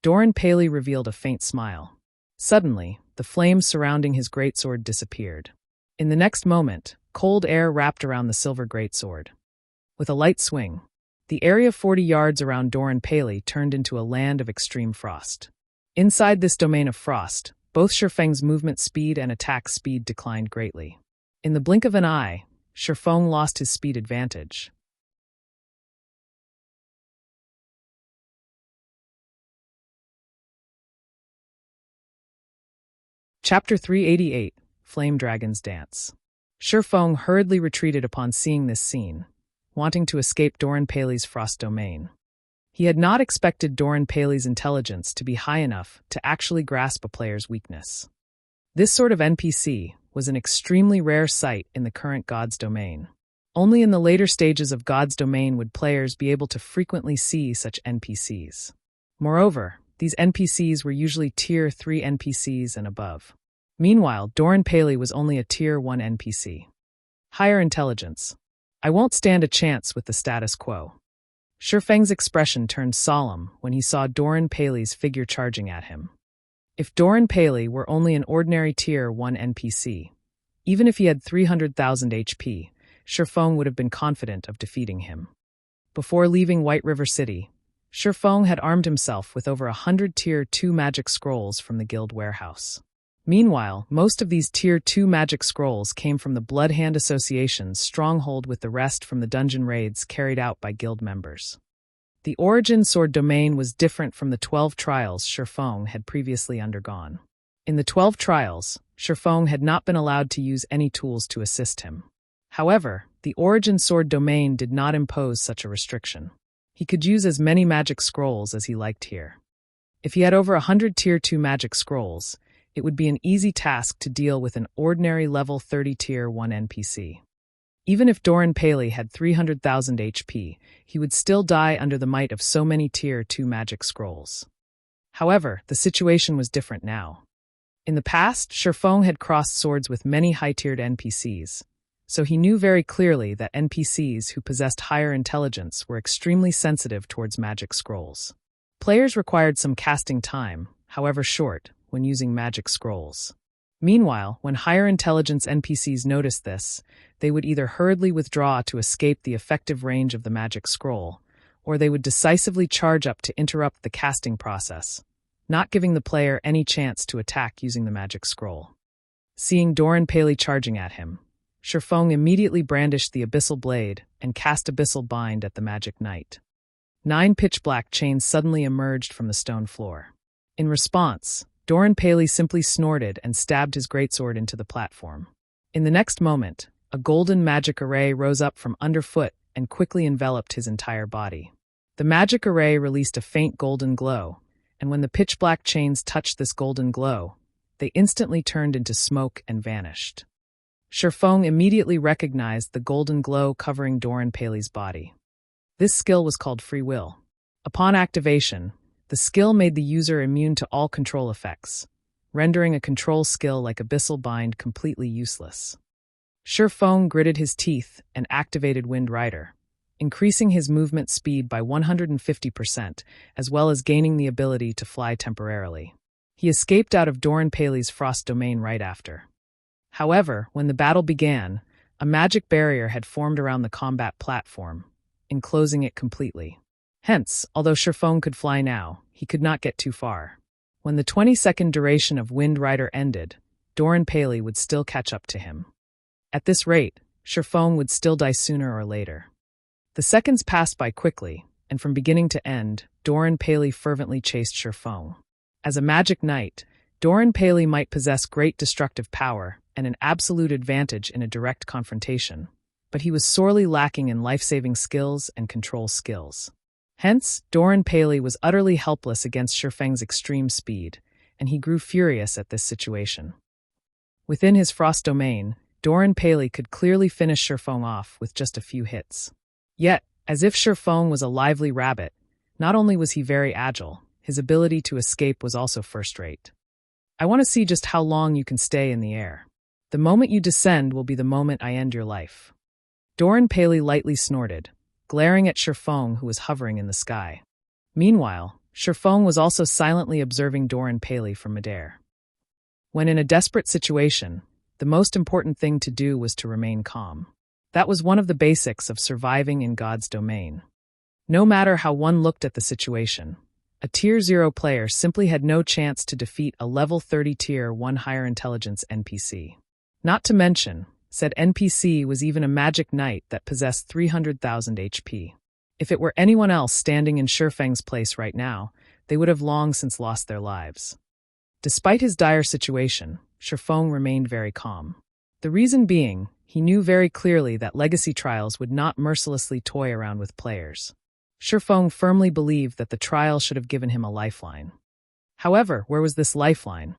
Speaker 1: Doran Paley revealed a faint smile. Suddenly, the flames surrounding his greatsword disappeared. In the next moment, cold air wrapped around the silver greatsword. With a light swing, the area 40 yards around Doran Paley turned into a land of extreme frost. Inside this domain of frost, both Shifeng's movement speed and attack speed declined greatly. In the blink of an eye, Shifeng lost his speed advantage. Chapter 388, Flame Dragon's Dance. Shifeng hurriedly retreated upon seeing this scene, wanting to escape Doran Paley's frost domain. He had not expected Doran Paley's intelligence to be high enough to actually grasp a player's weakness. This sort of NPC was an extremely rare sight in the current God's domain. Only in the later stages of God's domain would players be able to frequently see such NPCs. Moreover, these NPCs were usually Tier 3 NPCs and above. Meanwhile, Doran Paley was only a Tier 1 NPC. Higher intelligence. I won't stand a chance with the status quo. Shifeng's expression turned solemn when he saw Doran Paley's figure charging at him. If Doran Paley were only an ordinary Tier 1 NPC, even if he had 300,000 HP, Shifeng would have been confident of defeating him. Before leaving White River City, Shifeng had armed himself with over 100 Tier 2 magic scrolls from the guild warehouse. Meanwhile, most of these Tier 2 magic scrolls came from the Blood Hand Association's stronghold, with the rest from the dungeon raids carried out by guild members. The Origin Sword domain was different from the 12 trials Shifeng had previously undergone. In the 12 trials, Shifeng had not been allowed to use any tools to assist him. However, the Origin Sword domain did not impose such a restriction. He could use as many magic scrolls as he liked here. If he had over 100 Tier 2 magic scrolls, it would be an easy task to deal with an ordinary level 30 Tier 1 NPC. Even if Doran Paley had 300,000 HP, he would still die under the might of so many Tier 2 magic scrolls. However, the situation was different now. In the past, Shifeng had crossed swords with many high-tiered NPCs, so he knew very clearly that NPCs who possessed higher intelligence were extremely sensitive towards magic scrolls. Players required some casting time, however short, when using magic scrolls. Meanwhile, when higher intelligence NPCs noticed this, they would either hurriedly withdraw to escape the effective range of the magic scroll, or they would decisively charge up to interrupt the casting process, not giving the player any chance to attack using the magic scroll. Seeing Doran Paley charging at him, Shifeng immediately brandished the abyssal blade and cast abyssal bind at the magic knight. 9 pitch-black chains suddenly emerged from the stone floor. In response, Doran Paley simply snorted and stabbed his greatsword into the platform. In the next moment, a golden magic array rose up from underfoot and quickly enveloped his entire body. The magic array released a faint golden glow, and when the pitch-black chains touched this golden glow, they instantly turned into smoke and vanished. Shifeng immediately recognized the golden glow covering Doran Paley's body. This skill was called Free Will. Upon activation, the skill made the user immune to all control effects, rendering a control skill like Abyssal Bind completely useless. Shifeng gritted his teeth and activated Wind Rider, increasing his movement speed by 150%, as well as gaining the ability to fly temporarily. He escaped out of Doran Paley's frost domain right after. However, when the battle began, a magic barrier had formed around the combat platform, enclosing it completely. Hence, although Shifeng could fly now, he could not get too far. When the 20-second duration of Wind Rider ended, Doran Paley would still catch up to him. At this rate, Shifeng would still die sooner or later. The seconds passed by quickly, and from beginning to end, Doran Paley fervently chased Shifeng. As a magic knight, Doran Paley might possess great destructive power and an absolute advantage in a direct confrontation, but he was sorely lacking in life-saving skills and control skills. Hence, Doran Paley was utterly helpless against Shifeng's extreme speed, and he grew furious at this situation. Within his frost domain, Doran Paley could clearly finish Shifeng off with just a few hits. Yet, as if Shifeng was a lively rabbit, not only was he very agile, his ability to escape was also first-rate. I want to see just how long you can stay in the air. The moment you descend will be the moment I end your life. Doran Paley lightly snorted, glaring at Shifeng, who was hovering in the sky. Meanwhile, Shifeng was also silently observing Doran Paley from midair. When in a desperate situation, the most important thing to do was to remain calm. That was one of the basics of surviving in God's domain. No matter how one looked at the situation, a Tier 0 player simply had no chance to defeat a level 30 Tier 1 higher intelligence NPC. Not to mention, said NPC was even a magic knight that possessed 300,000 HP. If it were anyone else standing in Shifeng's place right now, they would have long since lost their lives. Despite his dire situation, Shifeng remained very calm. The reason being, he knew very clearly that legacy trials would not mercilessly toy around with players. Shifeng firmly believed that the trial should have given him a lifeline. However, where was this lifeline?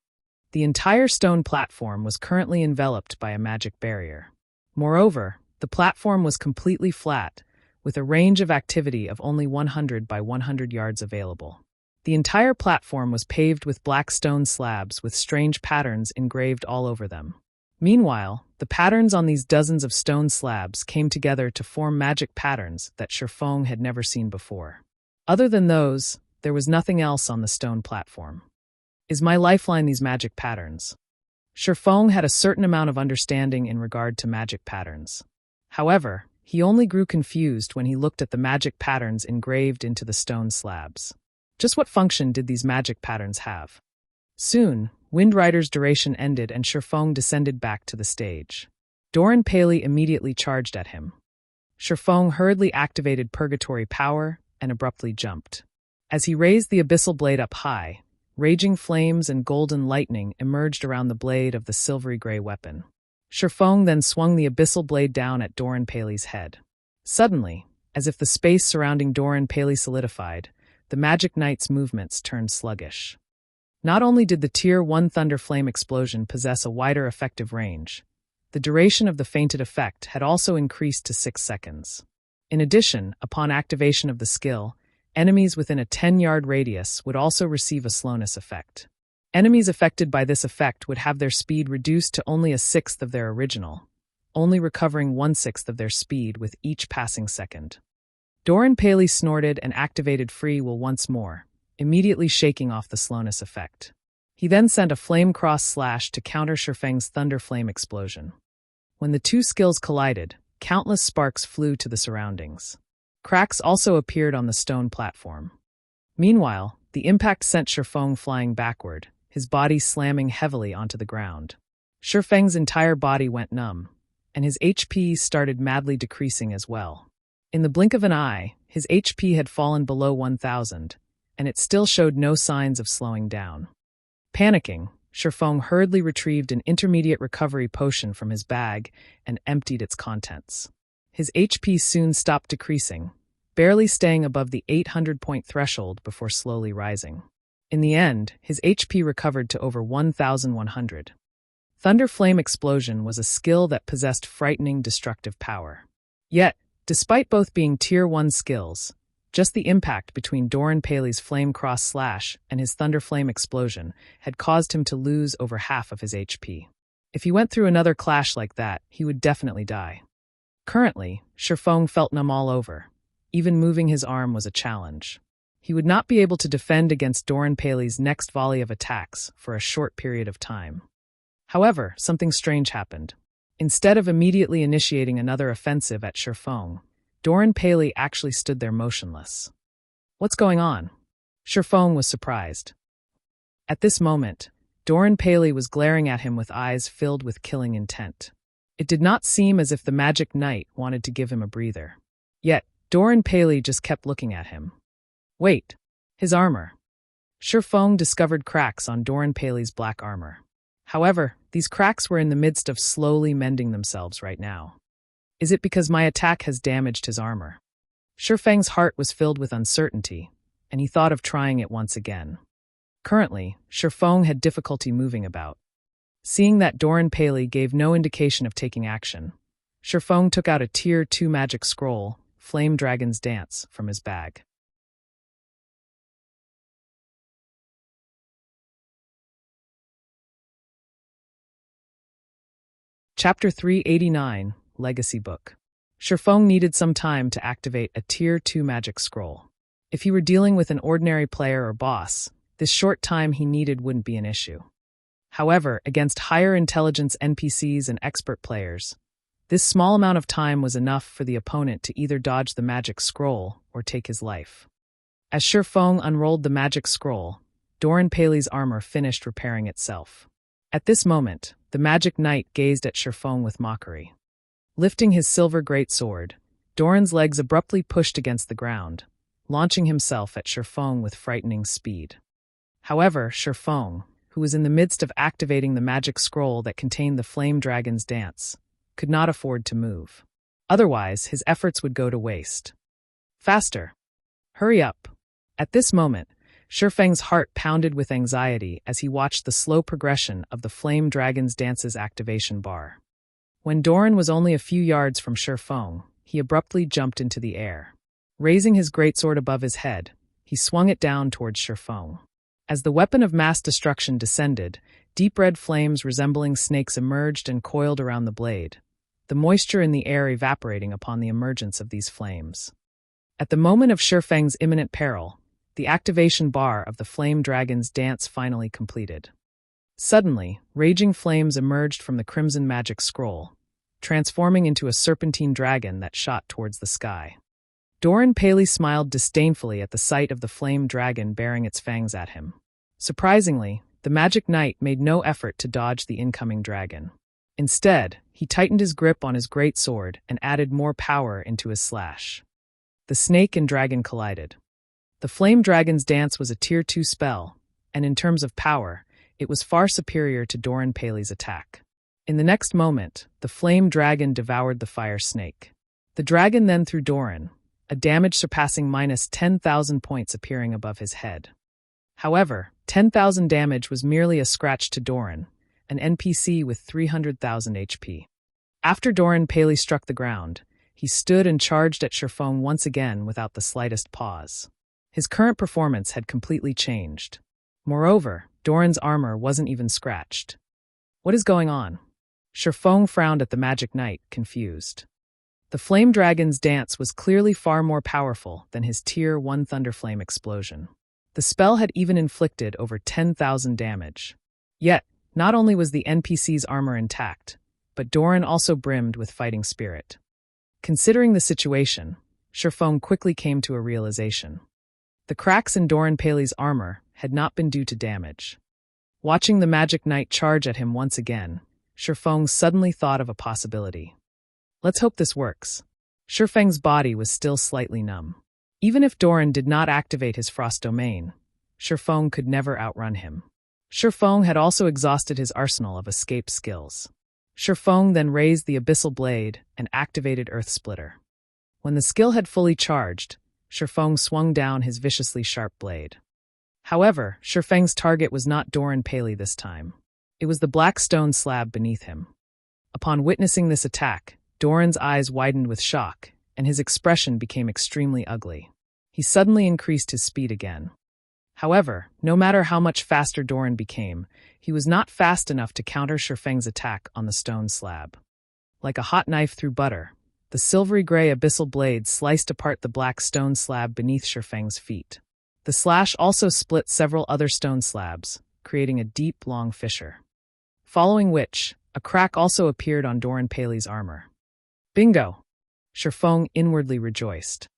Speaker 1: The entire stone platform was currently enveloped by a magic barrier. Moreover, the platform was completely flat, with a range of activity of only 100 by 100 yards available. The entire platform was paved with black stone slabs with strange patterns engraved all over them. Meanwhile, the patterns on these dozens of stone slabs came together to form magic patterns that Shifeng had never seen before. Other than those, there was nothing else on the stone platform. Is my lifeline these magic patterns? Shifeng had a certain amount of understanding in regard to magic patterns. However, he only grew confused when he looked at the magic patterns engraved into the stone slabs. Just what function did these magic patterns have? Soon, Wind Rider's duration ended and Shifeng descended back to the stage. Doran Paley immediately charged at him. Shifeng hurriedly activated Purgatory Power and abruptly jumped. As he raised the abyssal blade up high, raging flames and golden lightning emerged around the blade of the silvery gray weapon. Shifeng then swung the abyssal blade down at Doran Paley's head. Suddenly, as if the space surrounding Doran Paley solidified, the Magic Knight's movements turned sluggish. Not only did the Tier 1 Thunder Flame explosion possess a wider effective range, the duration of the fainted effect had also increased to 6 seconds. In addition, upon activation of the skill, enemies within a 10-yard radius would also receive a slowness effect. Enemies affected by this effect would have their speed reduced to only a sixth of their original, only recovering 1/6 of their speed with each passing second. Doran Paley snorted and activated Free Will once more, immediately shaking off the slowness effect. He then sent a Flame Cross Slash to counter Shifeng's Thunder Flame explosion. When the two skills collided, countless sparks flew to the surroundings. Cracks also appeared on the stone platform. Meanwhile, the impact sent Shifeng flying backward, his body slamming heavily onto the ground. Shifeng's entire body went numb, and his HP started madly decreasing as well. In the blink of an eye, his HP had fallen below 1,000, and it still showed no signs of slowing down. Panicking, Shifeng hurriedly retrieved an intermediate recovery potion from his bag and emptied its contents. His HP soon stopped decreasing, barely staying above the 800-point threshold before slowly rising. In the end, his HP recovered to over 1,100. Thunder Flame Explosion was a skill that possessed frightening destructive power. Yet, despite both being Tier 1 skills, just the impact between Doran Paley's Flame Cross Slash and his Thunder Flame Explosion had caused him to lose over half of his HP. If he went through another clash like that, he would definitely die. Currently, Shifeng felt numb all over. Even moving his arm was a challenge. He would not be able to defend against Doran Paley's next volley of attacks for a short period of time. However, something strange happened. Instead of immediately initiating another offensive at Shifeng, Doran Paley actually stood there motionless. What's going on? Shifeng was surprised. At this moment, Doran Paley was glaring at him with eyes filled with killing intent. It did not seem as if the Magic Knight wanted to give him a breather. Yet, Doran Paley just kept looking at him. Wait, his armor. Shifeng discovered cracks on Doran Paley's black armor. However, these cracks were in the midst of slowly mending themselves right now. Is it because my attack has damaged his armor? Shifeng's heart was filled with uncertainty, and he thought of trying it once again. Currently, Shifeng had difficulty moving about. Seeing that Doran Paley gave no indication of taking action, Shifeng took out a Tier 2 magic scroll, Flame Dragon's Dance, from his bag. Chapter 389, Legacy Book. Shifeng needed some time to activate a Tier 2 magic scroll. If he were dealing with an ordinary player or boss, this short time he needed wouldn't be an issue. However, against higher intelligence NPCs and expert players, this small amount of time was enough for the opponent to either dodge the magic scroll or take his life. As Shifeng unrolled the magic scroll, Doran Paley's armor finished repairing itself. At this moment, the Magic Knight gazed at Shifeng with mockery. Lifting his silver greatsword, Doran's legs abruptly pushed against the ground, launching himself at Shifeng with frightening speed. However, Shifeng, who was in the midst of activating the magic scroll that contained the Flame Dragon's Dance, could not afford to move. Otherwise, his efforts would go to waste. Faster! Hurry up! At this moment, Shifeng's heart pounded with anxiety as he watched the slow progression of the Flame Dragon's Dance's activation bar. When Doran was only a few yards from Shifeng, he abruptly jumped into the air. Raising his greatsword above his head, he swung it down towards Shifeng. As the weapon of mass destruction descended, deep red flames resembling snakes emerged and coiled around the blade, the moisture in the air evaporating upon the emergence of these flames. At the moment of Shifeng's imminent peril, the activation bar of the Flame Dragon's Dance finally completed. Suddenly, raging flames emerged from the Crimson Magic Scroll, transforming into a serpentine dragon that shot towards the sky. Doran Paley smiled disdainfully at the sight of the flame dragon bearing its fangs at him. Surprisingly, the Magic Knight made no effort to dodge the incoming dragon. Instead, he tightened his grip on his great sword and added more power into his slash. The snake and dragon collided. The Flame Dragon's Dance was a Tier 2 spell, and in terms of power, it was far superior to Doran Paley's attack. In the next moment, the flame dragon devoured the fire snake. The dragon then threw Doran, a damage surpassing minus 10,000 points appearing above his head. However, 10,000 damage was merely a scratch to Doran, an NPC with 300,000 HP. After Doran Paley struck the ground, he stood and charged at Shifeng once again without the slightest pause. His current performance had completely changed. Moreover, Doran's armor wasn't even scratched. What is going on? Shifeng frowned at the Magic Knight, confused. The Flame Dragon's Dance was clearly far more powerful than his Tier 1 Thunderflame explosion. The spell had even inflicted over 10,000 damage. Yet, not only was the NPC's armor intact, but Doran also brimmed with fighting spirit. Considering the situation, Shifeng quickly came to a realization. The cracks in Doran Paley's armor had not been due to damage. Watching the Magic Knight charge at him once again, Shifeng suddenly thought of a possibility. Let's hope this works. Shifeng's body was still slightly numb. Even if Doran did not activate his frost domain, Shifeng could never outrun him. Shifeng had also exhausted his arsenal of escape skills. Shifeng then raised the abyssal blade and activated Earth Splitter. When the skill had fully charged, Shifeng swung down his viciously sharp blade. However, Shifeng's target was not Doran Paley this time. It was the black stone slab beneath him. Upon witnessing this attack, Doran's eyes widened with shock, and his expression became extremely ugly. He suddenly increased his speed again. However, no matter how much faster Doran became, he was not fast enough to counter Shifeng's attack on the stone slab. Like a hot knife through butter, the silvery gray abyssal blade sliced apart the black stone slab beneath Shifeng's feet. The slash also split several other stone slabs, creating a deep, long fissure. Following which, a crack also appeared on Doran Paley's armor. Bingo! Shifeng inwardly rejoiced.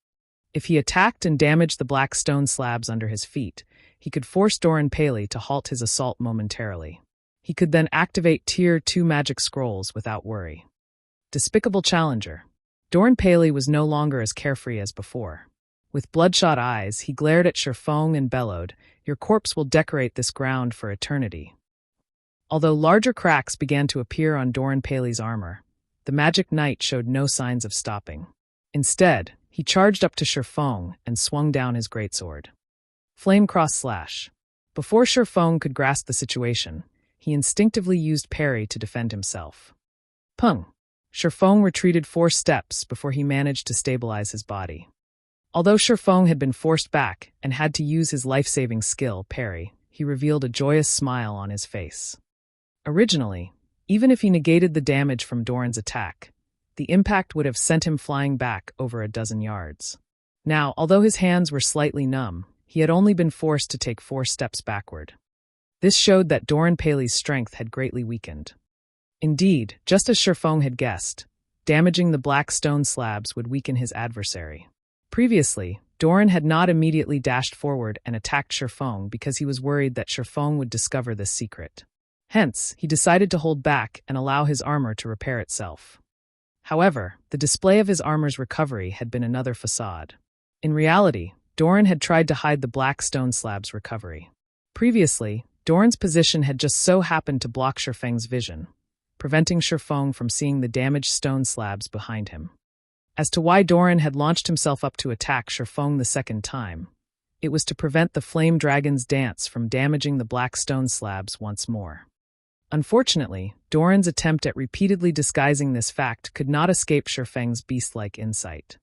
Speaker 1: If he attacked and damaged the black stone slabs under his feet, he could force Doran Paley to halt his assault momentarily. He could then activate Tier 2 magic scrolls without worry. Despicable challenger. Doran Paley was no longer as carefree as before. With bloodshot eyes, he glared at Shifeng and bellowed, "Your corpse will decorate this ground for eternity." Although larger cracks began to appear on Doran Paley's armor, the magic knight showed no signs of stopping. Instead, he charged up to Shifeng and swung down his greatsword. Flame cross slash. Before Shifeng could grasp the situation, he instinctively used parry to defend himself. Pung! Shifeng retreated 4 steps before he managed to stabilize his body. Although Shifeng had been forced back and had to use his life-saving skill, parry, he revealed a joyous smile on his face. Originally, even if he negated the damage from Doran's attack, the impact would have sent him flying back over a dozen yards. Now, although his hands were slightly numb, he had only been forced to take 4 steps backward. This showed that Doran Paley's strength had greatly weakened. Indeed, just as Shifeng had guessed, damaging the black stone slabs would weaken his adversary. Previously, Doran had not immediately dashed forward and attacked Shifeng because he was worried that Shifeng would discover this secret. Hence, he decided to hold back and allow his armor to repair itself. However, the display of his armor's recovery had been another facade. In reality, Doran had tried to hide the black stone slab's recovery. Previously, Doran's position had just so happened to block Shifeng's vision, preventing Shifeng from seeing the damaged stone slabs behind him. As to why Doran had launched himself up to attack Shifeng the second time, it was to prevent the flame dragon's dance from damaging the black stone slabs once more. Unfortunately, Doran's attempt at repeatedly disguising this fact could not escape Shifeng's beast-like insight.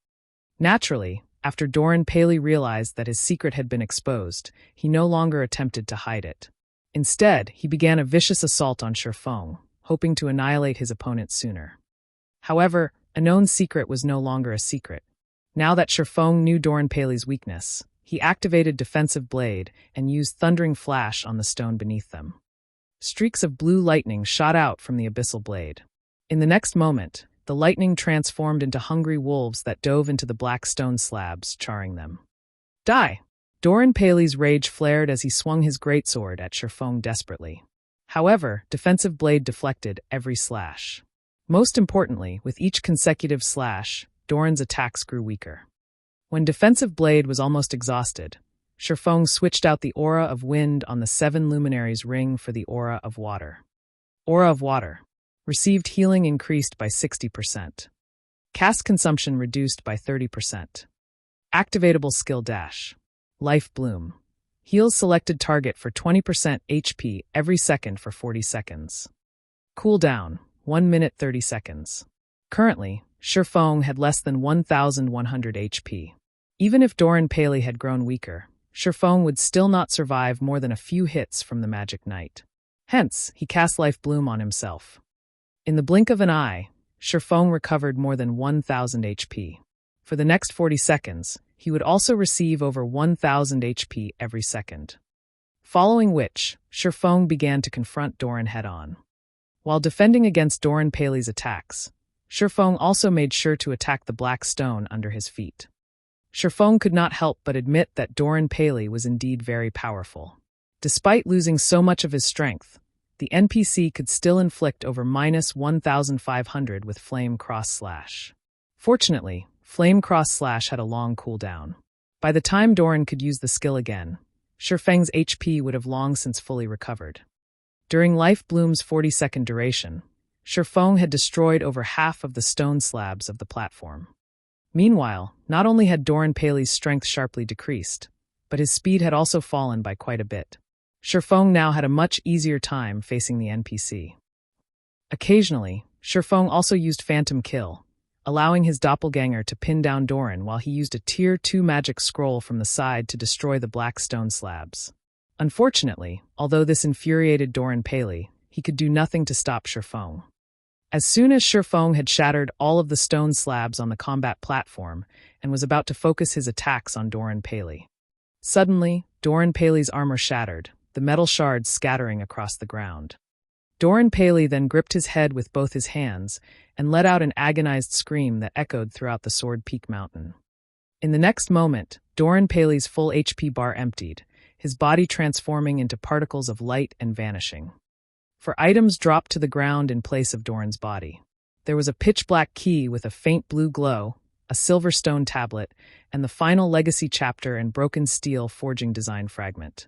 Speaker 1: Naturally, after Doran Paley realized that his secret had been exposed, he no longer attempted to hide it. Instead, he began a vicious assault on Shifeng, hoping to annihilate his opponent sooner. However, a known secret was no longer a secret. Now that Shifeng knew Doran Paley's weakness, he activated Defensive Blade and used Thundering Flash on the stone beneath them. Streaks of blue lightning shot out from the abyssal blade. In the next moment, the lightning transformed into hungry wolves that dove into the black stone slabs, charring them. Die! Doran Paley's rage flared as he swung his greatsword at Shifeng desperately. However, Defensive Blade deflected every slash. Most importantly, with each consecutive slash, Doran's attacks grew weaker. When Defensive Blade was almost exhausted, Shifeng switched out the Aura of Wind on the 7 Luminaries ring for the Aura of Water. Aura of Water. Received healing increased by 60%. Cast consumption reduced by 30%. Activatable skill dash. Life Bloom. Heals selected target for 20% HP every second for 40 seconds. Cooldown, 1 minute 30 seconds. Currently, Shifeng had less than 1,100 HP. Even if Doran Paley had grown weaker, Shifeng would still not survive more than a few hits from the Magic Knight. Hence, he cast Life Bloom on himself. In the blink of an eye, Shifeng recovered more than 1,000 HP. For the next 40 seconds, he would also receive over 1,000 HP every second. Following which, Shifeng began to confront Doran head-on. While defending against Doran Paley's attacks, Shifeng also made sure to attack the black stone under his feet. Shifeng could not help but admit that Doran Paley was indeed very powerful. Despite losing so much of his strength, the NPC could still inflict over -1,500 with Flame Cross Slash. Fortunately, Flame Cross Slash had a long cooldown. By the time Doran could use the skill again, Shifeng's HP would have long since fully recovered. During Life Bloom's 40-second duration, Shifeng had destroyed over half of the stone slabs of the platform. Meanwhile, not only had Doran Paley's strength sharply decreased, but his speed had also fallen by quite a bit. Shifeng now had a much easier time facing the NPC. Occasionally, Shifeng also used Phantom Kill, allowing his doppelganger to pin down Doran while he used a Tier 2 magic scroll from the side to destroy the black stone slabs. Unfortunately, although this infuriated Doran Paley, he could do nothing to stop Shifeng. As soon as Shifeng had shattered all of the stone slabs on the combat platform and was about to focus his attacks on Doran Paley, suddenly, Doran Paley's armor shattered, the metal shards scattering across the ground. Doran Paley then gripped his head with both his hands and let out an agonized scream that echoed throughout the Sword Peak Mountain. In the next moment, Doran Paley's full HP bar emptied, his body transforming into particles of light and vanishing. For items dropped to the ground in place of Doran's body, there was a pitch-black key with a faint blue glow, a silver stone tablet, and the final legacy chapter and broken steel forging design fragment.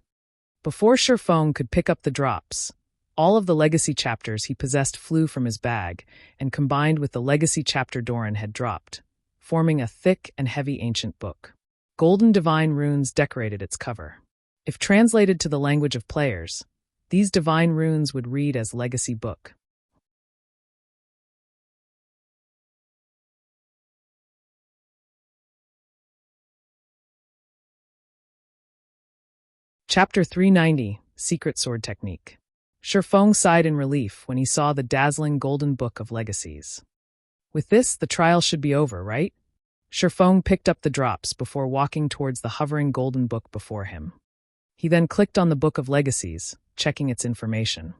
Speaker 1: Before Shifeng could pick up the drops, all of the legacy chapters he possessed flew from his bag and combined with the legacy chapter Doran had dropped, forming a thick and heavy ancient book. Golden divine runes decorated its cover. If translated to the language of players, these divine runes would read as Legacy Book. Chapter 390, Secret Sword Technique. Shifeng sighed in relief when he saw the dazzling golden book of legacies. With this, the trial should be over, right? Shifeng picked up the drops before walking towards the hovering golden book before him. He then clicked on the Book of Legacies, checking its information.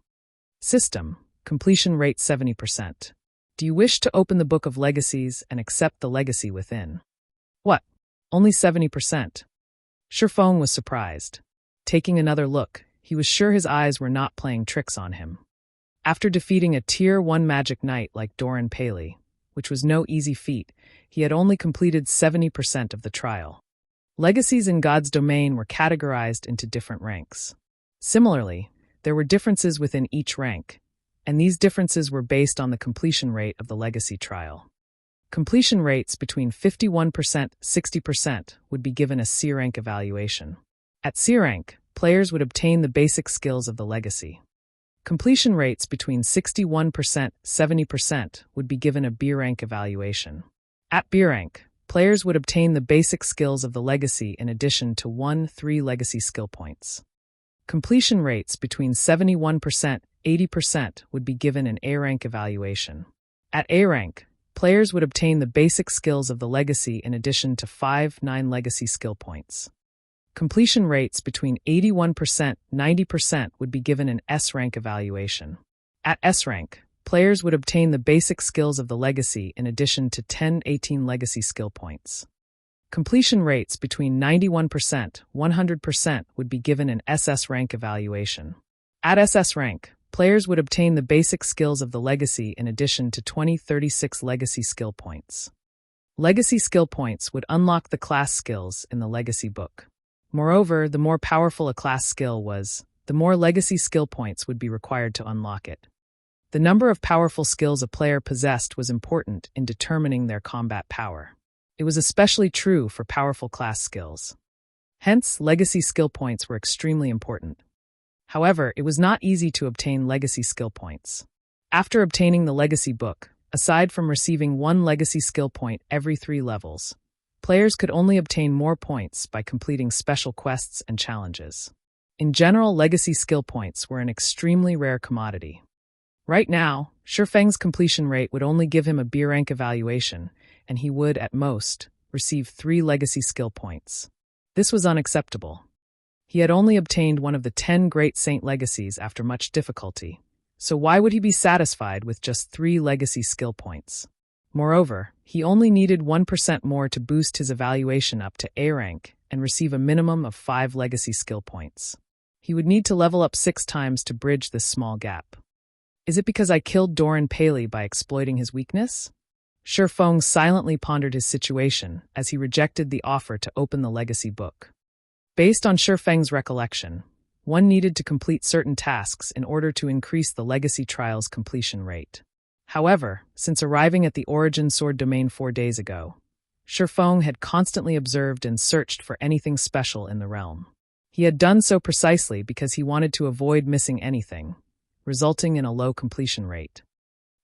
Speaker 1: System, completion rate 70%. Do you wish to open the Book of Legacies and accept the legacy within? What? Only 70%? Shifeng was surprised. Taking another look, he was sure his eyes were not playing tricks on him. After defeating a Tier 1 magic knight like Doran Paley, which was no easy feat, he had only completed 70% of the trial. Legacies in God's domain were categorized into different ranks. Similarly, there were differences within each rank, and these differences were based on the completion rate of the legacy trial. Completion rates between 51%–60% would be given a C rank evaluation. At C rank, players would obtain the basic skills of the legacy. Completion rates between 61%–70% would be given a B rank evaluation. At B rank, players would obtain the basic skills of the legacy in addition to 1-3 legacy skill points. Completion rates between 71%–80% would be given an A rank evaluation. At A rank, players would obtain the basic skills of the legacy in addition to 5-9 legacy skill points. Completion rates between 81%–90% would be given an S rank evaluation. At S rank, players would obtain the basic skills of the legacy in addition to 10-18 legacy skill points. Completion rates between 91%–100% would be given an SS rank evaluation. At SS rank, players would obtain the basic skills of the legacy in addition to 20-36 legacy skill points. Legacy skill points would unlock the class skills in the legacy book. Moreover, the more powerful a class skill was, the more legacy skill points would be required to unlock it. The number of powerful skills a player possessed was important in determining their combat power. It was especially true for powerful class skills. Hence, legacy skill points were extremely important. However, it was not easy to obtain legacy skill points. After obtaining the legacy book, aside from receiving 1 legacy skill point every 3 levels, players could only obtain more points by completing special quests and challenges. In general, legacy skill points were an extremely rare commodity. Right now, Shifeng's completion rate would only give him a B rank evaluation, and he would, at most, receive 3 legacy skill points. This was unacceptable. He had only obtained one of the 10 Great Saint legacies after much difficulty, so why would he be satisfied with just 3 legacy skill points? Moreover, he only needed 1% more to boost his evaluation up to A rank and receive a minimum of 5 legacy skill points. He would need to level up 6 times to bridge this small gap. Is it because I killed Doran Paley by exploiting his weakness? Shi Feng silently pondered his situation as he rejected the offer to open the legacy book. Based on Shi Feng's recollection, one needed to complete certain tasks in order to increase the legacy trial's completion rate. However, since arriving at the Origin Sword Domain 4 days ago, Shi Feng had constantly observed and searched for anything special in the realm. He had done so precisely because he wanted to avoid missing anything, resulting in a low completion rate.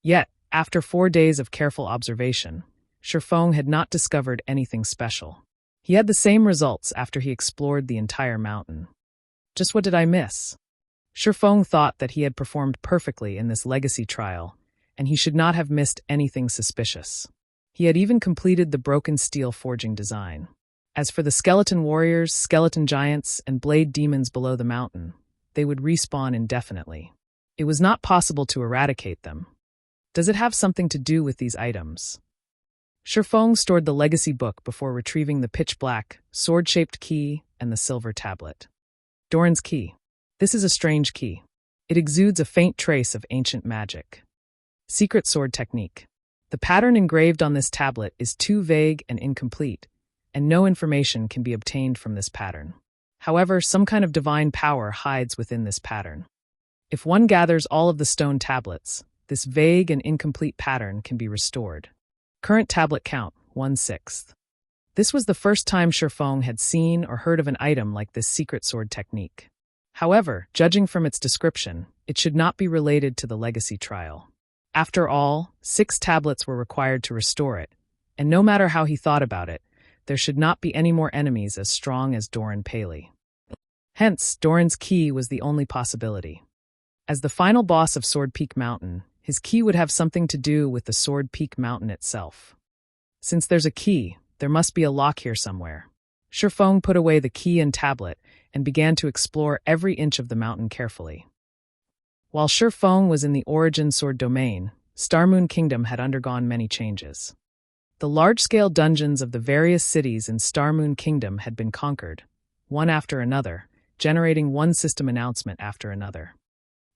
Speaker 1: Yet, after 4 days of careful observation, Shi Feng had not discovered anything special. He had the same results after he explored the entire mountain. Just what did I miss? Shi Feng thought that he had performed perfectly in this legacy trial, and he should not have missed anything suspicious. He had even completed the broken steel forging design. As for the skeleton warriors, skeleton giants, and blade demons below the mountain, they would respawn indefinitely. It was not possible to eradicate them. Does it have something to do with these items? Shi Feng stored the legacy book before retrieving the pitch-black, sword-shaped key and the silver tablet. Doran's key. This is a strange key. It exudes a faint trace of ancient magic. Secret sword technique. The pattern engraved on this tablet is too vague and incomplete, and no information can be obtained from this pattern. However, some kind of divine power hides within this pattern. If one gathers all of the stone tablets, this vague and incomplete pattern can be restored. Current tablet count, 1/6. This was the first time Shi Feng had seen or heard of an item like this secret sword technique. However, judging from its description, it should not be related to the legacy trial. After all, 6 tablets were required to restore it, and no matter how he thought about it, there should not be any more enemies as strong as Doran Paley. Hence, Doran's key was the only possibility. As the final boss of Sword Peak Mountain, his key would have something to do with the Sword Peak Mountain itself. Since there's a key, there must be a lock here somewhere. Shi Feng put away the key and tablet and began to explore every inch of the mountain carefully. While Shi Feng was in the Origin Sword Domain, Starmoon Kingdom had undergone many changes. The large-scale dungeons of the various cities in Starmoon Kingdom had been conquered, one after another, generating one system announcement after another.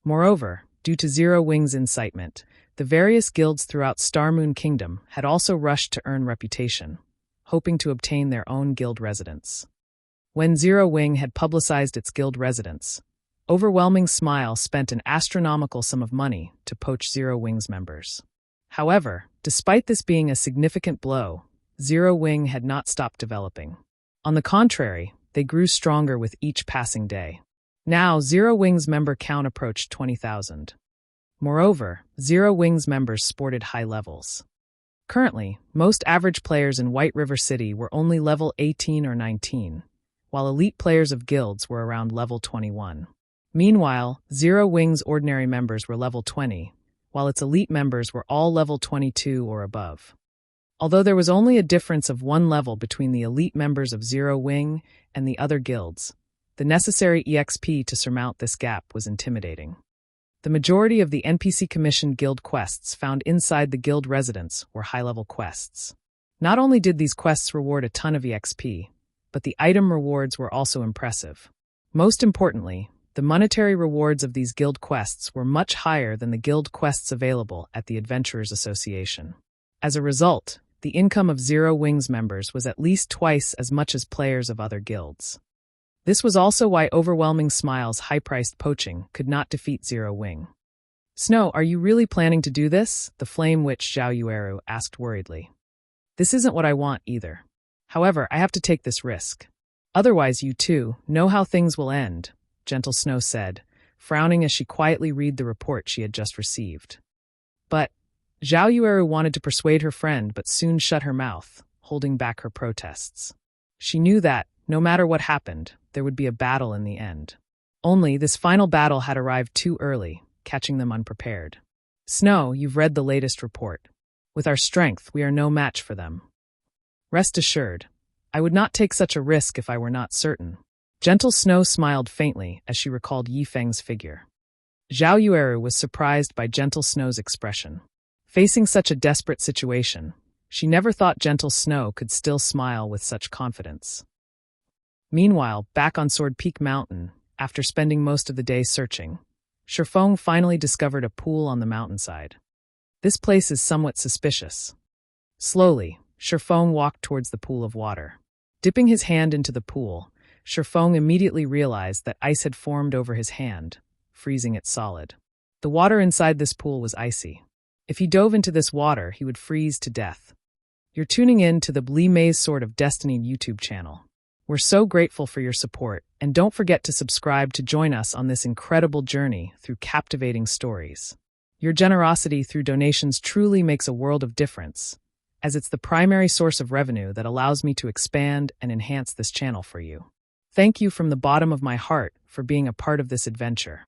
Speaker 1: Moreover, due to Zero Wing's incitement, the various guilds throughout Starmoon Kingdom had also rushed to earn reputation, hoping to obtain their own guild residence. When Zero Wing had publicized its guild residence, Overwhelming Smile spent an astronomical sum of money to poach Zero Wing's members. However, despite this being a significant blow, Zero Wing had not stopped developing. On the contrary, they grew stronger with each passing day. Now, Zero Wing's member count approached 20,000. Moreover, Zero Wing's members sported high levels. Currently, most average players in White River City were only level 18 or 19, while elite players of guilds were around level 21. Meanwhile, Zero Wing's ordinary members were level 20, while its elite members were all level 22 or above. Although there was only a difference of 1 level between the elite members of Zero Wing and the other guilds, the necessary EXP to surmount this gap was intimidating. The majority of the NPC-commissioned guild quests found inside the guild residence were high-level quests. Not only did these quests reward a ton of EXP, but the item rewards were also impressive. Most importantly, the monetary rewards of these guild quests were much higher than the guild quests available at the Adventurers Association. As a result, the income of Zero Wing's members was at least twice as much as players of other guilds. This was also why Overwhelming Smile's high-priced poaching could not defeat Zero Wing. "Snow, are you really planning to do this?" the Flame Witch Zhao Yueru asked worriedly. "This isn't what I want either. However, I have to take this risk. Otherwise you too know how things will end," Gentle Snow said, frowning as she quietly read the report she had just received. But Zhao Yueru wanted to persuade her friend but soon shut her mouth, holding back her protests. She knew that, no matter what happened, there would be a battle in the end. Only, this final battle had arrived too early, catching them unprepared. "Snow, you've read the latest report. With our strength, we are no match for them. Rest assured, I would not take such a risk if I were not certain." Gentle Snow smiled faintly as she recalled Yi Feng's figure. Zhao Yueru was surprised by Gentle Snow's expression. Facing such a desperate situation, she never thought Gentle Snow could still smile with such confidence. Meanwhile, back on Sword Peak Mountain, After spending most of the day searching, Shifeng finally discovered a pool on the mountainside. This place is somewhat suspicious. Slowly, Shifeng walked towards the pool of water. Dipping his hand into the pool, Shifeng immediately realized that ice had formed over his hand, freezing it solid. The water inside this pool was icy. If he dove into this water, he would freeze to death. You're tuning in to the Blee Maze Sword of Destiny YouTube channel. We're so grateful for your support, and don't forget to subscribe to join us on this incredible journey through captivating stories. Your generosity through donations truly makes a world of difference, as it's the primary source of revenue that allows me to expand and enhance this channel for you. Thank you from the bottom of my heart for being a part of this adventure.